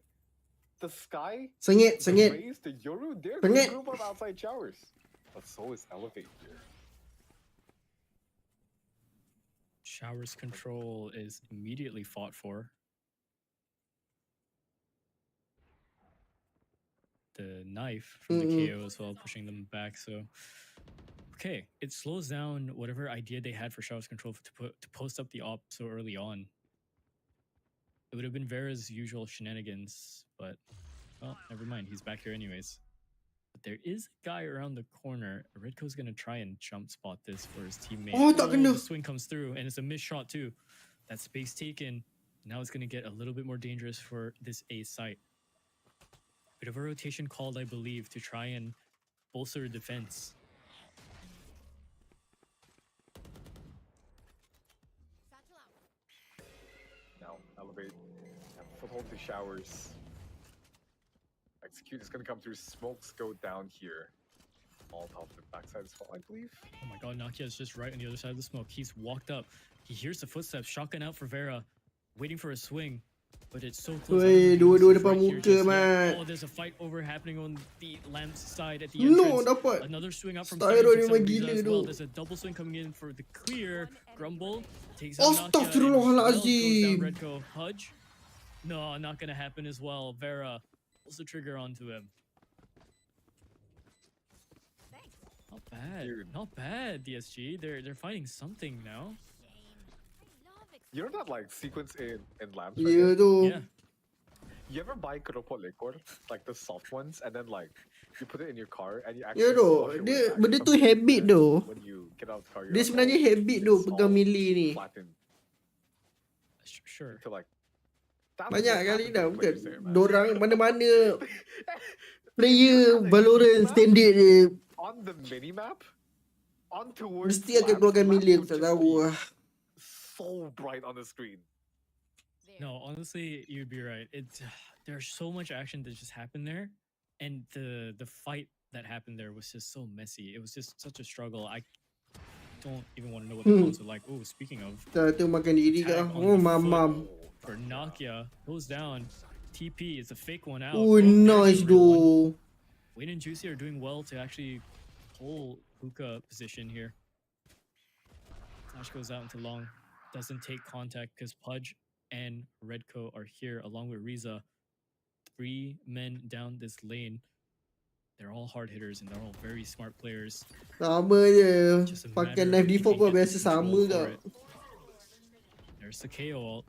S1: the sky,
S3: Sengit,
S1: the
S3: sengit.
S1: rays, the Yoru, they're going
S3: Sengit.
S1: to group up outside showers. But so is Elevate here.
S2: Shower's control is immediately fought for. The knife from the KO as well, pushing them back. So, okay, it slows down whatever idea they had for Shower's control to post up the op so early on. It would have been Vera's usual shenanigans, but well, never mind. He's back here anyways. But there is a guy around the corner. Redco's gonna try and jump spot this for his teammate.
S3: Oh, tak kena.
S2: The swing comes through, and it's a missed shot too. That space taken. Now it's gonna get a little bit more dangerous for this A site. Bit of a rotation called, I believe, to try and bolster defense.
S1: Now, Elevate, have foothold to showers. Execute is going to come through. Smokes go down here. All top of the backside as well, I believe.
S2: Oh my god, Nakia is just right on the other side of the smoke. He's walked up. He hears the footsteps. Shotgun out for Vera. Waiting for a swing. But it's so close.
S3: Weh, dua-dua
S2: He's
S3: depan
S2: right here
S3: muka,
S2: just yet.
S3: Mat.
S2: Oh, there's a fight over happening on the lamp's side at the
S3: No,
S2: entrance.
S3: dapat.
S2: Another swing out from
S3: Styron
S2: Styron takes
S3: memang
S2: out Riza
S3: gila
S2: as well.
S3: tu.
S2: There's a double swing coming in for the clear. Grumble takes out Nakia. and
S3: Astaghfirullahalazim.
S2: goes down Redco. Pudge? No, not gonna happen as well. Vera pulls the trigger onto him. Not bad.
S1: Dude.
S2: Not bad, DSG. They're finding something now.
S1: You know that like sequence in lamps?
S3: Ya
S1: Right there?
S3: tu.
S2: Yeah.
S1: You ever buy keropok liquor, like the soft ones, and then like you put it in your car and you
S3: Ya
S1: actually
S3: tu.
S1: wash it with
S3: Dia
S1: ice
S3: benda tu
S1: something
S3: habit
S1: that
S3: tu.
S1: when you get out of the car, you're
S3: Dia
S1: like,
S3: sebenarnya
S1: oh,
S3: habit tu
S1: it's
S3: pegang
S1: all
S3: melee ni.
S1: flattened
S2: Sure.
S1: to like. That's
S3: Banyak
S1: what
S3: kali
S1: happens
S3: dah
S1: when
S3: bukan.
S1: players there, man.
S3: Dorang mana-mana player Valorant standard dia
S1: On the mini map, on towards
S3: mesti akan keluarkan melee, aku tak tahu lah.
S1: so bright on the screen.
S2: No, honestly, you'd be right. There's so much action that just happened there, and the fight that happened there was just so messy. It was just such a struggle. don't even want to know what the clones are like. Oh, speaking of,
S3: Tu makan diri ke?
S2: tag on
S3: Oh,
S2: the
S3: mamam.
S2: foot for Nakia goes down. TP is a fake one out.
S3: Oh,
S2: There's
S3: nice
S2: the real one.
S3: though.
S2: Wayne and Juicy are doing well to actually pull hookah position here. Flash goes out into long. Doesn't take contact because Pudge and Redco are here along with Riza. 3 men down this lane. They're all hard hitters and they're all very smart players.
S3: Sama je.
S2: Just a
S3: Pakai
S2: matter
S3: knife
S2: of if
S3: default
S2: you
S3: pun
S2: can get
S3: biasa
S2: the control
S3: sama
S2: for
S3: kau.
S2: it. There's the KO ult.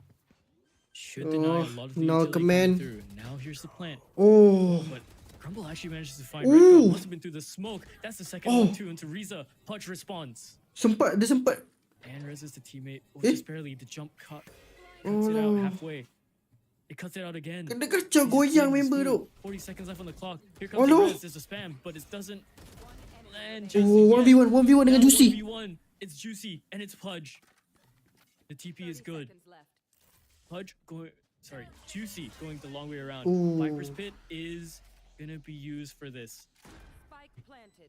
S2: Should deny a lot of the
S3: no
S2: utility
S3: command.
S2: coming through. Now here's the plant.
S3: Oh.
S2: But Grumble actually manages to find
S3: Ooh.
S2: Redco. Must have been through the smoke. That's the second
S3: Oh.
S2: one too into Riza. Pudge responds.
S3: Dia sempat.
S2: And reses the teammate. Oh,
S3: Eh?
S2: just barely. The jump cut.
S3: Oh,
S2: Cuts it out
S3: no.
S2: halfway. It cuts it out again.
S3: Kena kacau
S2: He's
S3: goyang
S2: playing this
S3: member tu.
S2: food. 40 seconds left on the clock. Here
S3: Oh,
S2: comes
S3: no.
S2: the res. There's a spam, but it doesn't land just
S3: Oh,
S2: yet.
S3: 1v1 dengan
S2: Now
S3: Juicy.
S2: 1v1. It's Juicy and it's Pudge. The TP is
S4: 30
S2: good.
S4: seconds left.
S2: Pudge going, sorry, Juicy going the long way around.
S3: Ooh.
S2: Viper's Pit is gonna be used for this.
S4: Spike planted.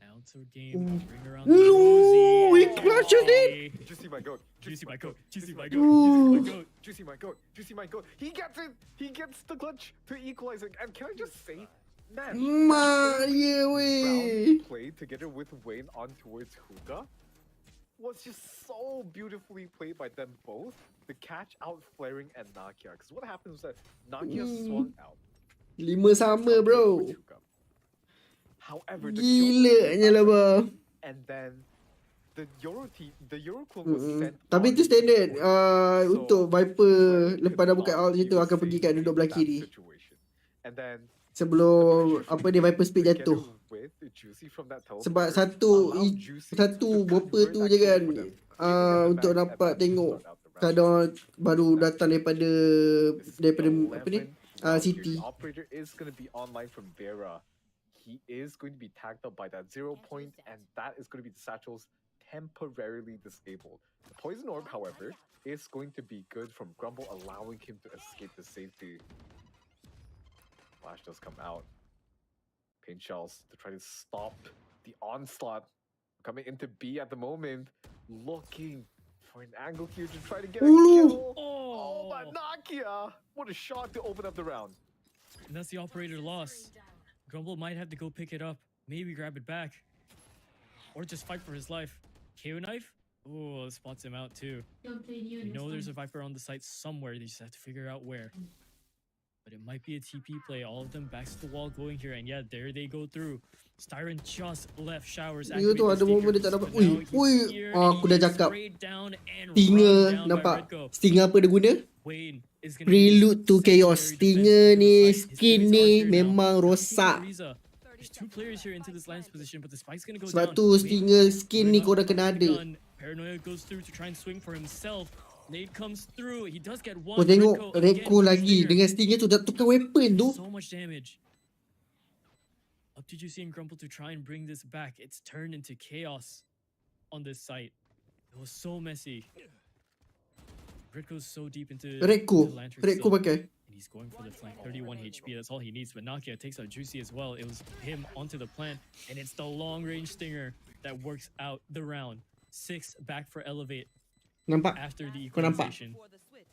S2: Now it's a game. Bring around
S3: No,
S2: the Rosie.
S3: he clutches it.
S1: Juicy my goat.
S2: Juicy my goat. Juicy my
S1: goat.
S2: goat. Juicy my goat.
S1: Juicy my goat. Juicy my goat. He gets it. He gets the clutch to equalize it. And can I just say, man,
S3: Mak dia weh.
S1: round play together with Wayne on towards Hookah was just so beautifully played by them both. The catch out flaring and Nakia. Because what happened was that Nakia swung out.
S3: 5 sama bro.
S1: towards Hookah. However, the
S3: Gilanya lah bang.
S1: and then the Euro clone was sent.
S3: Tapi
S1: on
S3: tu standard.
S1: So,
S3: Untuk Viper
S1: Wayne
S3: lepas
S1: could
S3: dah buka
S1: not
S3: out situ
S1: even
S3: akan pergi kat
S1: save
S3: duduk belah
S1: that
S3: kiri.
S1: situation. And then
S3: Sebelum apa dia Viper speed
S1: together
S3: jatuh.
S1: with Juicy from that
S3: Sebab
S1: teleporter
S3: satu
S1: allowed Juicy
S3: satu
S1: to
S3: boper
S1: convert
S3: tu
S1: that
S3: je
S1: kill
S3: kan.
S1: for them, giving them
S3: Untuk
S1: the
S3: dapat
S1: advantage to
S3: tengok
S1: start out the round.
S3: kadang baru datang daripada
S1: This
S3: apa ni?
S1: 11 round here.
S3: City.
S1: The operator is going to be online from Vera. He is going to be tagged up by that 0 point, and that is going to be the satchels temporarily disabled. The poison orb, however, is going to be good from Grumble, allowing him to escape the safety. Flash does come out. Paint shells to try to stop the onslaught. Coming into B at the moment, looking for an angle here to try to get a kill. Oh, but Nakia! What a shot to open up the round.
S2: And that's the operator loss. Grumble might have to go pick it up, maybe grab it back, or just fight for his life. KO knife? Oh, spots him out too. You know there's a Viper on the site somewhere, they just have to figure out where. But it might be a TP play, all of them backs to the wall going here, and yeah, there they go through. Styron just left showers.
S3: Dia tu ada momen dia tak dapat. Ui, aku dah cakap. Stinger,
S2: Stinger,
S3: nampak? Stinger apa dia guna?
S2: Wayne is gonna
S3: Prelude to Chaos. Stinger ni,
S2: His
S3: skin
S2: plays
S3: ni
S2: are here now.
S3: memang
S2: Now,
S3: rosak.
S2: Riza. There's 2 players here into this lines position, but the spike's gonna go
S3: Sebab
S2: down.
S3: tu Stinger skin ni korang kena ada.
S2: Gun. Paranoia goes through to try and swing for himself. Nade comes through. He does get one.
S3: Kau tengok
S2: Redco again
S3: Redco
S2: with
S3: lagi
S2: Stinger.
S3: dengan Stinger tu dah tukar weapon tu.
S2: So much damage. Up to Juicy and Grumble to try and bring this back. It's turned into chaos on this site. It was so messy. Redco's so deep into
S3: Redco
S2: the lantern
S3: Redco
S2: still.
S3: pakai.
S2: And he's going for the flank. 31 HP, that's all he needs. But Nakia takes out Juicy as well. It was him onto the plant. And it's the long range stinger that works out the round. 6 back for Elevate
S3: Nampak?
S2: after the
S3: Kau nampak?
S2: equalization.
S4: For the switch.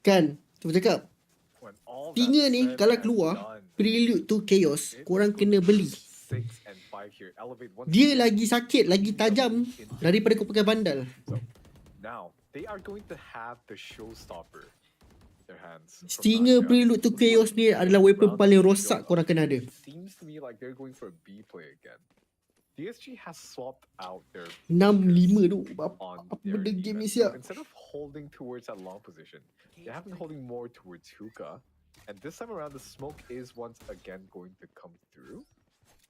S3: Kan? Tu aku cakap.
S1: When all
S3: Stinger
S1: that's
S3: ni
S1: said
S3: kalau
S1: and
S3: keluar
S1: done,
S3: Prelude to Chaos,
S1: it
S3: korang
S1: was
S3: kena beli.
S1: 6 and 5 here. Elevate once
S3: Dia
S1: again.
S3: lagi sakit, lagi tajam daripada kau pakai bandal.
S1: So now they are going to have the showstopper in their hands. from
S3: Stinger
S1: Nakia.
S3: Prelude to Chaos ni adalah weapon
S1: Round
S3: paling
S1: two
S3: rosak
S1: go
S3: korang
S1: up.
S3: kena ada.
S1: It seems to me like they're going for a B play again. DSG has swapped out their
S3: 6-5 tu. Apa
S1: on
S3: benda
S1: their
S3: game ni
S1: defense.
S3: siap.
S1: So instead of holding towards that long position, they have been holding more towards Hookah. And this time around, the smoke is once again going to come through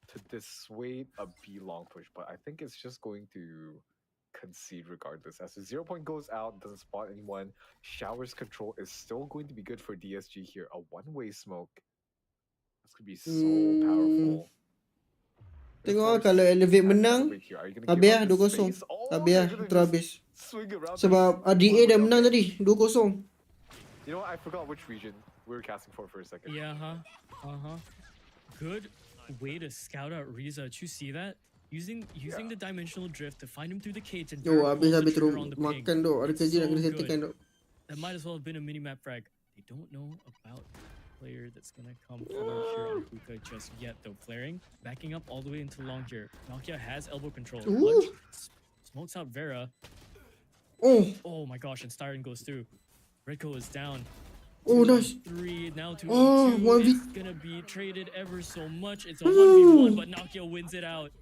S1: to dissuade a B long push. But I think it's just going to concede regardless. As the 0 point goes out, doesn't spot anyone. Showers control is still going to be good for DSG here. A one-way smoke. That's going to be so powerful.
S3: Tengok lah,
S1: Force
S3: kalau Elevate
S1: and
S3: menang,
S1: Elevate here. Are you gonna give
S3: habis
S1: up
S3: lah
S1: the
S3: 2-0.
S1: space? Oh,
S3: Habis
S1: they're
S3: lah,
S1: gonna
S3: terus
S1: just
S3: habis.
S1: swing around
S3: Sebab
S1: this
S3: ADA
S1: one
S3: dah
S1: way.
S3: menang
S1: Okay.
S3: tadi, 2-0.
S1: You know what? I forgot which region we were casting for a second.
S2: Yeah, Good way to scout out Riza. Did you see that? Using the dimensional drift to find him through the cage and
S3: Oh,
S2: Vera
S3: habis
S2: pulls the
S3: habis terus
S2: trigger on the ping.
S3: makan dok. Ada
S2: It's
S3: kerja nak
S2: so
S3: kena settlekan
S2: good.
S3: dok.
S2: That might as well have been a mini-map frag. They don't know about the player that's going to come forward here on Puka just yet, though. Flaring, backing up all the way into long here. Nokia has elbow control.
S3: Ooh.
S2: Smokes out Vera.
S3: Oh,
S2: Oh my gosh, and Styron goes through. Redco is down.
S3: oh
S2: 2 on
S3: nice.
S2: 3, now 2
S3: Oh,
S2: on 2.
S3: 1v.
S2: It's going to be traded ever so much. It's a 1v1, but Nokia wins it out.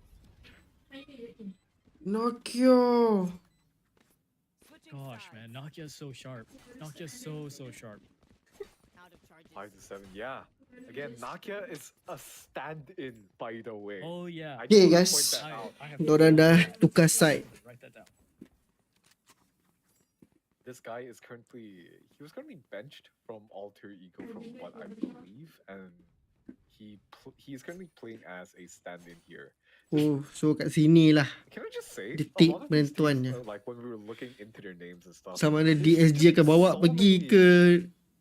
S3: Nokia.
S4: Switching
S2: Gosh,
S4: sides.
S2: man, Nokia's so sharp. Nokia's so sharp.
S4: Out of charges.
S1: 5 to 7, yeah. Again, Nokia is a stand-in, by the way.
S2: Oh yeah.
S1: I
S3: Okay,
S1: just wanna
S3: guys.
S1: point that out.
S2: I have
S3: Dorang dah tukar side.
S2: Write that down.
S1: This guy is currently benched from Alter Ego from what I believe, and he's currently playing as a stand-in here.
S3: Oh, so kat sini lah.
S1: Can I just say,
S3: Detik
S1: a lot of these teams,
S3: penentuannya.
S1: like when we were looking into their names and stuff,
S3: Sama ada
S1: there's
S3: DSG
S1: just
S3: akan bawa
S1: so
S3: pergi
S1: many
S3: ke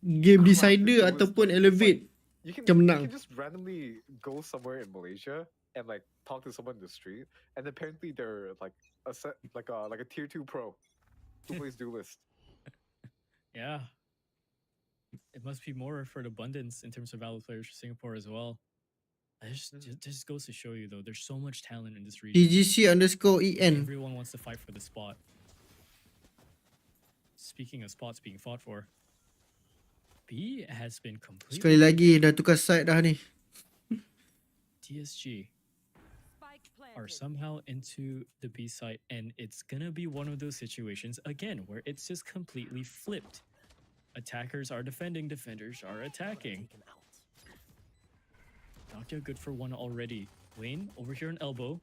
S3: game
S1: crap
S3: decider
S1: to do
S3: ataupun
S1: with, like,
S3: elevate.
S1: you can
S3: Kemenang.
S1: just randomly go somewhere in Malaysia and like talk to someone in the street, and apparently they're like a tier 2 pro who plays duelist.
S2: Yeah. It must be more for the abundance in terms of valid players for Singapore as well. It just goes to show you though, there's so much talent in this region.
S3: TGC_EN.
S2: Everyone wants to fight for the spot. Speaking of spots being fought for, B has been completely
S3: Sekali lagi dah tukar side dah ni.
S2: TSG
S4: Spike
S2: are
S4: planted.
S2: somehow into the B site, and it's gonna be one of those situations again where it's just completely flipped. Attackers are defending, defenders are attacking. Nokia good for one already. Wayne over here on elbow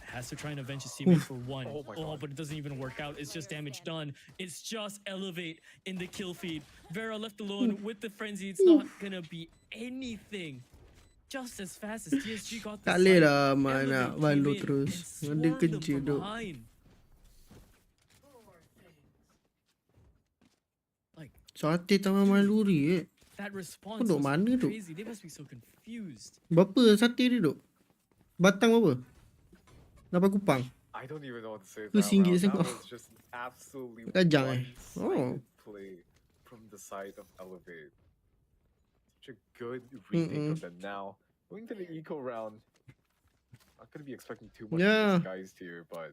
S2: has to try and avenge his teammate for one.
S1: Oh my God.
S2: But it doesn't even work out. It's just damage done. It's just elevate in the kill feed. Vera left alone with the frenzy. It's not gonna be anything. Just as fast as TSG got the
S3: Tak boleh
S2: site,
S3: lah Mak nak
S2: Elevate
S3: balu
S2: came in
S3: terus.
S2: and
S3: Ada
S2: swarmed them
S3: kerja
S2: from
S3: duk.
S2: behind. Like
S3: Sate tambah maluri
S2: that response
S3: duk
S2: was
S3: mana tu?
S2: crazy. They must be so confused.
S3: Berapa sate dia duk? Batang berapa? 8 kupang.
S1: I don't even know what to say.
S3: Lu
S1: That
S3: singgit
S1: round. That
S3: tengok.
S1: was just absolutely
S3: Kajang
S1: one-sided
S3: Oh.
S1: play from the side of Elevate. Such a good retake of them now. Going to the eco round. Not gonna be expecting too much
S3: Yeah.
S1: of these guys here, but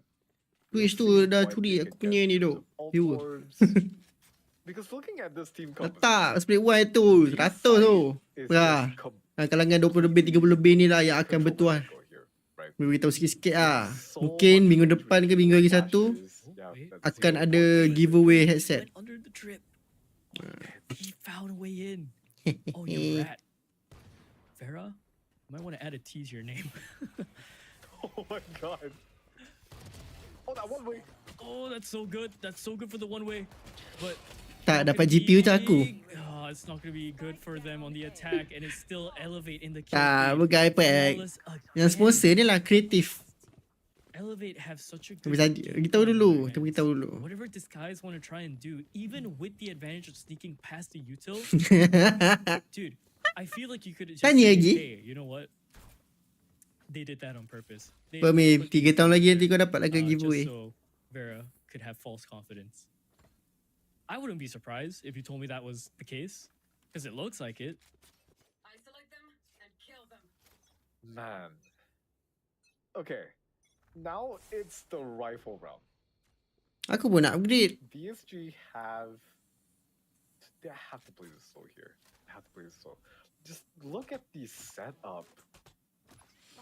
S3: Twitch tu
S1: we'll see
S3: dah
S1: what
S3: curi
S1: they
S3: aku
S1: can
S3: punya
S1: get
S3: ni
S1: in terms
S3: duk.
S1: of alt
S3: Viewer.
S1: orbs. Because looking at this team composition,
S3: Letak split wide tu.
S1: this
S3: 100
S1: side
S3: tu.
S1: is
S3: Wah.
S1: just
S3: Kalangan 20 lebih 30 lebih ni lah yang akan
S1: control
S3: bertuah.
S1: Echo here, right?
S3: Beritahu sikit-sikit lah.
S1: So
S3: Mungkin
S1: much
S3: minggu
S1: injury
S3: depan ke minggu lagi satu
S1: flashes. Yeah, that's
S3: akan
S1: 0.1.
S3: ada giveaway headset.
S2: Went under the trip. He found a way in. Oh, you rat. Vera, you might want to add a T to your name.
S1: Oh my god. Oh, that one way.
S2: Oh, that's so good. That's so good for the one way. But
S3: Tak
S2: not
S3: dapat
S2: gonna
S3: GPU
S2: be
S3: tu aku.
S2: Oh, it's not going to be good for them on the attack, and it's still elevate in the kill.
S3: Tak,
S2: feed.
S3: bukan iPad.
S2: Flawless
S3: Yang
S2: again.
S3: sponsor ni lah kreatif.
S2: Elevate have such a
S3: Kita
S2: good
S3: beritahu-
S2: game
S3: beritahu
S2: plan
S3: dulu.
S2: on
S3: Kita
S2: their
S3: beritahu
S2: ends.
S3: dulu.
S2: Whatever these guys want to try and do, even with the advantage of sneaking past the util, dude, I feel like you could just
S3: Tanya
S2: say,
S3: lagi.
S2: hey, you know what? They did that on purpose. They
S3: Pemi,
S2: put
S3: 3 tahun lagi nanti kau dapat lagi
S2: just
S3: giveaway.
S2: so Vera could have false confidence. I wouldn't be surprised if you told me that was the case, because it looks like it.
S4: Isolate them and kill them.
S1: Man. Okay. Now it's the rifle round.
S3: Aku pun nak upgrade.
S1: DSG they have to play this slow here. They have to play this slow. Just look at the setup.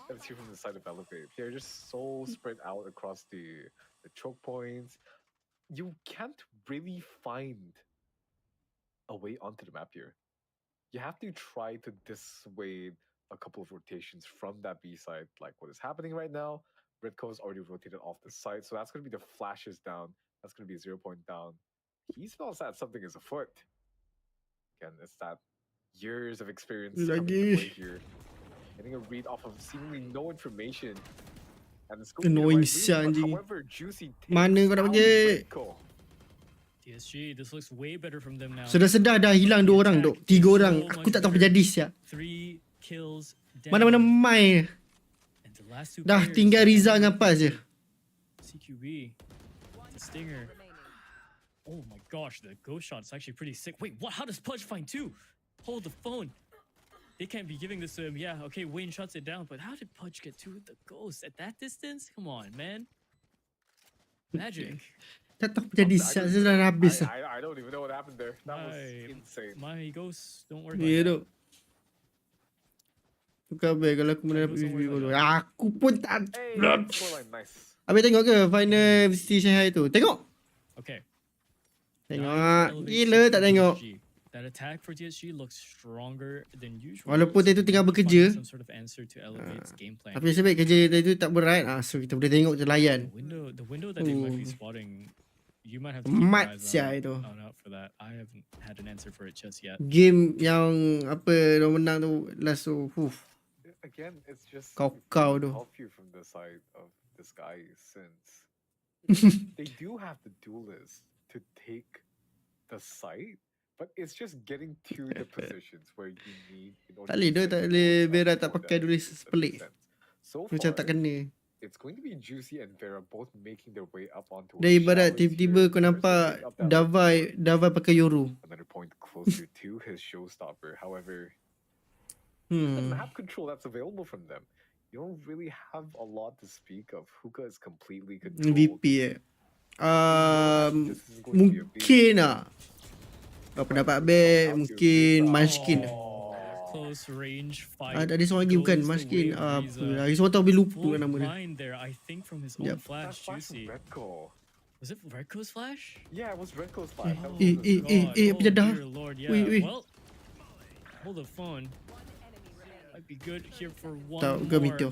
S1: Let's hear from the side of Elevate. They're just so spread out across the choke points. You can't really find a way onto the map here. You have to try to dissuade a couple of rotations from that B side, like what is happening right now. Redco is already rotated off the side, so that's going to be the flashes down. That's going to be a 0 point down. He smells that something is afoot. Again, it's that years of experience coming to play here. Getting a read off of seemingly no information. And the scope
S3: Annoying siya, anjing.
S1: however, Juicy
S3: Mana kau nak pergi?
S2: TSG, this looks way better from them now.
S3: Sedar-sedar dah hilang 2 orang duk. 3 orang. Aku tak tahu apa jadi siap.
S2: 3 kills down.
S3: Mana-mana mai.
S2: And the The last two
S3: Dah
S2: players
S3: tinggal
S2: are
S3: Riza
S2: all
S3: dengan Paz je.
S2: CQB. The stinger. Oh my gosh, the ghost shot is actually pretty sick. Wait, what? How does Pudge find two? Hold the phone. They can't be giving this to him. Yeah, okay, Wayne shuts it down, but how did Pudge get two with the ghost at that distance? Come on, man. Magic.
S3: Tak tahu jadi shot je dah habis lah.
S1: I don't even know what happened there. That was insane.
S2: My ghosts don't work
S3: Ya
S2: like
S3: tu. Tukar baik kalau aku mana dapat review dulu. Aku pun tak.
S1: Hey, scoreline nice.
S3: Habis tengok ke final VCT Shanghai tu? Tengok.
S2: Okay.
S3: Tengok. Gila tak tengok.
S2: That attack for TSG looks stronger than usual.
S3: Walaupun dia tu tengah bekerja.
S2: Some sort of answer to elevate game plan.
S3: Tapi sebab kerja dia tu tak berat. So kita boleh tengok je layan.
S2: The window that they might be spotting, you might have to keep
S3: Mat
S2: your
S3: siap
S2: eyes
S3: itu.
S2: out for that. I haven't had an answer for it just yet.
S3: Game yang apa dia menang tu last tu.
S1: Again, it's just
S3: Kau tu.
S1: help you from the side of this guy since they do have the duelists to take the site, but it's just getting to the positions where you need in order
S3: Tak boleh
S1: to
S3: dia
S1: set
S3: tak
S1: the
S3: boleh
S1: goals
S3: Vera
S1: up
S3: tak
S1: for
S3: pakai
S1: them,
S3: dulu
S1: if that makes
S3: pelik.
S1: sense. So
S3: Macam tak
S1: far,
S3: kena.
S1: it's going to be Juicy and Vera both making their way up onto
S3: Dia ibarat tiba-tiba kau nampak Davai pakai Yoru.
S1: another point closer to his showstopper. However, the map control that's available from them, you don't really have a lot to speak of. Hookah is completely controlled.
S3: MVP mungkin lah. Apa pendapat Bek? Mungkin Munchkin.
S2: Close range fight.
S3: Ada seorang lagi bukan Munchkin. Apa lagi seorang tahu habis lupa
S2: Full
S3: nama dia.
S2: blind there, I think from his own flash.
S1: Flash from
S2: Juicy.
S1: Redco.
S2: Was it Redco's flash?
S1: Yeah, it was Redco's flash. That was
S3: apa jadah?
S2: dear Lord, yeah.
S3: Wait.
S2: Well, hold the phone. Might be good here for one
S3: Tak, bukan
S2: more.
S3: Meteor.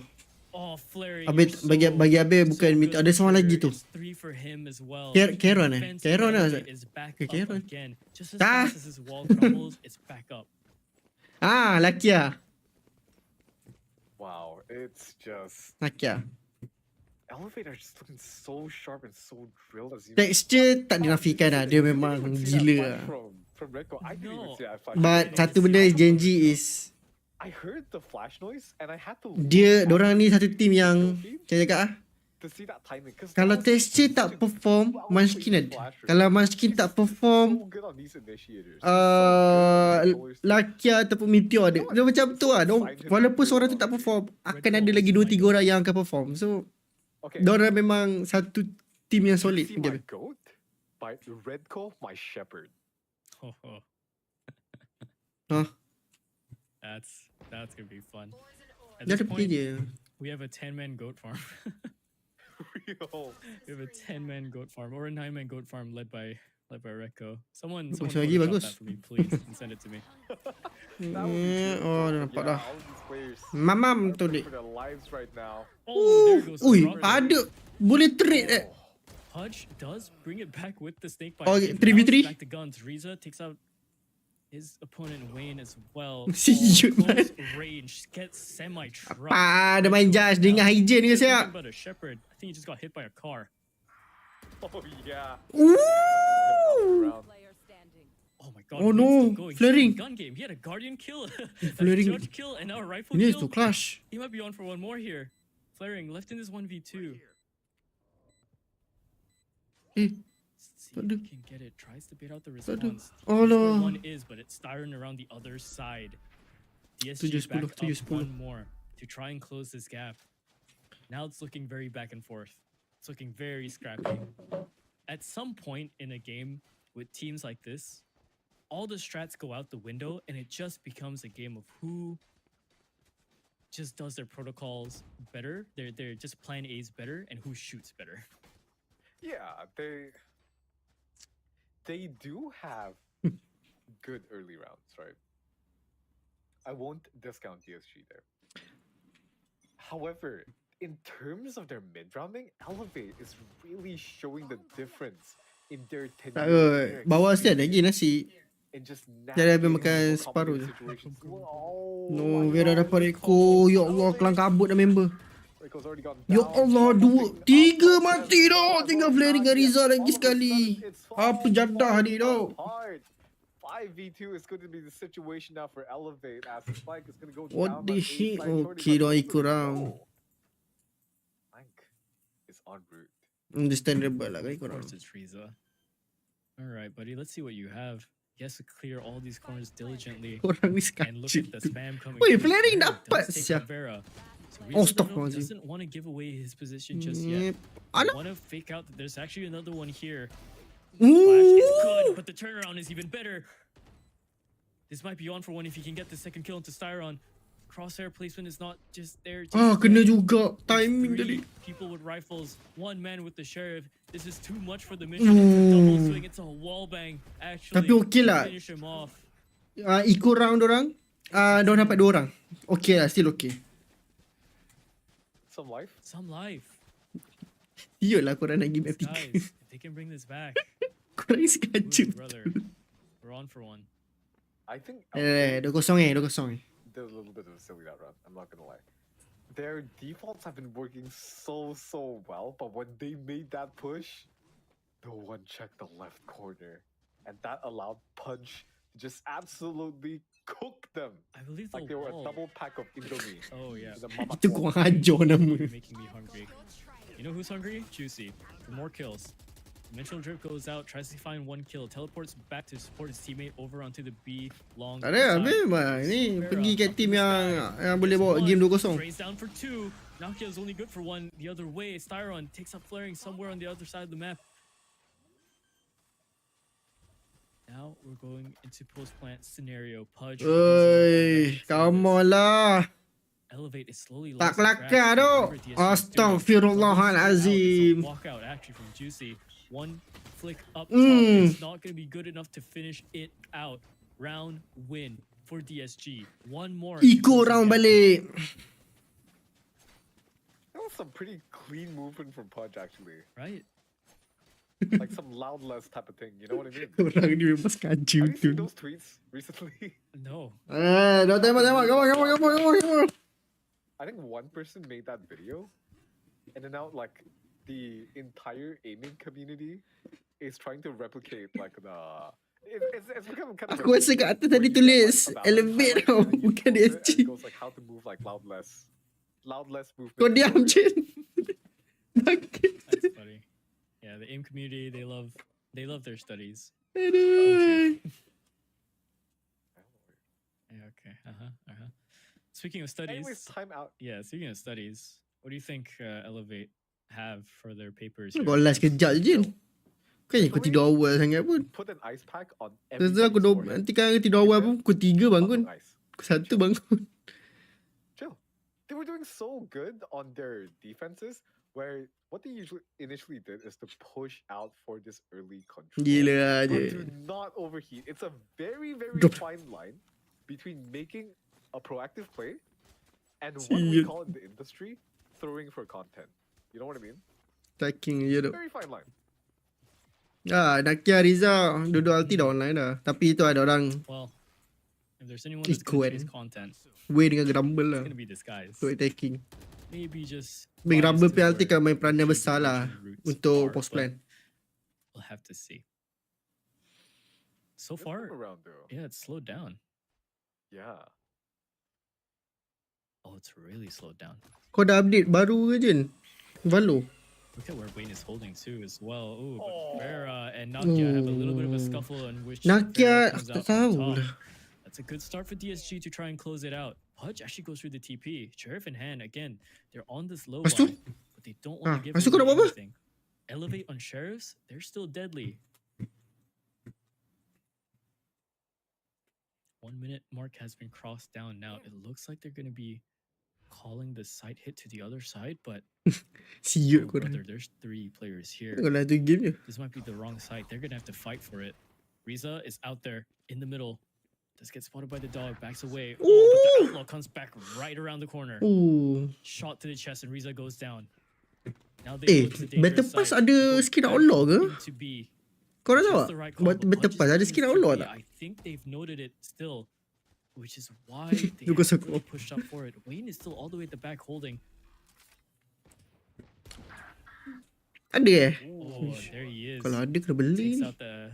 S2: Oh, flaring.
S3: Habis bagi Abe bukan
S2: so
S3: Meteor.
S2: good
S3: Ada seorang lagi
S2: here.
S3: tu.
S2: It's 3 for him as well.
S3: Caron
S2: Defense
S3: Caron lah.
S2: elevate is back
S3: Okay,
S2: up
S3: Caron.
S2: again. Just as
S3: Ah.
S2: fast as his wall crumbles, it's back up.
S3: Lakia.
S1: wow, it's just
S3: Lakia.
S1: elevator just looking so sharp and so drilled as you
S3: Texture tak dinafikan lah. Dia memang gila lah.
S1: From Redco. I didn't even
S2: No.
S1: see that flash.
S3: But satu benda Genji is
S1: I heard the flash noise and I had to
S3: dorang ni satu team yang saya cakap
S1: to see that timing.
S3: kalau texture tak perform, Munchkin ada. Kalau Munchkin tak perform,
S1: so good on these initiators.
S3: Lakia ataupun Meteor ada. Dia macam tu lah. Walaupun seorang tu tak perform, akan ada lagi 2-3 orang yang akan perform. So,
S1: Okay.
S3: dorang memang satu team yang solid.
S1: See my goat by Redco, my shepherd.
S2: Oh.
S3: Huh?
S2: That's gonna be fun. At
S3: Dia
S2: this
S3: ada pergi
S2: point,
S3: je.
S2: we have a 10-man goat farm.
S1: Real.
S2: We have a 10-man goat farm or a 9-man goat farm led by Rekko. Someone
S3: Bagus lagi,
S2: Photoshop
S3: bagus.
S2: that for me, please, and send it to me.
S3: Oh, dah nampak dah.
S1: all these players
S3: Mamam
S1: are
S3: tu
S1: playing
S3: dik.
S1: for their lives right now.
S2: Oh, there goes the
S3: Ui,
S2: Robert.
S3: ada. Boleh trade
S2: Pudge does bring it back with the snake bite.
S3: Oh,
S2: If
S3: 3v3?
S2: now it's back to guns. Riza takes out his opponent Wayne as well.
S3: Si Yun,
S2: Close range gets semi-trapped.
S3: Dia main Jazz dengan Hygiene ke siap.
S2: About a shepherd. I think he just got hit by a car.
S1: Oh yeah.
S3: Ooh.
S4: Player standing.
S2: Oh my god.
S3: Oh
S2: Wayne's
S3: no,
S2: still going. He's
S3: flaring.
S2: in Gun game. He had a guardian kill, a
S3: Flaring.
S2: judge kill, and now a rifle
S3: Ni
S2: kill.
S3: tu clash.
S2: He might be on for one more here. Flaring left in this 1v2. See if
S3: Aduh.
S2: he can get it. Tries to bait out the
S3: Aduh.
S2: response.
S3: Oh,
S2: Here's where
S3: no.
S2: one is, but it's styring around the other side. DSG
S3: 7-10,
S2: back up
S3: 7-10.
S2: one more to try and close this gap. Now it's looking very back and forth. It's looking very scrappy. At some point in a game with teams like this, all the strats go out the window and it just becomes a game of who just does their protocols better. They're just plan A's better and who shoots better.
S1: Yeah, they do have good early rounds, right? I won't discount DSG there. However, in terms of their mid-rounding, Elevate is really showing the difference in their
S3: Tak kot. Bawah still ada lagi nasi.
S1: and just
S3: Dia dah habis
S1: navigating
S3: makan
S1: more
S3: separuh je.
S1: complicated situations. Oh,
S3: No,
S1: my
S3: Vera
S1: God,
S3: dapat Reko. Ya Allah, kelang kabut dah member.
S1: Rico's already gone
S3: Ya
S1: down.
S3: Allah,
S1: Jumping
S3: 3
S1: up,
S3: mati
S1: yes,
S3: dah.
S1: oh,
S3: Tinggal
S1: oh,
S3: flaring dengan
S1: yes.
S3: Riza lagi
S1: All of a
S3: sekali.
S1: sudden, it's
S3: Apa
S1: falling
S3: jadah ni tau.
S1: apart. 5v2 is going to be the situation now for Elevate as Spike is going to go
S3: What
S1: down
S3: the
S1: by
S3: heck?
S1: eight, like,
S3: Okay,
S1: Torty,
S3: dah
S1: but
S3: ikut round.
S1: no. en route.
S3: Understandable lah kan
S2: Of
S3: korang.
S2: course, it's Riza. All right, buddy. Let's see what you have. He has to clear all these corners diligently.
S3: Korang ni
S2: And look at
S3: sekacil
S2: the
S3: tu.
S2: spam coming.
S3: Woi,
S2: through.
S3: flaring
S2: Barrera
S3: dapat
S2: does take
S3: sia.
S2: Caveira. So
S3: Oh,
S2: Riza
S3: stop,
S2: though,
S3: Mazim.
S2: doesn't want to give away his position just yet.
S3: Alah.
S2: Want to fake out that there's actually another one here. Flash is good,
S3: Ooh.
S2: but the turnaround is even better. This might be on for one if he can get the second kill into Styron. Crosshair placement is not just there. just
S3: Ah, kena
S2: yet.
S3: juga.
S2: There's
S3: Timing tadi.
S2: 3 people with rifles, 1 man with the sheriff. This is too much for the mission. It's a double swing. It's a wall bang. Actually,
S3: Tapi okey
S2: to
S3: lah.
S2: finish him off.
S3: Ikut round dorang. Dorang dapat 2 orang. Okay lah, still okay.
S1: Some life.
S2: Some life.
S3: Iyalah korang nak game
S2: These
S3: epic.
S2: guys, if they can bring this back.
S3: Korang ni
S2: Ooh,
S3: sekacil.
S2: brother. We're on for one.
S1: I think
S3: 2-0 2-0
S1: did a little bit of a silly that round. I'm not gonna lie. Their defaults have been working so well, but when they made that push, no one checked the left corner, and that allowed Punch to just absolutely cook them
S2: I believe
S1: like
S2: the
S1: they were a
S2: wall.
S1: double pack of Indomie.
S2: Oh yeah.
S1: The mama
S3: Itu
S1: wall.
S3: kau hajar nama.
S2: You're making me hungry. You know who's hungry? Juicy. For more kills. Dimensional Drip goes out, tries to find 1 kill, teleports back to support his teammate over onto the B long
S3: Tak ada,
S2: side.
S3: memang. Ni
S2: Caveira
S3: pergi kat
S2: up
S3: team
S2: in the
S3: yang
S2: sky.
S3: boleh
S2: Gets
S3: bawa
S2: one,
S3: game 2-0.
S2: Sprays down for 2. Nakia is only good for 1 the other way. Styron takes up flaring somewhere on the other side of the map. Now we're going into post-plant scenario. Pudge.
S3: Oi, come on lah.
S2: Elevate is slowly
S3: Tak
S2: losing
S3: kelakar
S2: track.
S3: tu.
S2: Remember, DSG is doing
S3: Astaghfirullahalazim.
S2: It's a walkout actually from Juicy. 1 flick up top.
S3: Mm.
S2: It's not going to be good enough to finish it out. Round win for DSG. 1 more. to
S3: Ikut
S2: close the
S3: round
S2: gap.
S3: balik.
S1: That was some pretty clean movement from Punch, actually.
S2: Right?
S1: Like some loud less type of thing. You know what I mean?
S3: Orang ni memang sekacil
S1: Have you seen
S3: tu.
S1: those tweets recently?
S2: No.
S3: Dah tembak. Come on.
S1: I think one person made that video, and then now like the entire aiming community is trying to replicate like the. It's become kind of.
S3: Aku rasa kat atas tadi tulis elevate tau, bukan DSG.
S1: It goes like how to move like loud less movement.
S3: Kau diam je.
S2: That's funny. Yeah, the AIM community, they love their studies.
S3: Aduh.
S2: Yeah, okay. Speaking of studies.
S1: Anyways, time out.
S2: Yeah, speaking of studies, what do you think Elevate have for their papers?
S3: Kau last kejap je. Kan kau tidur awal sangat pun.
S1: Put an ice pack on
S3: Lepas tu aku
S1: everybody's forehead.
S3: nanti kan tidur awal pun pukul 3 bangun.
S1: Langsung ice.
S3: Pukul 1 bangun.
S1: Chill. They were doing so good on their defenses, where what they initially did is to push out for this early control.
S3: Gila
S1: But
S3: je.
S1: do not overheat. It's a very
S3: Drop.
S1: fine line between making a proactive play and what we
S3: Sial.
S1: call in the industry throwing for content. You know what I mean?
S3: Tracking je tu.
S1: Very fine line.
S3: Nakia Riza duduk ulti dah online dah. Tapi tu ada orang
S2: Well, if there's anyone that's going to chase content,
S3: way dengan Grumble
S2: it's
S3: lah.
S2: going to be this guys.
S3: Untuk attacking.
S2: Maybe just.
S3: Big
S2: biased
S3: Grumble
S2: to
S3: penalty
S2: where
S3: kan main peranan
S2: the
S3: besar lah
S2: routes
S3: untuk
S2: are,
S3: post
S2: but
S3: plan.
S2: We'll have to see. So
S1: This
S2: far,
S1: time around though.
S2: yeah, it's slowed down.
S1: Yeah.
S2: Oh, it's really slowed down.
S3: Kau dah update baru ke Jen? Valo.
S2: Look at where Wayne is holding too as well. Ooh,
S1: Oh.
S2: but Vera and Nakia have a little bit of a scuffle in which
S3: Nakia,
S2: Vera comes
S3: aku
S2: out
S3: tak
S2: on
S3: tahu
S2: top.
S3: lah.
S2: That's a good start for DSG to try and close it out. Pudge actually goes through the TP. Sheriff in hand again. They're on this low
S3: Lepas tu?
S2: line, but they don't want to give
S3: lepas tu kau nak
S2: away
S3: buat apa?
S2: anything. Elevate on sheriffs, they're still deadly. 1 minute mark has been crossed down now. It looks like they're going to be calling the side hit to the other side, but
S3: Siut
S2: oh,
S3: korang.
S2: brother, there's 3 players here.
S3: Kau lah tu game je.
S2: This might be the wrong side. They're gonna have to fight for it. Riza is out there in the middle. Does get spotted by the dog, backs away. Oh, but the outlaw comes back right around the corner. Shot to the chest, and Riza goes down. Now they go to the
S3: Battle
S2: dangerous
S3: Pass
S2: side.
S3: ada
S2: Go
S3: skin
S2: back
S3: outlaw ke?
S2: into B.
S3: Kau dah tahu
S2: Just
S3: tak?
S2: the right call,
S3: Buat
S2: but
S3: Battle
S2: Pudge
S3: Pass
S2: is
S3: ada
S2: going
S3: skin
S2: through
S3: outlaw
S2: B.
S3: tak?
S2: I think they've noted it still, which is why they
S3: Lu kau
S2: haven't really
S3: support.
S2: pushed up for it. Wayne is still all the way at the back holding.
S3: Ada
S2: Oh, there he is.
S3: Kalau ada kena beli
S2: Takes
S3: ni.
S2: out the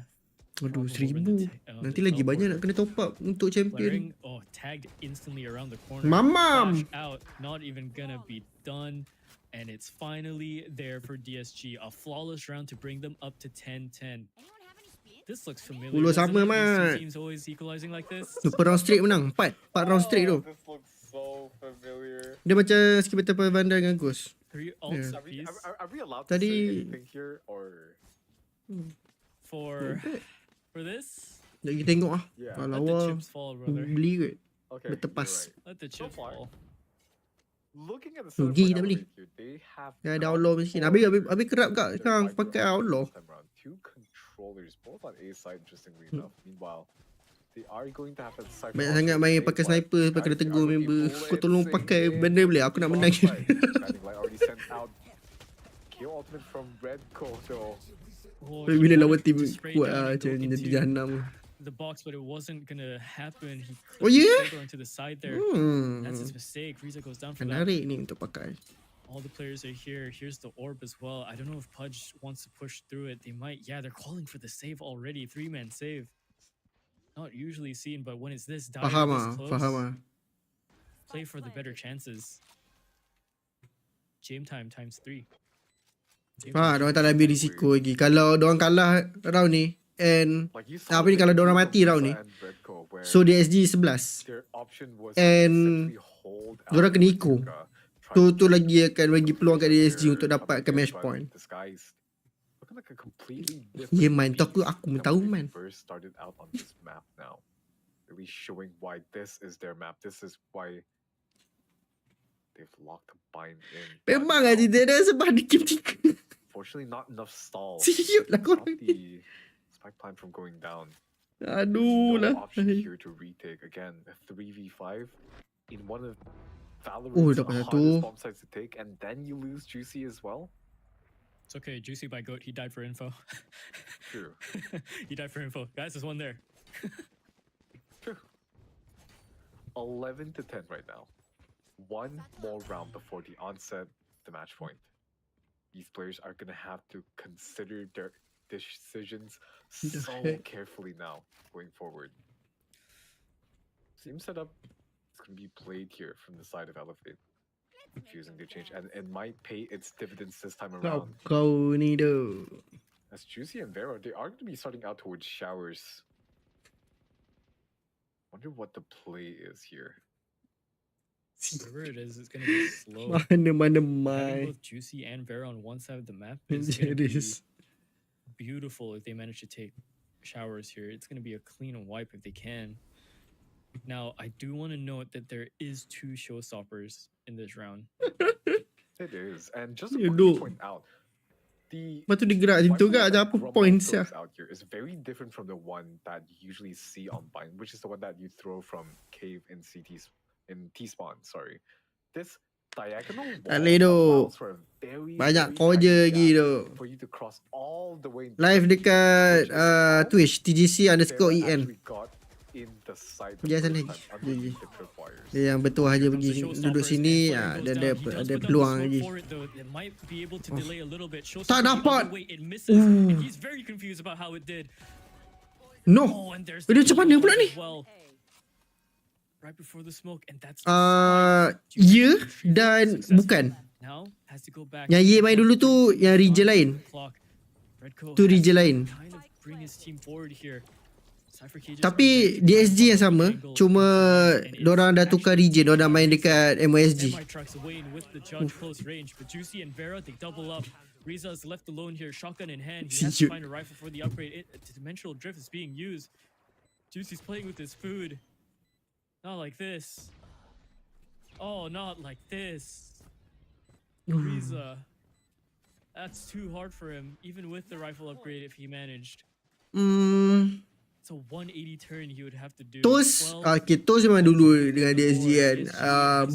S3: Aduh,
S2: Problem over
S3: 1000.
S2: the
S3: Nanti lagi banyak nak kena top up untuk champion.
S2: Flaring, tagged instantly around the corner.
S3: Mamam!
S2: Flash out, not even gonna be done. And it's finally there for DSG. A flawless round to bring them up to 10-10.
S4: Anyone have any speed?
S2: This looks familiar.
S3: Puluh
S2: doesn't
S3: sama,
S2: it? These two
S3: Mat.
S2: teams always equalizing like this.
S3: Super round straight menang. 4 round straight tu.
S1: This looks so familiar.
S3: Dia macam skip Battle Vandal dengan Ghost.
S2: 3 ults
S3: Yeah.
S2: apiece
S1: Are we allowed to
S3: Tadi-
S1: say anything here or?
S2: for this.
S3: Sekejap kita tengok lah.
S1: Yeah.
S3: Kalau
S2: Let the
S3: awak
S2: chips fall, brother.
S3: beli kot.
S1: Okay.
S3: Bertepas.
S1: you're right.
S2: Let the chips
S1: far.
S2: fall.
S1: Looking at the
S3: Rugi
S1: setup
S3: dah
S1: for
S3: beli.
S1: Elevate here, they have
S3: Dah ada
S1: gone
S3: outlaw miskin. Habis kerap kat
S1: their
S3: sekarang
S1: Viper
S3: pakai
S1: option
S3: outlaw.
S1: this time round. Two controllers, both on A side, interestingly enough. Meanwhile, they are going to have that Cypher
S3: Banyak
S1: option
S3: sangat
S1: to
S3: main
S1: say,
S3: pakai
S1: "What,
S3: sniper sampai
S1: guys,
S3: kena
S1: we
S3: tegur
S1: are looking
S3: member.
S1: for
S3: Kau
S1: it,
S3: tolong
S1: saying
S3: pakai
S1: it."
S3: benda boleh. Aku nak menang.
S1: Alongside, Shining Light already sent out kill ultimate from Red Coat though.
S3: Bila lawan team
S2: Just straight
S3: kuat
S2: down
S3: lah
S2: and
S3: macam
S2: go
S3: jadi
S2: into
S3: jahanam.
S2: the box, but it wasn't gonna happen. He
S3: Oh,
S2: clipped the
S3: yeah?
S2: shoulder onto the side there. That's his mistake. Riza goes down for that.
S3: Menarik ni untuk pakai.
S2: All the players are here. Here's the orb as well. I don't know if Pudge wants to push through it. They might. Yeah, they're calling for the save already. 3-man save. Not usually seen, but when it's this dire,
S3: Faham
S2: this
S3: ah,
S2: close,
S3: faham ah.
S2: play for the better chances. Game time times 3.
S3: Diorang tak nak ambil risiko lagi. Kalau diorang kalah round ni, and
S1: Like you saw
S3: apa ni,
S1: the
S3: kalau
S1: video
S3: diorang
S1: from
S3: mati round ni,
S1: Visa and Red Coat where
S3: so DSG 11.
S1: their option was
S3: And
S1: to essentially hold out
S3: diorang kena eco.
S1: Bazooka, try
S3: Tu
S1: to
S3: lagi akan bagi peluang kat DSG
S1: their
S3: untuk dapatkan match
S1: but
S3: point.
S1: this guy's looking like a completely
S3: Ya
S1: different
S3: man, tu aku
S1: beast
S3: pun
S1: than
S3: tahu
S1: when they
S3: man.
S1: first started out on this map now. Really showing why this is their map. This is why they've locked the bind in. But
S3: Memang
S1: now,
S3: aja dia dah sebab di game 3.
S1: fortunately, not enough stall.
S3: Siap lah kau.
S1: Stop the spike plan from going down.
S3: Aduh
S1: No
S3: lah.
S1: option here to retake. Again, a 3v5 in one of
S3: Oh,
S1: Valorant's
S3: dapat
S1: hardest
S3: satu.
S1: bomb sites to take, and then you lose Juicy as well.
S2: It's okay. Juicy by goat. He died for info.
S1: True.
S2: He died for info. Guys, there's one there.
S1: True. 11 to 10 right now. One more round before the onset, the match point. These players are gonna have to consider their decisions
S3: The
S1: so
S3: heck?
S1: carefully now going forward. Same setup is gonna be played here from the side of Elevate. Refusing to change, and it might pay its dividends this time around.
S3: Kau ni tu.
S1: As Juicy and Vero, they are going to be starting out towards showers. Wonder what the play is here.
S2: Whatever it is, it's gonna be slow.
S3: Mana-mana
S2: Having
S3: mai.
S2: both Juicy and Vera on one side of the map is gonna be
S3: Jeris.
S2: beautiful if they manage to take showers here. It's gonna be a clean wipe if they can. Now, I do want to note that there is 2 showstoppers in this round.
S1: It is, and just to
S3: You
S1: quickly
S3: do.
S1: point out, the
S3: Lepas tu dia gerak macam tu
S1: rifle
S3: kak.
S1: that
S3: Macam apa
S1: Grumble
S3: points ya.
S1: throws out here is very different from the one that you usually see on Bind, which is the one that you throw from Cave in T-spawn. Sorry, this diagonal wall
S3: Tak boleh tu.
S1: allows for a very
S3: Banyak
S1: very
S3: koja
S1: tiny
S3: lagi
S1: gap
S3: tu.
S1: for you to cross all the way.
S3: Live dekat
S1: Which is how
S3: Twitch TGC _
S1: Sarah
S3: EN.
S1: actually got in the side the
S3: Dia
S1: first
S3: sana
S1: time
S3: lagi.
S1: underneath the tripwires.
S3: Dia yang betul aja
S2: Comes
S3: pergi
S2: the
S3: duduk
S2: showstoppers,
S3: sini,
S2: and Flaring goes
S3: dia
S2: down. He does
S3: ada
S2: put down the
S3: peluang
S2: smoke
S3: lagi.
S2: for it, though. It might be able to delay a little bit.
S3: Tak
S2: Showstopper the
S3: dapat.
S2: other way, it misses, and he's very confused about how it did.
S3: No.
S2: Oh, and there's
S3: Dia
S2: the
S3: macam mana
S2: double
S3: pula
S2: punch
S3: ni?
S2: as well. Right before the smoke, and that's
S3: Ya dan bukan.
S2: now has to go back.
S3: Yang Ye main dulu tu yang region lain.
S2: Clock. Redco
S3: Tu
S2: has
S3: region
S2: to
S3: lain.
S2: kind of bring his team forward here. Cypher Cages
S3: Tapi
S2: are
S3: DSG yang sama,
S2: angle
S3: cuma
S2: and it's
S3: dorang dah tukar region, dorang dah main dekat MYSG.
S2: Semi trucks away and with the judge close range, but Juicy and Vera they double up. Riza is left alone here, shotgun in hand. He has to
S3: Siut.
S2: find a rifle for the upgrade. Dimensional drift is being used. Juicy's playing with his food. Not like this. Oh, not like this. Riza. That's too hard for him, even with the rifle upgrade if he managed. It's a 180 turn he would have to do.
S3: Tos,
S2: Well,
S3: okay, Tos memang dulu dengan DSG kan.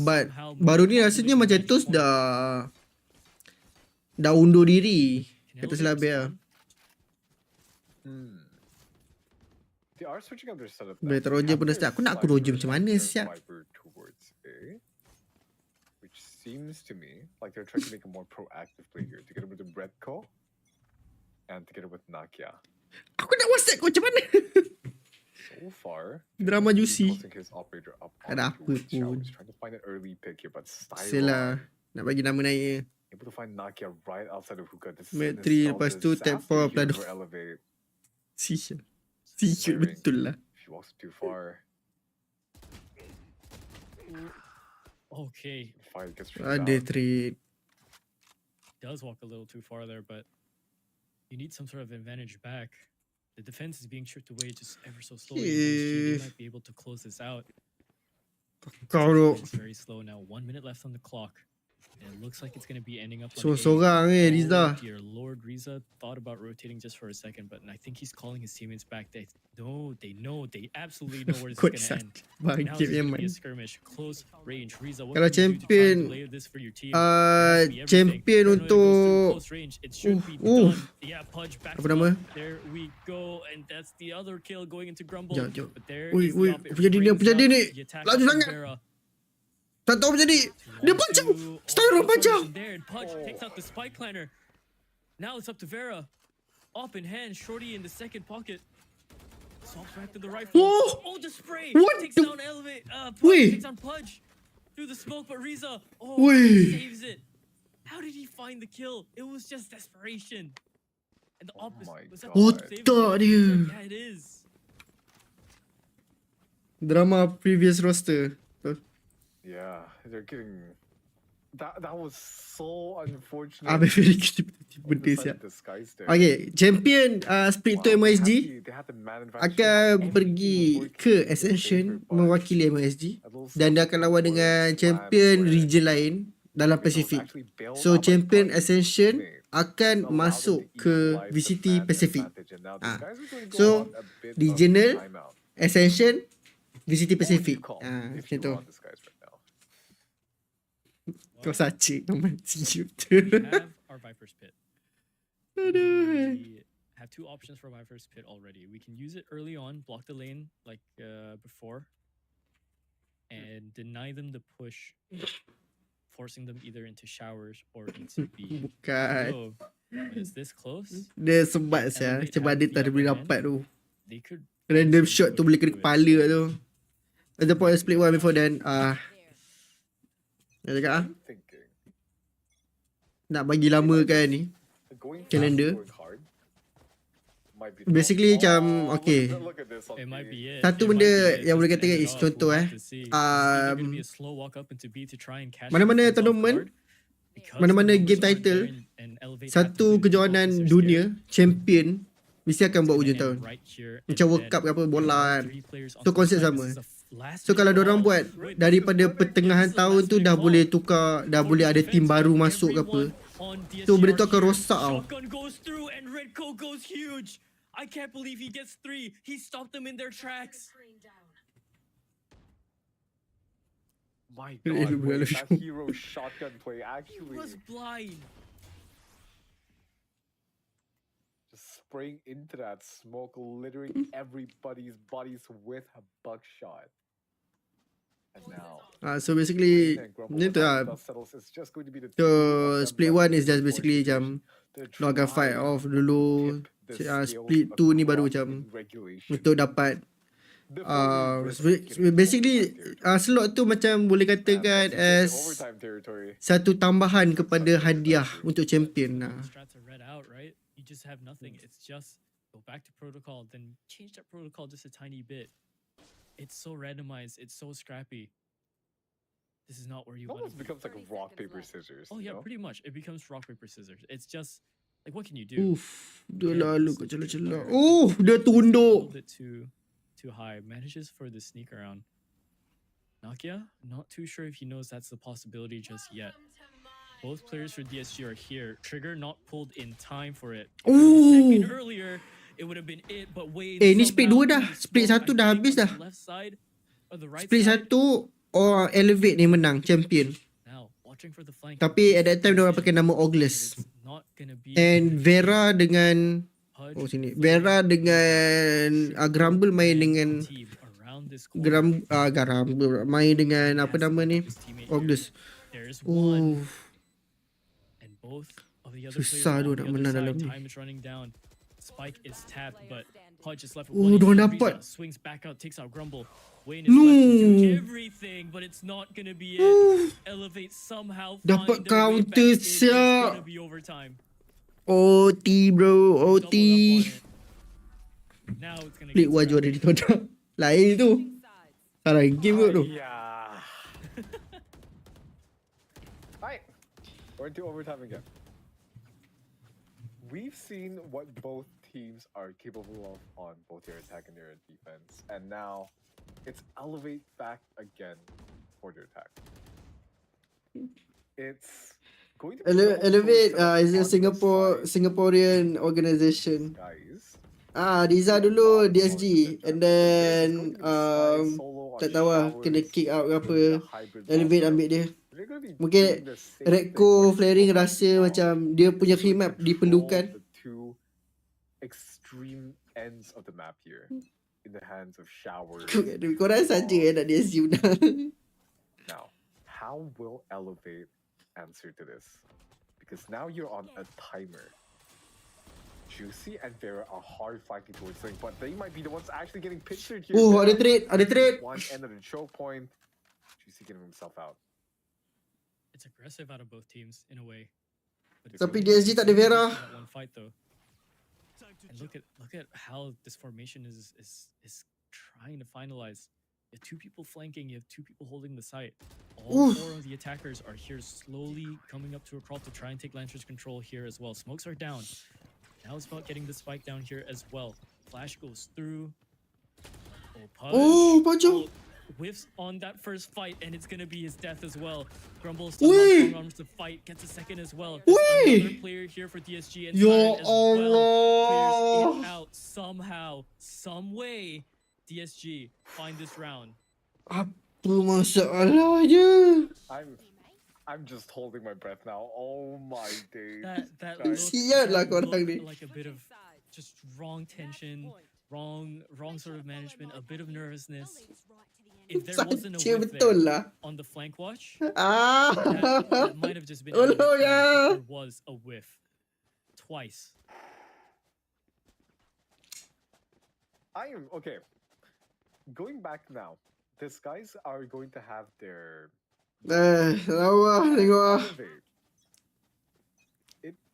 S3: But baru ni rasanya macam Tos dah undur diri.
S2: can
S3: Kata
S2: Elevate
S3: Selabia.
S2: respond?
S1: They are switching up their setup.
S3: Boleh
S1: now.
S3: tak
S1: They
S3: Roger
S1: have
S3: pun dah
S1: their
S3: start. Aku nak aku
S1: slider
S3: Roger macam mana
S1: and their
S3: siap.
S1: Viper towards A, which seems to me like they're trying to make a more proactive play here, together with the Redco and together with Nakia.
S3: Aku nak WhatsApp kau macam mana?
S1: So far,
S3: Drama juicy.
S1: tossing his operator up
S3: Ada
S1: onto
S3: apa
S1: his tower.
S3: pun.
S1: He's trying to find an early pick here, but
S3: Selah.
S1: Styron
S3: Nak bagi nama naik.
S1: able to find Nakia right outside of hookah. This is
S3: Mat
S1: an
S3: 3 lepas tu tap 4
S1: disaster here
S3: peladu.
S1: for Elevate.
S3: Sial. Sial betul lah.
S1: If he walks too far,
S2: Okay,
S1: the fight gets
S3: Ada
S1: down.
S3: trade.
S2: does walk a little too far there, but you need some sort of advantage back. The defense is being chipped away just ever so slowly.
S3: Yeah.
S2: MYSG might be able to close this out.
S3: Kau tu.
S2: It's very slow now. 1 minute left on the clock. And it looks like it's going to be ending up on A.
S3: Sorang Riza.
S2: Oh, dear Lord, Riza thought about rotating just for a second, but I think he's calling his teammates back. They know, they absolutely know where this is
S3: Kau
S2: going to
S3: sak.
S2: end. Now
S3: Bangkit
S2: it's going to
S3: memang.
S2: be a skirmish, close range. Riza, what
S3: Kalau
S2: can you do to try and
S3: champion,
S2: delay this for your team? It has to be everything.
S3: champion
S2: I know it goes through
S3: untuk
S2: close range. It should be
S3: uh.
S2: done. Yeah, Pudge backs
S3: Apa
S2: him
S3: nama?
S2: up. There we go, and that's the other kill going into Grumble.
S3: Jom.
S2: But there
S3: Ui,
S2: is the
S3: ui,
S2: op. It
S3: apa jadi ni,
S2: brings
S3: apa jadi
S2: up
S3: ni?
S2: the attack
S3: Laju
S2: on
S3: sangat.
S2: Vera.
S3: tak tahu apa jadi. Dia pancang. Styron pancang.
S2: There, and Pudge takes out the spike planner. Now it's up to Vera. Up in hand, Shorty in the second pocket. Swaps back to the rifle.
S3: Oh!
S2: The spray!
S3: What
S2: Takes
S3: the-
S2: down Elevate.
S3: Wait.
S2: Takes down Pudge. Through the smoke, but Riza.
S3: Wait.
S2: Saves it. How did he find the kill? It was just desperation. And the
S1: Oh
S2: opposite
S1: my
S2: was that
S1: God.
S2: the save
S3: Otak dia.
S2: Yeah, it is.
S3: Drama previous roster.
S1: Yeah, they're getting. That was so unfortunate.
S3: Very creative
S1: On
S3: benda
S1: the side
S3: siap.
S1: of disguise there.
S3: Okay, champion split to
S1: Wow,
S3: MYSG
S1: they had the man advantage.
S3: akan
S1: Everything
S3: pergi
S1: was working
S3: ke
S1: in their
S3: Ascension
S1: favor, but
S3: mewakili MYSG
S1: a little
S3: dan dia akan lawan dengan champion region lain dalam Pacific. So champion Ascension akan masuk ke VCT Pacific. So, regional Ascension VCT Pacific. Macam tu. Kau saja nombor siut.
S2: We have our Viper's Pit.
S3: Aduh.
S2: We have two options for Viper's Pit already. We can use it early on, block the lane like before, and deny them the push, forcing them either into showers or into B.
S3: Bukan.
S2: So, when it's this close,
S3: Dia sempat saya. Macam dia tak ada boleh dapat tu.
S2: they could
S3: Random shot tu boleh kena kepala tu. At the point split one before then. Nak cakap
S1: Thinking.
S3: nak bagi lama kan ni.
S1: Going
S3: Calendar.
S1: fast, going hard might be the
S3: Basically
S1: best.
S3: macam,
S1: Oh,
S3: okay.
S1: look at this on
S2: It might
S1: B.
S2: be it.
S3: Satu
S2: It
S3: benda
S2: might be it.
S3: yang boleh
S2: Just
S3: katakan
S2: end it
S3: is
S2: off.
S3: contoh,
S2: We'll have to see. It's either gonna be a slow walk up into B to try and catch
S3: mana-mana
S2: the defense off
S3: tournament,
S2: guard, because
S3: mana-mana
S2: the
S3: game
S2: numbers aren't
S3: title,
S2: there and Elevate have to
S3: satu
S2: do the
S3: kejohanan
S2: focus, they're
S3: dunia,
S2: scared.
S3: champion mesti akan buat
S2: And
S3: hujung tahun.
S2: right here,
S3: Macam
S2: and
S3: World
S2: then
S3: Cup ke apa, bola kan.
S2: three players on
S3: Tu
S2: the
S3: konsep
S2: side.
S3: sama.
S2: This is a last
S3: So kalau
S2: minute
S3: diorang
S2: call.
S3: buat
S2: Wait,
S3: daripada
S2: this is
S3: pertengahan
S2: a
S3: tahun
S2: last
S3: tu
S2: minute
S3: dah
S2: call.
S3: boleh tukar, dah
S2: For
S3: boleh
S2: the
S3: ada tim
S2: defense,
S3: baru masuk ke apa.
S2: everyone on DSG
S3: So benda tu
S2: are
S3: akan
S2: here.
S3: rosak tau.
S2: Shotgun goes through and Redco goes huge. I can't believe he gets 3. He stopped them in their tracks.
S4: Screen down.
S1: My
S3: Eh,
S1: God,
S3: boleh
S1: wait,
S3: langsung.
S1: that hero shotgun play
S2: He
S1: actually
S2: was blind.
S1: just spraying into that smoke, littering everybody's bodies with a buckshot. And now,
S3: So basically
S1: and Grumble,
S3: macam tu
S1: when
S3: lah.
S1: the dust settles, it's just going to be the
S3: So
S1: two of them
S3: split
S1: left
S3: one
S1: in
S3: is just
S1: the
S3: basically
S1: situation
S3: macam
S1: to
S3: lo akan fight
S1: try
S3: off
S1: to
S3: dulu.
S1: tip the scales
S3: Split 2 ni baru
S1: across
S3: macam
S1: in regulation.
S3: untuk dapat
S1: Before we risk getting
S3: basically
S1: into overtime territory.
S3: slot tu macam boleh katakan
S1: And once we get
S3: as
S1: to overtime territory,
S3: satu tambahan kepada hadiah untuk champion lah.
S2: Strats are read out, right? You just have nothing. It's just go back to protocol, then change that protocol just a tiny bit. It's so randomized. It's so scrappy. This is not where you
S1: it
S2: want
S1: almost
S2: to be.
S1: becomes like a
S4: 30
S1: rock,
S4: seconds
S1: paper,
S4: left.
S1: scissors.
S2: Oh
S1: you
S2: yeah,
S1: know?
S2: pretty much. It becomes rock paper scissors. It's just like what can you do?
S3: Uff, dia
S2: Again,
S3: lalu
S2: this
S3: kat
S2: is
S3: celah-celah.
S2: where
S3: Dia
S2: it's a little
S3: tunduk.
S2: bit too high. Manages for the sneak around. Nakia, not too sure if he knows that's the possibility just yet. Both players for DSG are here. Trigger not pulled in time for it. If it was a second
S3: Ooh.
S2: earlier, it would have been it, but Wade
S3: Ni split
S2: somehow
S3: 2 dah.
S2: through the
S3: Split
S2: smoke,
S3: 1
S2: I
S3: dah
S2: think,
S3: habis
S2: on the
S3: dah.
S2: left side or the right
S3: Split
S2: side.
S3: 1 or Elevate ni menang champion.
S2: Now, watching for the flank.
S3: Tapi at that time dia orang pakai nama
S2: But
S3: Ogles.
S2: it's not gonna be
S3: And Vera dengan
S2: Pudge
S3: sini.
S2: flanking
S3: Vera dengan Grumble main dengan
S2: team around this corner.
S3: Grumble main dengan apa
S2: Has to
S3: nama
S2: pick
S3: ni?
S2: up his teammate here.
S3: Ogles.
S2: There's one.
S3: Oh,
S2: And both of the other players
S3: susah tu
S2: on the
S3: nak
S2: other
S3: menang
S2: side,
S3: dalam ni.
S2: time is running down. Spike is tapped, but Pudge is left with
S3: Oh,
S2: one.
S3: diorang
S2: HP.
S3: dapat.
S2: Riza swings back out, takes out Grumble. Wayne is left to do
S3: No.
S2: everything, but it's not gonna be it. Elevate somehow
S3: Dapat
S2: find their way back
S3: counter,
S2: in. It's
S3: siap.
S2: gonna be overtime.
S3: OT bro,
S2: They doubled up
S3: OT.
S2: on it. Now it's gonna
S3: Pelik
S2: get
S3: wajah dia
S2: scrappy.
S3: ditodak. Lain tu. Salah game kot tu.
S1: Yeah. Alright, we're into overtime again. We've seen what both teams are capable of on both their attack and their defense, and now it's elevate back again for their attack. It's going to be
S3: Elevate is a
S1: on the side,
S3: Singaporean organization.
S1: guys.
S3: Riza dulu DSG and then tak tahu lah kena kick out ke apa. Elevate ambil dia. Mungkin Redco flaring rasa macam dia punya remap diperlukan.
S1: Extreme ends of the map here in the hands of Shower.
S3: Korang saja nak DSG menang.
S1: Now, how will Elevate answer to this? Because now you're on a timer. Juicy and Vera are hard fighting towards lane, but they might be the ones actually getting pictured here.
S3: Ada trade.
S1: One end of the choke point. Juicy getting himself out.
S2: It's aggressive out of both teams in a way. But
S3: Tapi DSG tak ada Vera.
S2: One fight though. And look at how this formation is trying to finalize. You have two people flanking, you have two people holding the site. All four of the attackers are here slowly coming up to a crawl to try and take Lancer's control here as well. Smokes are down. Now it's about getting the spike down here as well. Flash goes through.
S3: Pudge.
S2: Whiffs on that first fight, and it's gonna be his death as well. Grumble still not strong arms to fight, gets a second as well. There's another player here for DSG and Siren as well. Clears it out somehow, some way. DSG find this round.
S3: Apa masalahnya?
S1: I'm just holding my breath now. Oh my days.
S2: That
S3: Sial lah korang ni.
S2: looked like a bit of just wrong tension, wrong sort of management, a bit of nervousness. If there wasn't a
S3: Saja
S2: whiff
S3: betul
S2: there
S3: lah.
S2: on the flank watch,
S3: Ah.
S2: that might have just been
S3: Oh,
S2: Elevate
S3: no,
S2: flank, but
S3: yeah.
S2: there was a whiff twice.
S1: I am okay. Going back now, these guys are going to have their
S3: Lawa tengok.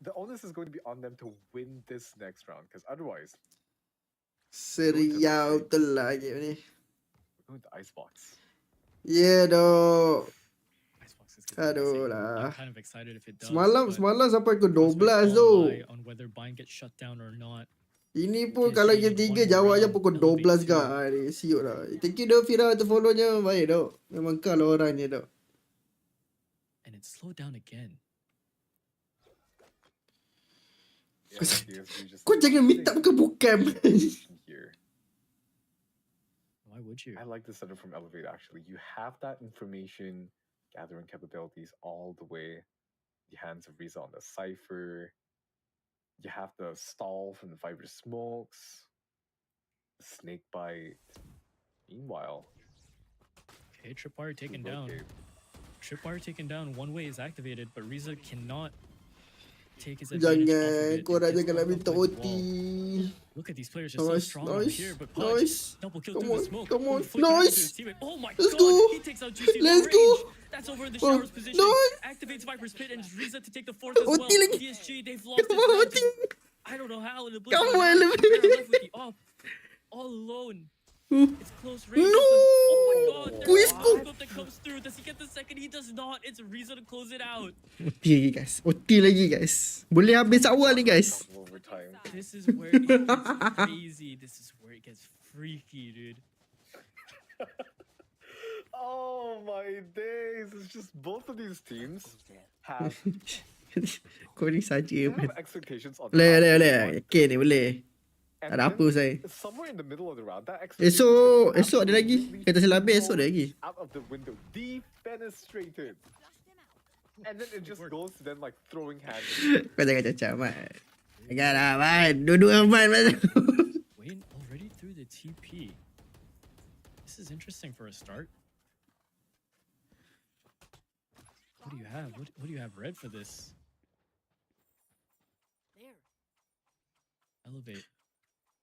S1: The onus is going to be on them to win this next round, because otherwise,
S3: Seriau betul lah game ni.
S1: we're going to Icebox.
S3: Yeah doh.
S2: Icebox is gonna be
S3: Aduh
S2: insane.
S3: lah.
S2: I'm kind of excited if it does.
S3: Semalam
S2: but
S3: sampai ke
S2: prospects
S3: 12
S2: all
S3: tu.
S2: lie on whether Bind gets shut down or not.
S3: Ini pun
S2: PSG
S3: kalau game 3
S2: one more
S3: jawabnya
S2: round,
S3: pukul
S2: Elevate
S3: 12
S2: two.
S3: kak. Ni siut lah. Thank you dah Fira untuk follow-nya. Baik dok. Memang kau lah orang ni dok.
S2: And it slowed down again.
S1: Yeah, DSG just
S3: Kau jangan minta bukan.
S1: here.
S2: Why would you?
S1: I like the setup from Elevate actually. You have that information gathering capabilities all the way. The hands of Riza on the Cypher. You have the stall from the Viper Smokes. The Snake Bite. Meanwhile,
S2: Okay, Tripwire taken down.
S1: rotate.
S2: Tripwire taken down. One way is activated, but Riza cannot take his advantage off of
S3: Jangan.
S2: it.
S3: Korang
S2: It gets
S3: jangan nak
S2: blocked
S3: minta
S2: up by the
S3: OT.
S2: wall. Look at these players are so
S3: Nice,
S2: strong over
S3: nice,
S2: here, but Pudge
S3: nice.
S2: double kill
S3: Come
S2: through
S3: on,
S2: the smoke.
S3: come on,
S2: Ooh, flick back into
S3: nice.
S2: his teammate. Oh my
S3: Let's
S2: god!
S3: go.
S2: He takes out Juicy
S3: Let's
S2: long range.
S3: go.
S2: That's over the
S3: Oh,
S2: Shower's position.
S3: nice.
S2: Activates Viper's Pit and Riza to take the fourth as well.
S3: OT lagi.
S2: PSG, they've lost
S3: Come
S2: this
S3: on,
S2: round.
S3: OT.
S2: I don't know how in the blink
S3: Come
S2: of an
S3: on,
S2: eye,
S3: Elevate.
S2: Vera left with the op. All alone. It's close range.
S3: No.
S2: Oh my god. There's
S3: Quizco.
S2: a scope that comes through. Does he get the second? He does not. It's Riza to close it out.
S3: OT lagi guys. OT lagi guys. Boleh habis awal ni guys.
S1: Double overtime.
S2: This is where it gets crazy. This is where it gets freaky, dude.
S1: Oh my days! It's just both of these teams have,
S3: Kau ni saja man.
S1: have expectations on
S3: Boleh,
S1: how
S3: boleh,
S1: they
S3: boleh.
S1: want
S3: Okay ni boleh.
S1: And
S3: Tak ada apa
S1: then,
S3: saya.
S1: somewhere in the middle of the round, that
S3: Esok ada lagi. Kata silap habis esok ada lagi.
S1: out of the window, defenestrated. And then it just goes to them like throwing hands.
S3: Kau jangan cacap man. Janganlah man. Dua-dua man man.
S2: Wayne already through the TP. This is interesting for a start. What do you have? What do you have red for this?
S4: There.
S2: elevate.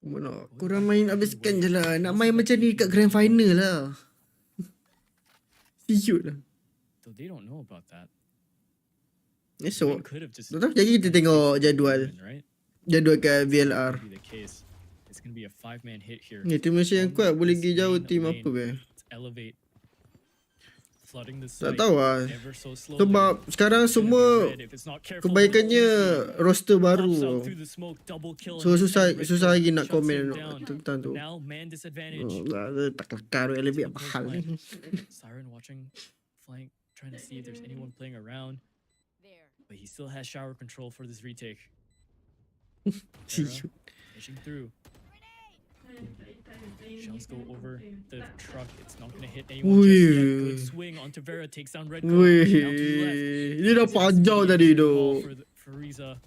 S3: Mana, korang main habiskan je lah. Nak main macam ni kat grand final lah. Siut lah.
S2: So they don't know about that.
S3: Esok.
S2: Could have just
S3: Tak tahu, jadi kita tengok jadual.
S2: right?
S3: Jadual kat VLR.
S2: Be the case. It's going to be a 5-man hit here.
S3: Ni tim Malaysia yang kuat boleh pergi jauh
S2: Main
S3: tim
S2: lane.
S3: apa be.
S2: Let's elevate. Flooding the
S3: Tak
S2: site
S3: tahu lah.
S2: ever so slowly.
S3: Sebab sekarang
S2: It's gonna be
S3: semua
S2: red if it's not careful.
S3: kebaikannya roster
S2: Pops
S3: baru.
S2: out through the smoke, double kill,
S3: So
S2: and
S3: susah
S2: Red
S3: susah lagi nak
S2: shuts him
S3: komen
S2: down.
S3: tentang tu.
S2: Now man disadvantage.
S3: Oh, lah, tak kelakar elevate mahal ni.
S2: Siren watching flank, trying to see if there's anyone playing around,
S4: There.
S2: but he still has shower control for this retake.
S3: Siut.
S2: Pushing through. Shells go over the truck. It's not gonna hit anyone just yet. Good swing onto Vera, takes down Red Coat. Now to the left.
S3: Dia dah panjang tadi tu.
S2: For Riza.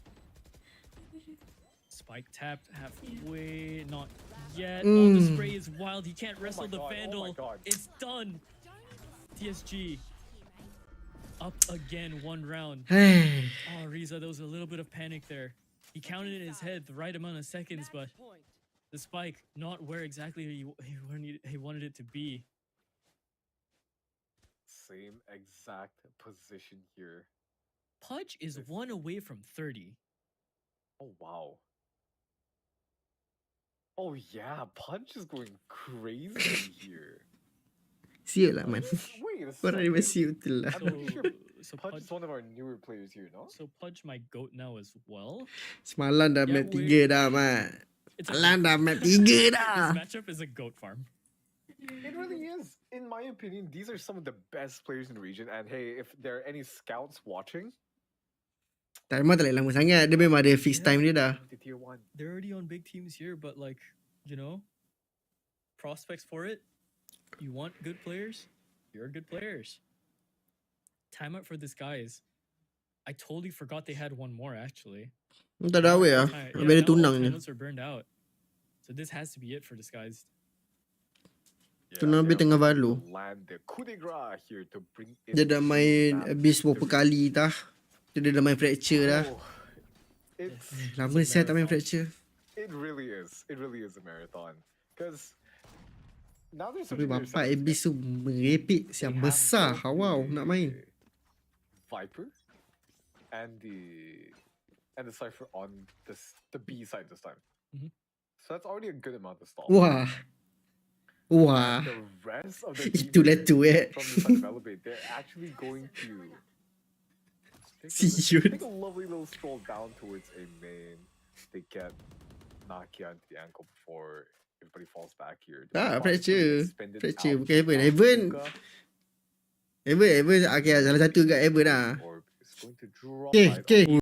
S2: Spike tapped halfway, not yet. Oh, the spray is wild. He can't wrestle the Vandal. It's done. TSG up again, one round. Oh, Riza, there was a little bit of panic there. He counted in his head the right amount of seconds, but
S4: Point.
S2: the spike not where exactly he wanted it to be.
S1: Same exact position here.
S2: Pudge is one away from 30.
S1: Oh wow. Oh yeah, Punch is going crazy here.
S3: Siut lah man.
S1: Wait a
S3: Korang ni
S1: second.
S3: siut lah.
S1: I'm pretty sure
S2: So
S1: Punch is one of our newer players here, no?
S2: So Pudge my goat now as well.
S3: Semalam dah
S2: Yeah,
S3: map 3 dah mat.
S2: It's a
S3: Semalam dah map 3
S2: This
S3: dah.
S2: matchup is a goat farm.
S1: It really is. In my opinion, these are some of the best players in the region. And hey, if there are any scouts watching,
S3: Timer tak lama sangat. Dia memang ada fixed time dia dah.
S1: the tier 1.
S2: They're already on big teams here, but like, you know, prospects for it. You want good players? You're good players. Timeout for this guys. I totally forgot they had one more actually.
S3: Tak ada awet lah. Habis dia tunang je.
S2: Timeouts are burned out. So this has to be it for this guys.
S3: Tunang habis tengah Valo.
S1: Land the coup de grace here to bring in
S3: Dia dah
S1: the
S3: main
S1: map
S3: Abyss berapa
S1: to-
S3: kali dah. Dia dah main Fracture dah.
S1: Oh, it's
S3: Lama saya tak main Fracture.
S1: it really is. It really is a marathon. Because now there's
S3: Tapi
S1: something weird
S3: bapak
S1: happening.
S3: Abyss tu merepek.
S1: They
S3: Siap
S1: have
S3: besar.
S1: both
S3: Wow
S1: the
S3: nak main.
S1: Viper and the Cypher on the B side this time.
S2: Mhm.
S1: So that's already a good amount of stall.
S3: Wah. Wah.
S1: The rest of the
S3: Itulah
S1: team
S3: tu
S1: from the side of Elevate, they're actually going to
S3: Siut.
S1: take a lovely little stroll down towards a main. They get Nakia into the ankle before everybody falls back here.
S3: Ah,
S1: They're
S3: Fracture.
S1: suspended
S3: Fracture,
S1: out
S3: bukan Heaven.
S1: now.
S3: Heaven.
S1: Luka
S3: Ever. Okay, salah satu kat Ever lah.
S1: Orb is going to drop
S3: Okay,
S1: right
S3: okay.
S1: on